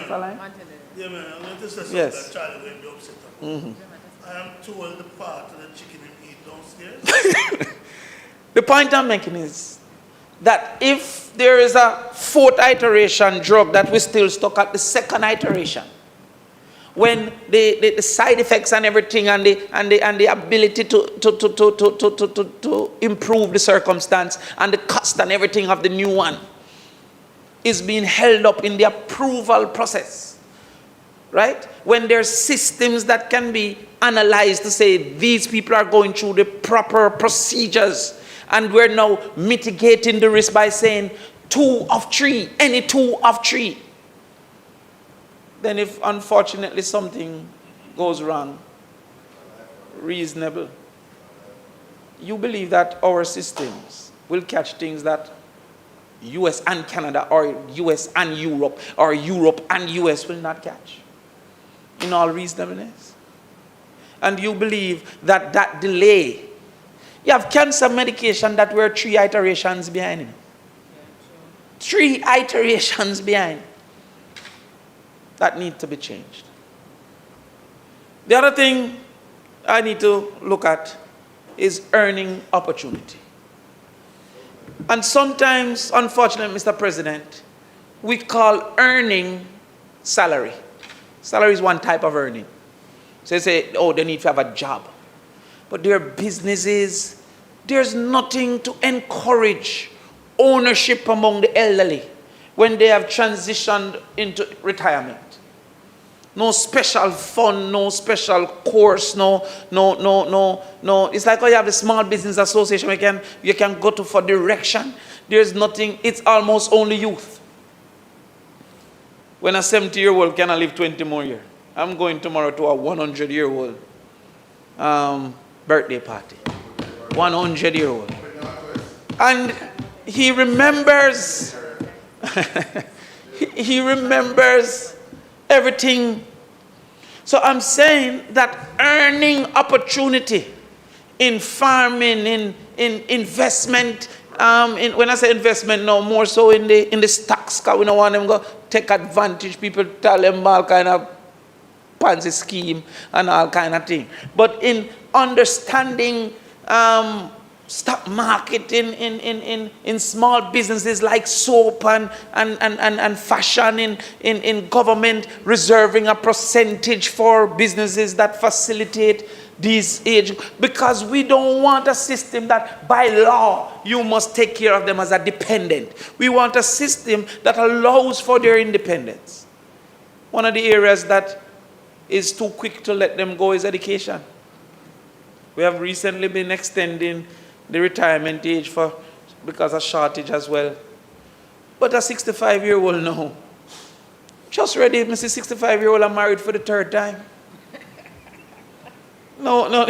Speaker 10: Follow him?
Speaker 7: Yeah, man, I'm going to say something
Speaker 10: Yes.
Speaker 7: that Charlie will be upset about.
Speaker 10: Mm-hmm.
Speaker 7: I am told the part of the chicken and eat downstairs.
Speaker 10: The point I'm making is that if there is a 4th iteration drug that we still stuck at the 2nd iteration, when the side effects and everything and the ability to improve the circumstance and the cost and everything of the new one is being held up in the approval process, right? When there's systems that can be analyzed to say these people are going through the proper procedures, and we're now mitigating the risk by saying 2 of 3, any 2 of 3. Then if unfortunately something goes wrong, reasonable, you believe that our systems will catch things that US and Canada, or US and Europe, or Europe and US will not catch, in all reasonableness. And you believe that that delay, you have cancer medication that were 3 iterations behind it. 3 iterations behind. That need to be changed. The other thing I need to look at is earning opportunity. And sometimes, unfortunately, Mr. President, we call earning salary. Salary is one type of earning. So they say, oh, they need to have a job. But their businesses, there's nothing to encourage ownership among the elderly when they have transitioned into retirement. No special fund, no special course, no. It's like, oh, you have the Small Business Association, you can go to for direction. There's nothing, it's almost only youth. When a 70-year-old cannot live 20 more years. I'm going tomorrow to a 100-year-old birthday party. 100-year-old. And he remembers, he remembers everything. So I'm saying that earning opportunity in farming, in investment, when I say investment now, more so in the stocks, because we don't want them to go take advantage. People tell them all kind of fancy scheme and all kind of thing. But in understanding stop marketing in small businesses like soap and fashion in government, reserving a percentage for businesses that facilitate these age, because we don't want a system that by law you must take care of them as a dependent. We want a system that allows for their independence. One of the areas that is too quick to let them go is education. We have recently been extending the retirement age because of shortage as well. But a 65-year-old now, just ready, Mrs. 65-year-old, I'm married for the third time. No,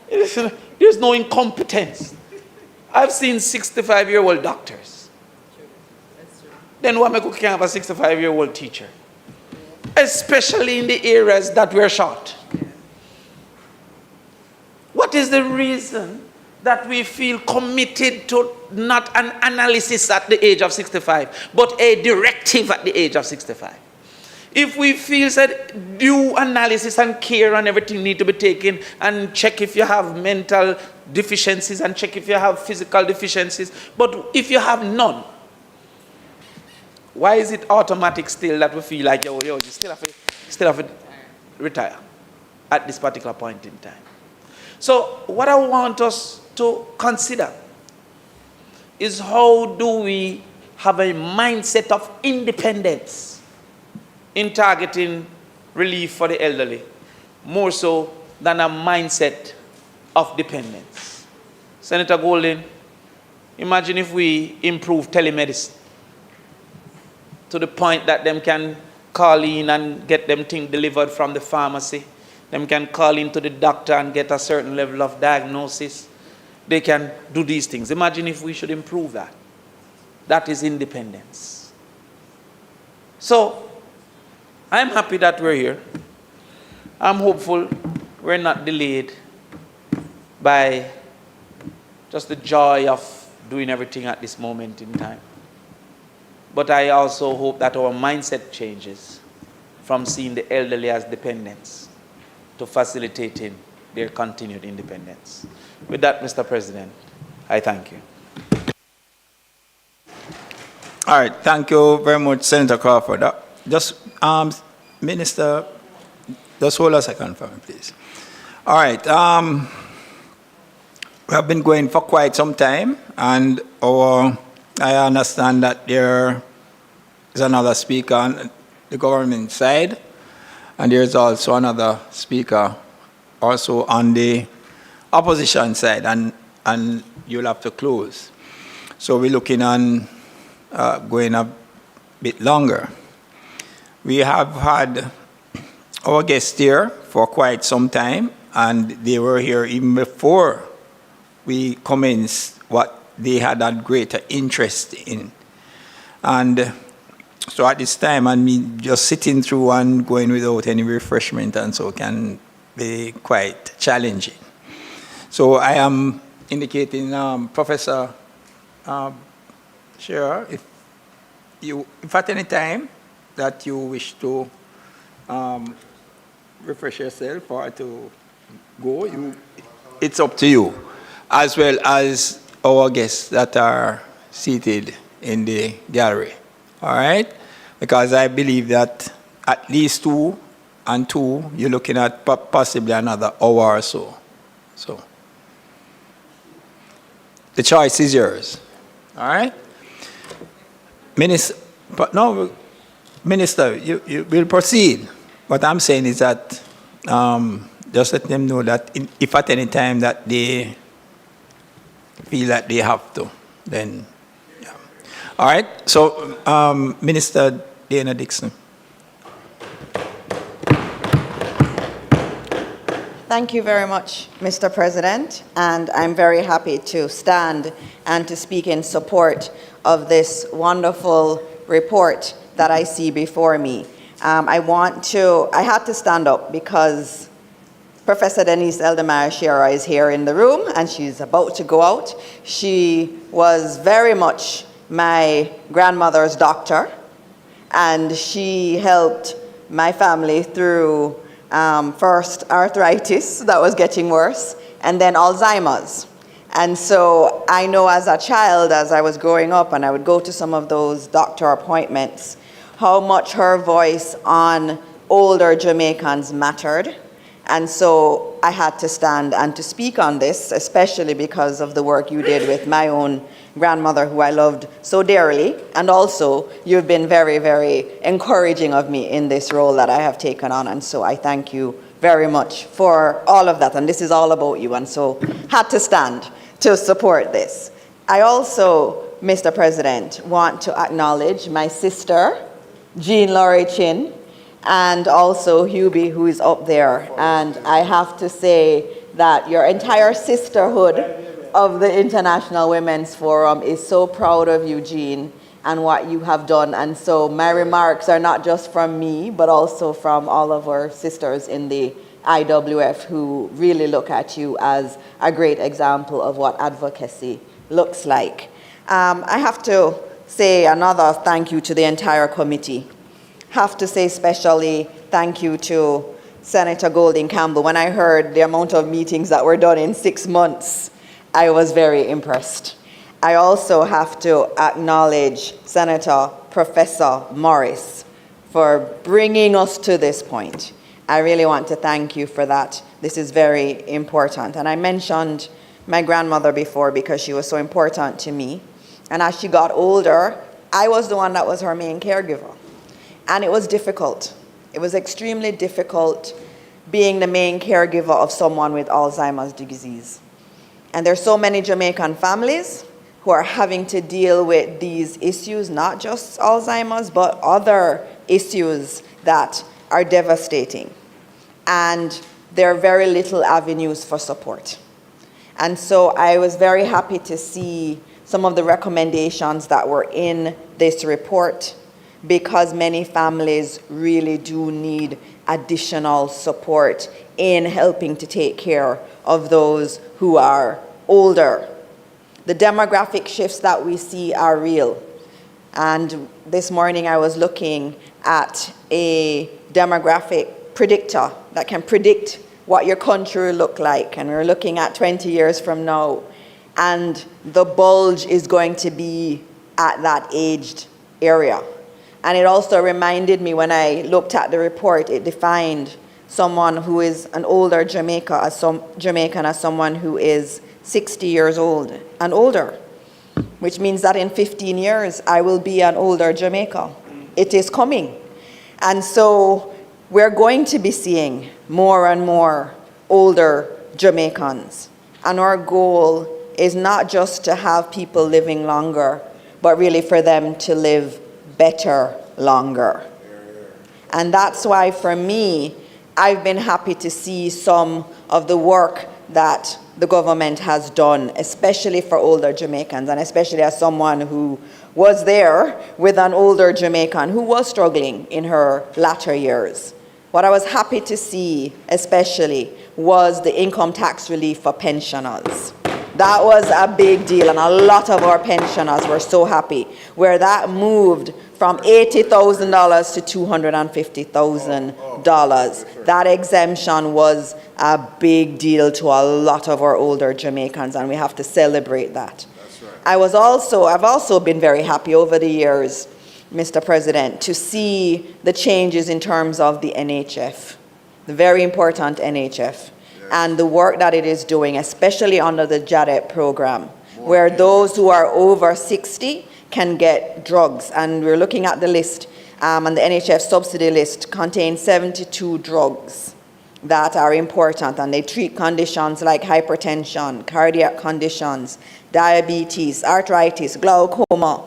Speaker 10: there's no incompetence. I've seen 65-year-old doctors. Then why can't have a 65-year-old teacher? Especially in the areas that we're short. What is the reason that we feel committed to not an analysis at the age of 65, but a directive at the age of 65? If we feel that due analysis and care and everything need to be taken, and check if you have mental deficiencies and check if you have physical deficiencies, but if you have none, why is it automatic still that we feel like, you still have to retire at this particular point in time? So what I want us to consider is, how do we have a mindset of independence in targeting relief for the elderly, more so than a mindset of dependence? Senator Golden, imagine if we improve telemedicine to the point that them can call in and get them things delivered from the pharmacy. Them can call into the doctor and get a certain level of diagnosis. They can do these things. Imagine if we should improve that. That is independence. So, I'm happy that we're here. I'm hopeful we're not delayed by just the joy of doing everything at this moment in time. But I also hope that our mindset changes from seeing the elderly as dependents to facilitating their continued independence. With that, Mr. President, I thank you.
Speaker 15: All right, thank you very much, Senator Crawford. Just, Minister, just hold a second for me, please. All right, we have been going for quite some time, and I understand that there is another speaker on the government side, and there's also another speaker also on the opposition side, and you'll have to close. So we're looking on going a bit longer. We have had our guests here for quite some time, and they were here even before we commenced what they had a greater interest in. And so at this time, and me just sitting through and going without any refreshment and so can be quite challenging. So I am indicating Professor Shearer, if at any time that you wish to refresh yourself or to go, it's up to you, as well as our guests that are seated in the gallery. All right? Because I believe that at least 2 and 2, you're looking at possibly another hour or so. So the choice is yours. All right? Minister, you will proceed. What I'm saying is that just let them know that if at any time that they feel that they have to, then, yeah. All right, so Minister Dana Dixon.
Speaker 17: Thank you very much, Mr. President, and I'm very happy to stand and to speak in support of this wonderful report that I see before me. I had to stand up because Professor Denise Eldemeyer Shearer is here in the room and she's about to go out. She was very much my grandmother's doctor, and she helped my family through first arthritis that was getting worse, and then Alzheimer's. And so I know as a child, as I was growing up and I would go to some of those doctor appointments, how much her voice on older Jamaicans mattered. And so I had to stand and to speak on this, especially because of the work you did with my own grandmother, who I loved so dearly. And also, you've been very, very encouraging of me in this role that I have taken on. And so I thank you very much for all of that. And this is all about you. And so had to stand to support this. I also, Mr. President, want to acknowledge my sister, Jean Laurie Chin, and also Hubie, who is up there. And I have to say that your entire sisterhood of the International Women's Forum is so proud of you, Jean, and what you have done. And so my remarks are not just from me, but also from all of our sisters in the IWF who really look at you as a great example of what advocacy looks like. I have to say another thank you to the entire committee. Have to say especially thank you to Senator Golding Campbell. When I heard the amount of meetings that were done in 6 months, I was very impressed. I also have to acknowledge Senator Professor Morris for bringing us to this point. I really want to thank you for that. This is very important. And I mentioned my grandmother before because she was so important to me. And as she got older, I was the one that was her main caregiver. And it was difficult. It was extremely difficult being the main caregiver of someone with Alzheimer's disease. And there's so many Jamaican families who are having to deal with these issues, not just Alzheimer's, but other issues that are devastating. And there are very little avenues for support. And so I was very happy to see some of the recommendations that were in this report, because many families really do need additional support in helping to take care of those who are older. The demographic shifts that we see are real. And this morning I was looking at a demographic predictor that can predict what your country will look like. And we're looking at 20 years from now. And the bulge is going to be at that aged area. And it also reminded me when I looked at the report, it defined someone who is an older Jamaican as someone who is 60 years old and older, which means that in 15 years, I will be an older Jamaica. It is coming. And so we're going to be seeing more and more older Jamaicans. And our goal is not just to have people living longer, but really for them to live better longer. And that's why for me, I've been happy to see some of the work that the government has done, especially for older Jamaicans, and especially as someone who was there with an older Jamaican who was struggling in her latter years. What I was happy to see especially was the income tax relief for pensioners. That was a big deal, and a lot of our pensioners were so happy, where that moved from $80,000 to $250,000. That exemption was a big deal to a lot of our older Jamaicans, and we have to celebrate that. That's right. I've also been very happy over the years, Mr. President, to see the changes in terms of the NHF, the very important NHF. And the work that it is doing, especially under the JADEP program, where those who are over 60 can get drugs. And we're looking at the list, and the NHF subsidy list contains 72 drugs that are important, and they treat conditions like hypertension, cardiac conditions, diabetes, arthritis, glaucoma,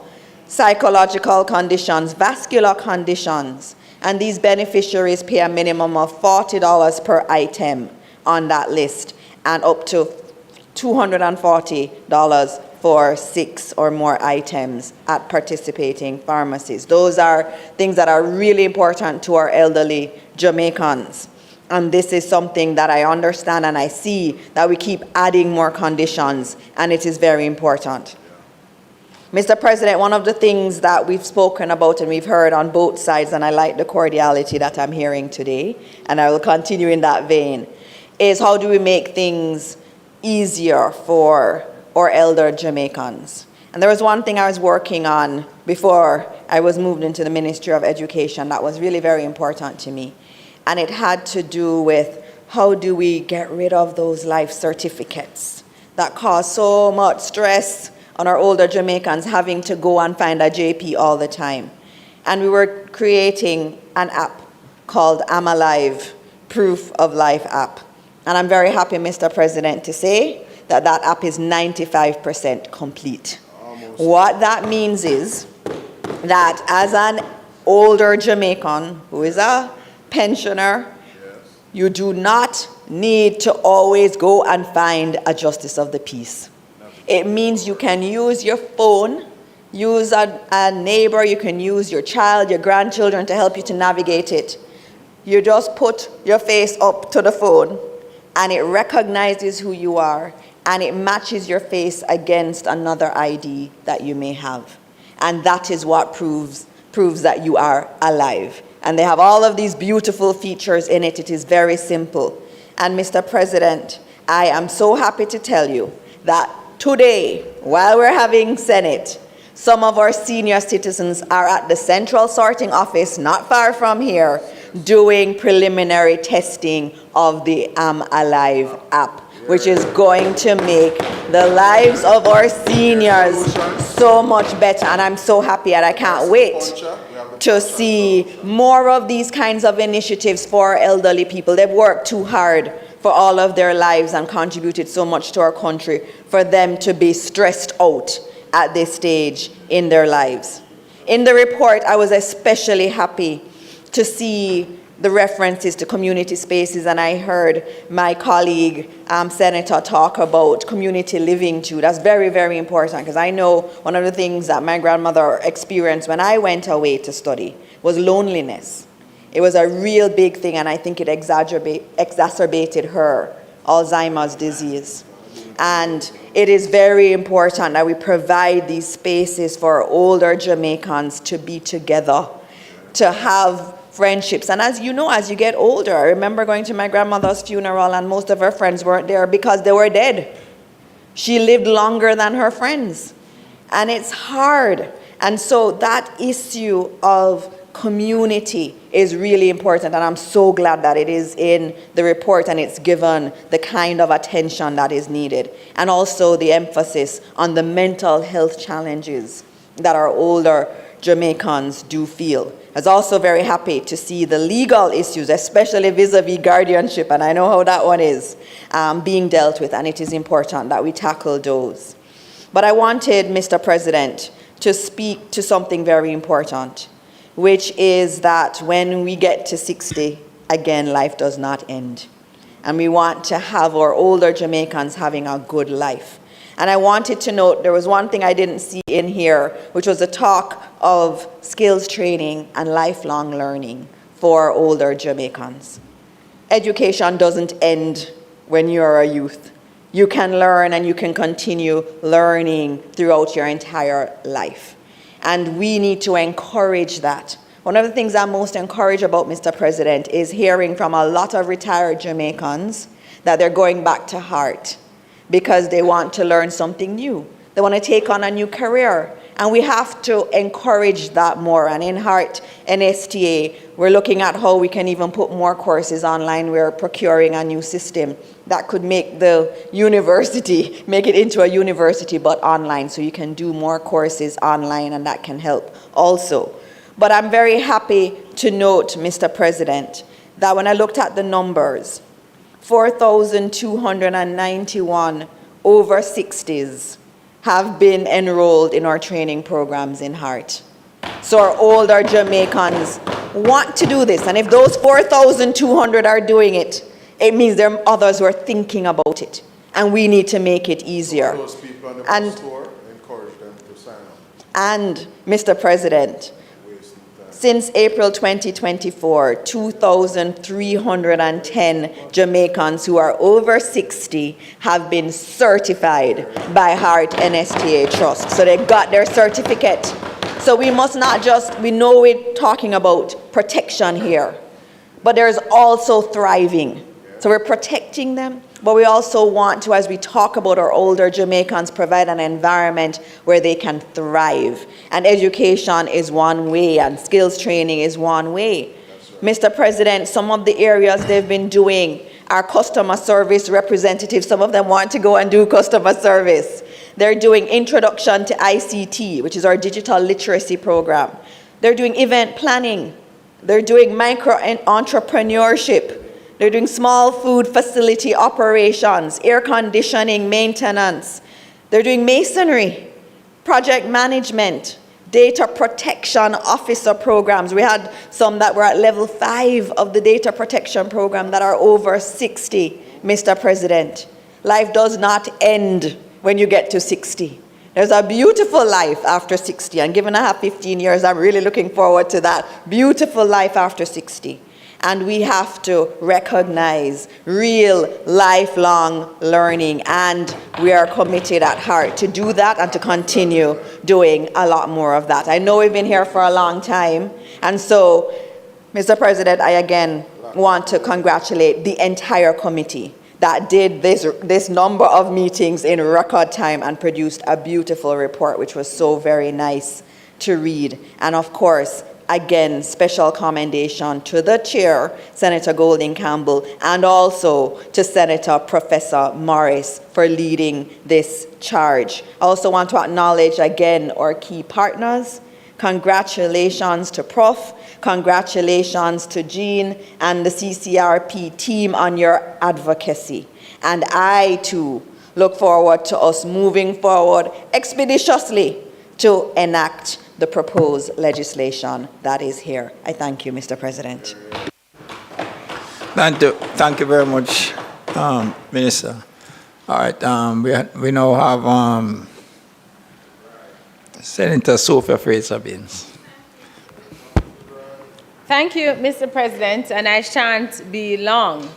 Speaker 17: psychological conditions, vascular conditions. And these beneficiaries pay a minimum of $40 per item on that list, and up to $240 for 6 or more items at participating pharmacies. Those are things that are really important to our elderly Jamaicans. And this is something that I understand, and I see that we keep adding more conditions, and it is very important. Mr. President, one of the things that we've spoken about and we've heard on both sides, and I like the cordiality that I'm hearing today, and I will continue in that vein, is how do we make things easier for or elder Jamaicans. And there was one thing I was working on before I was moved into the Ministry of Education that was really very important to me. And it had to do with how do we get rid of those life certificates that cause so much stress on our older Jamaicans having to go and find a JP all the time. And we were creating an app called I'm Alive, Proof of Life app. And I'm very happy, Mr. President, to say that that app is 95% complete. What that means is that as an older Jamaican who is a pensioner, you do not need to always go and find a justice of the peace. It means you can use your phone, use a neighbor, you can use your child, your grandchildren to help you to navigate it. You just put your face up to the phone and it recognizes who you are and it matches your face against another ID that you may have. And that is what proves that you are alive. And they have all of these beautiful features in it. It is very simple. And Mr. President, I am so happy to tell you that today, while we're having Senate, some of our senior citizens are at the central sorting office, not far from here, doing preliminary testing of the I'm Alive app, which is going to make the lives of our seniors so much better. And I'm so happy and I can't wait to see more of these kinds of initiatives for elderly people. They've worked too hard for all of their lives and contributed so much to our country for them to be stressed out at this stage in their lives. In the report, I was especially happy to see the references to community spaces, and I heard my colleague, Senator, talk about community living too. That's very, very important, because I know one of the things that my grandmother experienced when I went away to study was loneliness. It was a real big thing, and I think it exacerbated her Alzheimer's disease. And it is very important that we provide these spaces for older Jamaicans to be together, to have friendships. And as you know, as you get older, I remember going to my grandmother's funeral and most of her friends weren't there because they were dead. She lived longer than her friends. And it's hard. And so that issue of community is really important. And I'm so glad that it is in the report and it's given the kind of attention that is needed. And also the emphasis on the mental health challenges that our older Jamaicans do feel. I was also very happy to see the legal issues, especially vis-a-vis guardianship, and I know how that one is, being dealt with, and it is important that we tackle those. But I wanted, Mr. President, to speak to something very important, which is that when we get to 60, again, life does not end. And we want to have our older Jamaicans having a good life. And I wanted to note, there was one thing I didn't see in here, which was a talk of skills training and lifelong learning for older Jamaicans. Education doesn't end when you're a youth. You can learn and you can continue learning throughout your entire life. And we need to encourage that. One of the things I'm most encouraged about, Mr. President, is hearing from a lot of retired Jamaicans that they're going back to HEART because they want to learn something new. They want to take on a new career. And we have to encourage that more. And in HEART and STA, we're looking at how we can even put more courses online. We're procuring a new system that could make the university, make it into a university, but online. So you can do more courses online, and that can help also. But I'm very happy to note, Mr. President, that when I looked at the numbers, 4,291 over 60s have been enrolled in our training programs in HEART. So our older Jamaicans want to do this. And if those 4,200 are doing it, it means there are others who are thinking about it. And we need to make it easier.
Speaker 8: Those people on the bus tour, encourage them to sign up.
Speaker 17: And, Mr. President, since April 2024, 2,310 Jamaicans who are over 60 have been certified by HEART and STA Trust. So they got their certificate. So we must not just, we know we're talking about protection here, but there's also thriving. So we're protecting them, but we also want to, as we talk about our older Jamaicans, provide an environment where they can thrive. And education is one way, and skills training is one way. Mr. President, some of the areas they've been doing are customer service representatives. Some of them want to go and do customer service. They're doing introduction to ICT, which is our digital literacy program. They're doing event planning. They're doing micro entrepreneurship. They're doing small food facility operations, air conditioning, maintenance. They're doing masonry, project management, data protection officer programs. We had some that were at level 5 of the data protection program that are over 60, Mr. President. Life does not end when you get to 60. There's a beautiful life after 60, and given I have 15 years, I'm really looking forward to that beautiful life after 60. And we have to recognize real lifelong learning, and we are committed at heart to do that and to continue doing a lot more of that. I know we've been here for a long time, and so, Mr. President, I again want to congratulate the entire committee that did this number of meetings in record time and produced a beautiful report, which was so very nice to read. And of course, again, special commendation to the chair, Senator Golding Campbell, and also to Senator Professor Morris for leading this charge. I also want to acknowledge again our key partners. Congratulations to Prof. Congratulations to Jean and the CCRP team on your advocacy. And I too look forward to us moving forward expeditiously to enact the proposed legislation that is here. I thank you, Mr. President.
Speaker 15: Thank you very much, Minister. All right, we now have Senator Sophia Fraser-Binns.
Speaker 12: Thank you, Mr. President, and I shan't be long.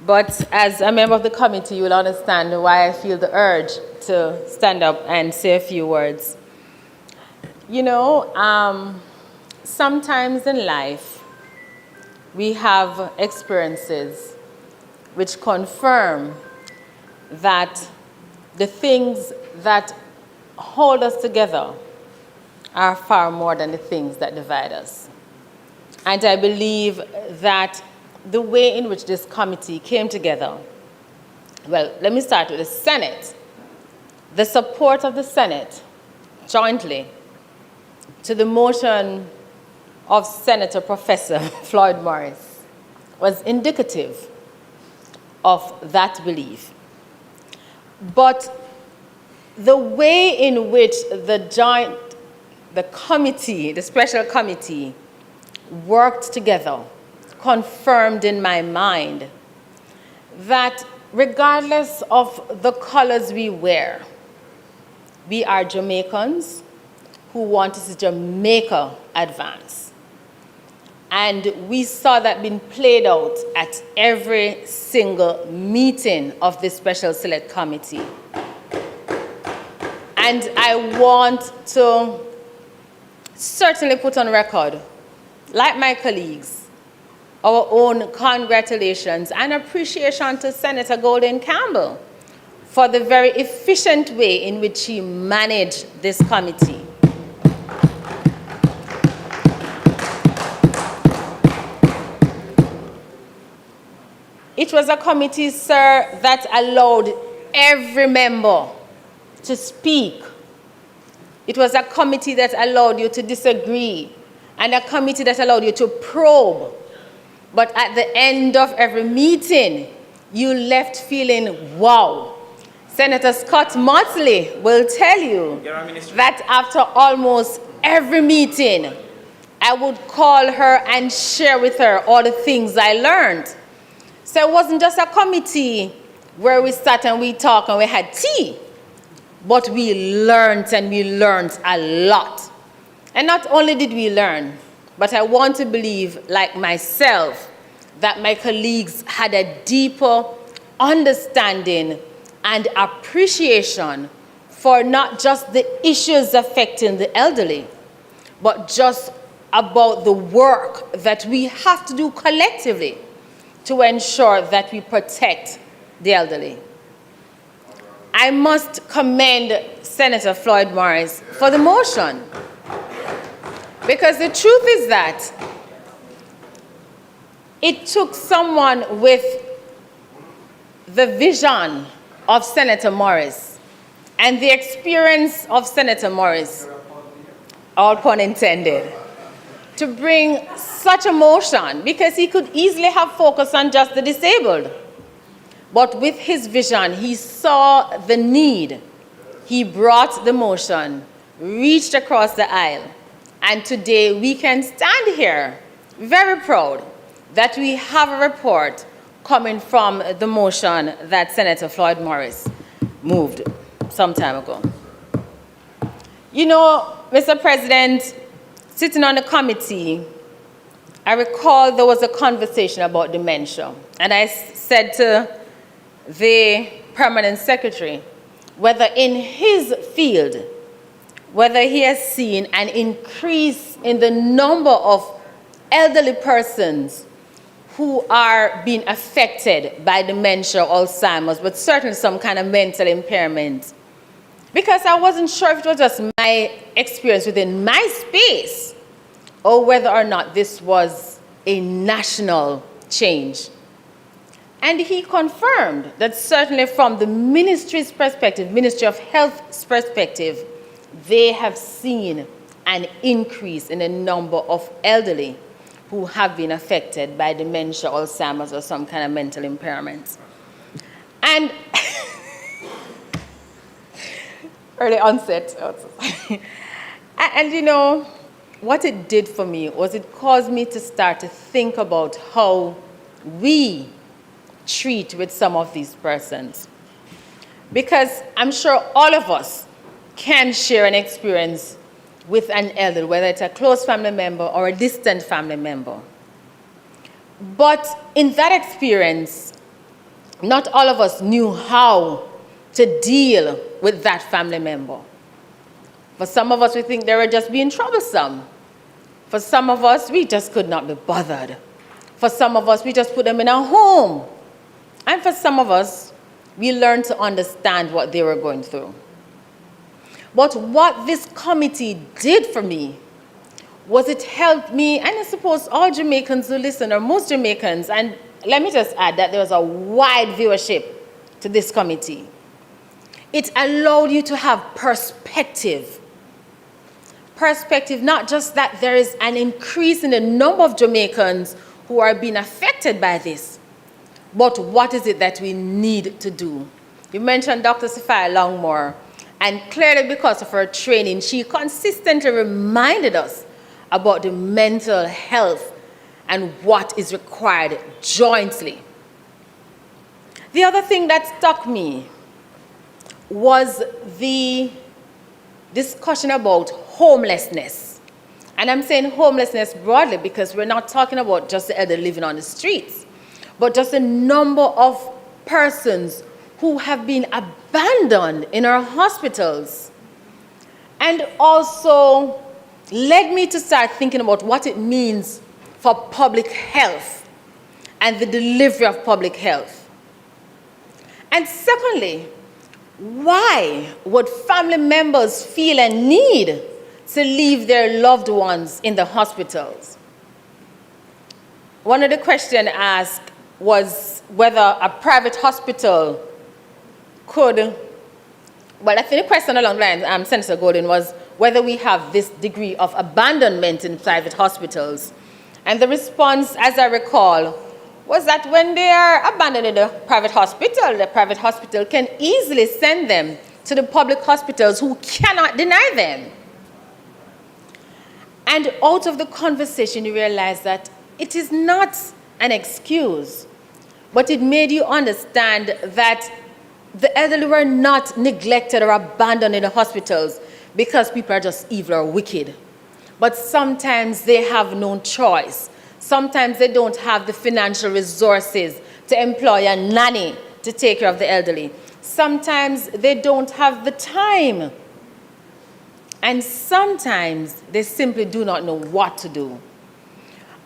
Speaker 12: But as a member of the committee, you will understand why I feel the urge to stand up and say a few words. You know, sometimes in life, we have experiences which confirm that the things that hold us together are far more than the things that divide us. And I believe that the way in which this committee came together, well, let me start with the Senate. The support of the Senate jointly to the motion of Senator Professor Floyd Morris was indicative of that belief. But the way in which the committee, the special committee, worked together confirmed in my mind that regardless of the colors we wear, we are Jamaicans who want to see Jamaica advance. And we saw that being played out at every single meeting of this special select committee. And I want to certainly put on record, like my colleagues, our own congratulations and appreciation to Senator Golding Campbell for the very efficient way in which he managed this committee. It was a committee, sir, that allowed every member to speak. It was a committee that allowed you to disagree, and a committee that allowed you to probe. But at the end of every meeting, you left feeling, wow. Senator Scott Motley will tell you that after almost every meeting, I would call her and share with her all the things I learned. So it wasn't just a committee where we sat and we talked and we had tea, but we learned, and we learned a lot. And not only did we learn, but I want to believe, like myself, that my colleagues had a deeper understanding and appreciation for not just the issues affecting the elderly, but just about the work that we have to do collectively to ensure that we protect the elderly. I must commend Senator Floyd Morris for the motion, because the truth is that it took someone with the vision of Senator Morris and the experience of Senator Morris, all pun intended, to bring such a motion, because he could easily have focused on just the disabled. But with his vision, he saw the need. He brought the motion, reached across the aisle, and today we can stand here very proud that we have a report coming from the motion that Senator Floyd Morris moved some time ago. You know, Mr. President, sitting on the committee, I recall there was a conversation about dementia, and I said to the Permanent Secretary whether in his field, whether he has seen an increase in the number of elderly persons who are being affected by dementia, Alzheimer's, but certainly some kind of mental impairment. Because I wasn't sure if it was just my experience within my space or whether or not this was a national change. And he confirmed that certainly from the ministry's perspective, Ministry of Health's perspective, they have seen an increase in the number of elderly who have been affected by dementia, Alzheimer's, or some kind of mental impairment. And early onset. And you know, what it did for me was it caused me to start to think about how we treat with some of these persons. Because I'm sure all of us can share an experience with an elder, whether it's a close family member or a distant family member. But in that experience, not all of us knew how to deal with that family member. For some of us, we think they were just being troublesome. For some of us, we just could not be bothered. For some of us, we just put them in a home. And for some of us, we learned to understand what they were going through. But what this committee did for me was it helped me, and I suppose all Jamaicans who listen, or most Jamaicans, and let me just add that there was a wide viewership to this committee. It allowed you to have perspective. Perspective, not just that there is an increase in the number of Jamaicans who are being affected by this, but what is it that we need to do? You mentioned Dr. Sophia Longmore, and clearly because of her training, she consistently reminded us about the mental health and what is required jointly. The other thing that struck me was the discussion about homelessness. And I'm saying homelessness broadly because we're not talking about just the elderly living on the streets, but just a number of persons who have been abandoned in our hospitals. And also led me to start thinking about what it means for public health and the delivery of public health. And secondly, why would family members feel a need to leave their loved ones in the hospitals? One of the questions asked was whether a private hospital could, well, I think the question along the lines, Senator Golden, was whether we have this degree of abandonment in private hospitals. And the response, as I recall, was that when they are abandoned in the private hospital can easily send them to the public hospitals who cannot deny them. And out of the conversation, you realize that it is not an excuse, but it made you understand that the elderly were not neglected or abandoned in the hospitals because people are just evil or wicked. But sometimes they have no choice. Sometimes they don't have the financial resources to employ a nanny to take care of the elderly. Sometimes they don't have the time. And sometimes they simply do not know what to do.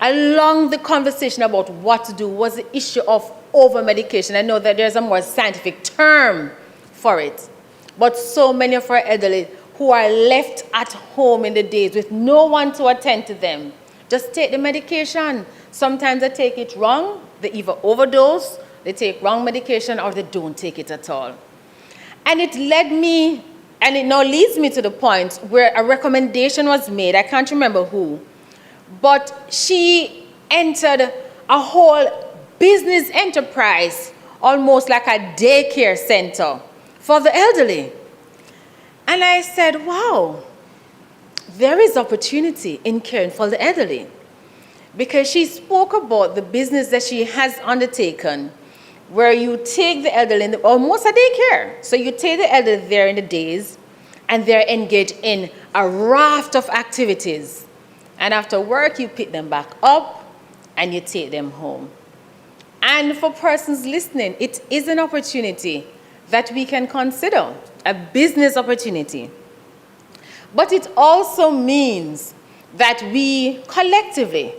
Speaker 12: along the conversation about what to do was the issue of over-medication. I know that there's a more scientific term for it, but so many of our elderly who are left at home in the days with no one to attend to them, just take the medication. Sometimes they take it wrong, they either overdose, they take wrong medication, or they don't take it at all. And it led me, and it now leads me to the point where a recommendation was made, I can't remember who, but she entered a whole business enterprise, almost like a daycare center for the elderly. And I said, wow, there is opportunity in caring for the elderly. Because she spoke about the business that she has undertaken, where you take the elderly, almost a daycare. So you take the elderly there in the days, and they're engaged in a raft of activities. And after work, you pick them back up, and you take them home. And for persons listening, it is an opportunity that we can consider, a business opportunity. But it also means that we collectively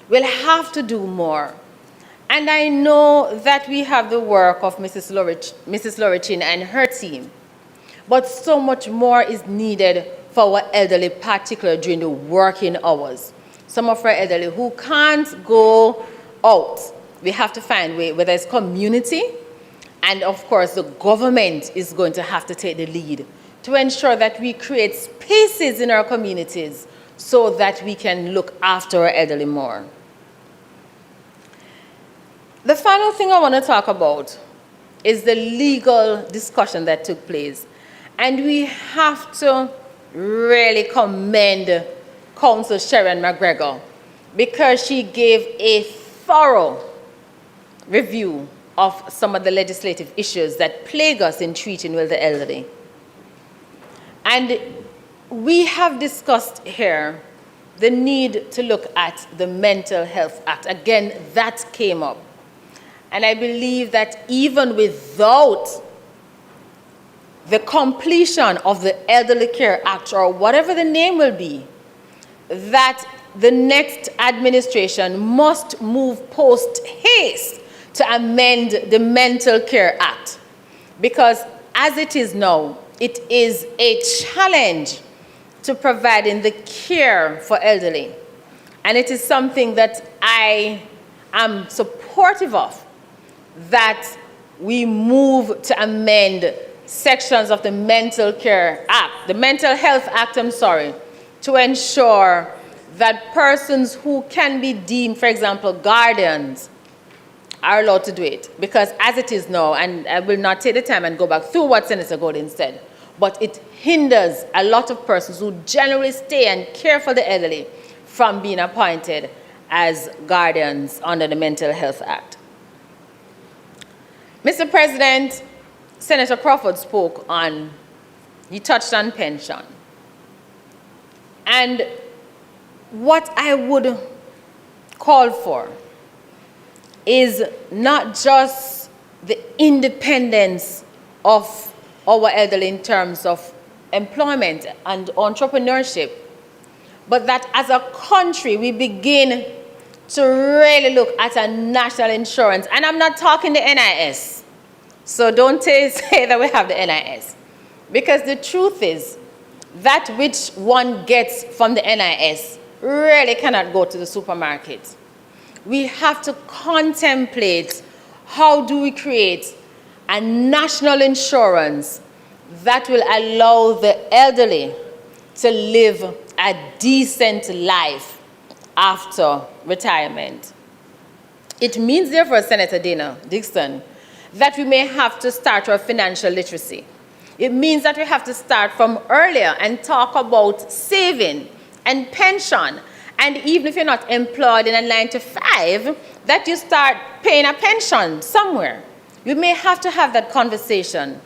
Speaker 12: will have to do more. And I know that we have the work of Mrs. Lorichin and her team, but so much more is needed for our elderly, particularly during the working hours. Some of our elderly who can't go out, we have to find a way, whether it's community, and of course the government is going to have to take the lead to ensure that we create spaces in our communities so that we can look after our elderly more. The final thing I want to talk about is the legal discussion that took place. And we have to really commend Council Sharon McGregor because she gave a thorough review of some of the legislative issues that plague us in treating with the elderly. And we have discussed here the need to look at the Mental Health Act. Again, that came up. And I believe that even without the completion of the Elderly Care Act, or whatever the name will be, that the next administration must move post-haste to amend the Mental Care Act. Because as it is now, it is a challenge to providing the care for elderly. And it is something that I am supportive of, that we move to amend sections of the Mental Care Act, the Mental Health Act, I'm sorry, to ensure that persons who can be deemed, for example, guardians, are allowed to do it. Because as it is now, and I will not take the time and go back through what Senator Gordon said, but it hinders a lot of persons who generally stay and care for the elderly from being appointed as guardians under the Mental Health Act. Mr. President, Senator Crawford spoke on, he touched on pension. And what I would call for is not just the independence of our elderly in terms of employment and entrepreneurship, but that as a country we begin to really look at a national insurance. And I'm not talking the NIS. So don't say that we have the NIS. Because the truth is, that which one gets from the NIS really cannot go to the supermarket. We have to contemplate how do we create a national insurance that will allow the elderly to live a decent life after retirement. It means, therefore, Senator Dana Dixon, that we may have to start our financial literacy. It means that we have to start from earlier and talk about saving and pension. And even if you're not employed in a 9-to-5, that you start paying a pension somewhere. We may have to have that conversation.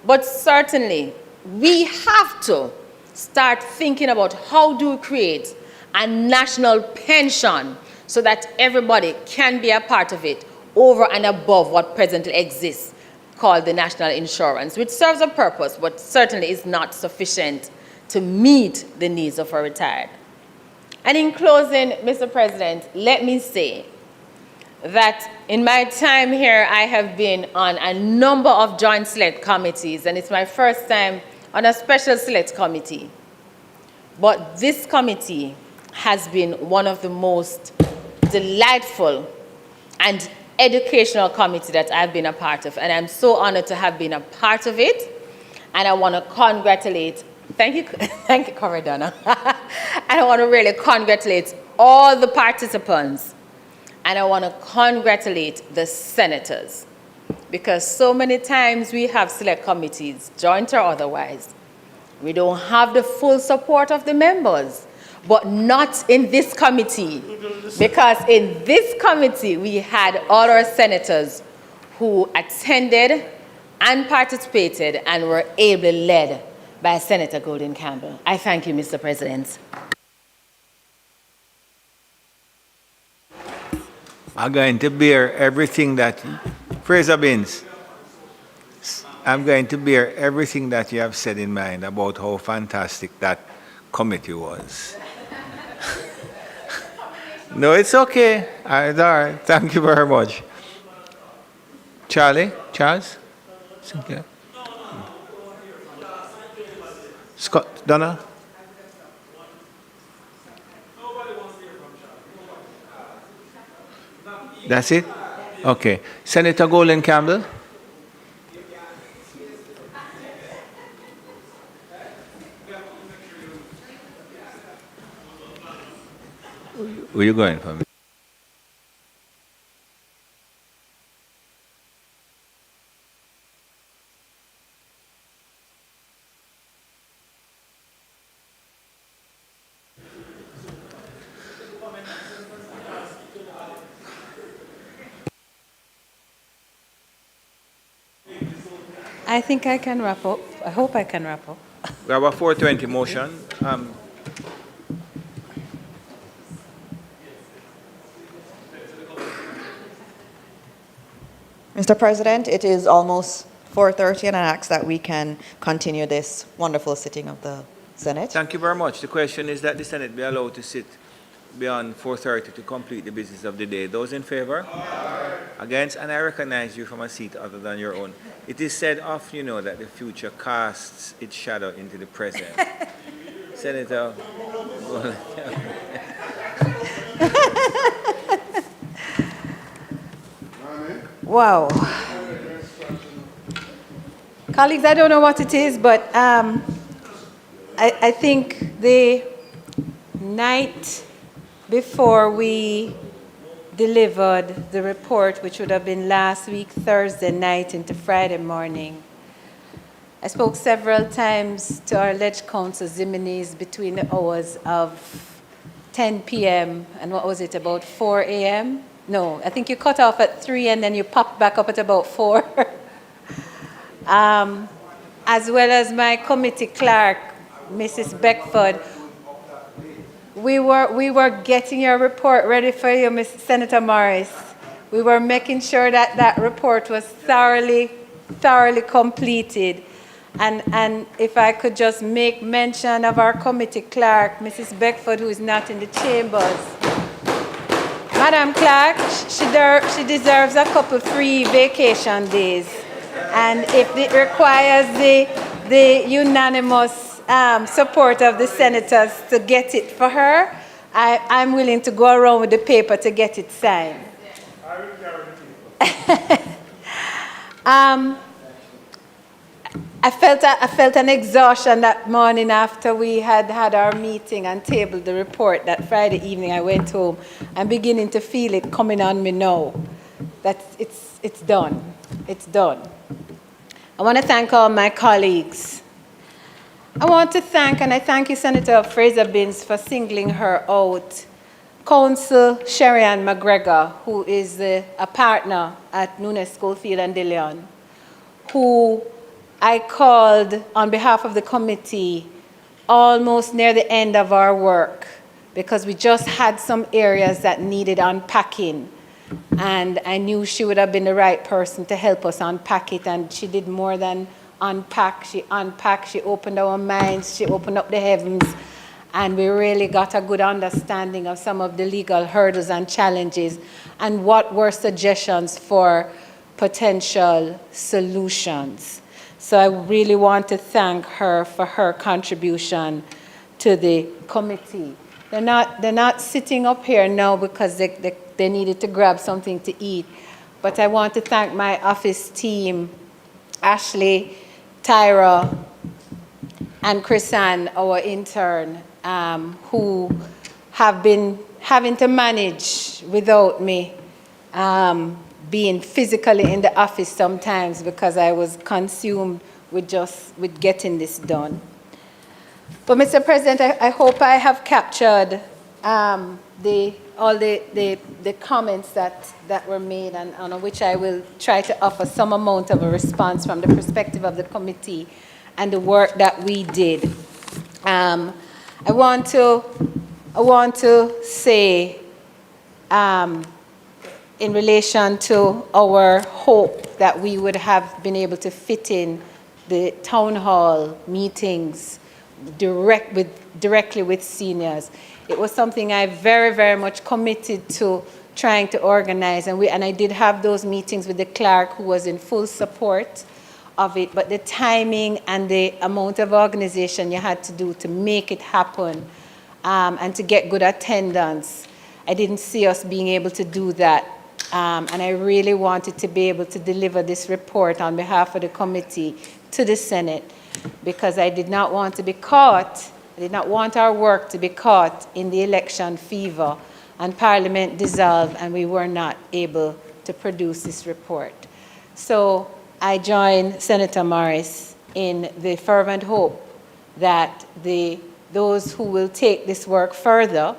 Speaker 12: But certainly, we have to start thinking about how do we create a national pension so that everybody can be a part of it over and above what presently exists, called the national insurance, which serves a purpose, but certainly is not sufficient to meet the needs of our retired. And in closing, Mr. President, let me say that in my time here, I have been on a number of joint select committees, and it's my first time on a special select committee. But this committee has been one of the most delightful and educational committee that I've been a part of, and I'm so honored to have been a part of it. And I want to congratulate, thank you, Corridana. And I want to really congratulate all the participants, and I want to congratulate the senators, because so many times we have select committees, joint or otherwise, we don't have the full support of the members. But not in this committee, because in this committee we had all our senators who attended and participated and were ably led by Senator Golden Campbell. I thank you, Mr. President.
Speaker 1: I'm going to bear everything that, Fraser Binns, I'm going to bear everything that you have said in mind about how fantastic that committee was. No, it's okay. All right. Thank you very much. Charles? Okay. Scott, Donna? That's it? Okay. Senator Golden Campbell? Where are you going for me?
Speaker 14: I think I can wrap up. I hope I can wrap up.
Speaker 1: We have a 420 motion.
Speaker 17: Mr. President, it is almost 4:30, and I ask that we can continue this wonderful sitting of the Senate.
Speaker 1: Thank you very much. The question is that the Senate be allowed to sit beyond 4:30 to complete the business of the day. Those in favor? Aye. Against? And I recognize you from a seat other than your own. It is said often, you know, that the future casts its shadow into the present. Senator.
Speaker 14: Wow. Colleagues, I don't know what it is, but I think the night before we delivered the report, which would have been last week, Thursday night into Friday morning, I spoke several times to our alleged counsel, Zimenez, between the hours of 10 p.m. and what was it, about 4 a.m.? No, I think you cut off at 3 and then you popped back up at about 4. As well as my committee clerk, Mrs. Beckford. We were getting your report ready for you, Mr. Senator Morris. We were making sure that that report was thoroughly completed. And if I could just make mention of our committee clerk, Mrs. Beckford, who is not in the chambers. Madam Clerk, she deserves a couple free vacation days. And if it requires the unanimous support of the senators to get it for her, I'm willing to go around with the paper to get it signed. I felt an exhaustion that morning after we had our meeting and tabled the report. That Friday evening I went home. I'm beginning to feel it coming on me now. That it's done. It's done. I want to thank all my colleagues. I want to thank, and I thank you, Senator Fraser Binns, for singling her out. Council Sherrianne McGregor, who is a partner at Nunes Schofield and De Leon, who I called on behalf of the committee almost near the end of our work because we just had some areas that needed unpacking. And I knew she would have been the right person to help us unpack it. And she did more than unpack. She unpacked, she opened our minds, she opened up the heavens. and we really got a good understanding of some of the legal hurdles and challenges and what were suggestions for potential solutions. So I really want to thank her for her contribution to the committee. They're not sitting up here now because they needed to grab something to eat, but I want to thank my office team, Ashley, Tyra, and Chrisanne, our intern, who have been having to manage without me, being physically in the office sometimes because I was consumed with getting this done. But Mr. President, I hope I have captured all the comments that were made and on which I will try to offer some amount of a response from the perspective of the committee and the work that we did. I want to say in relation to our hope that we would have been able to fit in the town hall meetings directly with seniors. It was something I very, very much committed to trying to organize, and I did have those meetings with the clerk who was in full support of it, but the timing and the amount of organization you had to do to make it happen and to get good attendance, I didn't see us being able to do that. And I really wanted to be able to deliver this report on behalf of the committee to the Senate, because I did not want to be caught, I did not want our work to be caught in the election fever and Parliament dissolved and we were not able to produce this report. So I join Senator Morris in the fervent hope that those who will take this work further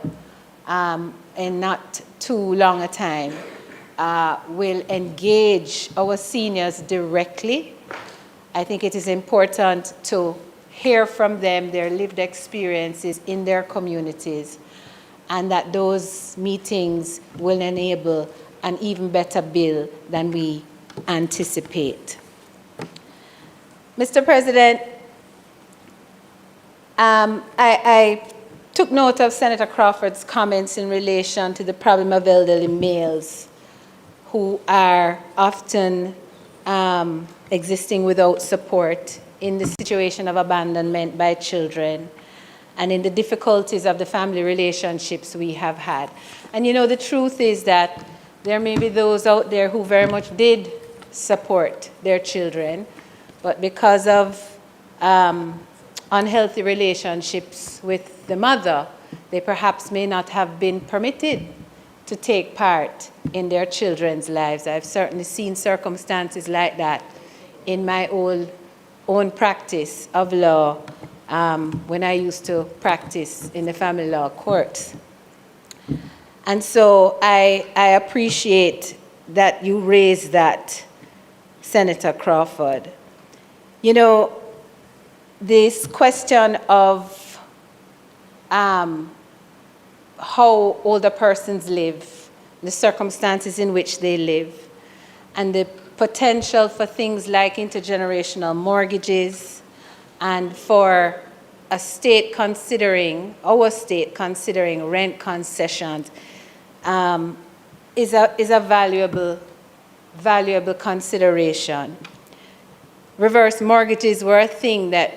Speaker 14: in not too long a time will engage our seniors directly. I think it is important to hear from them their lived experiences in their communities, and that those meetings will enable an even better bill than we anticipate. Mr. President, I took note of Senator Crawford's comments in relation to the problem of elderly males who are often existing without support in the situation of abandonment by children and in the difficulties of the family relationships we have had. And you know, the truth is that there may be those out there who very much did support their children, but because of unhealthy relationships with the mother, they perhaps may not have been permitted to take part in their children's lives. I've certainly seen circumstances like that in my own practice of law when I used to practice in the family law courts. And so I appreciate that you raised that, Senator Crawford. You know, this question of how older persons live, the circumstances in which they live, and the potential for things like intergenerational mortgages, and for a state considering, our state considering rent concessions, is a valuable consideration. Reverse mortgages were a thing that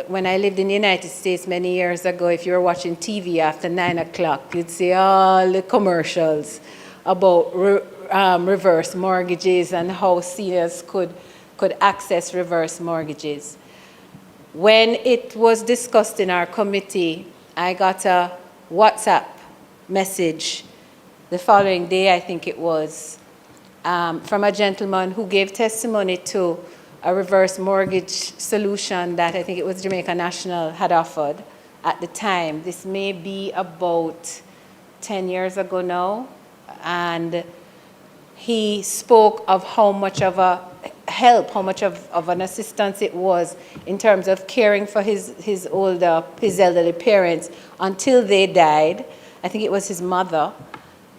Speaker 14: when I lived in the United States many years ago, if you were watching TV after 9 o'clock, you'd see all the commercials about reverse mortgages and how seniors could access reverse mortgages. When it was discussed in our committee, I got a WhatsApp message the following day, I think it was, from a gentleman who gave testimony to a reverse mortgage solution that I think it was Jamaica National had offered at the time. This may be about 10 years ago now. And he spoke of how much of a help, how much of an assistance it was in terms of caring for his elderly parents until they died. I think it was his mother.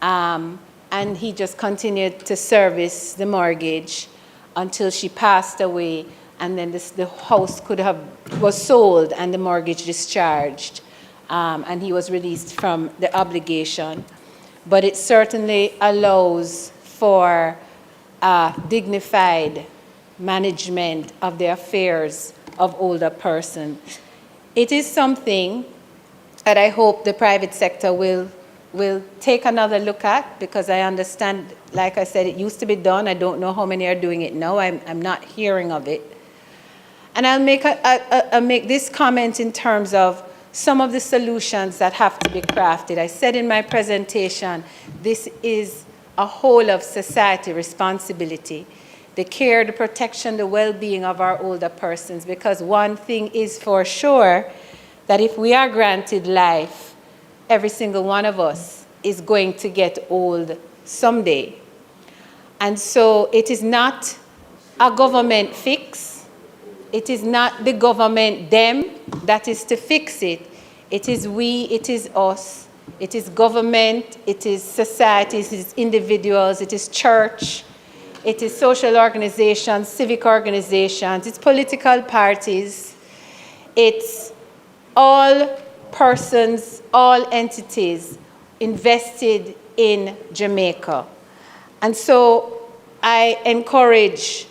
Speaker 14: And he just continued to service the mortgage until she passed away, and then the house was sold and the mortgage discharged. and he was released from the obligation. But it certainly allows for dignified management of the affairs of older persons. It is something that I hope the private sector will take another look at, because I understand, like I said, it used to be done. I don't know how many are doing it now. I'm not hearing of it. And I'll make this comment in terms of some of the solutions that have to be crafted. I said in my presentation, this is a whole of society responsibility. The care, the protection, the well-being of our older persons, because one thing is for sure, that if we are granted life, every single one of us is going to get old someday. And so it is not a government fix. It is not the government, them, that is to fix it. It is we, it is us. It is government, it is society, it is individuals, it is church, it is social organizations, civic organizations, it's political parties, it's all persons, all entities invested in Jamaica. And so I encourage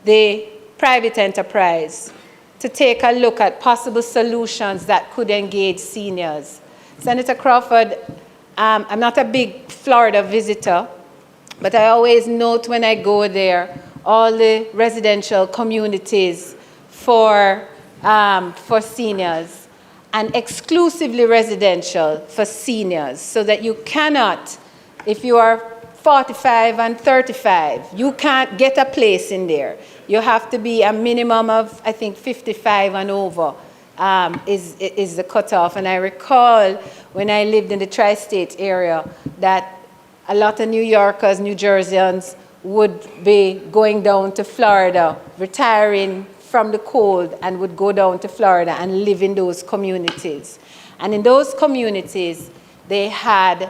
Speaker 14: the private enterprise to take a look at possible solutions that could engage seniors. Senator Crawford, I'm not a big Florida visitor, but I always note when I go there all the residential communities for seniors, and exclusively residential for seniors, so that you cannot, if you are 45 and 35, you can't get a place in there. You have to be a minimum of, I think, 55 and over is the cutoff. And I recall when I lived in the tri-state area that a lot of New Yorkers, New Jerseyans would be going down to Florida, retiring from the cold, and would go down to Florida and live in those communities. And in those communities, they had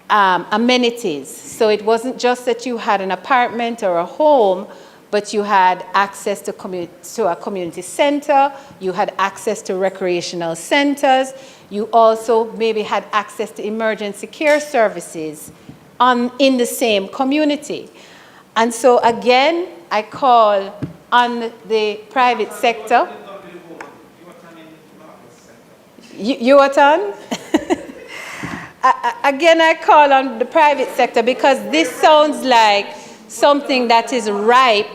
Speaker 14: amenities. So it wasn't just that you had an apartment or a home, but you had access to a community center, you had access to recreational centers, you also maybe had access to emergency care services in the same community. And so again, I call on the private sector. You are on? Again, I call on the private sector, because this sounds like something that is ripe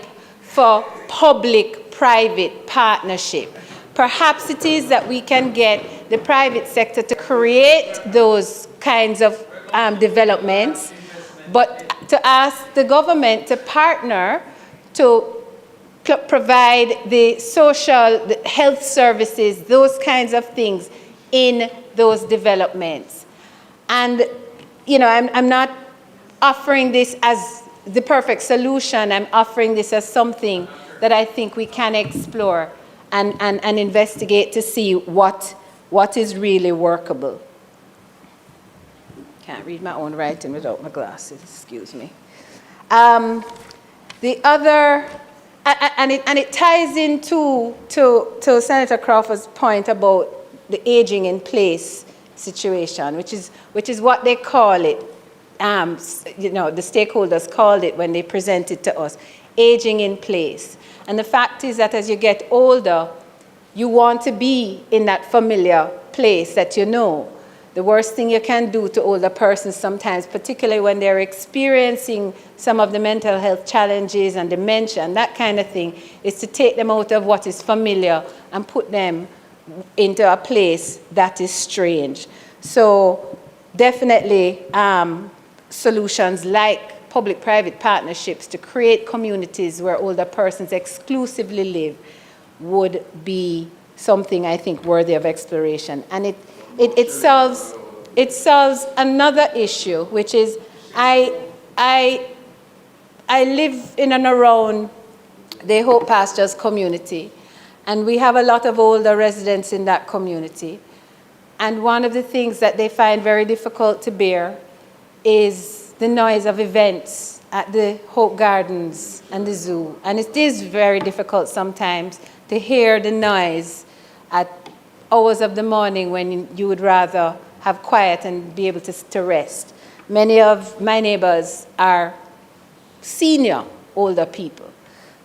Speaker 14: for public-private partnership. Perhaps it is that we can get the private sector to create those kinds of developments, but to ask the government to partner to provide the social, the health services, those kinds of things in those developments. And, you know, I'm not offering this as the perfect solution. I'm offering this as something that I think we can explore and investigate to see what is really workable. Can't read my own writing without my glasses, excuse me. The other, and it ties into to Senator Crawford's point about the aging in place situation, which is what they call it. You know, the stakeholders called it when they presented to us, aging in place. And the fact is that as you get older, you want to be in that familiar place that you know. The worst thing you can do to older persons sometimes, particularly when they're experiencing some of the mental health challenges and dementia and that kind of thing, is to take them out of what is familiar and put them into a place that is strange. So definitely solutions like public-private partnerships to create communities where older persons exclusively live would be something I think worthy of exploration. And it solves another issue, which is I live in and around the Hope Pastures community, and we have a lot of older residents in that community. And one of the things that they find very difficult to bear is the noise of events at the Hope Gardens and the zoo. And it is very difficult sometimes to hear the noise at hours of the morning when you would rather have quiet and be able to rest. Many of my neighbors are senior, older people.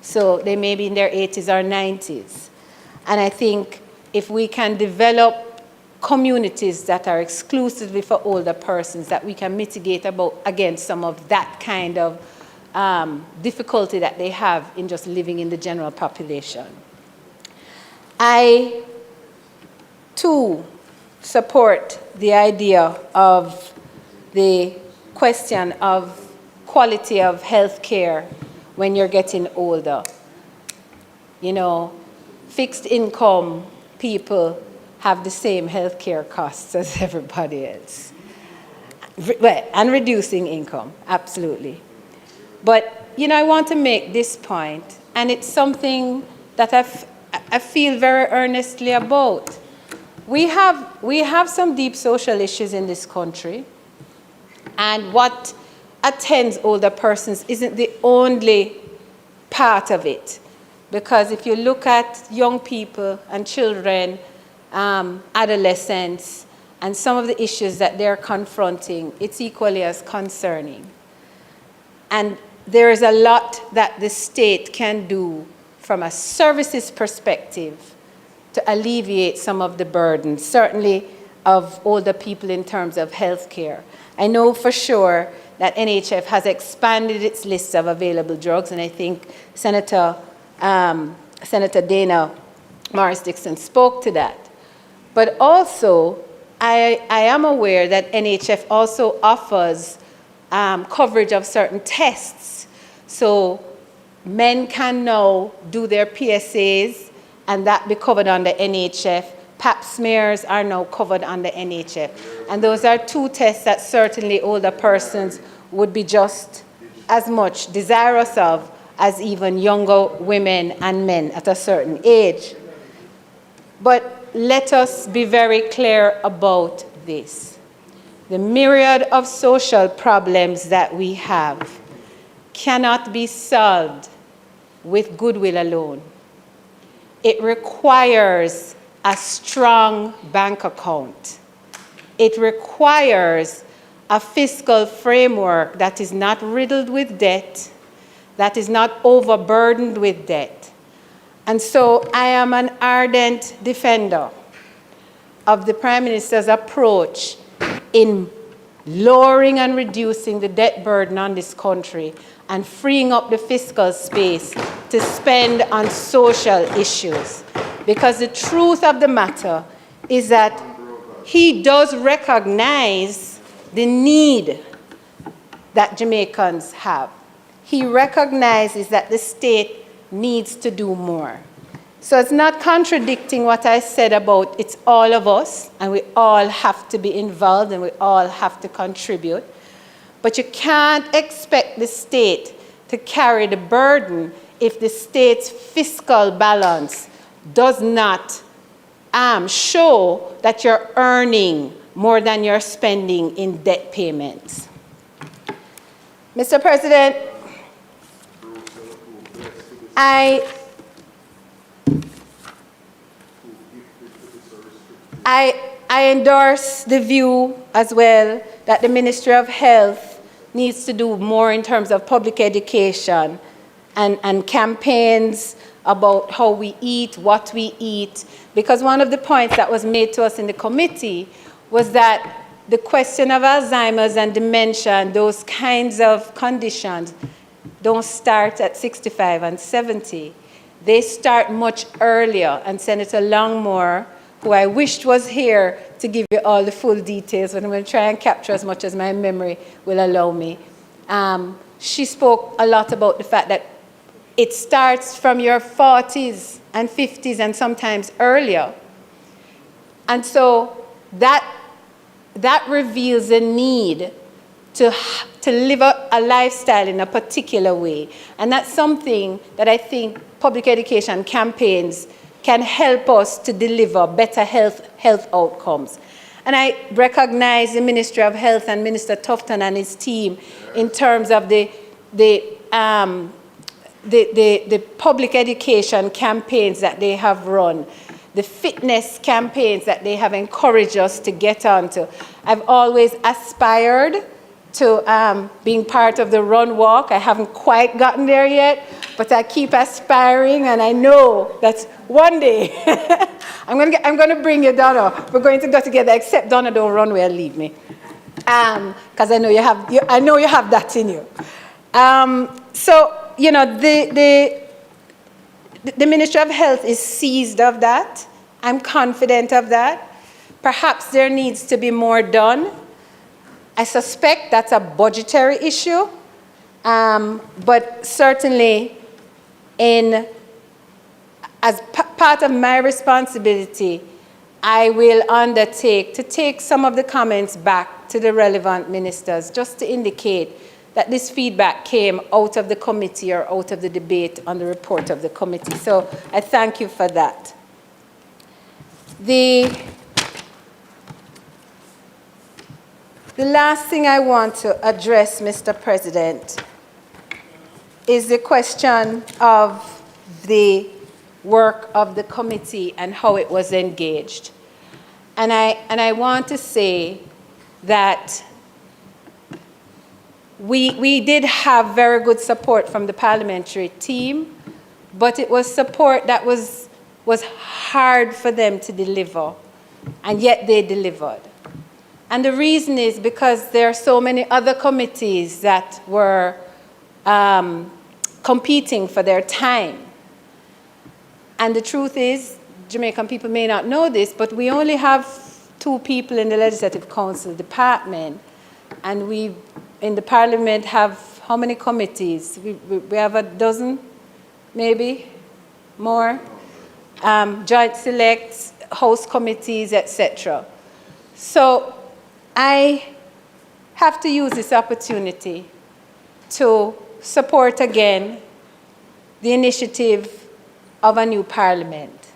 Speaker 14: So they may be in their 80s or 90s. And I think if we can develop communities that are exclusively for older persons, that we can mitigate against some of that kind of difficulty that they have in just living in the general population. I, too, support the idea of the question of quality of health care when you're getting older. You know, fixed income people have the same health care costs as everybody else. And reducing income, absolutely. But, you know, I want to make this point, and it's something that I feel very earnestly about. We have some deep social issues in this country, and what attends older persons isn't the only part of it. Because if you look at young people and children, adolescents, and some of the issues that they're confronting, it's equally as concerning. And there is a lot that the state can do from a services perspective to alleviate some of the burdens, certainly of older people in terms of health care. I know for sure that NHF has expanded its list of available drugs, and I think Senator Dana Morris-Dixon spoke to that. But also, I am aware that NHF also offers coverage of certain tests. So men can now do their PSAs, and that be covered under NHF. Pap smears are now covered under NHF. And those are two tests that certainly older persons would be just as much desirous of as even younger women and men at a certain age. But let us be very clear about this. The myriad of social problems that we have cannot be solved with goodwill alone. It requires a strong bank account. It requires a fiscal framework that is not riddled with debt, that is not overburdened with debt. And so I am an ardent defender of the Prime Minister's approach in lowering and reducing the debt burden on this country and freeing up the fiscal space to spend on social issues. Because the truth of the matter is that he does recognize the need that Jamaicans have. He recognizes that the state needs to do more. So it's not contradicting what I said about it's all of us, and we all have to be involved, and we all have to contribute. But you can't expect the state to carry the burden if the state's fiscal balance does not show that you're earning more than you're spending in debt payments. Mr. President, I endorse the view as well that the Ministry of Health needs to do more in terms of public education and campaigns about how we eat, what we eat, because one of the points that was made to us in the committee was that the question of Alzheimer's and dementia and those kinds of conditions don't start at 65 and 70. They start much earlier, and Senator Longmore, who I wished was here to give you all the full details, but I'm going to try and capture as much as my memory will allow me. She spoke a lot about the fact that it starts from your 40s and 50s and sometimes earlier. And so that reveals a need to live a lifestyle in a particular way. And that's something that I think public education campaigns can help us to deliver better health outcomes. And I recognize the Ministry of Health and Minister Tufton and his team in terms of the public education campaigns that they have run. the fitness campaigns that they have encouraged us to get onto. I've always aspired to being part of the run walk. I haven't quite gotten there yet, but I keep aspiring, and I know that one day I'm going to bring you, Donna. We're going to go together, except Donna don't run where leave me, because I know you have that in you. So you know, the Ministry of Health is seized of that. I'm confident of that. Perhaps there needs to be more done. I suspect that's a budgetary issue, but certainly as part of my responsibility, I will undertake to take some of the comments back to the relevant ministers, just to indicate that this feedback came out of the committee or out of the debate on the report of the committee. So I thank you for that. The last thing I want to address, Mr. President, is the question of the work of the committee and how it was engaged. And I want to say that we did have very good support from the parliamentary team, but it was support that was hard for them to deliver, and yet they delivered. And the reason is because there are so many other committees that were competing for their time. And the truth is, Jamaican people may not know this, but we only have 2 people in the Legislative Council department, and we in the Parliament have how many committees? We have a dozen, maybe more, joint selects, house committees, etc. So I have to use this opportunity to support again the initiative of a new Parliament.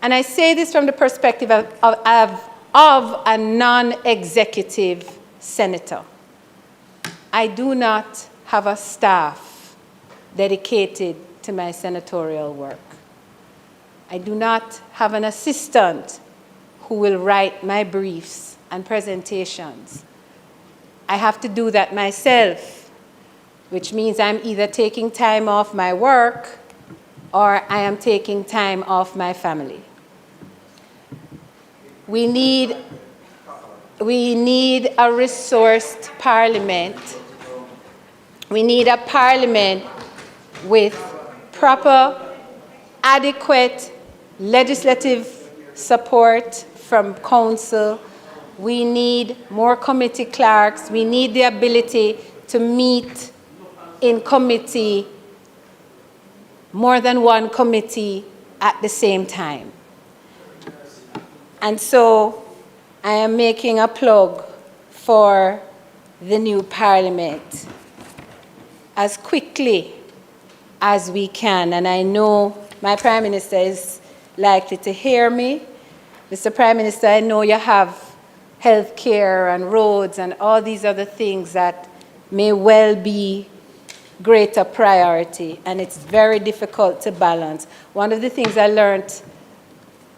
Speaker 14: And I say this from the perspective of a non-executive senator. I do not have a staff dedicated to my senatorial work. I do not have an assistant who will write my briefs and presentations. I have to do that myself, which means I'm either taking time off my work or I am taking time off my family. We need a resourced parliament. We need a parliament with proper, adequate legislative support from council. We need more committee clerks. We need the ability to meet in committee, more than one committee at the same time. And so I am making a plug for the new Parliament as quickly as we can. And I know my Prime Minister is likely to hear me. Mr. Prime Minister, I know you have health care and roads and all these other things that may well be greater priority, and it's very difficult to balance. One of the things I learned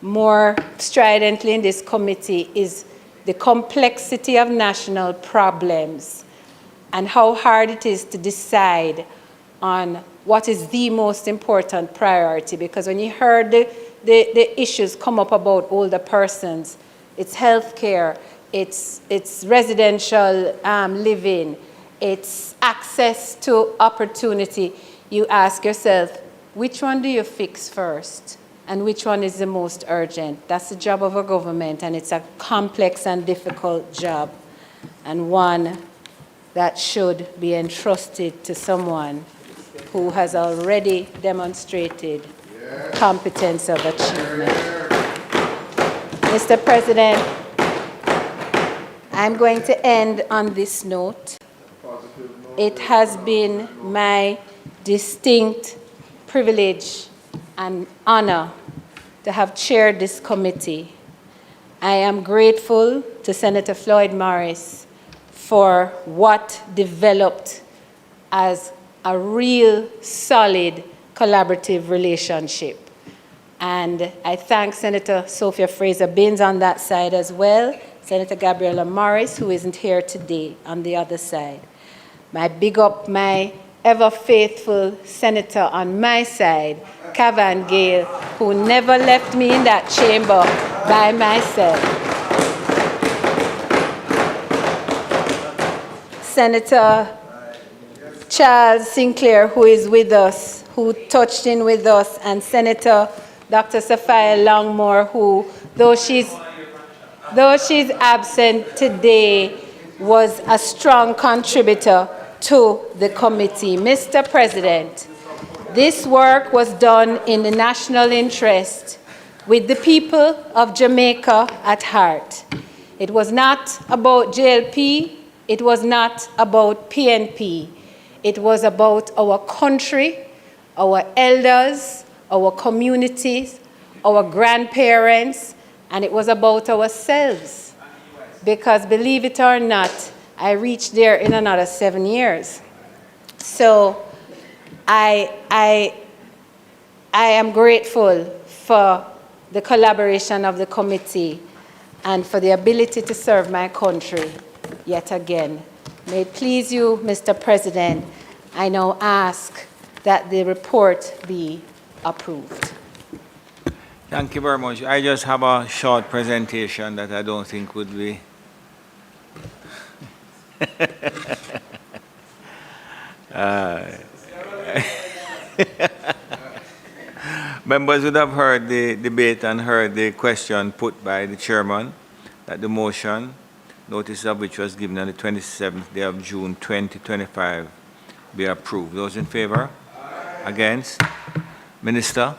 Speaker 14: more stridently in this committee is the complexity of national problems and how hard it is to decide on what is the most important priority. Because when you heard the issues come up about older persons, it's health care, it's residential living, it's access to opportunity. You ask yourself, which one do you fix first? And which one is the most urgent? That's the job of a government, and it's a complex and difficult job, and one that should be entrusted to someone who has already demonstrated competence of achievement. Mr. President, I'm going to end on this note. It has been my distinct privilege and honor to have chaired this committee. I am grateful to Senator Floyd Morris for what developed as a real solid collaborative relationship. And I thank Senator Sophia Fraser-Binns on that side as well, Senator Gabriela Morris, who isn't here today, on the other side. I big up my ever-faithful senator on my side, Cavan Gale, who never left me in that chamber by myself. Senator Charles Sinclair, who is with us, who touched in with us, and Senator Dr. Sophia Longmore, who, though she's absent today, was a strong contributor to the committee. Mr. President, this work was done in the national interest with the people of Jamaica at heart. It was not about JLP, it was not about PNP. It was about our country, our elders, our communities, our grandparents, and it was about ourselves. Because believe it or not, I reached there in another 7 years. So I am grateful for the collaboration of the committee and for the ability to serve my country yet again. May it please you, Mr. President, I now ask that the report be approved.
Speaker 1: Thank you very much. I just have a short presentation that I don't think would be members would have heard the debate and heard the question put by the chairman that the motion, notice of which was given on the 27th day of June 2025, be approved. Those in favor? Aye. Against? Minister?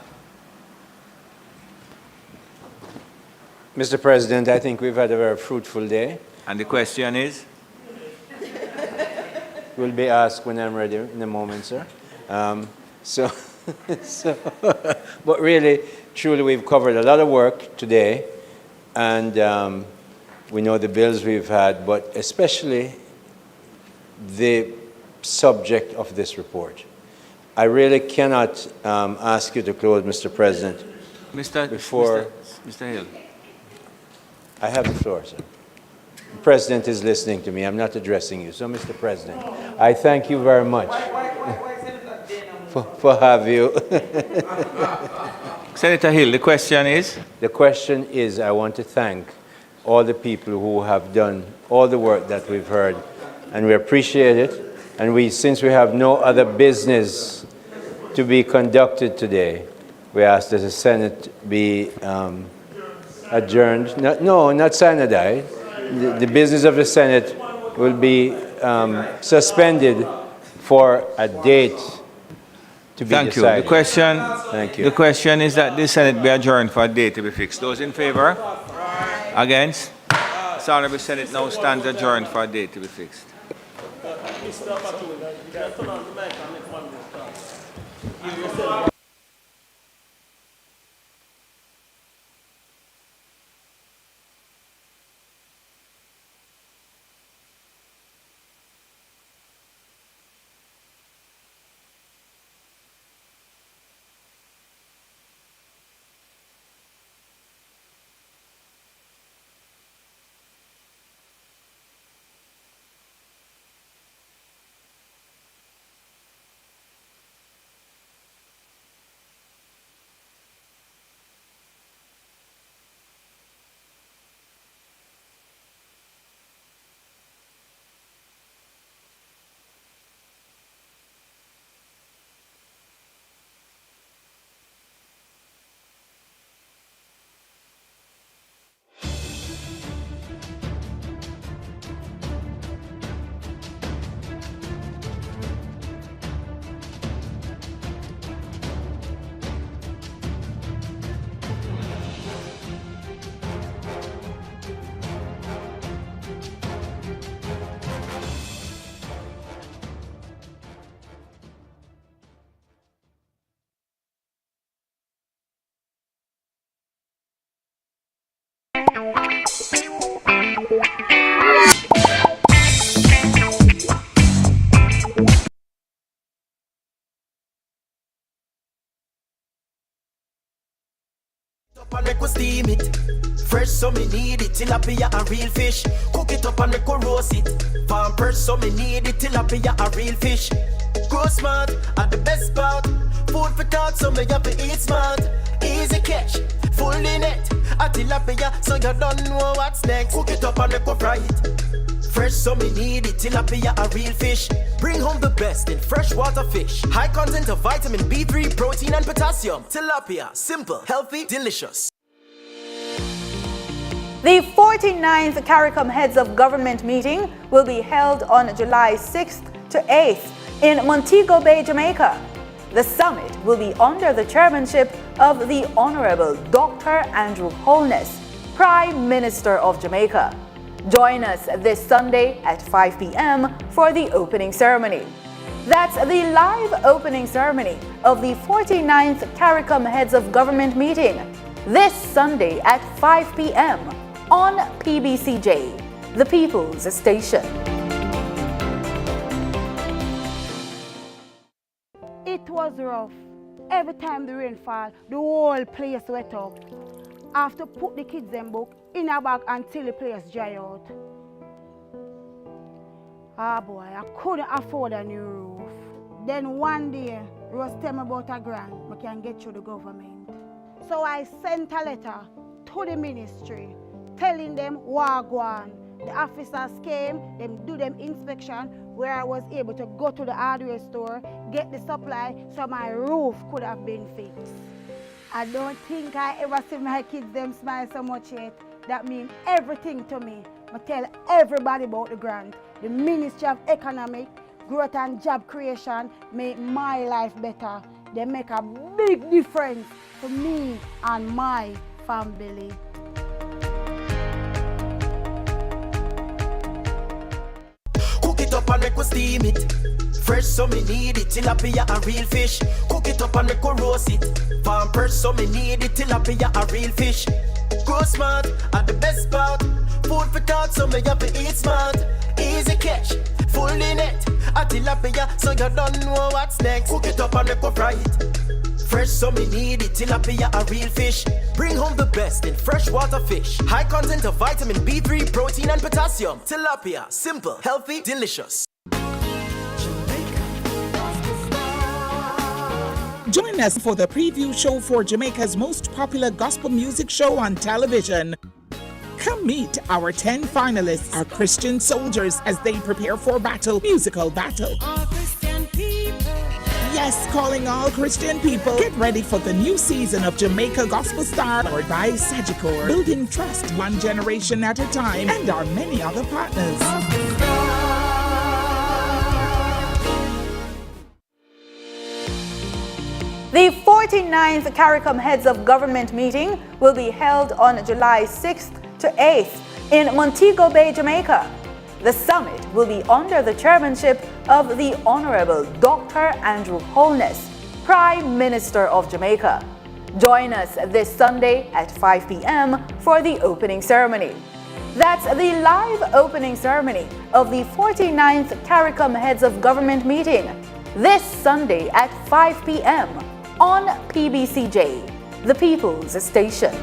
Speaker 5: Mr. President, I think we've had a very fruitful day.
Speaker 1: And the question is?
Speaker 5: Will be asked when I'm ready in a moment, sir. But really, truly, we've covered a lot of work today, and we know the bills we've had, but especially the subject of this report. I really cannot ask you to close, Mr. President. Mr.
Speaker 1: Hill.
Speaker 5: I have the floor, sir. The President is listening to me. I'm not addressing you. So, Mr. President, I thank you very much for having you.
Speaker 1: Senator Hill, the question is?
Speaker 5: The question is, I want to thank all the people who have done all the work that we've heard, and we appreciate it. And since we have no other business to be conducted today, we ask that the Senate be adjourned. No, not sanitized. The business of the Senate will be suspended for a date to be
Speaker 1: Thank
Speaker 5: decided.
Speaker 1: you. The question,
Speaker 5: Thank you.
Speaker 1: The question is that the Senate be adjourned for a date to be fixed. Those in favor? Against? The Honorable Senate now stands adjourned for a date to be fixed.
Speaker 11: Mr. Patul, you can turn on the mic and make 1 minute.
Speaker 18: make we steam it. Fresh so me need it, tilapia a real fish. Cook it up and make we roast it. Farm fresh so me need it, tilapia a real fish. Grow smart, at the best part. Food for thought, so me have to eat smart. Easy catch, fully net. A tilapia, so you don't know what's next. Cook it up and make we fry it. Fresh so me need it, tilapia a real fish. Bring home the best in freshwater fish. High content of vitamin B3, protein and potassium. Tilapia, simple, healthy, delicious.
Speaker 19: The 49th CARICOM Heads of Government meeting will be held on July 6th to 8th in Montego Bay, Jamaica. The summit will be under the chairmanship of the Honorable Dr. Andrew Holness, Prime Minister of Jamaica. Join us this Sunday at 5 p.m. for the opening ceremony. That's the live opening ceremony of the 49th CARICOM Heads of Government meeting this Sunday at 5 p.m. on PBCJ, the People's Station.
Speaker 20: It was rough. Every time the rain fall, the whole place wet up. I have to put the kids' them book in a bag until the place dry out. Ah boy, I couldn't afford a new roof. Then one day, Ross tell me about a grant I can get through the government. So I sent a letter to the ministry telling them wagwan. The officers came, them do them inspection where I was able to go to the hardware store, get the supply so my roof could have been fixed. I don't think I ever see my kids them smile so much yet. That means everything to me. I tell everybody about the grant. The Ministry of Economic, Growth and Job Creation make my life better. They make a big difference to me and my family.
Speaker 18: Cook it up and make we steam it. Fresh so me need it, tilapia a real fish. Cook it up and make we roast it. Farm fresh so me need it, tilapia a real fish. Grow smart, at the best part. Food for thought, so me have to eat smart. Easy catch, fully net. A tilapia, so you don't know what's next. Cook it up and make we fry it. Fresh so me need it, tilapia a real fish. Bring home the best in freshwater fish. High content of vitamin B3, protein and potassium. Tilapia, simple, healthy, delicious.
Speaker 21: Join us for the preview show for Jamaica's most popular gospel music show on television. Come meet our 10 finalists, our Christian soldiers, as they prepare for musical battle. Yes, calling all Christian people. Get ready for the new season of Jamaica Gospel Star, powered by Sagicor, building trust one generation at a time, and our many other partners.
Speaker 19: The 49th CARICOM Heads of Government meeting will be held on July 6th to 8th in Montego Bay, Jamaica. The summit will be under the chairmanship of the Honorable Dr. Andrew Holness, Prime Minister of Jamaica. Join us this Sunday at 5 p.m. for the opening ceremony. That's the live opening ceremony of the 49th CARICOM Heads of Government meeting this Sunday at 5 p.m. on PBCJ, the People's Station.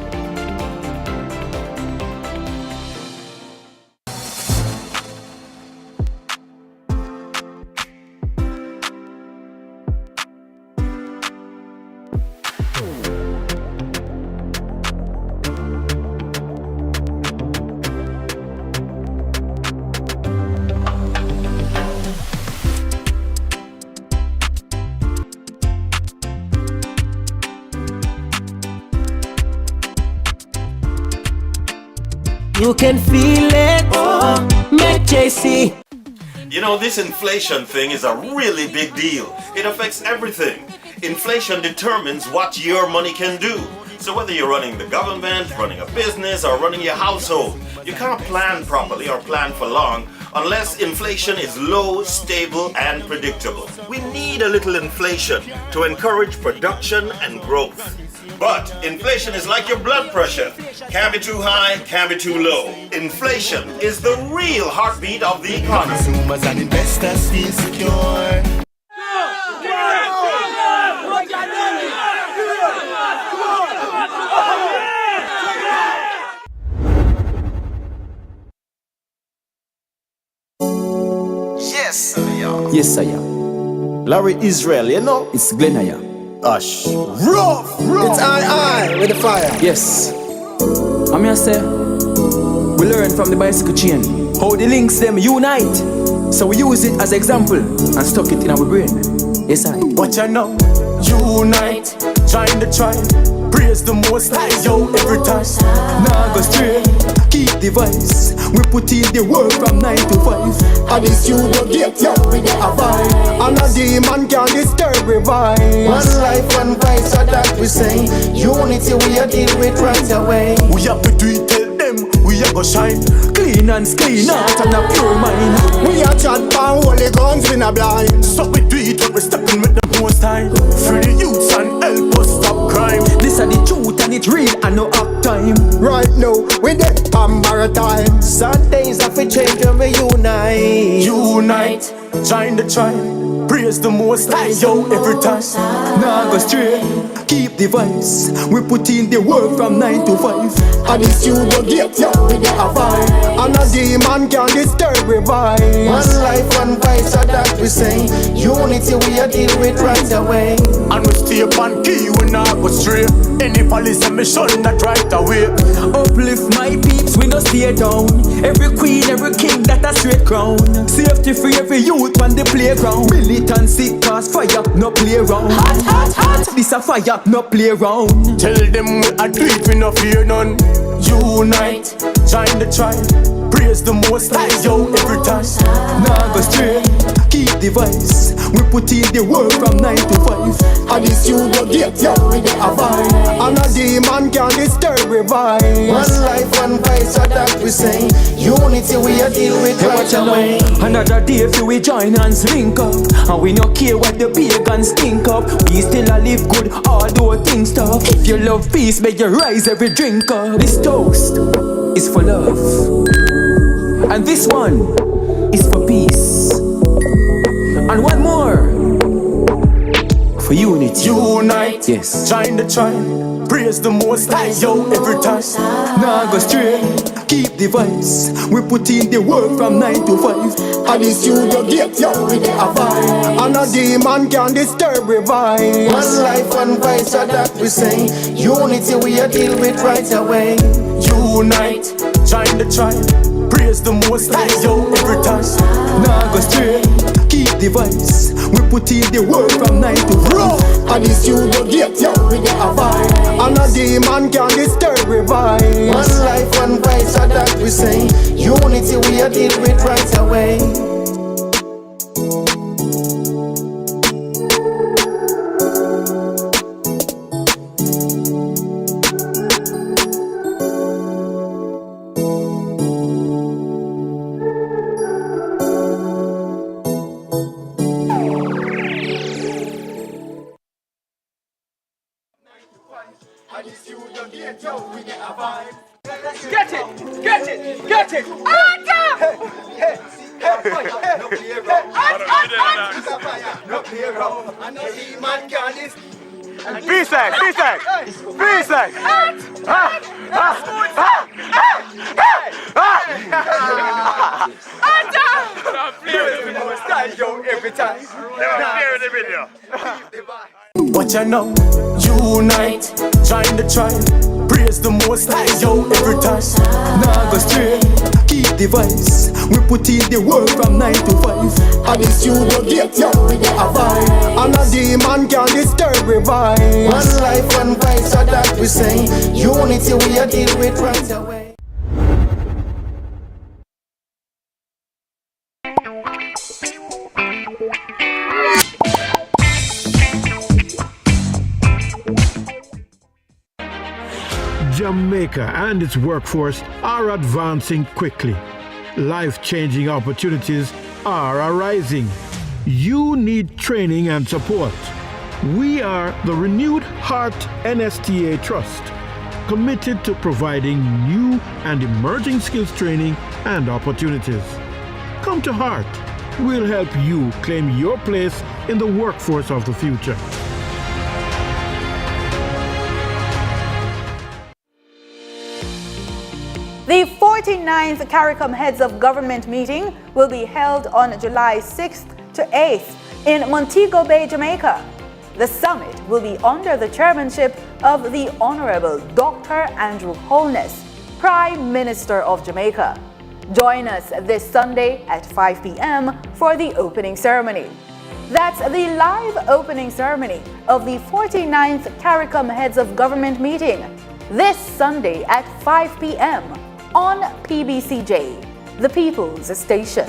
Speaker 18: You can feel it, make JC.
Speaker 22: You know, this inflation thing is a really big deal. It affects everything. Inflation determines what your money can do. So whether you're running the government, running a business, or running your household, you can't plan properly or plan for long unless inflation is low, stable, and predictable. We need a little inflation to encourage production and growth. But inflation is like your blood pressure. Can't be too high, can't be too low. Inflation is the real heartbeat of the economy.
Speaker 18: Consumers and investors feel secure. Yes, yes, I am. Larry Israel, you know? It's Glenaya. Ash. Rough! It's I with the fire. Yes. I'm here say, we learn from the bicycle chain how the links them unite. So we use it as example and stuck it in our brain. Yes, I. But you know, unite, join the tribe, praise the most high, yo, every time. Nah, go straight, keep the vibes. We put in the work from 9 to 5. And this you don't get, yo, we get a vibe. And a demon can disturb we vibe. One life, one vibe, so that we say. Unity we a deal with right away. We have to do it, tell them, we a go shine. Clean and clean out and a pure mind. We a chat pound, holy guns in a blind. So we do it when we stepping with the most time. Free the youths and help us stop crime. This are the truth and it's real and no up time. Right now, we dead on maritime. Sad days have to change when we unite. Unite, join the tribe, praise the most high, yo, every time. Nah, go straight, keep the vibes. We put in the work from 9 to 5. And this you don't get, yo, we get a vibe. And a demon can disturb we vibe. One life, one vibe, so that we say. Unity we a deal with right away. And we stay upon key, we not go straight. Any police mission that right away. Uplift my peeps, we no stay down. Every queen, every king, that a straight crown. Safety for every youth on the playground. Militancy cause fire, no play around. Hot, hot, hot, this a fire, no play around. Tell them we a do it, we no fear none. Unite, join the tribe, praise the most high, yo, every time. Nah, go straight, keep the vibes. We put in the work from 9 to 5. And this you don't get, yo, we get a vibe. And a demon can disturb we vibe. One life, one vibe, so that we say. Unity we a deal with right away. Another day if we join hands link up. And we no care what the pagans think up. We still a live good, although things tough. If you love peace, make you rise every drink up. This toast is for love. And this one is for peace. And one more for unity. Unite, yes. Join the tribe, praise the most high, yo, every time. Nah, go straight, keep the vibes. We put in the work from 9 to 5. And this you don't get, yo, we get a vibe. And a demon can disturb we vibe. One life, one vibe, so that we say. Unity we a deal with right away. Unite, join the tribe, praise the most high, yo, every time. Nah, go straight, keep the vibes. We put in the work from 9 to 5. And this you don't get, yo, we get a vibe. And a demon can disturb we vibe. One life, one vibe, so that we say. Unity we a deal with right away.
Speaker 13: Get it! Get it! Get it!
Speaker 2: B-side! B-side! B-side!
Speaker 13: Every time.
Speaker 18: But you know, unite, join the tribe, praise the most high, yo, every time. Nah, go straight, keep the vibes. We put in the work from 9 to 5. And this you don't get, yo, we get a vibe. And a demon can disturb we vibe. One life, one vibe, so that we say. Unity we a deal with right away.
Speaker 6: Jamaica and its workforce are advancing quickly. Life-changing opportunities are arising. You need training and support. We are the Renewed Heart NSTA Trust, committed to providing new and emerging skills training and opportunities. Come to Heart. We'll help you claim your place in the workforce of the future.
Speaker 19: The 49th CARICOM Heads of Government meeting will be held on July 6th to 8th in Montego Bay, Jamaica. The summit will be under the chairmanship of the Honorable Dr. Andrew Holness, Prime Minister of Jamaica. Join us this Sunday at 5 p.m. for the opening ceremony. That's the live opening ceremony of the 49th CARICOM Heads of Government meeting this Sunday at 5 p.m. on PBCJ, the People's Station.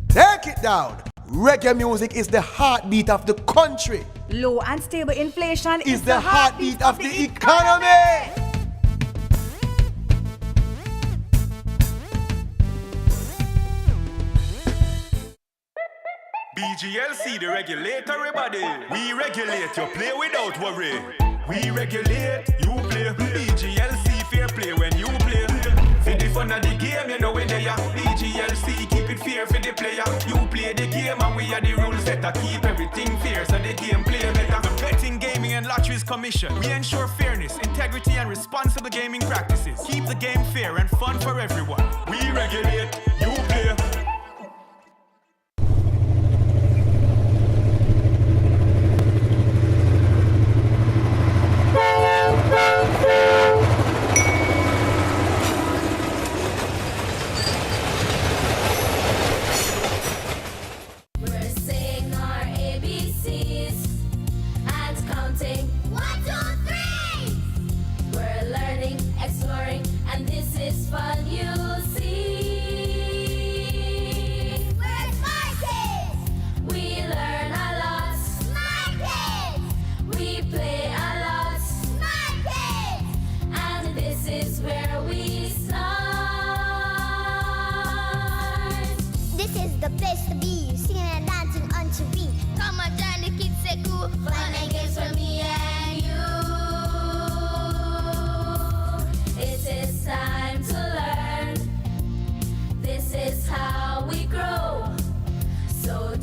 Speaker 3: Take it down. Reggae music is the heartbeat of the country.
Speaker 19: Low and stable inflation
Speaker 3: is the heartbeat of the economy.
Speaker 4: BGLC, the regulatory body. We regulate, you play without worry. We regulate, you play. BGLC, fair play when you play. For the fun of the game, you know when they are. BGLC, keep it fair for the player. You play the game and we are the rules setter. Keep everything fair so the game play better. The Betting, Gaming and Lotteries Commission. We ensure fairness, integrity and responsible gaming practices. Keep the game fair and fun for everyone. We regulate, you play.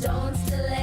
Speaker 23: Don't delay.